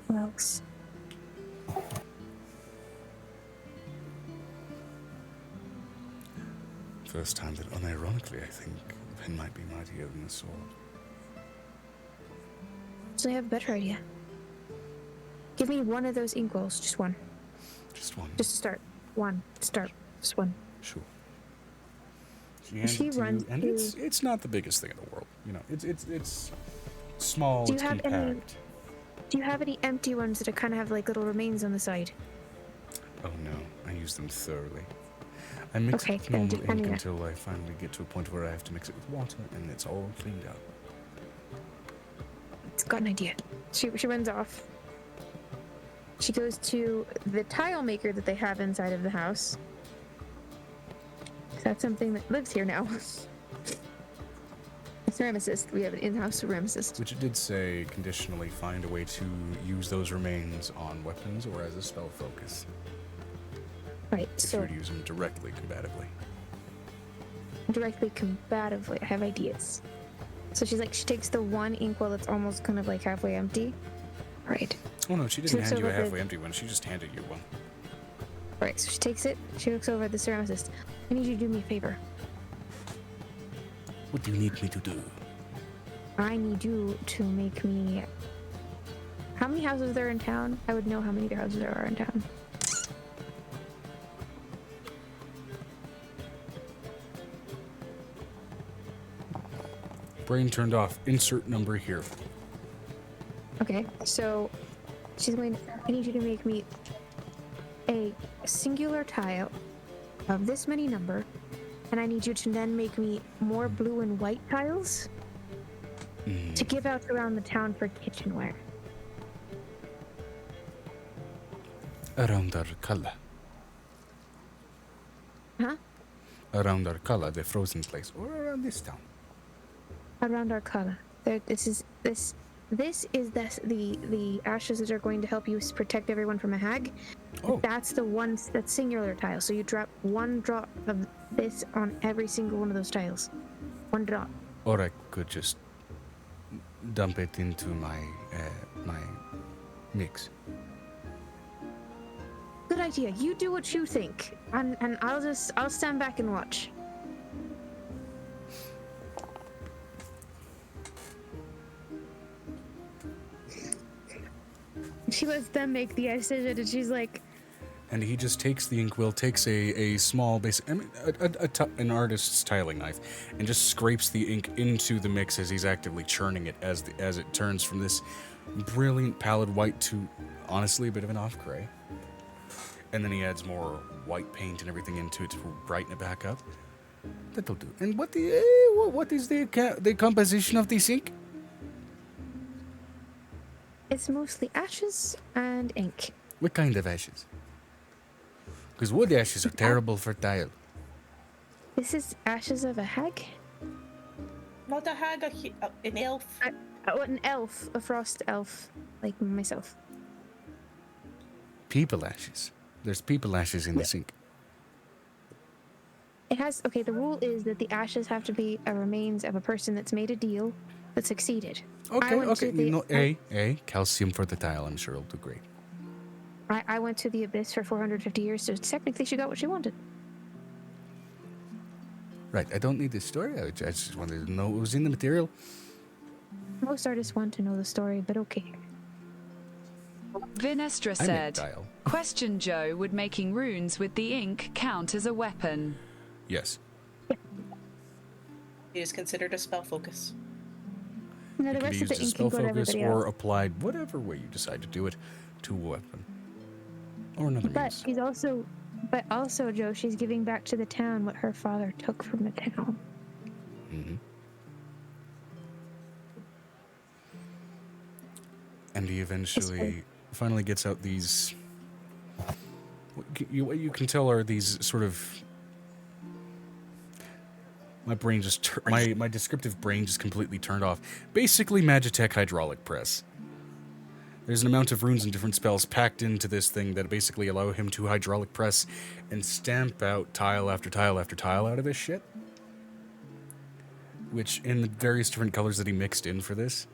Wells. First time that, unironically, I think, a pen might be mightier than a sword. So I have a better idea. Give me one of those inkwells, just one. Just one? Just to start. One. Start. Just one. Sure. She She runs and to- it's not the biggest thing in the world. You know, it's small, Do you it's have any- compact. Do you have any empty ones that kind of have like little remains on the side? Oh no, I use them thoroughly. I mix Okay, it with then normal depending ink on- until I finally get to a point where I have to mix it with water, and it's all cleaned up. It's got an idea. She runs off. She goes to the tile maker that they have inside of the house. That's something that lives here now. A ceramicist. We have an in-house ceramicist. Which it did say, conditionally, find a way to use those remains on weapons or as a spell focus. Right, If you so were to use them directly, combatively. directly combatively, I have ideas. So she takes the one inkwell that's almost kind of like halfway empty. Right. Oh no, she She didn't looks hand you a over the- halfway empty one, she just handed you one. Right, so she takes it, she looks over at the ceramicist. I need you to do me a favor. What do you need me to do? I need you to make me... How many houses there are in town? I would know how many houses there are in town. Brain turned off. Insert number here. Okay, so she's going I need you to make me a singular tile of this many number, and I need you to then make me more blue and white tiles to give out around the town for kitchenware. Around our color. Huh? Around our color, the frozen place, or around this town. Around our color. This is the ashes that are going to help you protect everyone from a hag. Oh. That's the one that's singular tile. So you drop one drop of this on every single one of those tiles. One drop. Or I could just dump it into my my mix. Good idea. You do what you think, and I'll stand back and watch. She lets them make the decision, and she's like, and he just takes the inkwell, takes a small basic, an artist's tiling knife, and just scrapes the ink into the mix as he's actively churning it as it turns from this brilliant pallid white to honestly a bit of an off gray. And then he adds more white paint and everything into it to brighten it back up. That'll do. And what is the composition of this ink? It's mostly ashes and ink. What kind of ashes? Because wood ashes are terrible for tile. This is ashes of a hag? Not a hag, an elf. An elf, a frost elf, like myself. People ashes. There's people ashes in the sink. It has, okay, the rule is that the ashes have to be a remains of a person that's made a deal that succeeded. Okay. Calcium for the tile, I'm sure it'll do great. I went to the abyss for 450 years, so technically she got what she wanted. Right, I don't need the story. I just wanted to know what was in the material. Most artists want to know the story, but okay. Vinestra said, question Joe, would making runes with the ink count as a weapon? Yes. It is considered a spell focus. No, the It can be rest of the used as ink spell can go to focus everybody or else. applied whatever way you decide to do it to a weapon. Or another But means. she's also, Joe, she's giving back to the town what her father took from the town. Mm-hmm. And he eventually finally gets out these. What you can tell are these sort of. My brain just my descriptive brain just completely turned off. Basically, Magitech hydraulic press. There's an amount of runes and different spells packed into this thing that basically allow him to hydraulic press and stamp out tile after tile after tile out of this shit. Which, in the various different colors that he mixed in for this,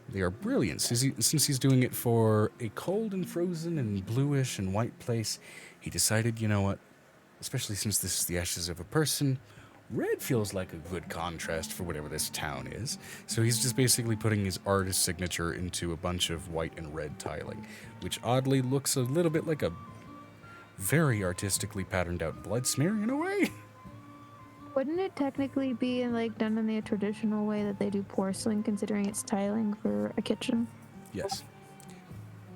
they are brilliant. Since he's doing it for a cold and frozen and bluish and white place, he decided, you know what, especially since this is the ashes of a person, red feels like a good contrast for whatever this town is. So he's just basically putting his artist signature into a bunch of white and red tiling, which oddly looks a little bit like a very artistically patterned out blood smear in a way. Wouldn't it technically be done in the traditional way that they do porcelain, considering it's tiling for a kitchen? Yes.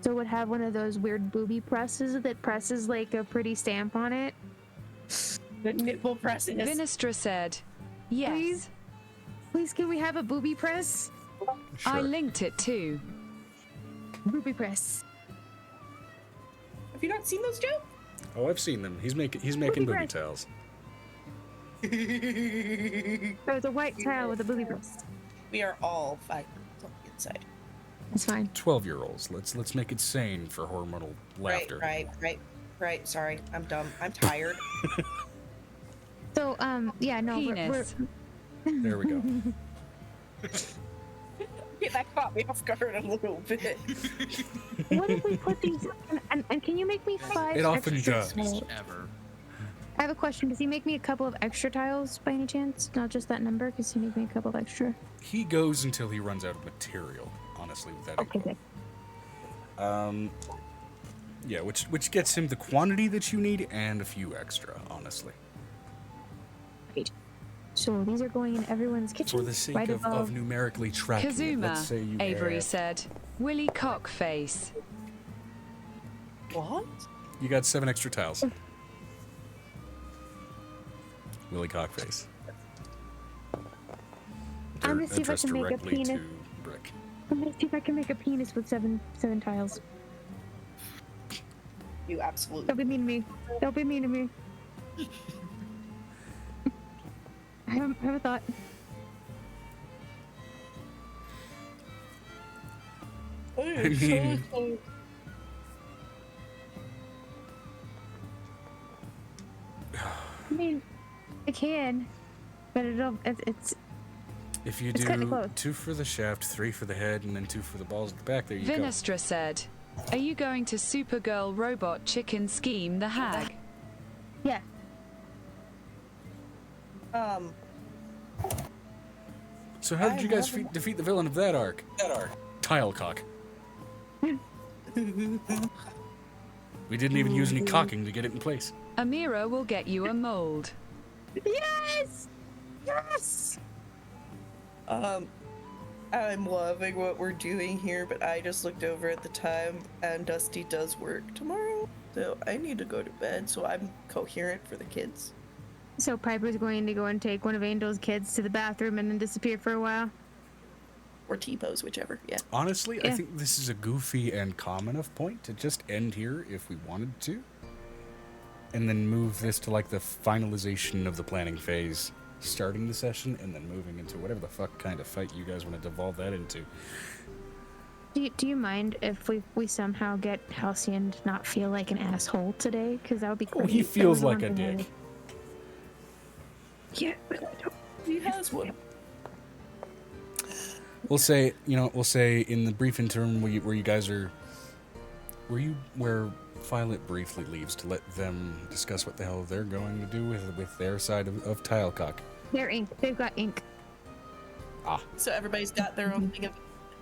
So it would have one of those weird booby presses that presses like a pretty stamp on it. The nipple presses. Vinestra said, yes. Please, can we have a booby press? Sure. I linked it too. Booby press. Have you not seen those, Joe? Oh, I've seen them. He's making booby press. tiles. So it's a white tile with a booby press. We are all vibrant on the inside. It's fine. 12-year-olds. Let's make it sane for hormonal laughter. Right. Sorry, I'm dumb. I'm tired. So, yeah, no, Penis. There we go. Yeah, that caught me off guard a little bit. What if we put these? And can you make me 5? It often extra does. tiles? Ever. I have a question. Does he make me a couple of extra tiles by any chance? Not just that number. Does he make me a couple of extra? He goes until he runs out of material, honestly, with that. Okay, good. Yeah, which gets him the quantity that you need and a few extra, honestly. Great. So these are going in everyone's kitchen. For the sake right of numerically tracking it, let's say you Kazuma, Avery have- said, Willy Cockface. What? You got 7 extra tiles. Willy Cockface. I'm gonna see if I Addressed can make a directly penis. to Brick. I'm gonna see if I can make a penis with seven tiles. You absolutely. Don't be mean to me. Don't be mean to me. I have a thought. I mean, I mean, I can, but it's if you It's kinda do close. 2 for the shaft, 3 for the head, and then 2 for the balls at the back, there you go. Vinestra said, are you going to Supergirl Robot Chicken Scheme the Hag? yeah. So how did you guys defeat the villain of that arc? Tilecock. We didn't even use any caulking to get it in place. Amira will get you a mold. Yes! Yes! I'm loving what we're doing here, but I just looked over at the time, and Dusty does work tomorrow, so I need to go to bed so I'm coherent for the kids. So Piper's going to go and take one of Angel's kids to the bathroom and then disappear for a while? Or T-pose, whichever, yeah. Honestly, I think this is a goofy and calm enough point to just end here if we wanted to. And then move this to like the finalization of the planning phase, starting the session, and then moving into whatever the fuck kind of fight you guys want to devolve that into. Do you mind if we somehow get Halcyon to not feel like an asshole today? Because that would be great. Oh, he feels like a dick. Yeah, but I don't. He has one. We'll say in the brief interim where you guys are, where Violet briefly leaves to let them discuss what the hell they're going to do with their side of Tilecock. They're ink. They've got ink. Ah. So everybody's got their own thing of...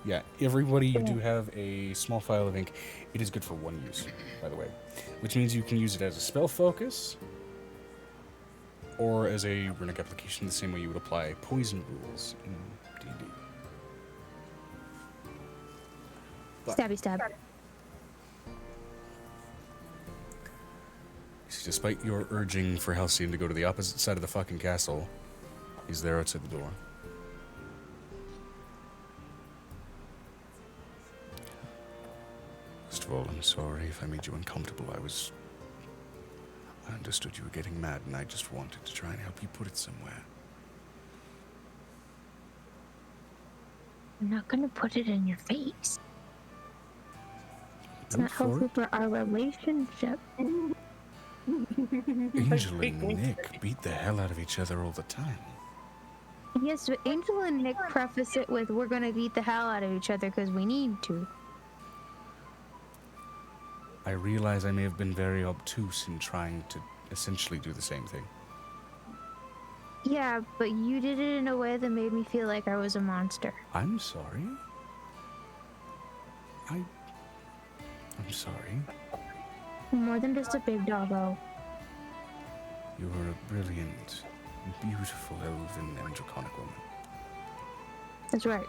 Yeah, everybody, you do have a small file of ink. It is good for one use, by the way. Which means you can use it as a spell focus, or as a runic application the same way you would apply poison rules in D&D. Stabby stab. Despite your urging for Halcyon to go to the opposite side of the fucking castle, he's there outside the door. First of all, I'm sorry if I made you uncomfortable. I understood you were getting mad, and I just wanted to try and help you put it somewhere. I'm not gonna put it in your face. It's Go not for healthy it. for our relationship. Angel and Nick beat the hell out of each other all the time. Yes, but Angel and Nick preface it with, we're gonna beat the hell out of each other because we need to. I realize I may have been very obtuse in trying to essentially do the same thing. Yeah, but you did it in a way that made me feel like I was a monster. I'm sorry. I'm sorry. More than just a big doggo. You are a brilliant, beautiful elven and draconic woman. That's right.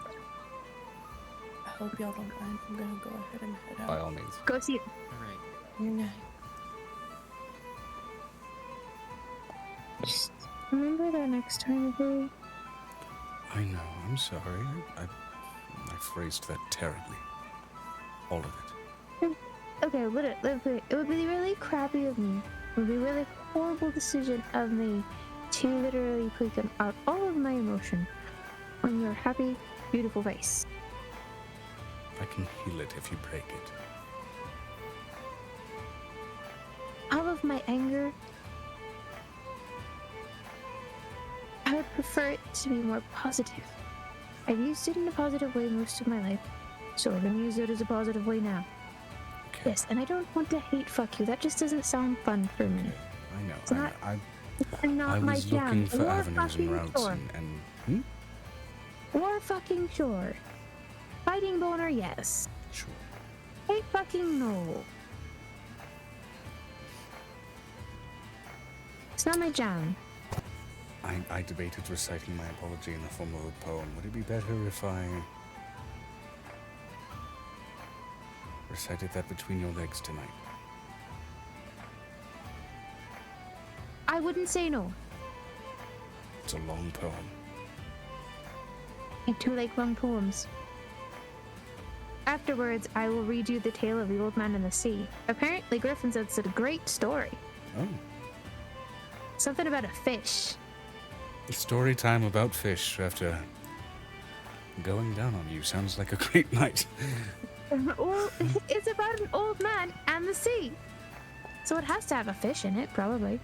I hope y'all don't mind. I'm gonna go ahead and head out. By all means. Go see it. Alright. Good night. Just remember that next time, okay? I know, I'm sorry. I phrased that terribly. All of it. Okay, it would be really crappy of me. It would be a really horrible decision of me to literally put out all of my emotion on your happy, beautiful face. I can heal it if you break it. All of my anger, I would prefer it to be more positive. I've used it in a positive way most of my life, so we're gonna use it as a positive way now. Okay. Yes, and I don't want to hate fuck you. That just doesn't sound fun for me. I know. It's not, not I my was jam. looking for War avenues and fucking routes sure. and War fucking sure. Fighting boner, yes. Sure. Hate fucking no. It's not my jam. I debated reciting my apology in the form of a poem. Would it be better if I recited that between your legs tonight? I wouldn't say no. It's a long poem. I do like long poems. Afterwards, I will read you the tale of the old man and the sea. Apparently, Griffin said it's a great story. Oh. Something about a fish. Story time about fish after going down on you sounds like a great night. Well, it's about an old man and the sea. So it has to have a fish in it, probably.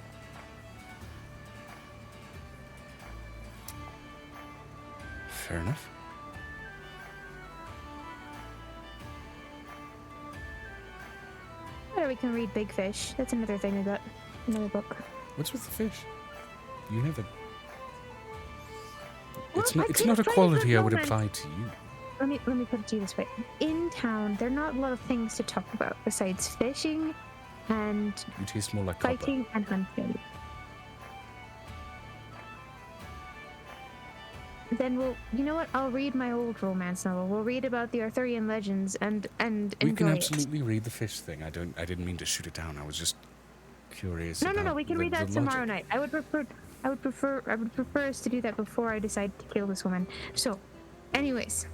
Fair enough. Or we can read Big Fish. That's another thing I got. Another book. What's with the fish? You never. Well, It's not a quality I would apply to you. Let me put it to you this way. In town, there are not a lot of things to talk about besides fishing and You taste more like copper. fighting and hunting. Then you know what? I'll read my old romance novel. We'll read about the Arthurian legends and We can enjoy absolutely read the fish thing. I didn't mean to shoot it down. I was just curious. it. No, about we can read the that tomorrow logic. night. I would prefer us to do that before I decide to kill this woman. So, anyways,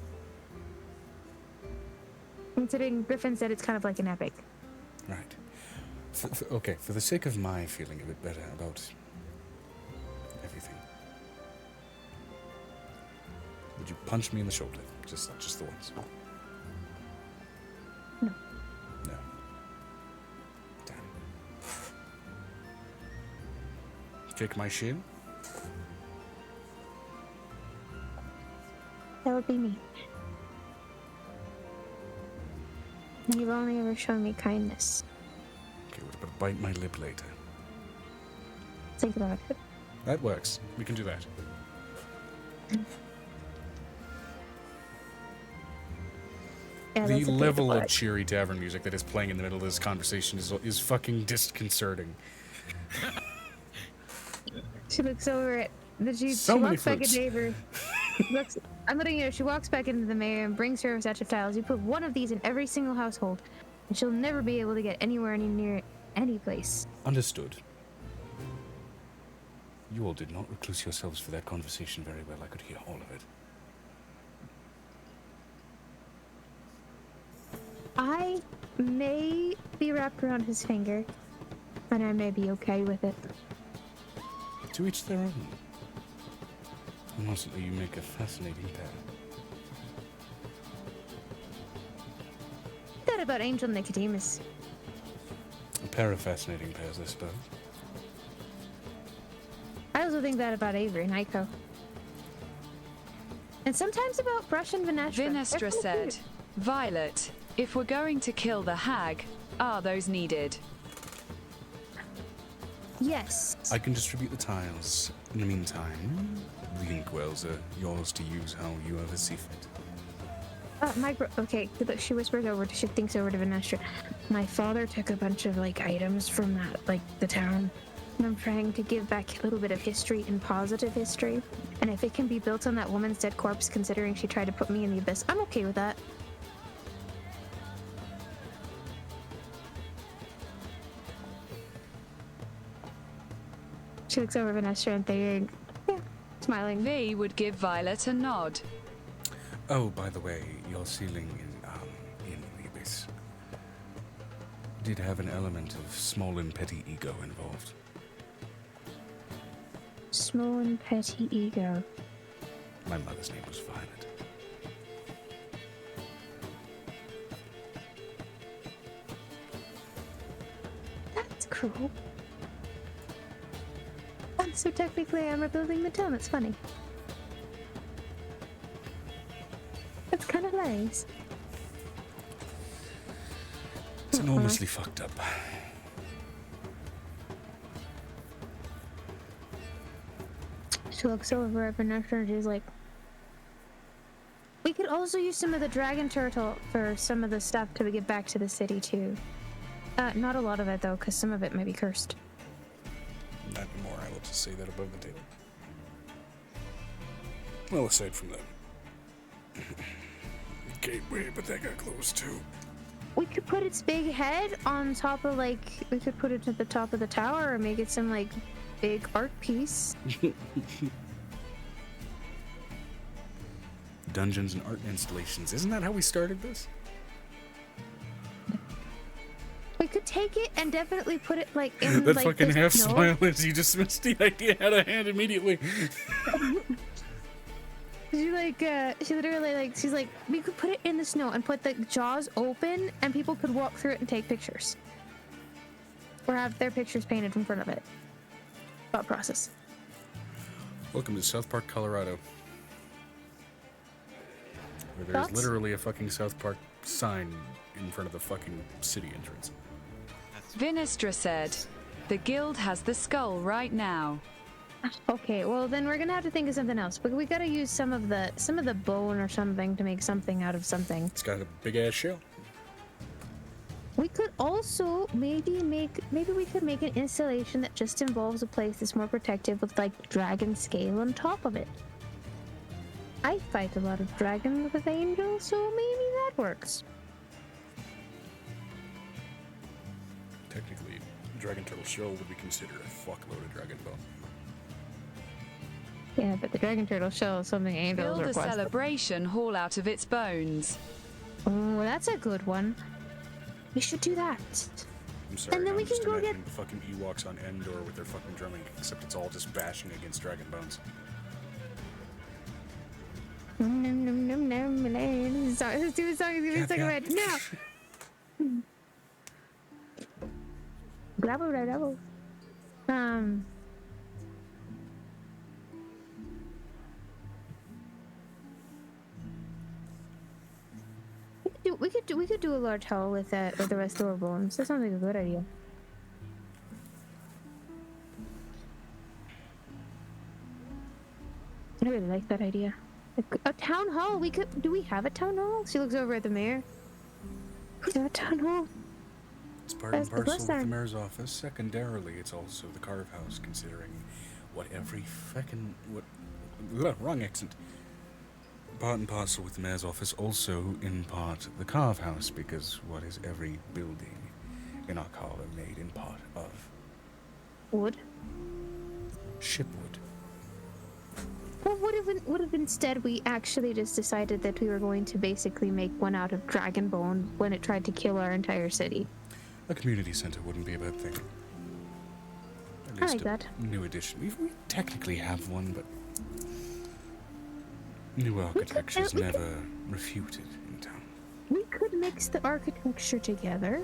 considering Griffin said it's kind of like an epic. Right. Okay, for the sake of my feeling a bit better about everything, would you punch me in the shoulder? Just the once. No. No. Damn. Kick my shin? That would be me. You've only ever shown me kindness. Okay, what about bite my lip later? Think about it. That works. We can do that. Yeah, The that's a bit level of what- cheery tavern music that is playing in the middle of this conversation is fucking disconcerting. She looks over at she So many walks back fruits. into Avery. I'm letting you know, she walks back into the mayor and brings her a set of tiles. You put one of these in every single household, and she'll never be able to get anywhere near any place. Understood. You all did not recluse yourselves for that conversation very well. I could hear all of it. I may be wrapped around his finger, and I may be okay with it. To each their own. Honestly, you make a fascinating pair. That about Angel Nicodemus. A pair of fascinating pairs, I suppose. I also think that about Avery and Aiko. And sometimes about Brush and Vinestra. Vinestra said, Violet, if we're going to kill the hag, are those needed? Yes. I can distribute the tiles. In the meantime, the inkwells are yours to use how you ever see fit. Okay, she whispers over, she thinks over to Vinestra. My father took a bunch of, items from that, the town. And I'm trying to give back a little bit of history and positive history. And if it can be built on that woman's dead corpse, considering she tried to put me in the abyss, I'm okay with that. She looks over at Vinestra and thinking, yeah, smiling. V would give Violet a nod. Oh, by the way, your ceiling in the abyss did have an element of small and petty ego involved. Small and petty ego. My mother's name was Violet. That's cruel. So technically I'm rebuilding the town, that's funny. That's kind of nice. It's enormously fucked up. She looks over at Vanessa and she's like, we could also use some of the dragon turtle for some of the stuff to get back to the city too. Not a lot of it though, because some of it may be cursed. Not anymore, I will just say that above the table. Well, aside from that. Gateway, but that got closed too. We could put its big head on top of we could put it at the top of the tower or make it some big art piece. Dungeons and art installations. Isn't that how we started this? We could take it and definitely put it in that fucking the half snow. smile as you dismissed the idea out of hand immediately. She literally she's like, we could put it in the snow and put the jaws open and people could walk through it and take pictures. Or have their pictures painted in front of it. Thought process. Welcome to South Park, Colorado. Where there's Thoughts? literally a fucking South Park sign in front of the fucking city entrance. Vinestra said, the guild has the skull right now. Okay, well then we're gonna have to think of something else. But we gotta use some of the bone or something to make something out of something. It's got a big ass shell. could also maybe we could make an installation that just involves a place that's more protective with like dragon scale on top of it. I fight a lot of dragons with angels, so maybe that works. Technically, Dragon Turtle Shell would be considered a fuckload of dragon bone. Yeah, but the dragon turtle shell is something angels Build a request. celebration hall out of its bones. Oh, that's a good one. We should do that. I'm sorry, And then now we I'm just can go imagining the fucking Ewoks on Endor with their fucking drumming, except it's all just bashing against dragon bones. Let's do a song. Let's talk about it now. Bravo, bravo. We could do a large hall with the rest of our bones. That sounds like a good idea. I really like that idea. A town hall. Do we have a town hall? She looks over at the mayor. We have a town hall. It's part and parcel with the mayor's office. Secondarily, it's also the carve house, considering what every feckin' wrong accent. Part and parcel with the mayor's office, also in part the carve house, because what is every building in Arcala made in part of? Wood. Shipwood. Well, what if instead we actually just decided that we were going to basically make one out of dragon bone when it tried to kill our entire city? A community center wouldn't be a bad thing. At I least like that. New addition. We technically have one, but new architecture's never refuted in town. We could mix the architecture together.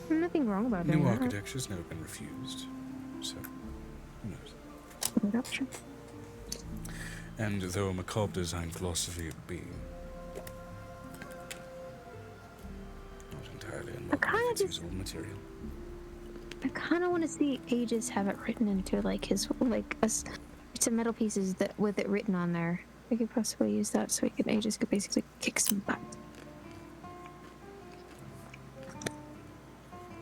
Nothing wrong about New that. architecture's never been refused, so who knows? Good option. And though a macabre design philosophy of being not entirely unwelcome if it's usable material. I kind of want to see Aegis have it written into like his some metal pieces that with it written on there. We could possibly use that so Aegis could basically kick some butt.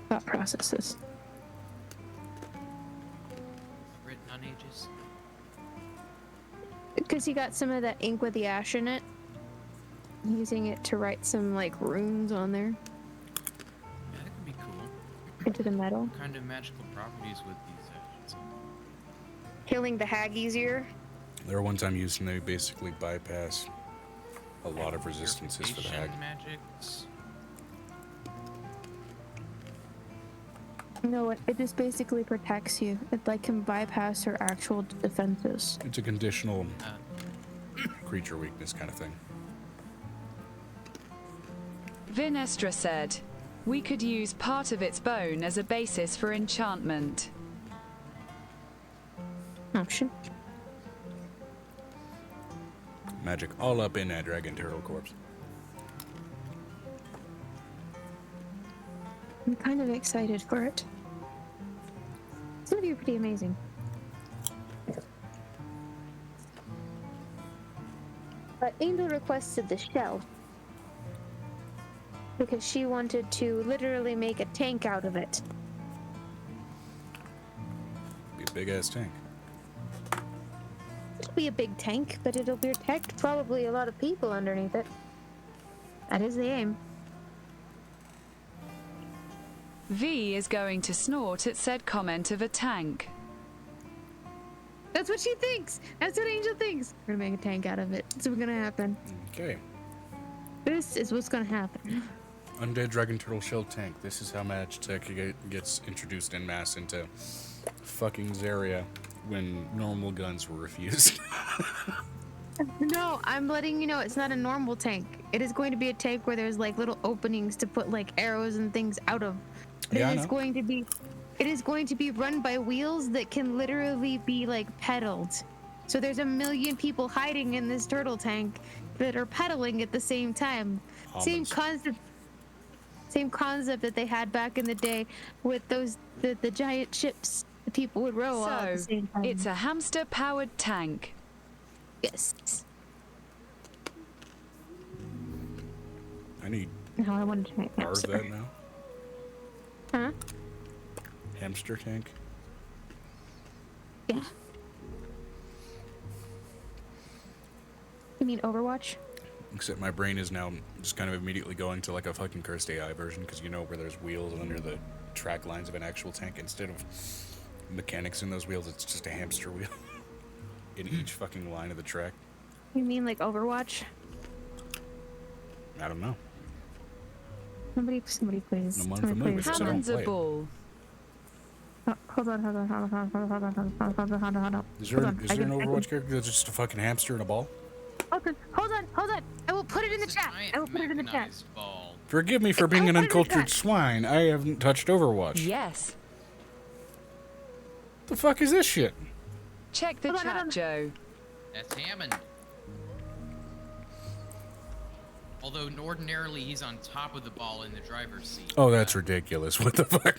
Thought processes. Written on Aegis. Because he got some of that ink with the ash in it, using it to write some like runes on there Yeah, that could be cool. into the metal. What kind of magical properties would these actions have? Killing the hag easier. They were one time used and they basically bypass a lot of resistances for the hag. Magics. No, it just basically protects you. It like can bypass her actual defenses. It's a conditional creature weakness kind of thing. Vinestra said, we could use part of its bone as a basis for enchantment. Option. Magic all up in that dragon turtle corpse. I'm kind of excited for it. It's gonna be pretty amazing. But Angel requested the shell because she wanted to literally make a tank out of it. Be a big ass tank. It'll be a big tank, but it'll protect probably a lot of people underneath it. That is the aim. V is going to snort at said comment of a tank. That's what she thinks. That's what Angel thinks. We're gonna make a tank out of it. It's what's gonna happen. Okay. This is what's gonna happen. Undead dragon turtle shell tank. This is how Magitech gets introduced en masse into fucking Zaria when normal guns were refused. No, I'm letting you know it's not a normal tank. It is going to be a tank where there's like little openings to put like arrows and things out of. Yeah, It is going to be run by wheels that can literally be like pedaled. So there's 1 million people hiding in this turtle tank that are pedaling at the same time. Same concept that they had back in the day with those the giant ships that people would row all at the So, same time. it's a hamster-powered tank. Yes. I need No, I wanted to make part of that now. Huh? Hamster tank. Yeah. You mean Overwatch? Except my brain is now just kind of immediately going to like a fucking cursed AI version, because you know where there's wheels under the track lines of an actual tank, instead of mechanics in those wheels, it's just a hamster wheel in each fucking line of the track. You mean like Overwatch? I don't know. Somebody please. I'm Somebody unfamiliar with please. it, so I don't Hammond's a play it. ball. Oh, hold on. Is there an Overwatch character that's just a fucking hamster in a ball? Hold on. I will put it in the chat. I will put it in the chat. Mechanized ball. Forgive me for being an uncultured swine. I haven't touched Overwatch. Yes. The fuck is this shit? Check the chat, Joe. That's Hammond. Although ordinarily he's on top of the ball in the driver's seat. Oh, that's ridiculous. What the fuck?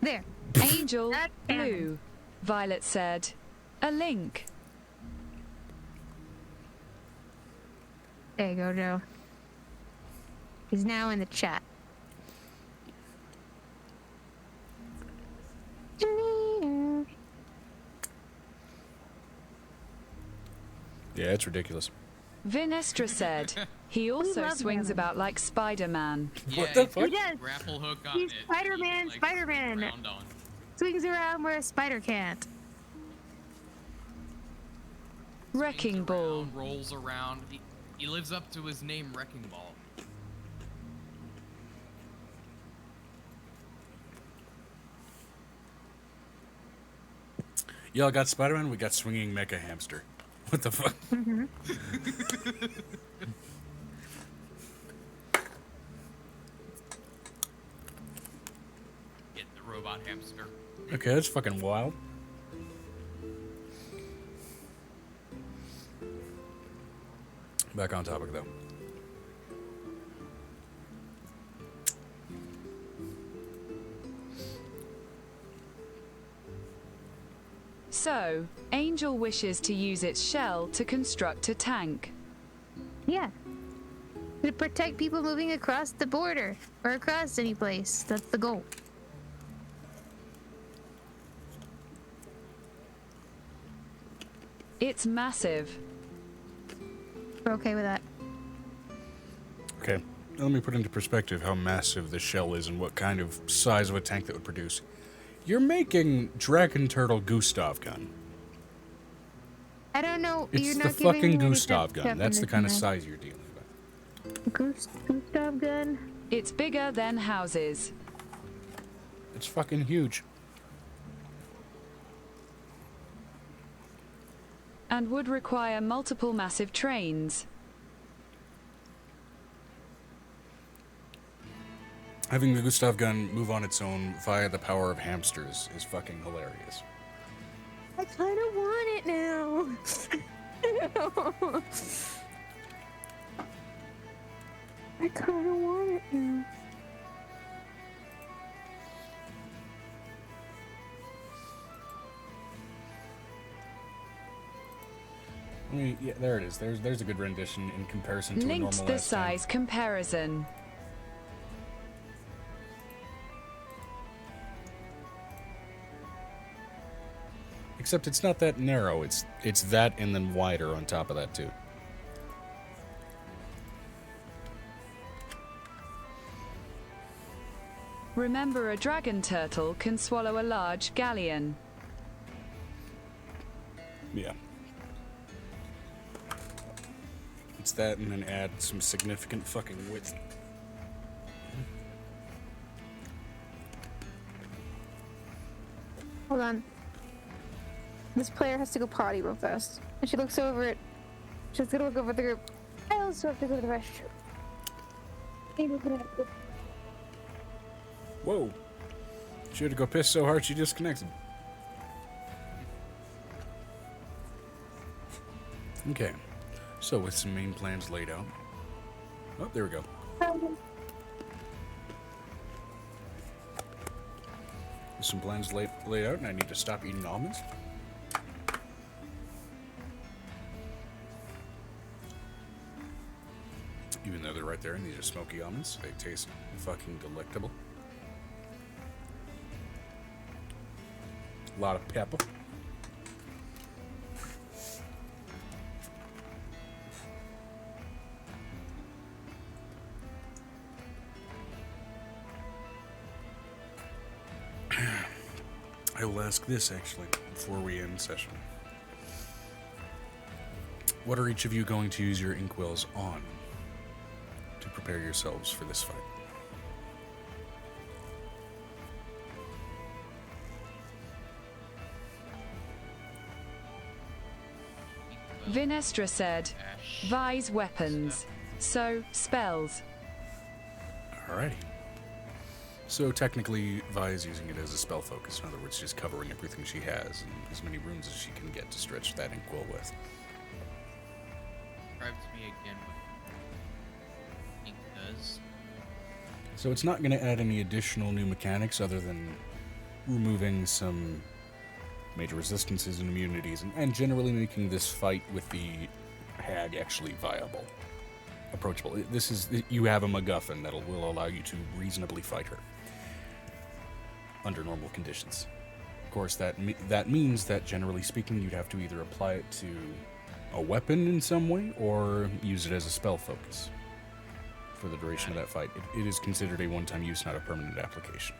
There. Angel, blue. Violet said, a link. There you go, Joe. He's now in the chat. Yeah, it's ridiculous. Vinestra said, he also love swings him. about like Spider-Man. Yeah, What the he fuck? puts He does. grapple hook on He's it. Spider-Man, He, like, Spider-Man. round on. Swings around where a spider can't. Wrecking Swings ball. around, rolls around. He lives up to his name, Wrecking Ball. Y'all got Spider-Man, we got swinging mecha hamster. What the fuck? Get the robot hamster. Okay, that's fucking wild. Back on topic, though. So, Angel wishes to use its shell to construct a tank. Yeah. To protect people moving across the border or across any place. That's the goal. It's massive. We're okay with that. Okay, let me put into perspective how massive this shell is and what kind of size of a tank that would produce. You're making Dragon Turtle Gustav gun. I don't know. It's you're the not giving fucking me any Gustav gun. That's the kind of definition size you're dealing with. there. Gustav gun? It's bigger than houses. It's fucking huge. And would require multiple massive trains. Having the Gustav gun move on its own via the power of hamsters is fucking hilarious. I kind of want it now. I kind of want it now. I mean, yeah, there it is. There's a good rendition in comparison to a Linked normal the ass tank. size comparison. Except it's not that narrow. It's that and then wider on top of that too. Remember, a dragon turtle can swallow a large galleon. Yeah. It's that and then add some significant fucking width. Hold on. This player has to go potty real fast. And she looks over it. She's gonna look over the group. I also have to go to the restroom. Whoa. She had to go piss so hard she disconnected. Okay. So with some main plans laid out. Oh, there we go. With some plans laid out, and I need to stop eating almonds. Even though they're right there, and these are smoky almonds, they taste fucking delectable. A lot of pepper. I will ask this, actually, before we end session. What are each of you going to use your inkwells on to prepare yourselves for this fight? Vinestra said, Vi's weapons. So, spells. Alrighty. So technically, Vi is using it as a spell focus. In other words, she's covering everything she has and as many rooms as she can get to stretch that inkwell with. Describe to me again what ink does. So it's not going to add any additional new mechanics other than removing some major resistances and immunities and generally making this fight with the hag actually viable, approachable. You have a MacGuffin that will allow you to reasonably fight her under normal conditions. Of course, that means that generally speaking, you'd have to either apply it to a weapon in some way or use it as a spell focus for the duration of that fight. It is considered a one-time use, not a permanent application.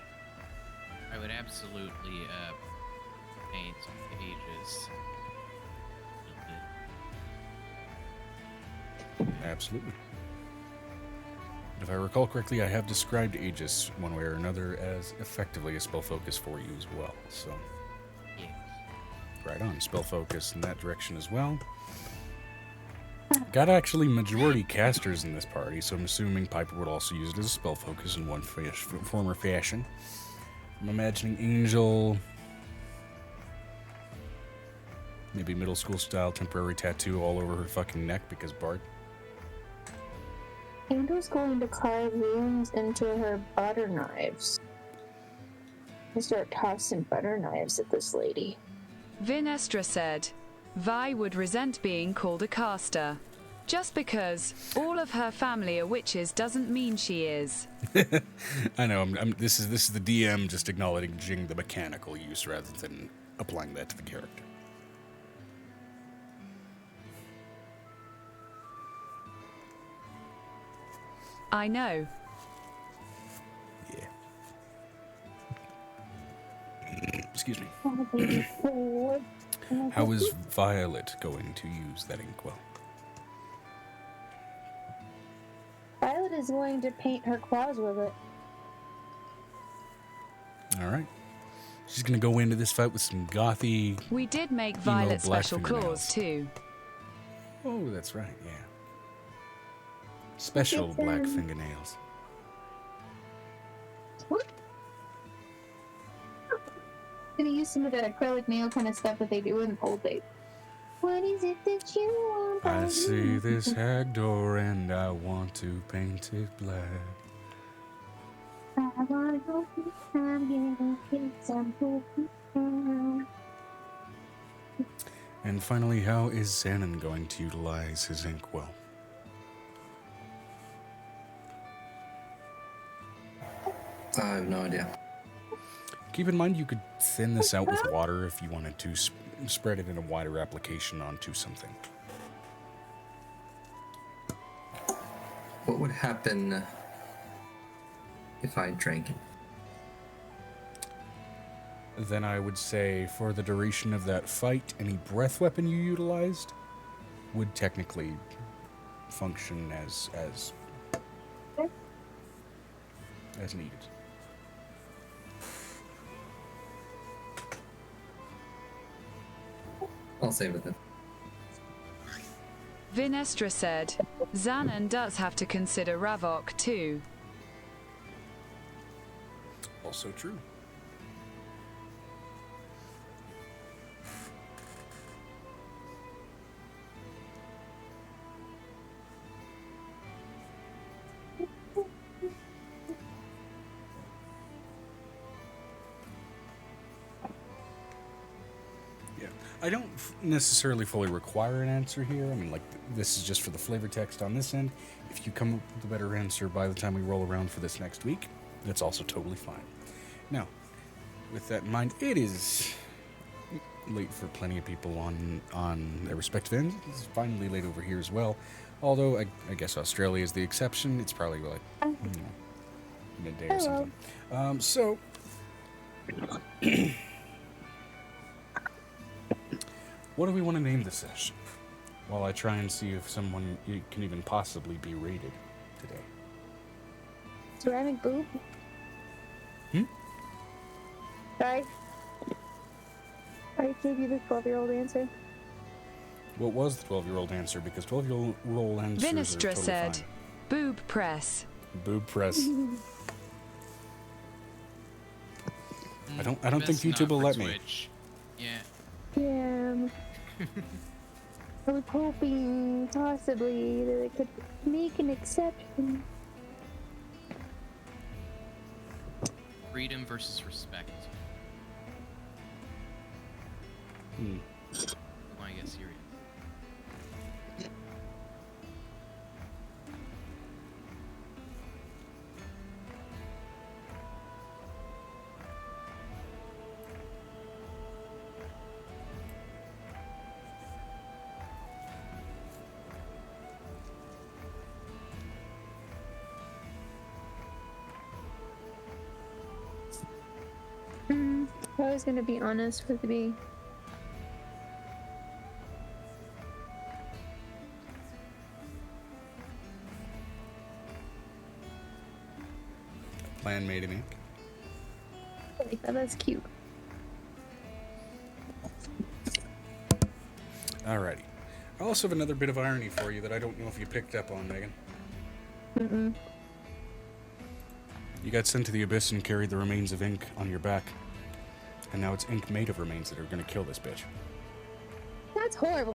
I would absolutely paint Aegis. Absolutely. If I recall correctly, I have described Aegis one way or another as effectively a spell focus for you as well. So, Yeah. right on, spell focus in that direction as well. Got actually majority casters in this party, so I'm assuming Piper would also use it as a spell focus in one form or fashion. I'm imagining Angel, maybe middle school style temporary tattoo all over her fucking neck because Bard. Angel's going to carve runes into her butter knives. I start tossing butter knives at this lady. Vinestra said, Vi would resent being called a caster. Just because all of her family are witches doesn't mean she is. I know. This is the DM just acknowledging the mechanical use rather than applying that to the character. I know. Yeah. Excuse me. How is Violet going to use that inkwell? Violet is going to paint her claws with it. Alright. She's going to go into this fight with some gothy... We did make emo Violet black special fingernails. claws too. Oh, that's right, yeah. Special black fingernails. Gonna use some of that acrylic nail kind of stuff that they do in old days. What is it that you want? I see this hag door and I want to paint it black. I wanna go to time, get some food. And finally, how is Xanon going to utilize his inkwell? I have no idea. Keep in mind you could thin this out with water if you wanted to spread it in a wider application onto something. What would happen if I drank it? Then I would say for the duration of that fight, any breath weapon you utilized would technically function as needed. I'll save it then. Vinestra said, Xanon does have to consider Ravok too. Also true. I don't necessarily fully require an answer here. I mean, like, this is just for the flavor text on this end. If you come up with a better answer by the time we roll around for this next week, that's also totally fine. Now, with that in mind, it is late for plenty of people on their respective ends. It's finally late over here as well. Although, I guess Australia is the exception. It's probably like, midday or something. So... what do we want to name the session? While I try and see if someone can even possibly be rated today. Ceramic boob? Hmm? Sorry. I gave you the 12-year-old answer. What was the 12-year-old answer? Because 12-year-old answers Vinistra are totally said, fine. boob press. Boob press. I don't think Best YouTube not will for let me. Twitch. Yeah. Yeah. I was hoping possibly that I could make an exception. Freedom versus respect. I guess serious. I was gonna be honest with me. Plan made in ink. I like that. That's cute. Alrighty. I also have another bit of irony for you that I don't know if you picked up on, Megan. Mm-mm. You got sent to the abyss and carried the remains of ink on your back. And now it's ink made of remains that are going to kill this bitch. That's horrible.